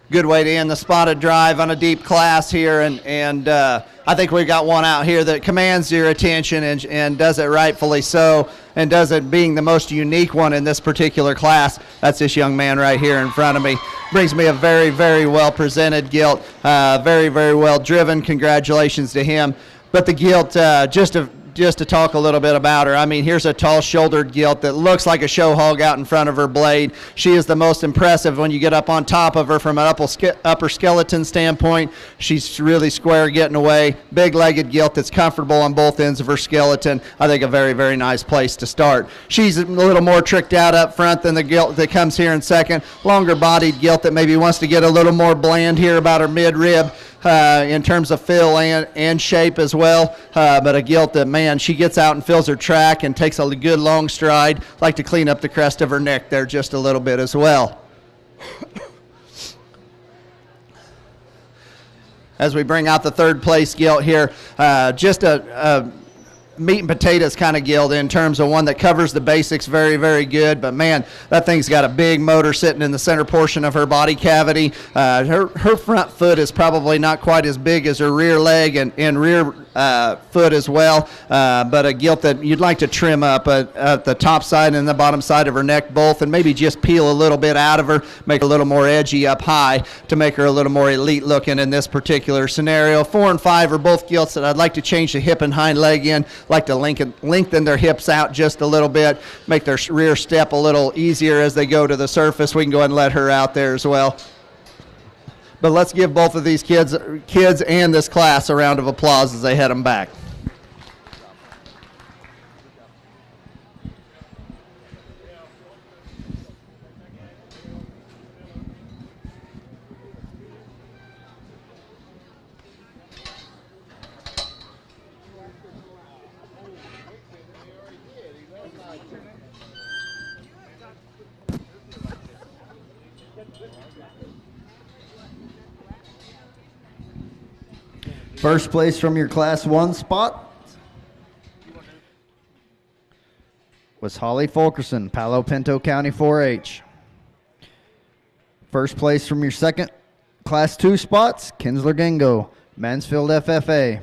Good way to end the spotted drive on a deep class here, and I think we got one out here that commands your attention and does it rightfully so, and does it being the most unique one in this particular class. That's this young man right here in front of me. Brings me a very, very well presented Gilt, very, very well driven. Congratulations to him. But the Gilt, just to talk a little bit about her. I mean, here's a tall-shouldered Gilt that looks like a show hog out in front of her blade. She is the most impressive when you get up on top of her from an upper skeleton standpoint. She's really square getting away. Big-legged Gilt that's comfortable on both ends of her skeleton. I think a very, very nice place to start. She's a little more tricked out up front than the Gilt that comes here in second. Longer-bodied Gilt that maybe wants to get a little more bland here about her mid-rib. in terms of fill and shape as well. But a gilt that, man, she gets out and fills her track and takes a good long stride. Like to clean up the crest of her neck there just a little bit as well. As we bring out the third place gilt here, just a meat and potatoes kind of gilt in terms of one that covers the basics very, very good. But man, that thing's got a big motor sitting in the center portion of her body cavity. Her front foot is probably not quite as big as her rear leg and rear foot as well, but a gilt that you'd like to trim up at the top side and the bottom side of her neck both, and maybe just peel a little bit out of her, make her a little more edgy up high to make her a little more elite looking in this particular scenario. 4 and 5 are both gilts that I'd like to change the hip and hind leg in, like to lengthen their hips out just a little bit, make their rear step a little easier as they go to the surface. We can go ahead and let her out there as well. But let's give both of these kids and this class a round of applause as they head them back.
First place from your Class 1 spot was Holly Fulkerson, Palo Pinto County 4-H. First place from your second Class 2 spots, Kinsler Gingo, Mansfield FFA.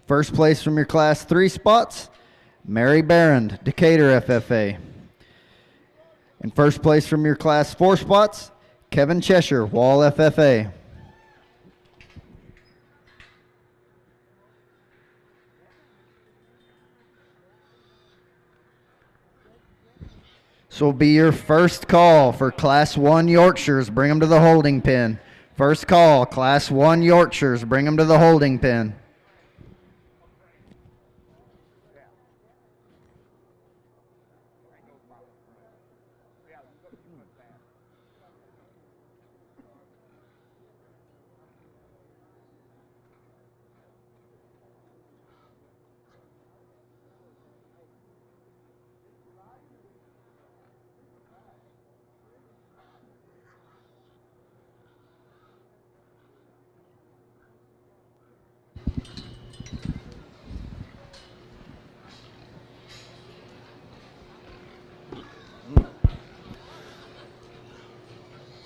First place from your Class 3 spots, Mary Barrand, Decatur FFA. And first place from your Class 4 spots, Kevin Cheshire, Wall FFA. This will be your first call for Class 1 Yorkshires. Bring them to the holding pen. First call, Class 1 Yorkshires. Bring them to the holding pen.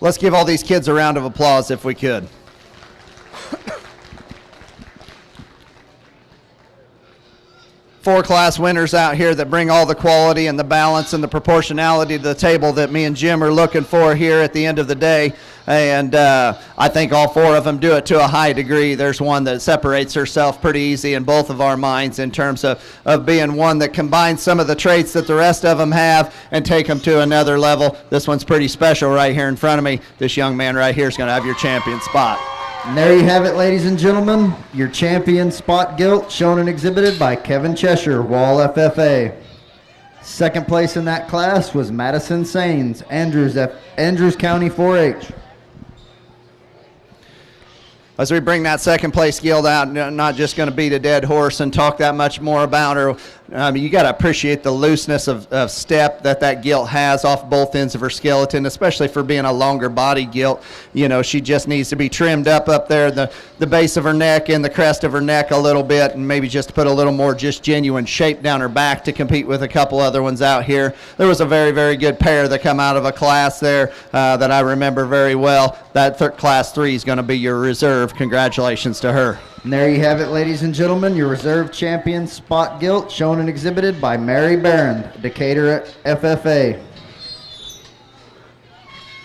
Let's give all these kids a round of applause if we could. Four class winners out here that bring all the quality and the balance and the proportionality to the table that me and Jim are looking for here at the end of the day. And I think all four of them do it to a high degree. There's one that separates herself pretty easy in both of our minds in terms of being one that combines some of the traits that the rest of them have and take them to another level. This one's pretty special right here in front of me. This young man right here is going to have your champion spot.
And there you have it, ladies and gentlemen, your champion spot gilt shown and exhibited by Kevin Cheshire, Wall FFA. Second place in that class was Madison Sains, Andrews County 4-H.
As we bring that second place gilt out, not just going to beat a dead horse and talk that much more about her. You got to appreciate the looseness of step that gilt has off both ends of her skeleton, especially for being a longer body gilt. You know, she just needs to be trimmed up there, the base of her neck and the crest of her neck a little bit, and maybe just put a little more just genuine shape down her back to compete with a couple other ones out here. There was a very, very good pair that come out of a class there that I remember very well. That class 3 is going to be your reserve. Congratulations to her.
And there you have it, ladies and gentlemen, your reserve champion spot gilt shown and exhibited by Mary Barrand, Decatur FFA.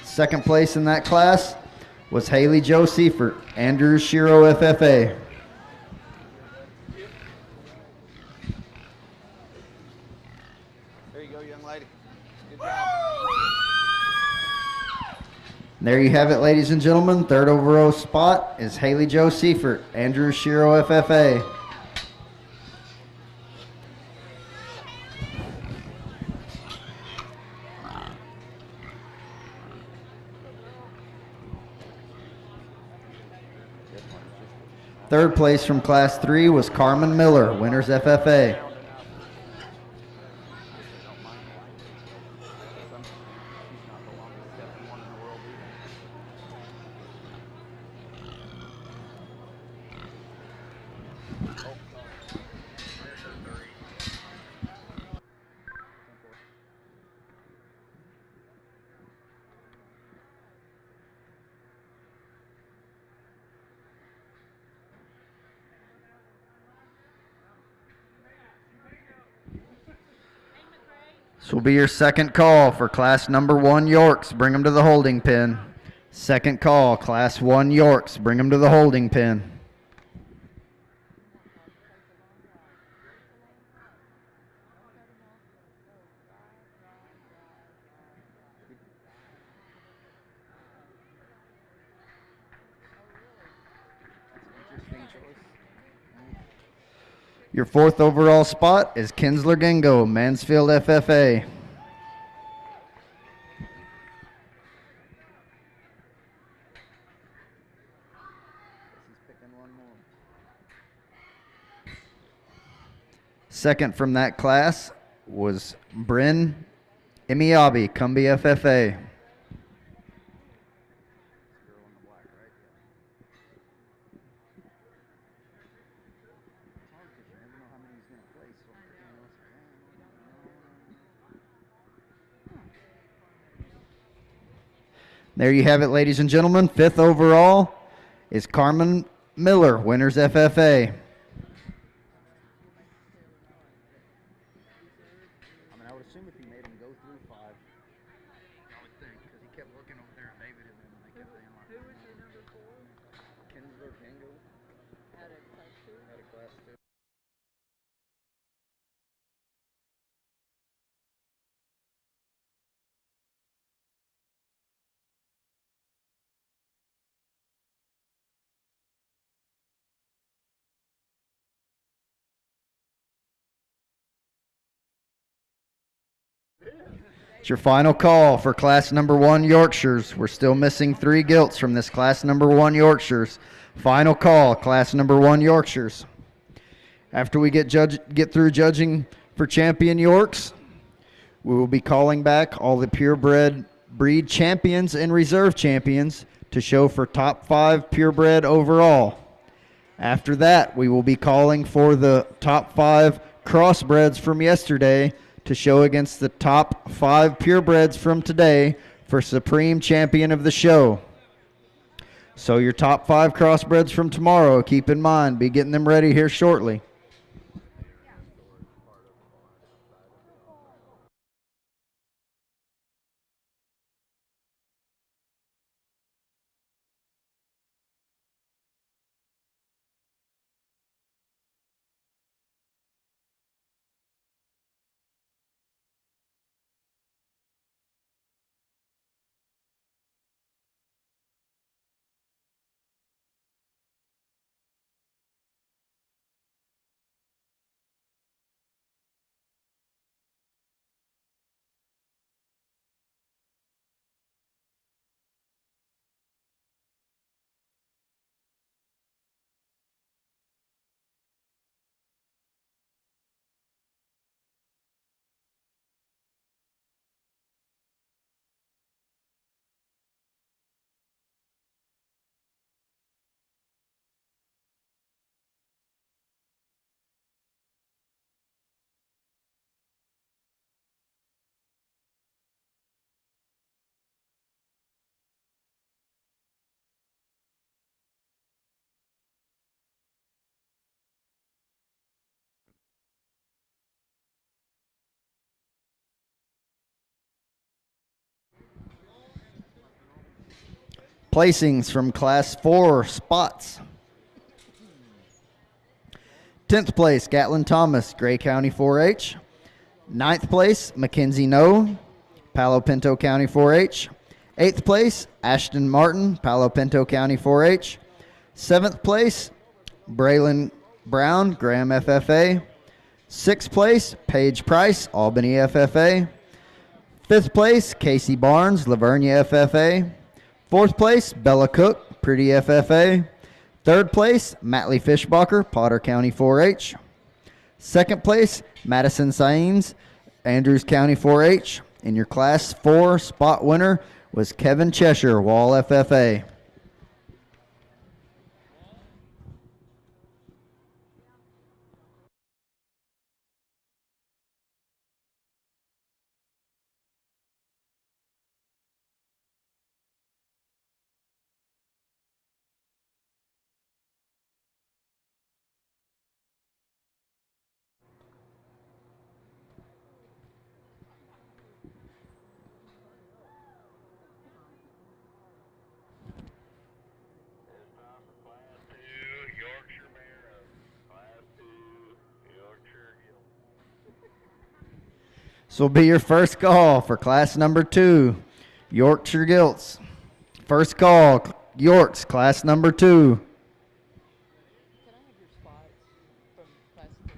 Second place in that class was Haley Jo Seifert, Andrews Shiro FFA.
There you go, young lady. Good job.
There you have it, ladies and gentlemen. Third overall spot is Haley Jo Seifert, Andrews Shiro FFA. Third place from Class 3 was Carmen Miller, winners FFA. This will be your second call for Class number 1 Yorks. Bring them to the holding pen. Second call, Class 1 Yorks. Bring them to the holding pen. Your fourth overall spot is Kinsler Gingo, Mansfield FFA. Second from that class was Bryn Imiabi, Cumbia FFA. There you have it, ladies and gentlemen. Fifth overall is Carmen Miller, winners FFA.
I would assume if he made him go through 5, I would think, because he kept looking over there at David and then they kept saying like,
Who was your number 4?
Kinsler Gingo
Out of Class 2?
out of Class 2.
It's your final call for Class number 1 Yorkshires. We're still missing 3 Gilts from this Class number 1 Yorkshires. Final call, Class number 1 Yorkshires. After we get through judging for champion Yorks, we will be calling back all the purebred breed champions and reserve champions to show for top 5 purebred overall. After that, we will be calling for the top 5 crossbreds from yesterday to show against the top 5 purebreds from today for Supreme Champion of the show. So your top 5 crossbreds from tomorrow, keep in mind, be getting them ready here shortly. Placings from Class 4 spots. 10th place, Gatlin Thomas, Gray County 4-H. 9th place, Mackenzie Noe, Palo Pinto County 4-H. 8th place, Ashton Martin, Palo Pinto County 4-H. 7th place, Braylon Brown, Graham FFA. 6th place, Paige Price, Albany FFA. 5th place, Casey Barnes, Lavernia FFA. 4th place, Bella Cook, Pretty FFA. Third place, Matley Fishbacher, Potter County 4-H. Second place, Madison Saines, Andrews County 4-H. And your Class 4 spot winner was Kevin Cheshire, Wall FFA. This will be your first call for class number 2, Yorkshire Gilts. First call, Yorks, class number 2.
Can I have your spots from class 4?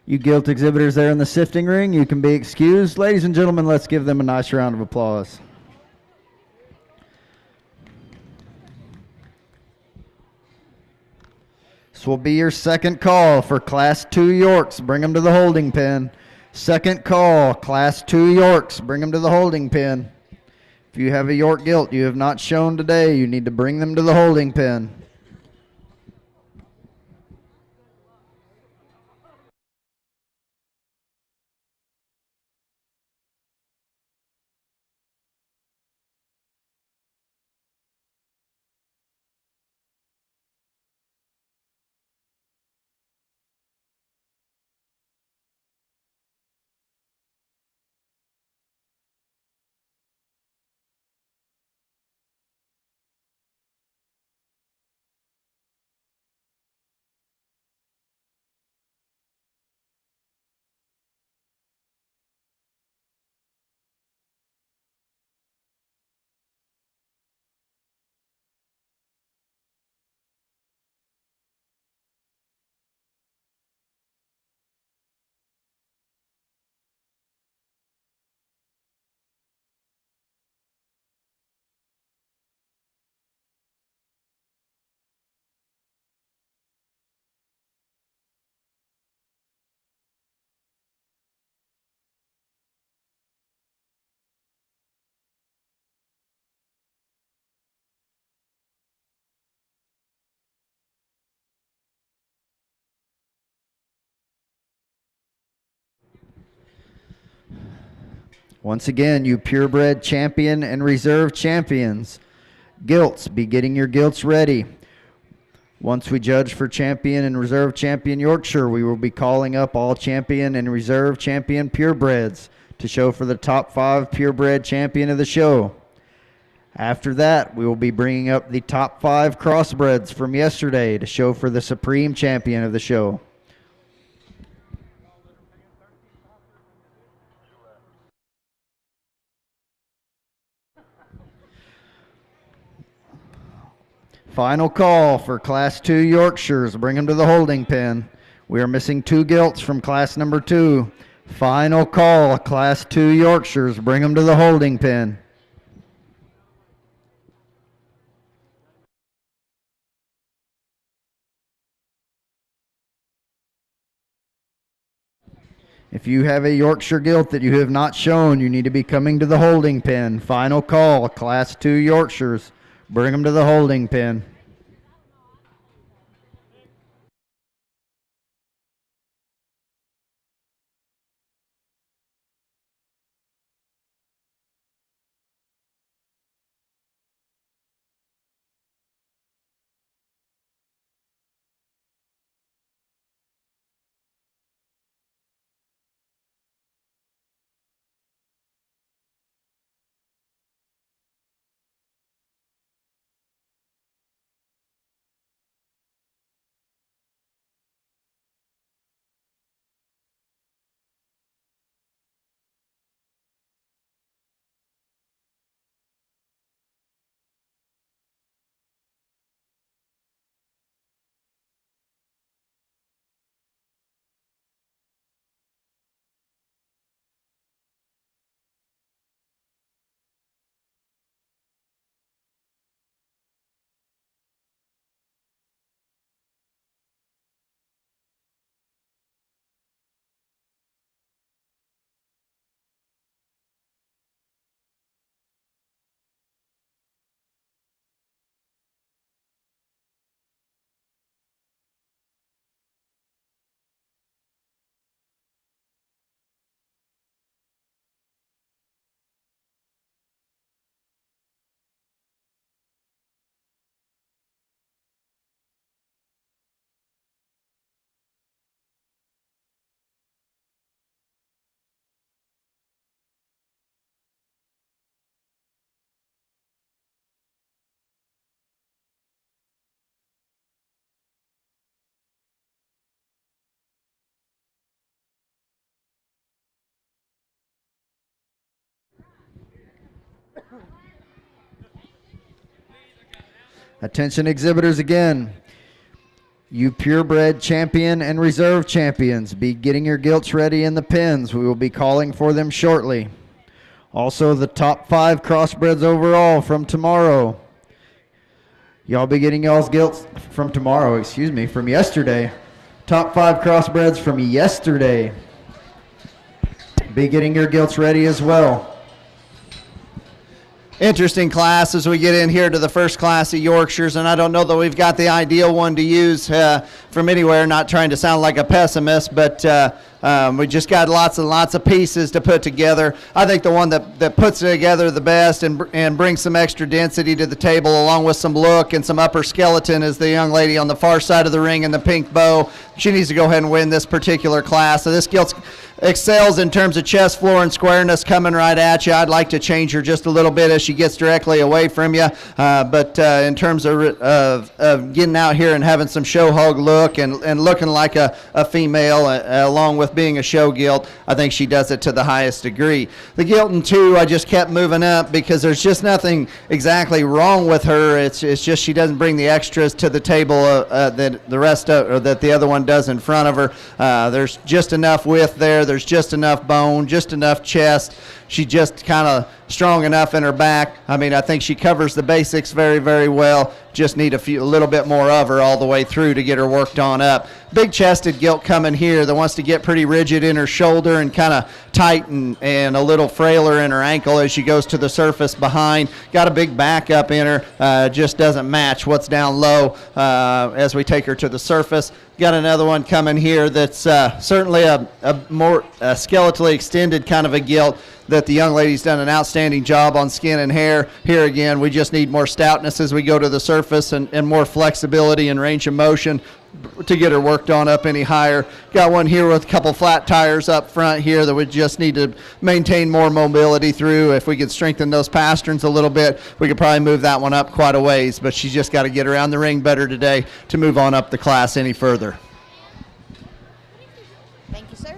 You Gilt exhibitors there in the sifting ring, you can be excused. Ladies and gentlemen, let's give them a nice round of applause. This will be your second call for Class 2 Yorks. Bring them to the holding pen. Second call, Class 2 Yorks. Bring them to the holding pen. If you have a York Gilt you have not shown today, you need to bring them to the holding pen. Once again, you purebred champion and reserve champions, Gilts, be getting your Gilts ready. Once we judge for champion and reserve champion Yorkshire, we will be calling up all champion and reserve champion purebreds to show for the top 5 purebred champion of the show. After that, we will be bringing up the top 5 crossbreds from yesterday to show for the supreme champion of the show. Final call for Class 2 Yorkshires. Bring them to the holding pen. We are missing 2 gilts from Class number 2. Final call, Class 2 Yorkshires. Bring them to the holding pen. If you have a Yorkshire gilt that you have not shown, you need to be coming to the holding pen. Final call, Class 2 Yorkshires. Bring them to the holding pen. Attention exhibitors again. You purebred champion and reserve champions, be getting your gilts ready in the pens. We will be calling for them shortly. Also, the top 5 crossbreds overall from tomorrow. Y'all be getting y'all's gilts from tomorrow, from yesterday. Top 5 crossbreds from yesterday. Be getting your gilts ready as well.
Interesting class as we get in here to the first class of Yorkshires, and I don't know that we've got the ideal one to use from anywhere, not trying to sound like a pessimist, but we just got lots and lots of pieces to put together. I think the one that puts it together the best and brings some extra density to the table along with some look and some upper skeleton is the young lady on the far side of the ring in the pink bow. She needs to go ahead and win this particular class. So this gilt excels in terms of chest floor and squareness coming right at you. I'd like to change her just a little bit as she gets directly away from you. But in terms of getting out here and having some show hog look and looking like a female along with being a show gilt, I think she does it to the highest degree. The gilt in 2, I just kept moving up because there's just nothing exactly wrong with her. It's just she doesn't bring the extras to the table that the rest of, or that the other one does in front of her. There's just enough width there. There's just enough bone, just enough chest. She's just kind of strong enough in her back. I mean, I think she covers the basics very, very well. Just need a little bit more of her all the way through to get her worked on up. Big chested gilt coming here that wants to get pretty rigid in her shoulder and kind of tight and a little frailer in her ankle as she goes to the surface behind. Got a big back up in her. Just doesn't match what's down low as we take her to the surface. Got another one coming here that's certainly a more skeletally extended kind of a gilt that the young lady's done an outstanding job on skin and hair. Here again, we just need more stoutness as we go to the surface and more flexibility and range of motion. to get her worked on up any higher. Got one here with a couple flat tires up front here that we just need to maintain more mobility through. If we could strengthen those pasterns a little bit, we could probably move that one up quite a ways, but she's just got to get around the ring better today to move on up the class any further.
Thank you, sir.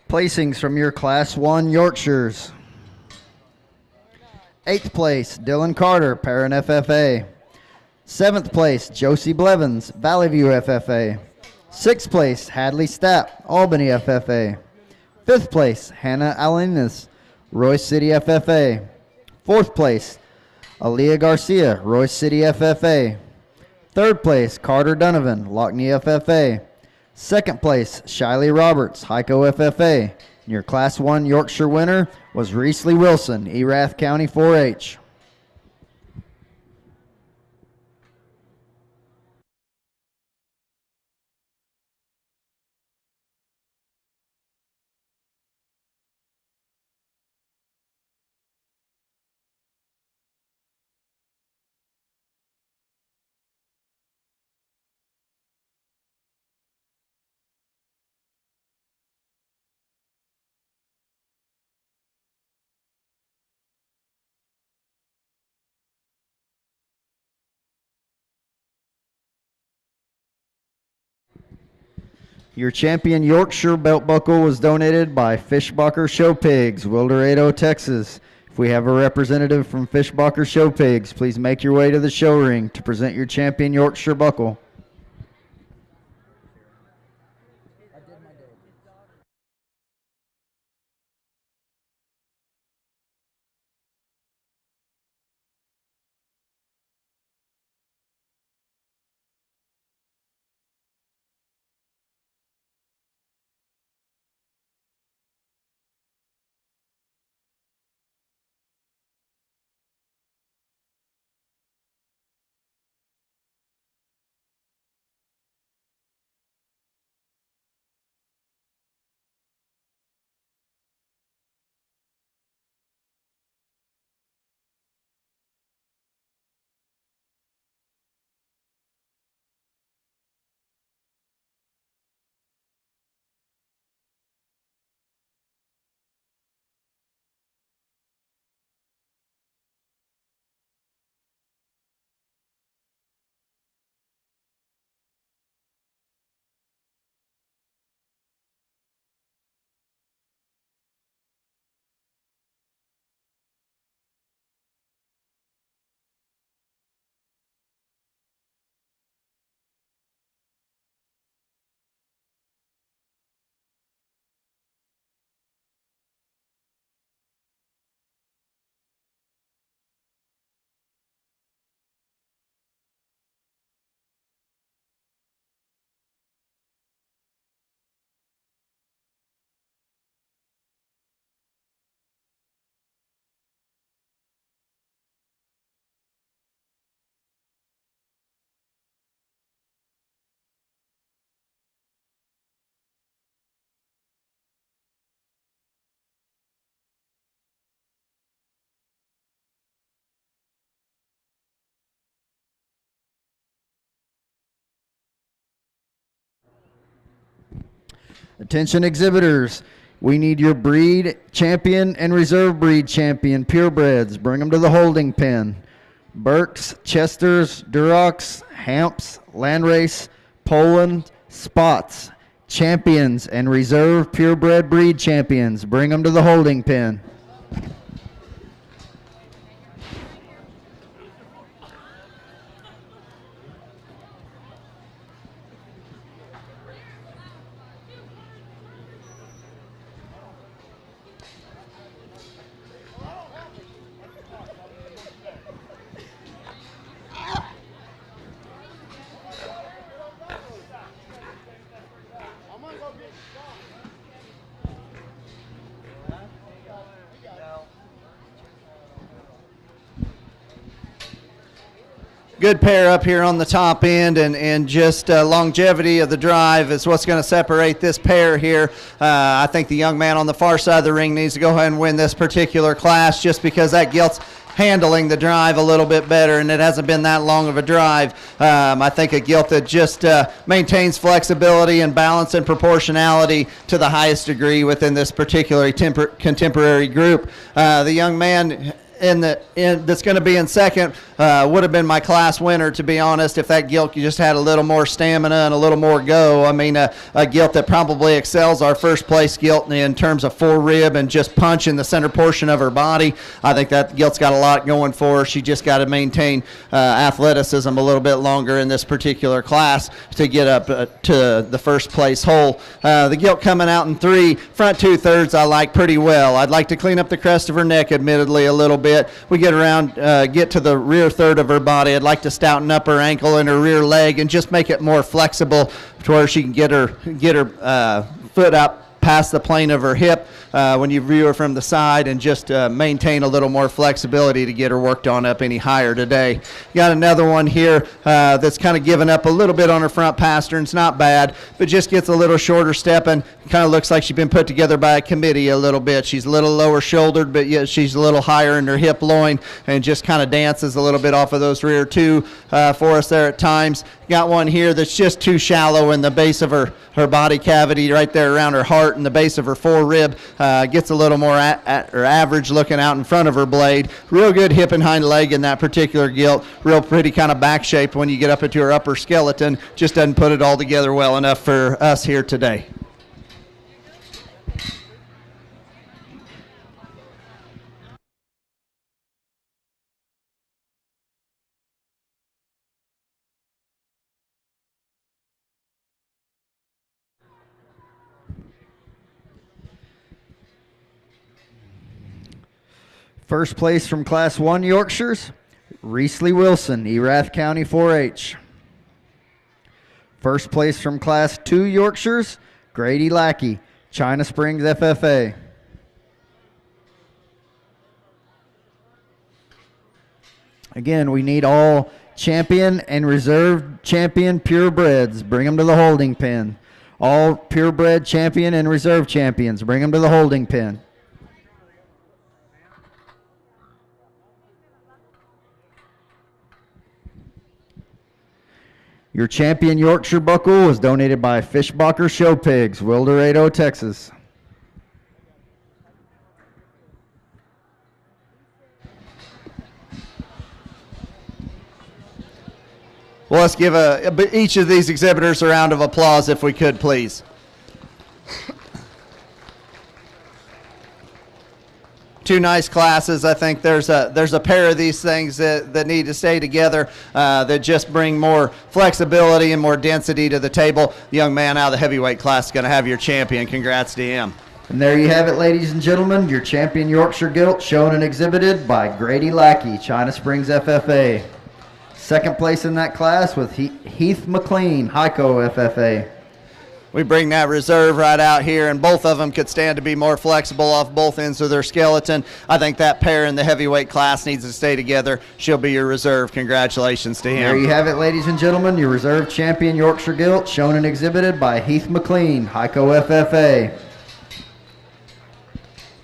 Placings from your Class 1 Yorkshires. 8th place, Dylan Carter, Perrin FFA. 7th place, Josie Blevins, Valley View FFA. 6th place, Hadley Stapp, Albany FFA. 5th place, Hannah Alinas, Royce City FFA. 4th place, Aaliyah Garcia, Royce City FFA. 3rd place, Carter Donovan, Lockney FFA. 2nd place, Shiley Roberts, Hyco FFA. And your Class 1 Yorkshire winner was Reesley Wilson, Erath County 4-H. Your champion Yorkshire belt buckle was donated by Fishbacher Show Pigs, Wildorado, Texas. If we have a representative from Fishbacher Show Pigs, please make your way to the show ring to present your champion Yorkshire buckle. Attention exhibitors, we need your breed champion and reserve breed champion purebreds. Bring them to the holding pen. Berks, Chesters, Durocs, Hamps, Landrace, Poland, Spots. Champions and reserve purebred breed champions. Bring them to the holding pen.
Good pair up here on the top end, and just longevity of the drive is what's going to separate this pair here. I think the young man on the far side of the ring needs to go ahead and win this particular class just because that Gilt's handling the drive a little bit better, and it hasn't been that long of a drive. I think a Gilt that just maintains flexibility and balance and proportionality to the highest degree within this particular contemporary group. The young man that's going to be in second would have been my class winner, to be honest, if that Gilt just had a little more stamina and a little more go. I mean, a Gilt that probably excels our first place Gilt in terms of forerib and just punch in the center portion of her body. I think that Gilt's got a lot going for her. She just got to maintain athleticism a little bit longer in this particular class to get up to the first place hole. The Gilt coming out in 3, front 2/3 I like pretty well. I'd like to clean up the crest of her neck, admittedly, a little bit. We get around, get to the rear third of her body. I'd like to stouten up her ankle and her rear leg and just make it more flexible to where she can get her foot up past the plane of her hip when you view her from the side, and just maintain a little more flexibility to get her worked on up any higher today. Got another one here that's kind of giving up a little bit on her front pasterns. Not bad, but just gets a little shorter stepping. Kind of looks like she's been put together by a committee a little bit. She's a little lower shouldered, but yet she's a little higher in her hip loin, and just kind of dances a little bit off of those rear two for us there at times. Got one here that's just too shallow in the base of her body cavity, right there around her heart and the base of her forerib. Gets a little more at her average looking out in front of her blade. Real good hip and hind leg in that particular Gilt. Real pretty kind of back shape when you get up into her upper skeleton. Just doesn't put it all together well enough for us here today.
First place from Class 1 Yorkshires, Reesley Wilson, Erath County 4-H. First place from Class 2 Yorkshires, Grady Lackey, China Springs FFA. Again, we need all champion and reserve champion purebreds. Bring them to the holding pen. All purebred champion and reserve champions. Bring them to the holding pen. Your champion Yorkshire buckle was donated by Fishbacher Show Pigs, Wildorado, Texas.
Well, let's give each of these exhibitors a round of applause if we could, please. Two nice classes. I think there's a pair of these things that need to stay together that just bring more flexibility and more density to the table. The young man out of the heavyweight class is going to have your champion. Congrats to him.
And there you have it, ladies and gentlemen, your champion Yorkshire Gilt, shown and exhibited by Grady Lackey, China Springs FFA. Second place in that class with Heath McLean, Hyco FFA.
We bring that reserve right out here, and both of them could stand to be more flexible off both ends of their skeleton. I think that pair in the heavyweight class needs to stay together. She'll be your reserve. Congratulations to him.
There you have it, ladies and gentlemen, your reserve champion Yorkshire Gilt, shown and exhibited by Heath McLean, Hyco FFA.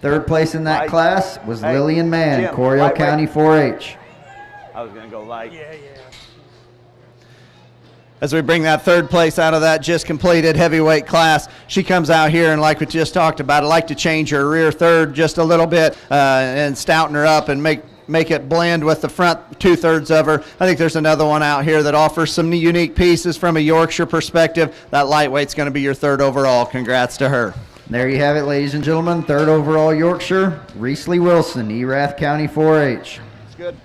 Third place in that class was Lillian Mann,
Jim,
Corio County 4-H.
I was going to go light.
Yeah.
as we bring that third place out of that just completed heavyweight class. She comes out here, and like we just talked about, I'd like to change her rear third just a little bit and stouten her up and make it blend with the front two-thirds of her. I think there's another one out here that offers some unique pieces from a Yorkshire perspective. That lightweight's going to be your third overall. Congrats to her.
There you have it, ladies and gentlemen. Third overall Yorkshire, Reesley Wilson, Erath County 4-H.
That's good.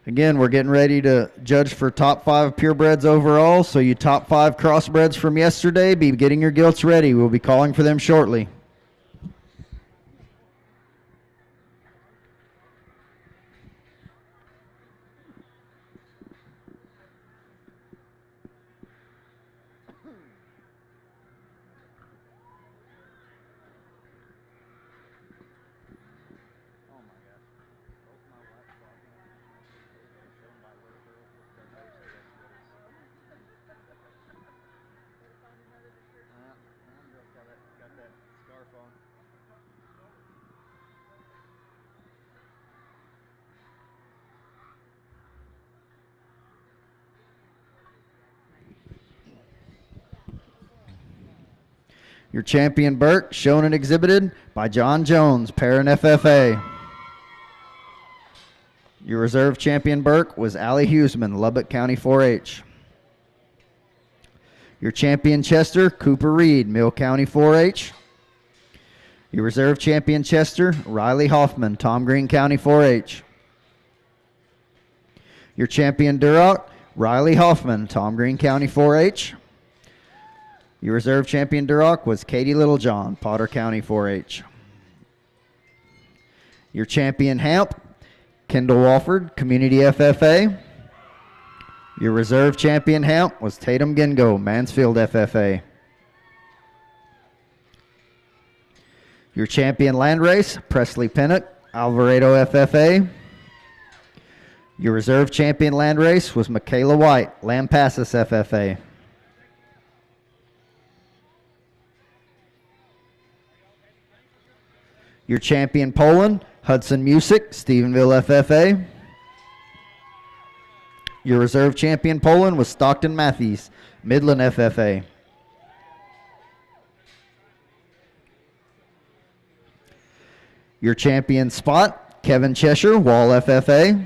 Again, we're getting ready to judge for top 5 purebreds overall, so you top 5 crossbreds from yesterday, be getting your gilts ready. We'll be calling for them shortly. Your champion Burke, shown and exhibited by John Jones, Parent FFA. Your reserve champion Burke was Allie Huseman, Lubbock County 4-H. Your champion Chester, Cooper Reed, Mill County 4-H. Your reserve champion Chester, Riley Hoffman, Tom Green County 4-H. Your champion Duroc, Riley Hoffman, Tom Green County 4-H. Your reserve champion Duroc was Katie Littlejohn, Potter County 4-H. Your champion Hamp, Kendall Walford, Community FFA. Your reserve champion Hamp was Tatum Gengo, Mansfield FFA. Your champion Landrace, Presley Pennock, Alvarado FFA. Your reserve champion Landrace was Michaela White, Lampasas FFA. Your champion Poland, Hudson Music, Stephenville FFA. Your reserve champion Poland was Stockton Matthews, Midland FFA. Your champion Spot, Kevin Cheshire, Wall FFA.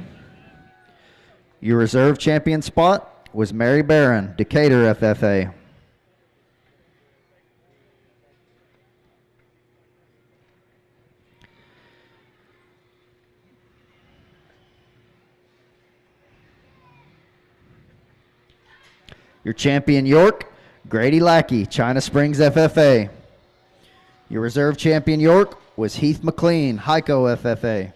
Your reserve champion spot was Mary Barron, Decatur FFA. Your champion York, Grady Lackey, China Springs FFA. Your reserve champion York was Heath McLean, Heiko FFA.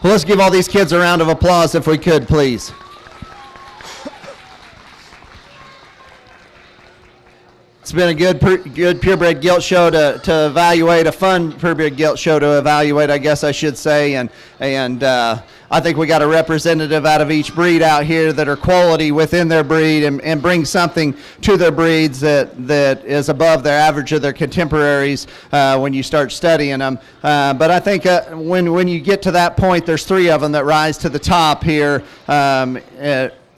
Well, let's give all these kids a round of applause if we could, please. It's been a good purebred gilt show to evaluate, a fun purebred gilt show to evaluate, I guess I should say, and I think we got a representative out of each breed out here that are quality within their breed and bring something to their breeds that is above their average of their contemporaries when you start studying them. But I think when you get to that point, there's three of them that rise to the top here.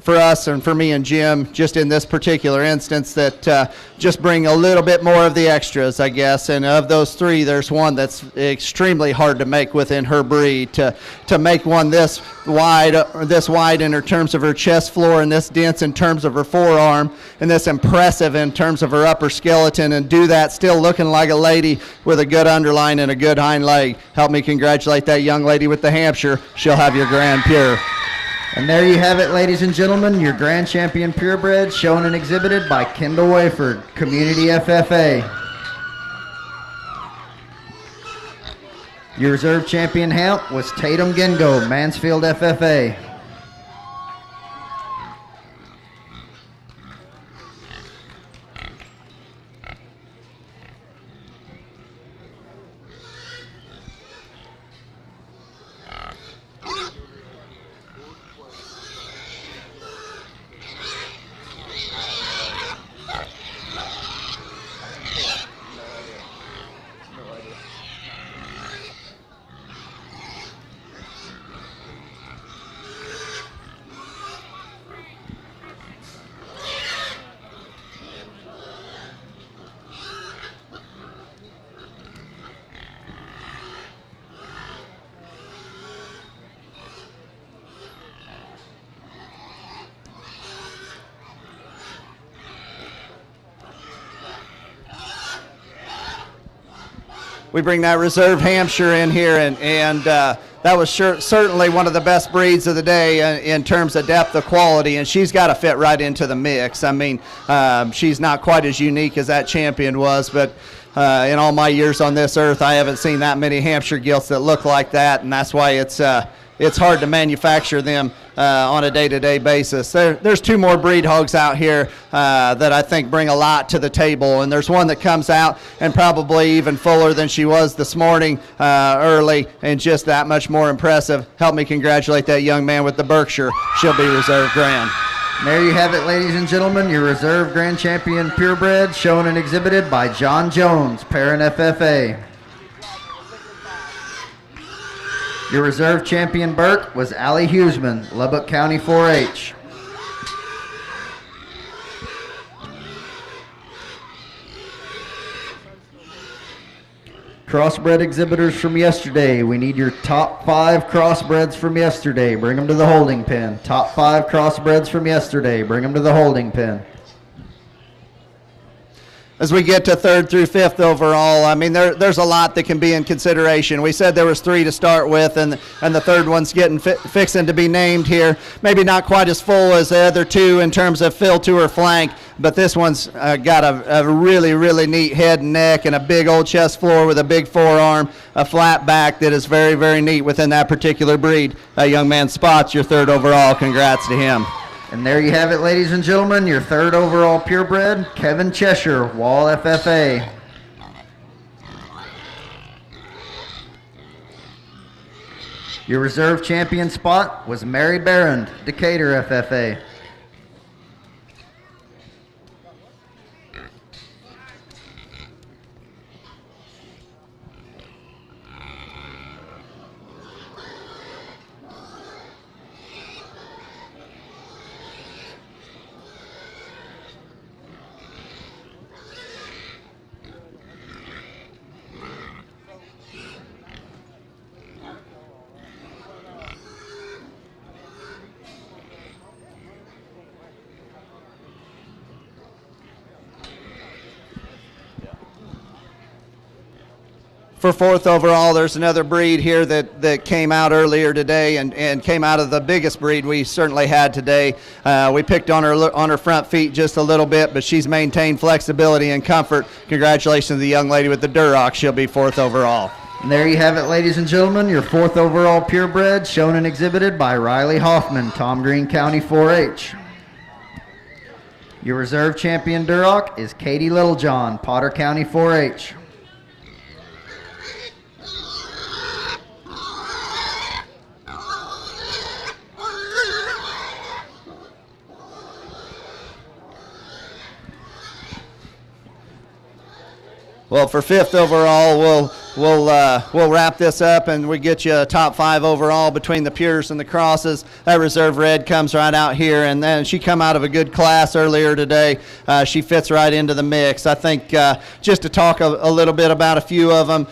For us and for me and Jim, just in this particular instance, that just bring a little bit more of the extras, I guess. And of those three, there's one that's extremely hard to make within her breed. To make one this wide in terms of her chest floor, and this dense in terms of her forearm, and this impressive in terms of her upper skeleton, and do that still looking like a lady with a good underline and a good hind leg. Help me congratulate that young lady with the Hampshire. She'll have your Grand Pure.
And there you have it, ladies and gentlemen, your Grand Champion Purebred, shown and exhibited by Kendall Wayford, Community FFA. Your reserve champion hound was Tatum Gengo, Mansfield FFA.
We bring that reserve Hampshire in here, and that was certainly one of the best breeds of the day in terms of depth of quality, and she's got to fit right into the mix. I mean, she's not quite as unique as that champion was, but in all my years on this earth, I haven't seen that many Hampshire gilts that look like that, and that's why it's hard to manufacture them on a day-to-day basis. There's two more breed hogs out here that I think bring a lot to the table, and there's one that comes out and probably even fuller than she was this morning early, and just that much more impressive. Help me congratulate that young man with the Berkshire. She'll be reserve grand.
And there you have it, ladies and gentlemen, your reserve Grand Champion Purebred, shown and exhibited by John Jones, Parent FFA. Your reserve champion Burke was Allie Huseman, Lubbock County 4-H. Crossbred exhibitors from yesterday. We need your top 5 crossbreds from yesterday. Bring them to the holding pen. Top 5 crossbreds from yesterday. Bring them to the holding pen.
As we get to 3rd through 5th overall, I mean, there's a lot that can be in consideration. We said there was 3 to start with, and the third one's getting fixing to be named here. Maybe not quite as full as the other 2 in terms of fill to her flank, but this one's got a really, really neat head and neck and a big old chest floor with a big forearm, a flat back that is very, very neat within that particular breed. That young man Spots your 3rd overall. Congrats to him.
And there you have it, ladies and gentlemen, your 3rd overall purebred, Kevin Cheshire, Wall FFA. Your reserve champion spot was Mary Barrand, Decatur FFA.
For 4th overall, there's another breed here that came out earlier today and came out of the biggest breed we certainly had today. We picked on her front feet just a little bit, but she's maintained flexibility and comfort. Congratulations to the young lady with the Duroc. She'll be 4th overall.
And there you have it, ladies and gentlemen, your 4th overall purebred, shown and exhibited by Riley Hoffman, Tom Green County 4-H. Your reserve champion Duroc is Katie Littlejohn, Potter County 4-H.
Well, for 5th overall, we'll wrap this up, and we get you a top 5 overall between the pures and the crosses. That reserve red comes right out here, and then she come out of a good class earlier today. She fits right into the mix. I think just to talk a little bit about a few of them,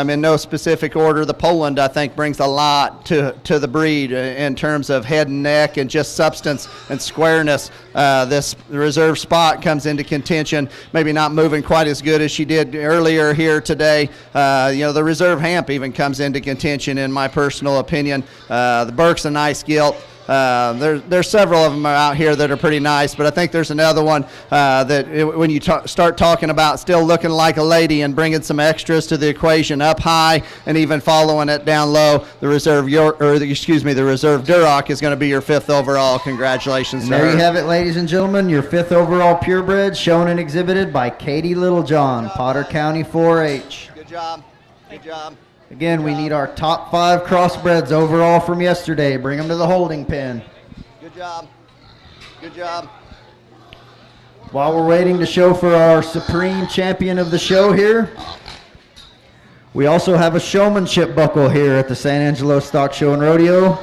in no specific order, the Poland I think brings a lot to the breed in terms of head and neck and just substance and squareness. This reserve spot comes into contention, maybe not moving quite as good as she did earlier here today. The reserve Hamp even comes into contention in my personal opinion. The Burke's a nice gilt. There's several of them out here that are pretty nice, but I think there's another one when you start talking about still looking like a lady and bringing some extras to the equation up high and even following it down low. The reserve the reserve Duroc is going to be your 5th overall. Congratulations to her.
There you have it, ladies and gentlemen, your 5th overall purebred, shown and exhibited by Katie Littlejohn, Potter County 4-H.
Good job. Good job.
Again, we need our top 5 crossbreds overall from yesterday. Bring them to the holding pen.
Good job. Good job.
While we're waiting to show for our supreme champion of the show here, we also have a showmanship buckle here at the San Angelo Stock Show and Rodeo.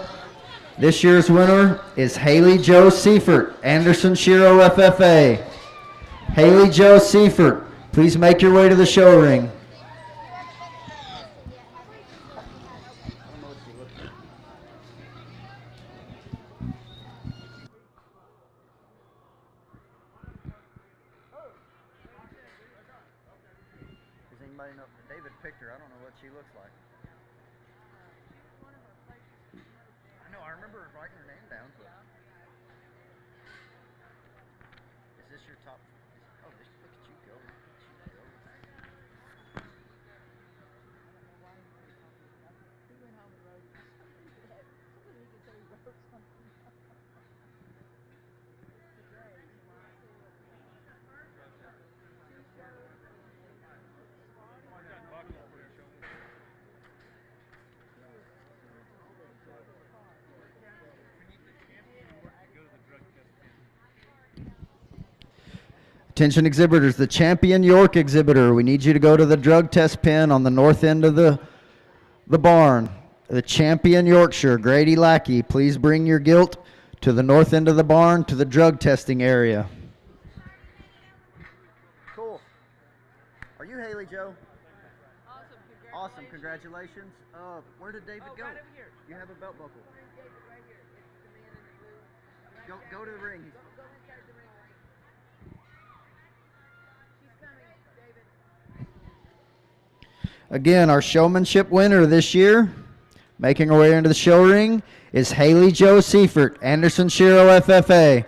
This year's winner is Haley Jo Seifert, Anderson Shiro FFA. Haley Jo Seifert, please make your way to the show ring.
David picked her. I don't know what she looks like. I know. I remember writing her name down. But is this your top? Oh, look at you go.
Attention exhibitors, the Champion York exhibitor. We need you to go to the drug test pen on the north end of the barn. The Champion Yorkshire, Grady Lackey, please bring your gilt to the north end of the barn to the drug testing area.
Cool. Are you Haley Jo? Awesome. Congratulations. Where did David go? Right over here. You have a belt buckle.
David right here. It's the man in blue.
Go to the ring.
Again, our showmanship winner this year, making her way into the show ring, is Haley Jo Seifert, Anderson Shiro FFA.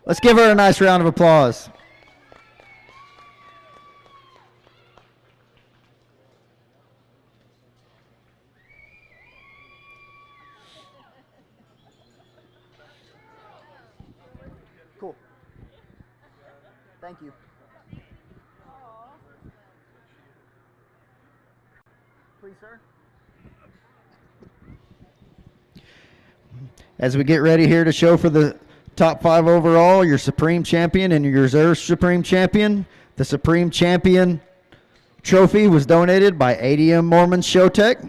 Let's give her a nice round of applause.
Cool. Thank you. Please, sir.
As we get ready here to show for the top 5 overall, your Supreme Champion and your Reserve Supreme Champion. The Supreme Champion trophy was donated by ADM Mormon Showtech,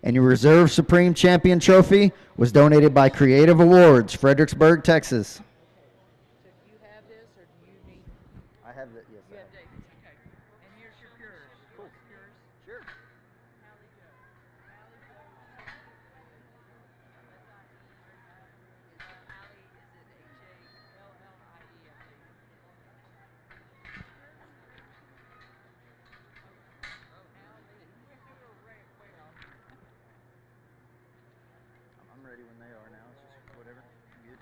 and your Reserve Supreme Champion trophy was donated by Creative Awards, Fredericksburg, Texas.
So do you have this, or do you need?
I have it. Yes.
You have David's. Okay. And here's your pures.
Cool.
Yours.
Sure. I'm ready when they are now. It's just whatever. Good.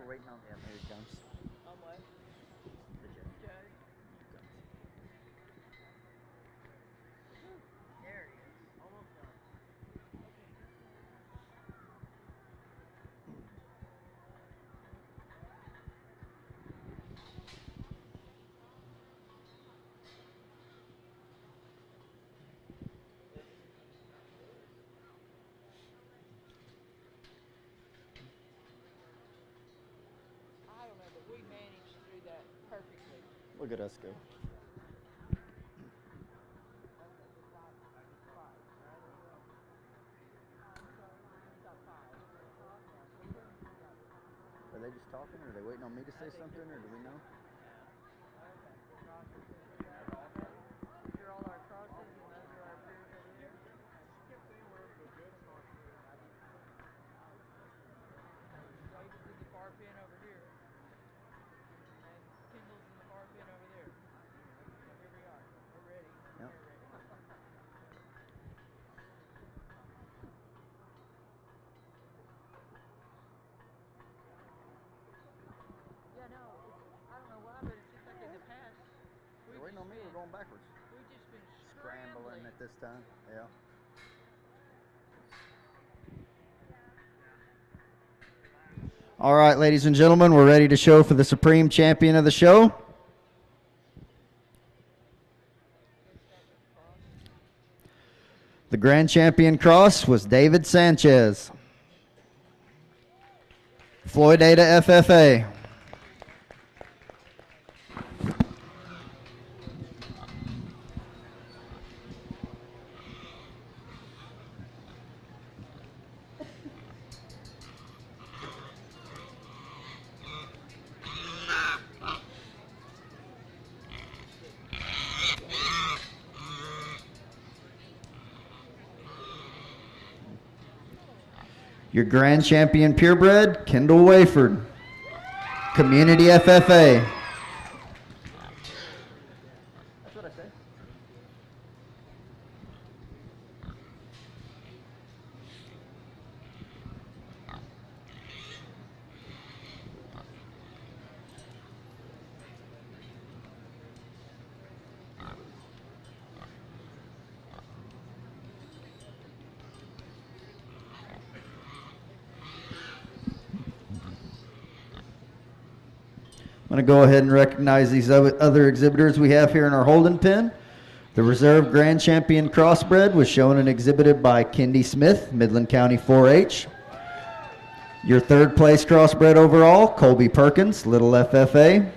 we're waiting on him. Here he comes.
On what?
The judge.
Judge. There he is. Almost done. I don't know, but we managed through that perfectly.
Look at us go. Are they just talking, or are they waiting on me to say something, or do we know?
These are all our crosses, and those are our piers over there. David's in the far pin over here. And Kendall's in the far pin over there. So here we are. We're ready.
Yep.
We're ready. Yeah, no, I don't know why, but it's just like in the past.
They're waiting on me. We're going backwards.
We've just been
Scrambling at this time. Yeah. All right, ladies and gentlemen, we're ready to show for the supreme champion of the show. The grand champion cross was David Sanchez. Floyd Ada FFA. Your grand champion purebred, Kendall Wayford. Community FFA. That's what I said. I'm going to go ahead and recognize these other exhibitors we have here in our holding pen. The Reserve Grand Champion Crossbred was shown and exhibited by Kendi Smith, Midland County 4-H. Your third place crossbred overall, Colby Perkins, Little FFA.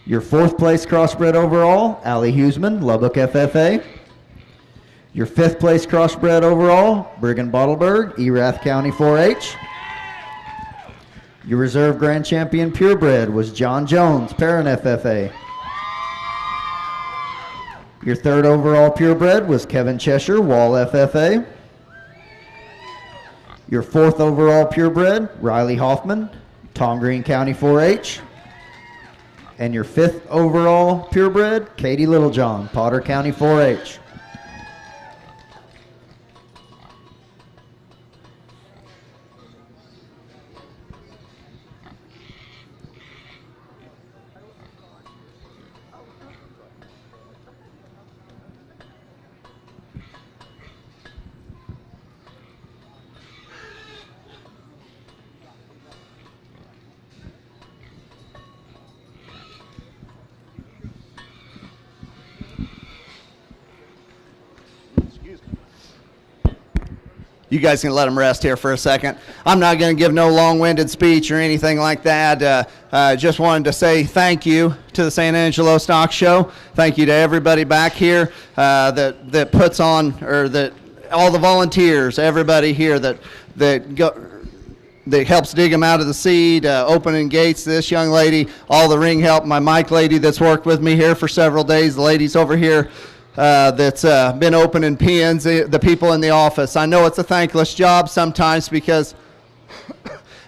Your fourth place crossbred overall, Allie Huseman, Lubbock FFA. Your fifth place crossbred overall, Brigham Bottleberg, Erath County 4-H. Your reserve grand champion purebred was John Jones, Perrin FFA. Your third overall purebred was Kevin Cheshire, Wall FFA. Your fourth overall purebred, Riley Hoffman, Tom Green County 4-H. And your fifth overall purebred, Katie Littlejohn, Potter County 4-H.
You guys can let them rest here for a second. I'm not going to give no long-winded speech or anything like that. Just wanted to say thank you to the San Angelo Stock Show. Thank you to everybody back here that puts on, or that all the volunteers, everybody here that helps dig them out of the seed, opening gates. This young lady, all the ring help, my mic lady that's worked with me here for several days, the ladies over here. That's been opening pens, the people in the office. I know it's a thankless job sometimes because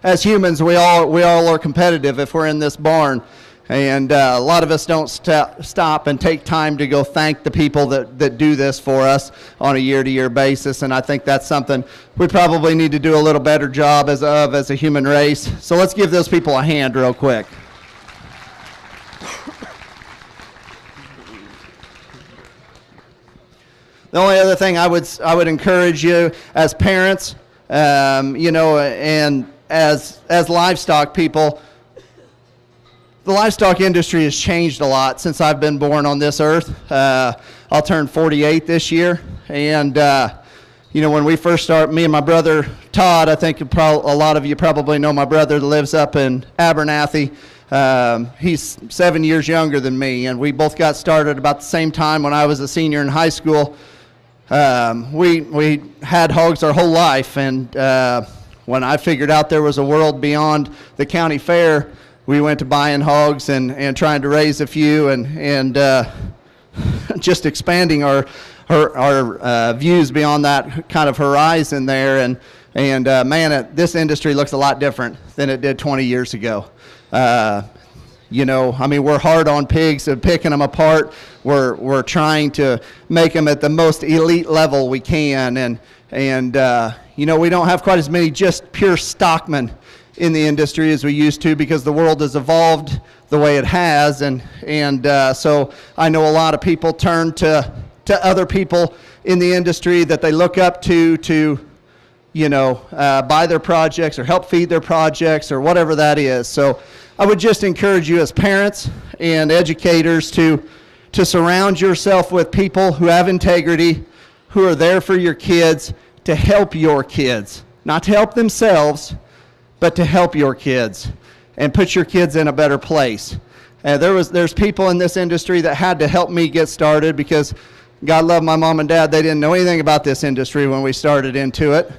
as humans we all are competitive if we're in this barn. And a lot of us don't stop and take time to go thank the people that do this for us on a year-to-year basis. And I think that's something we probably need to do a little better job as a human race. So let's give those people a hand real quick. The only other thing I would encourage you as parents, and as livestock people, the livestock industry has changed a lot since I've been born on this earth. I'll turn 48 this year, and when we first started, me and my brother Todd, I think a lot of you probably know my brother that lives up in Abernathy. He's 7 years younger than me, and we both got started about the same time when I was a senior in high school. We had hogs our whole life, and when I figured out there was a world beyond the county fair, we went to buying hogs and trying to raise a few and just expanding our views beyond that kind of horizon there. And man, this industry looks a lot different than it did 20 years ago. We're hard on pigs and picking them apart. We're trying to make them at the most elite level we can. And we don't have quite as many just pure stockmen in the industry as we used to, because the world has evolved the way it has. And so I know a lot of people turn to other people in the industry that they look up to buy their projects or help feed their projects or whatever that is. So I would just encourage you as parents and educators to surround yourself with people who have integrity, who are there for your kids, to help your kids, not to help themselves, but to help your kids and put your kids in a better place. There's people in this industry that had to help me get started, because God love my mom and dad, they didn't know anything about this industry when we started into it.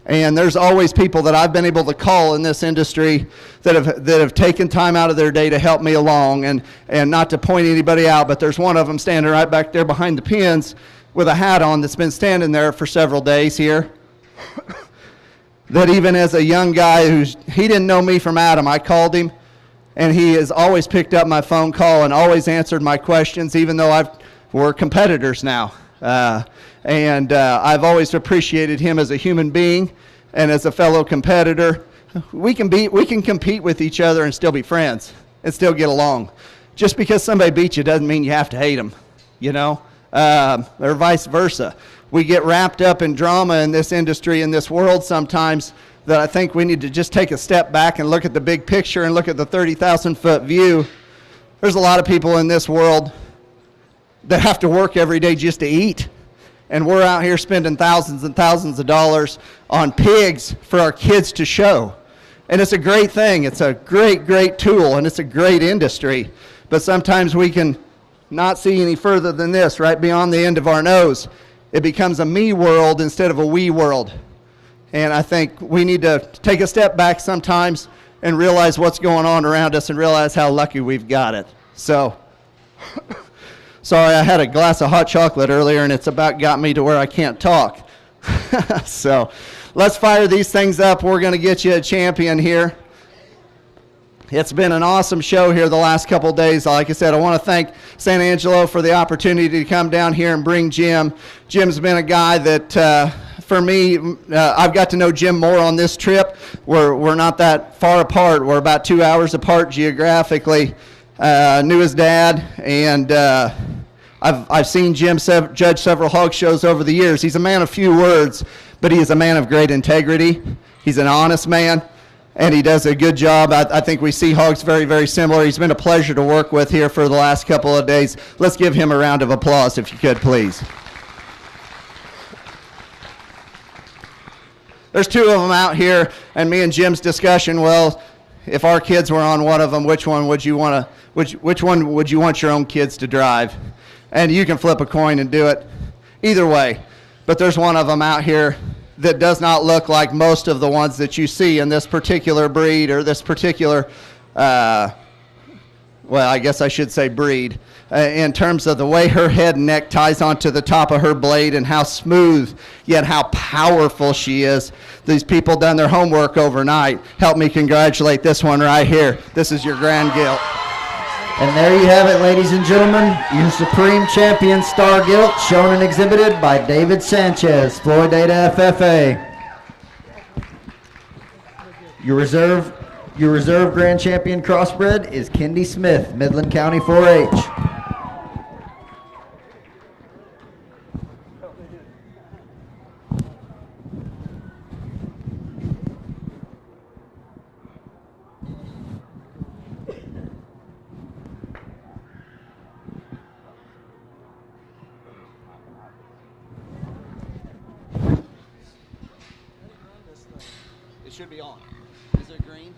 And there's always people that I've been able to call in this industry that have taken time out of their day to help me along. And not to point anybody out, but there's one of them standing right back there behind the pins with a hat on that's been standing there for several days here. That even as a young guy he didn't know me from Adam, I called him, and he has always picked up my phone call and always answered my questions, even though we're competitors now. I've always appreciated him as a human being and as a fellow competitor. We can compete with each other and still be friends and still get along. Just because somebody beats you doesn't mean you have to hate them, or vice versa. We get wrapped up in drama in this industry, in this world sometimes, that I think we need to just take a step back and look at the big picture and look at the 30,000-foot view. There's a lot of people in this world that have to work every day just to eat. And we're out here spending thousands and thousands of dollars on pigs for our kids to show. And it's a great thing. It's a great, great tool, and it's a great industry. But sometimes we can not see any further than this, right beyond the end of our nose. It becomes a me world instead of a we world. And I think we need to take a step back sometimes and realize what's going on around us and realize how lucky we've got it. So, sorry, I had a glass of hot chocolate earlier, and it's about got me to where I can't talk. So let's fire these things up. We're going to get you a champion here. It's been an awesome show here the last couple of days. Like I said, I want to thank San Angelo for the opportunity to come down here and bring Jim. Jim's been a guy that, for me, I've got to know Jim more on this trip. We're not that far apart. We're about 2 hours apart geographically. Knew his dad, and I've seen Jim judge several hog shows over the years. He's a man of few words, but he is a man of great integrity. He's an honest man, and he does a good job. I think we see hogs very, very similar. He's been a pleasure to work with here for the last couple of days. Let's give him a round of applause, if you could, please. There's two of them out here, and me and Jim's discussion, well, if our kids were on one of them, which one would you want your own kids to drive? And you can flip a coin and do it either way. But there's one of them out here that does not look like most of the ones that you see in this particular breed or this particular well, I guess I should say breed, in terms of the way her head and neck ties onto the top of her blade and how smooth yet how powerful she is. These people done their homework overnight. Help me congratulate this one right here. This is your Grand Gilt.
And there you have it, ladies and gentlemen, your Supreme Champion Star Gilt, shown and exhibited by David Sanchez, Floyd Data FFA. Your reserve Grand Champion Crossbred is Kendi Smith, Midland County 4-H.
It should be on. Is it green?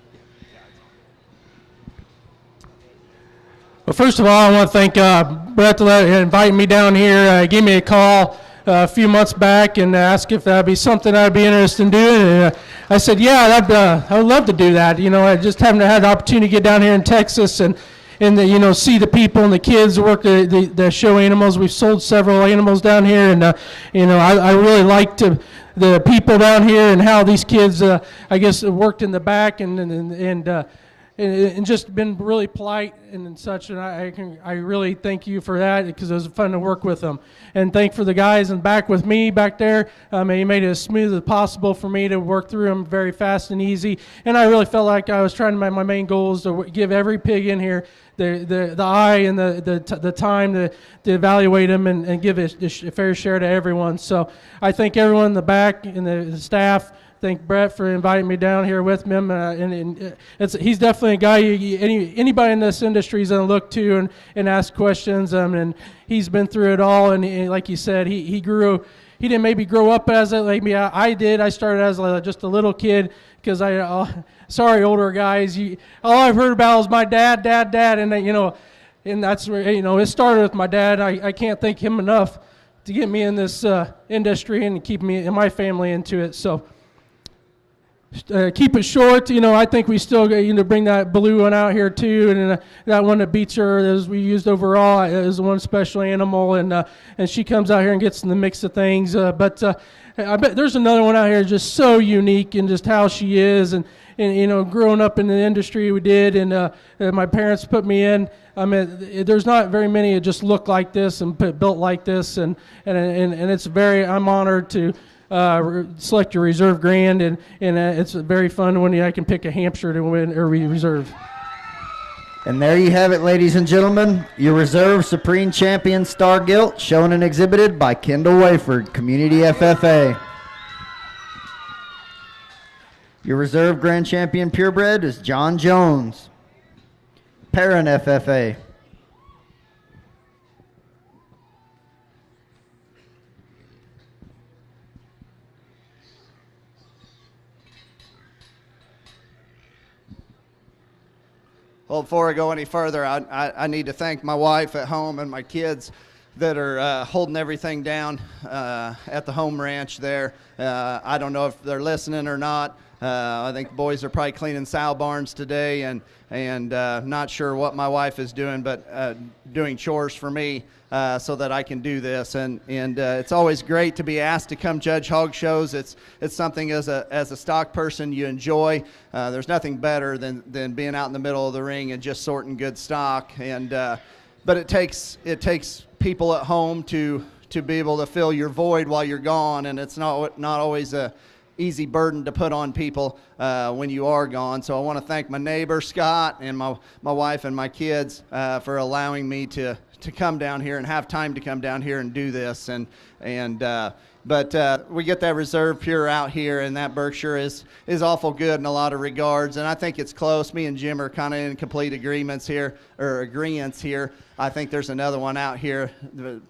Well, first of all, I want to thank Brett for inviting me down here. He gave me a call a few months back and asked if that'd be something I'd be interested in doing. And I said, yeah, I would love to do that. You know, I just haven't had the opportunity to get down here in Texas and see the people and the kids work the show animals. We've sold several animals down here, and I really like the people down here and how these kids, I guess, worked in the back and just been really polite and such, and I really thank you for that, because it was fun to work with them. And thank for the guys in back with me back there. He made it as smooth as possible for me to work through them very fast and easy. And I really felt like I was trying to, my main goal is to give every pig in here the eye and the time to evaluate them and give a fair share to everyone. So I thank everyone in the back and the staff. Thank Brett for inviting me down here with him. He's definitely a guy anybody in this industry is going to look to and ask questions. And he's been through it all. And like you said, he grew. He didn't maybe grow up as it like me. I did. I started as just a little kid because sorry, older guys. All I've heard about is my dad, and and that's where it started with my dad. I can't thank him enough to get me in this industry and keep me and my family into it. So. Keep it short. I think we still bring that blue one out here too, and that one that beats her as we used overall is one special animal, and she comes out here and gets in the mix of things. But I bet there's another one out here just so unique in just how she is, and growing up in the industry we did, and my parents put me in. I mean, there's not very many that just look like this and built like this, and it's I'm honored to. Select your reserve grand, and it's very fun when I can pick a Hampshire to win or reserve.
And there you have it, ladies and gentlemen, your reserve Supreme Champion Star Gilt, shown and exhibited by Kendall Wayford, Community FFA. Your reserve Grand Champion Purebred is John Jones, Perrin FFA.
Well, before I go any further, I need to thank my wife at home and my kids that are holding everything down at the home ranch there. I don't know if they're listening or not. I think the boys are probably cleaning sow barns today, and not sure what my wife is doing, but doing chores for me so that I can do this. And it's always great to be asked to come judge hog shows. It's something as a stock person you enjoy. There's nothing better than being out in the middle of the ring and just sorting good stock. But it takes people at home to be able to fill your void while you're gone, and it's not always a easy burden to put on people when you are gone. So I want to thank my neighbor Scott and my wife and my kids for allowing me to come down here and have time to come down here and do this. But we get that reserve pure out here, and that Berkshire is awful good in a lot of regards, and I think it's close. Me and Jim are kind of in complete agreements here. I think there's another one out here,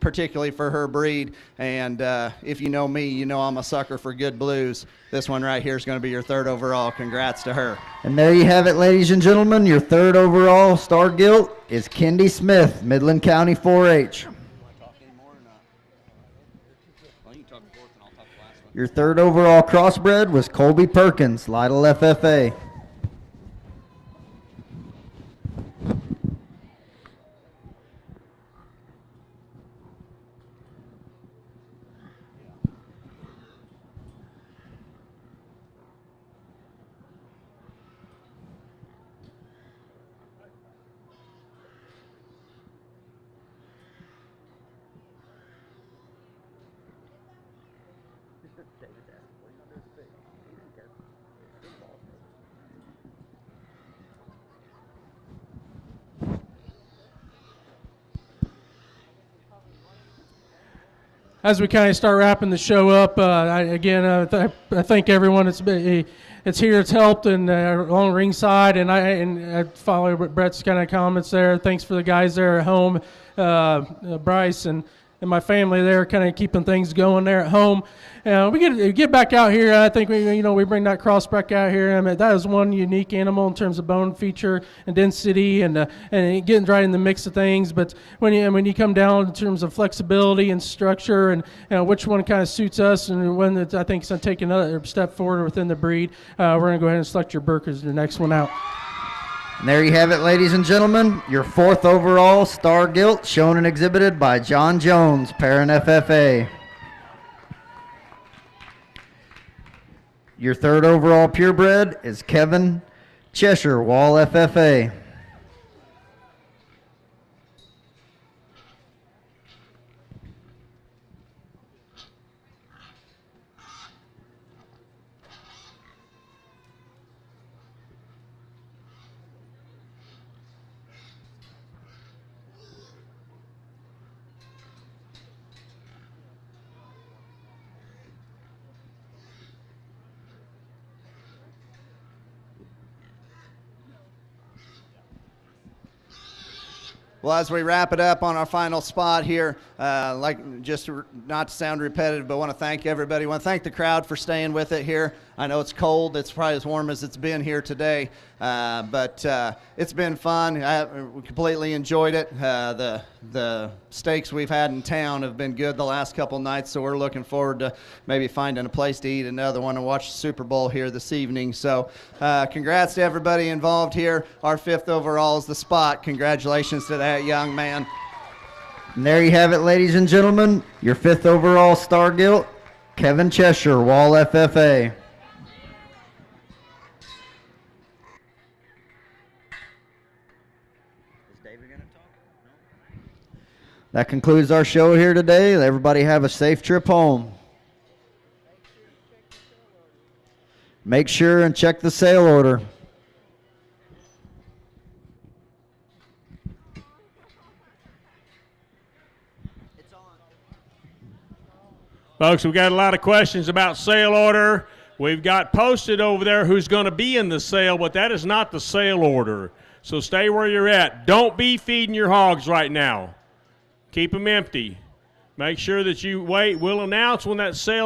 particularly for her breed, and if you know me, you know I'm a sucker for good blues. This one right here is going to be your third overall. Congrats to her.
And there you have it, ladies and gentlemen. Your third overall Star Gilt is Kendi Smith, Midland County 4-H. Your third overall crossbred was Colby Perkins, Lytle FFA.
As we kind of start wrapping the show up, I thank everyone it's here, it's helped, and on ringside, and I follow Brett's kind of comments there. Thanks for the guys there at home, Bryce and my family there, kind of keeping things going there at home. We get back out here. I think we bring that cross back out here. I mean, that is one unique animal in terms of bone feature and density, and getting right in the mix of things. But when you come down in terms of flexibility and structure, and which one kind of suits us, and one that I think is going to take another step forward within the breed, we're going to go ahead and select your Burk as the next one out.
And there you have it, ladies and gentlemen. Your 4th overall Star Gilt, shown and exhibited by John Jones, Parent FFA. Your 3rd overall purebred is Kevin Cheshire, Wall FFA.
Well, as we wrap it up on our final spot here, not to sound repetitive, but want to thank everybody. Want to thank the crowd for staying with it here. I know it's cold. It's probably as warm as it's been here today, but it's been fun. We completely enjoyed it. The steaks we've had in town have been good the last couple nights, so we're looking forward to maybe finding a place to eat another one and watch the Super Bowl here this evening. So congrats to everybody involved here. Our 5th overall is the spot. Congratulations to that young man.
And there you have it, ladies and gentlemen. Your 5th overall Star Gilt, Kevin Cheshire, Wall FFA. That concludes our show here today. Everybody have a safe trip home. Make sure and check the sale order.
Folks, we've got a lot of questions about sale order. We've got posted over there who's going to be in the sale, but that is not the sale order. So stay where you're at. Don't be feeding your hogs right now. Keep them empty. Make sure that you wait. We'll announce when that sale